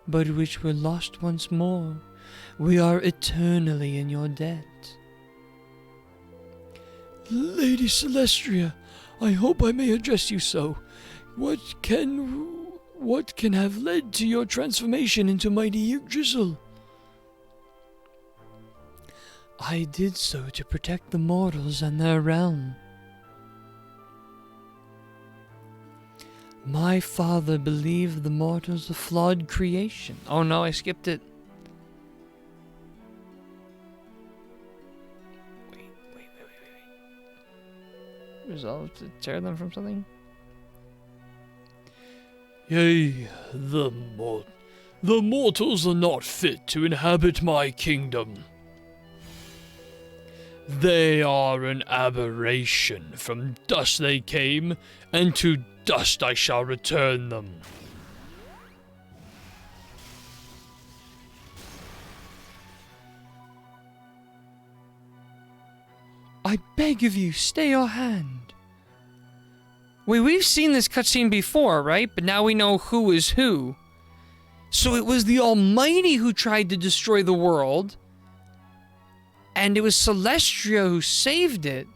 but which were lost once more. We are eternally in your debt. Lady Celestria, I hope I may address you so. What can have led to your transformation into mighty Yggdrasil? I did so to protect the mortals and their realm. My father believed the mortals a flawed creation. Oh no, I skipped it. Wait. Resolve to tear them from something? Yea, the mortals are not fit to inhabit my kingdom. They are an aberration. From dust they came, and to dust I shall return them. I beg of you, stay your hand. Wait, we've seen this cutscene before, right? But now we know who is who. So it was the Almighty who tried to destroy the world, and it was Celestria who saved it.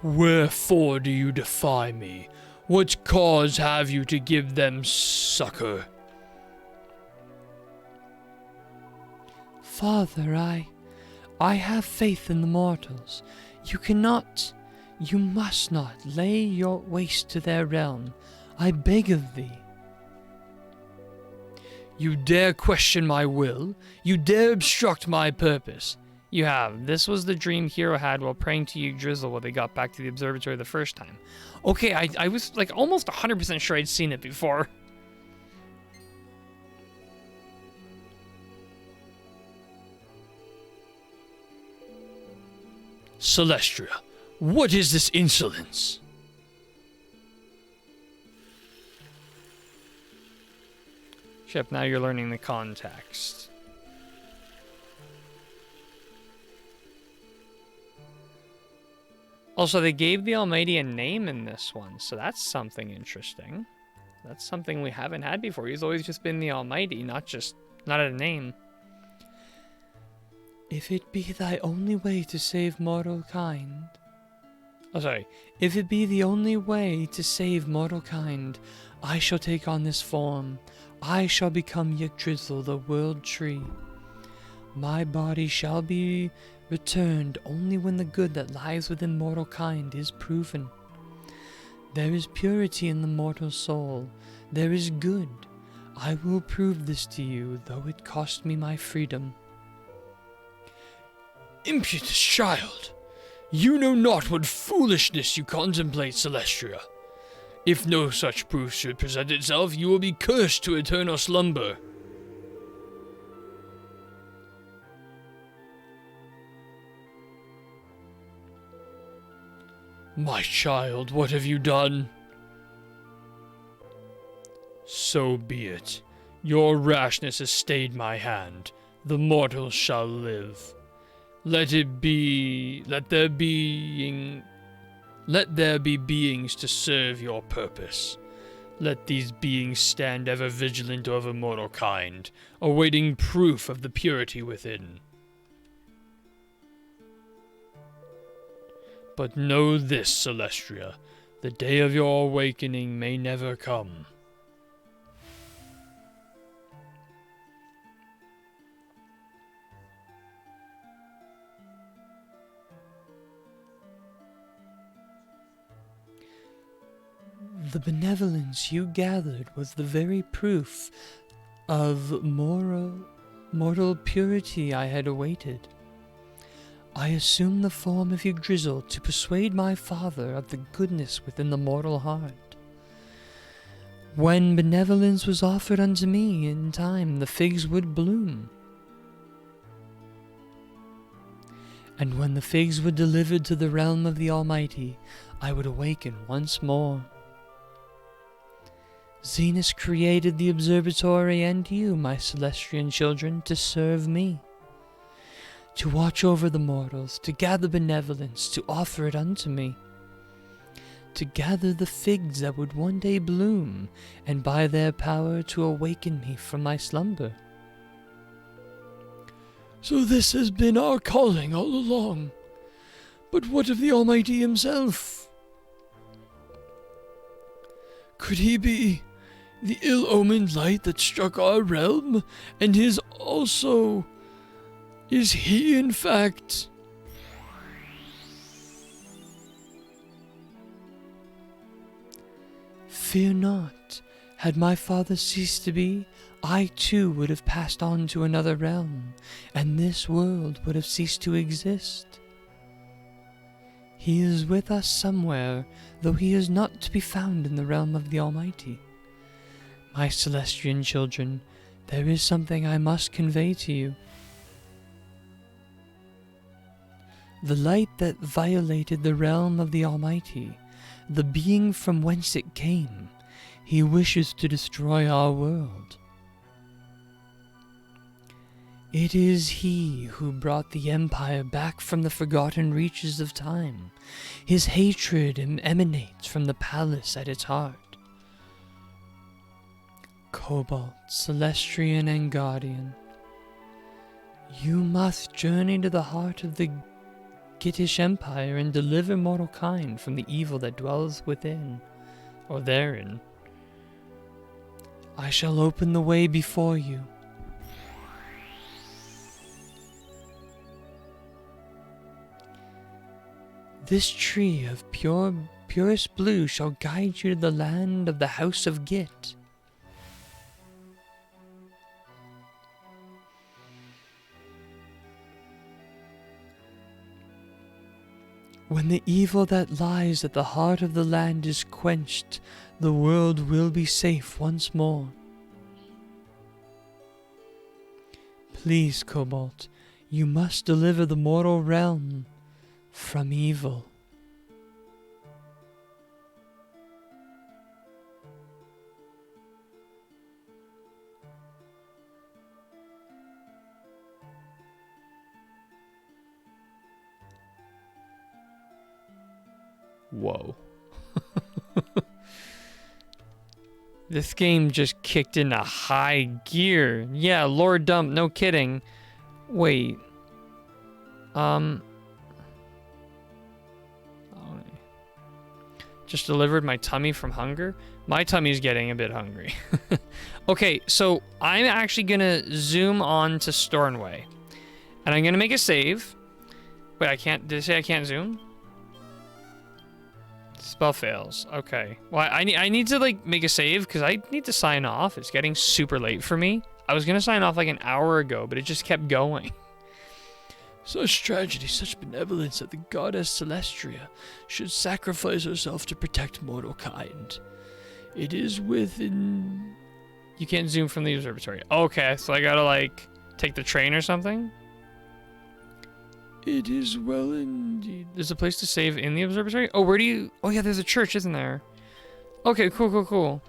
Wherefore do you defy me? What cause have you to give them succor? Father, I have faith in the mortals. You must not lay your waste to their realm. I beg of thee. You dare question my will? You dare obstruct my purpose? You have. This was the dream Hero had while praying to Yggdrasil when they got back to the observatory the first time. Okay, I was like almost 100% sure I'd seen it before. Celestria, what is this insolence? ship. Now you're learning the context. Also, they gave the Almighty a name in this one, so that's something interesting. That's something we haven't had before. He's always just been the Almighty, not a name. If it be thy only way to save mortal kind... Oh, sorry. If it be the only way to save mortal kind, I shall take on this form. I shall become Yggdrasil, the world tree. My body shall be returned only when the good that lies within mortal kind is proven. There is purity in the mortal soul. There is good. I will prove this to you, though it cost me my freedom. Impious child! You know not what foolishness you contemplate, Celestria. If no such proof should present itself, you will be cursed to eternal slumber. My child, what have you done? So be it. Your rashness has stayed my hand. The mortals shall live. Let there be beings to serve your purpose. Let these beings stand ever vigilant over mortal kind, awaiting proof of the purity within. But know this, Celestria, the day of your awakening may never come. The benevolence you gathered was the very proof of mortal purity I had awaited. I assumed the form of Yggdrasil to persuade my father of the goodness within the mortal heart. When benevolence was offered unto me in time, the figs would bloom. And when the figs were delivered to the realm of the Almighty, I would awaken once more. Zenus created the observatory and you, my Celestian children, to serve me. To watch over the mortals, to gather benevolence, to offer it unto me. To gather the figs that would one day bloom, and by their power to awaken me from my slumber. So this has been our calling all along. But what of the Almighty himself? Could he be the ill-omened light that struck our realm, and his also... Is he, in fact... Fear not. Had my father ceased to be, I too would have passed on to another realm, and this world would have ceased to exist. He is with us somewhere, though he is not to be found in the realm of the Almighty. My Celestian children, there is something I must convey to you. The light that violated the realm of the Almighty, the being from whence it came, he wishes to destroy our world. It is he who brought the Empire back from the forgotten reaches of time. His hatred emanates from the palace at its heart. Cobalt, Celestrian, and Guardian, you must journey to the heart of the Gittish Empire and deliver mortal kind from the evil that dwells within, or therein. I shall open the way before you. This tree of purest blue shall guide you to the land of the House of Git. When the evil that lies at the heart of the land is quenched, the world will be safe once more. Please, Cobalt, you must deliver the mortal realm from evil. Whoa. This game just kicked into high gear. Yeah, lore dump, no kidding. Wait. Oh, just delivered my tummy from hunger? My tummy's getting a bit hungry. Okay, so I'm actually gonna zoom on to Stornway. And I'm gonna make a save. Wait, I can't, did it say I can't zoom? Spell fails. Okay. Well, I need to like make a save because I need to sign off. It's getting super late for me. I was gonna sign off like an hour ago, but it just kept going. Such tragedy, such benevolence that the goddess Celestria should sacrifice herself to protect mortal kind. It is within... You can't zoom from the observatory. Okay, so I gotta like take the train or something? It is well indeed. There's a place to save in the observatory? Oh, where do you... Oh yeah, there's a church, isn't there? Okay, cool.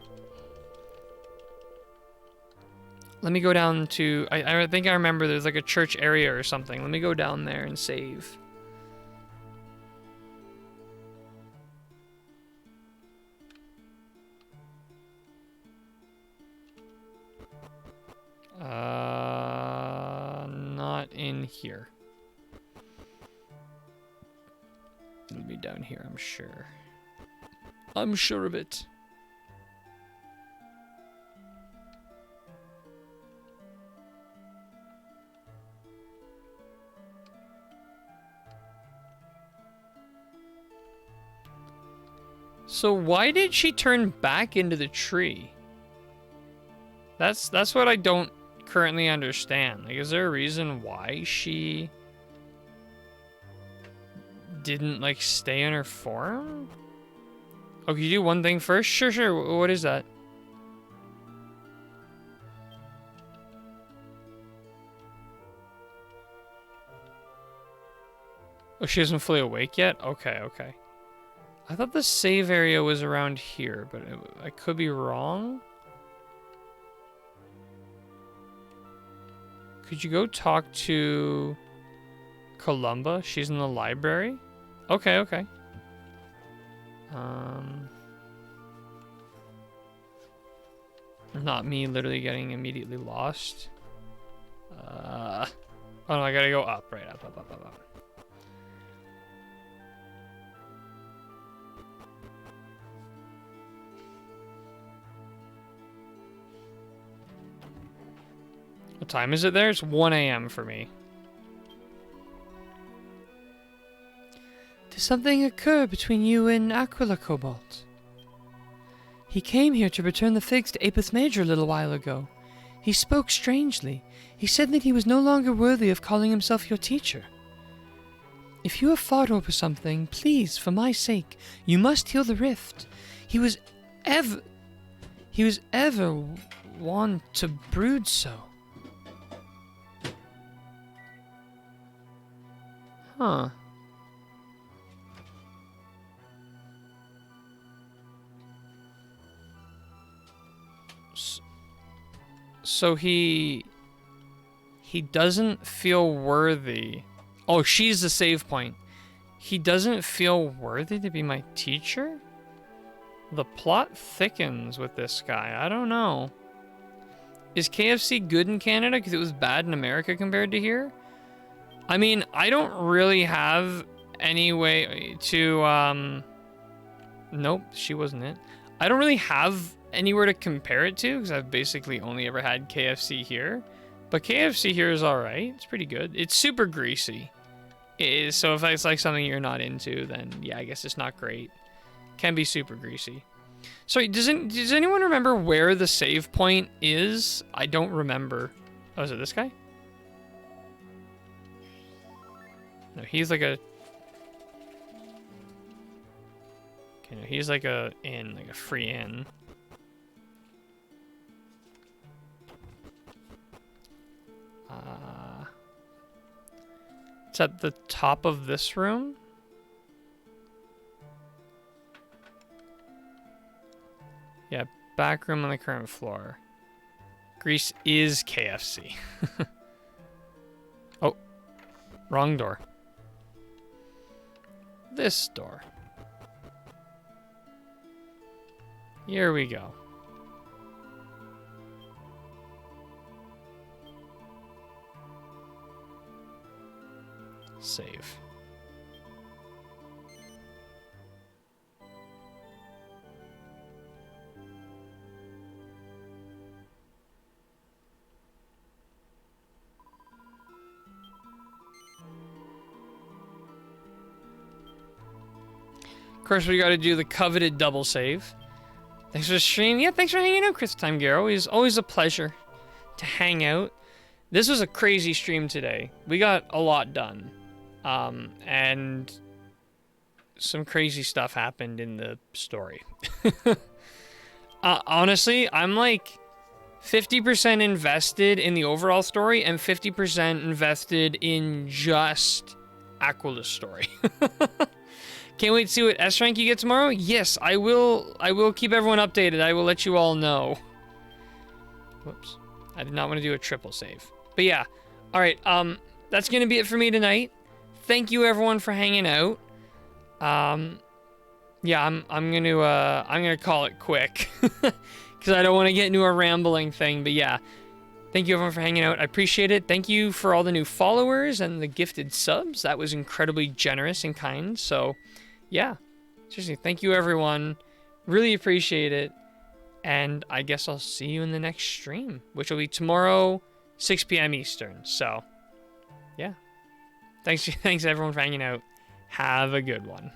Let me go down to... I think I remember there's like a church area or something. Let me go down there and save. Not in here. It'll be down here, I'm sure. I'm sure of it. So why did she turn back into the tree? That's what I don't currently understand. Like, is there a reason why she didn't like stay in her form? Oh, can you do one thing first? Sure. What is that? Oh, she isn't fully awake yet? Okay. I thought the save area was around here, but I could be wrong. Could you go talk to Columba? She's in the library? Okay. Not me literally getting immediately lost. Oh no, I gotta go up, right? Up. What time is it there? It's 1 a.m. for me. Did something occur between you and Aquila, Cobalt? He came here to return the figs to Apis Major a little while ago. He spoke strangely. He said that he was no longer worthy of calling himself your teacher. If you have fought over something, please, for my sake, you must heal the rift. He was ever one to brood so. Huh. So he doesn't feel worthy. Oh, she's the save point. He doesn't feel worthy to be my teacher? The plot thickens with this guy. I don't know. Is KFC good in Canada because it was bad in America compared to here? I mean, I don't really have any way to, nope, she wasn't it. I don't really have anywhere to compare it to because I've basically only ever had KFC here. But KFC here is alright. It's pretty good. It's super greasy. It is, so if it's like something you're not into, then yeah, I guess it's not great. Can be super greasy. Sorry, does anyone remember where the save point is? I don't remember. Oh, is it this guy? No, he's like a... Okay, no, he's like a inn, like a free inn. It's at the top of this room. Yeah, back room on the current floor. Greece is KFC. Oh, wrong door. This door. Here we go. Save. Of course, we got to do the coveted double save. Thanks for the stream. Yeah, thanks for hanging out, Chris Time Garo. It's always a pleasure to hang out. This was a crazy stream today. We got a lot done. And some crazy stuff happened in the story. Honestly, I'm like 50% invested in the overall story and 50% invested in just Aquila's story. Can't wait to see what S rank you get tomorrow. Yes, I will keep everyone updated. I will let you all know. Whoops. I did not want to do a triple save. But yeah. All right, that's going to be it for me tonight. Thank you everyone for hanging out. Yeah, I'm going to call it quick cuz I don't want to get into a rambling thing, but yeah. Thank you everyone for hanging out. I appreciate it. Thank you for all the new followers and the gifted subs. That was incredibly generous and kind. So, yeah. Seriously, thank you everyone. Really appreciate it. And I guess I'll see you in the next stream, which will be tomorrow, 6 p.m. Eastern. So, yeah. Thanks everyone for hanging out. Have a good one.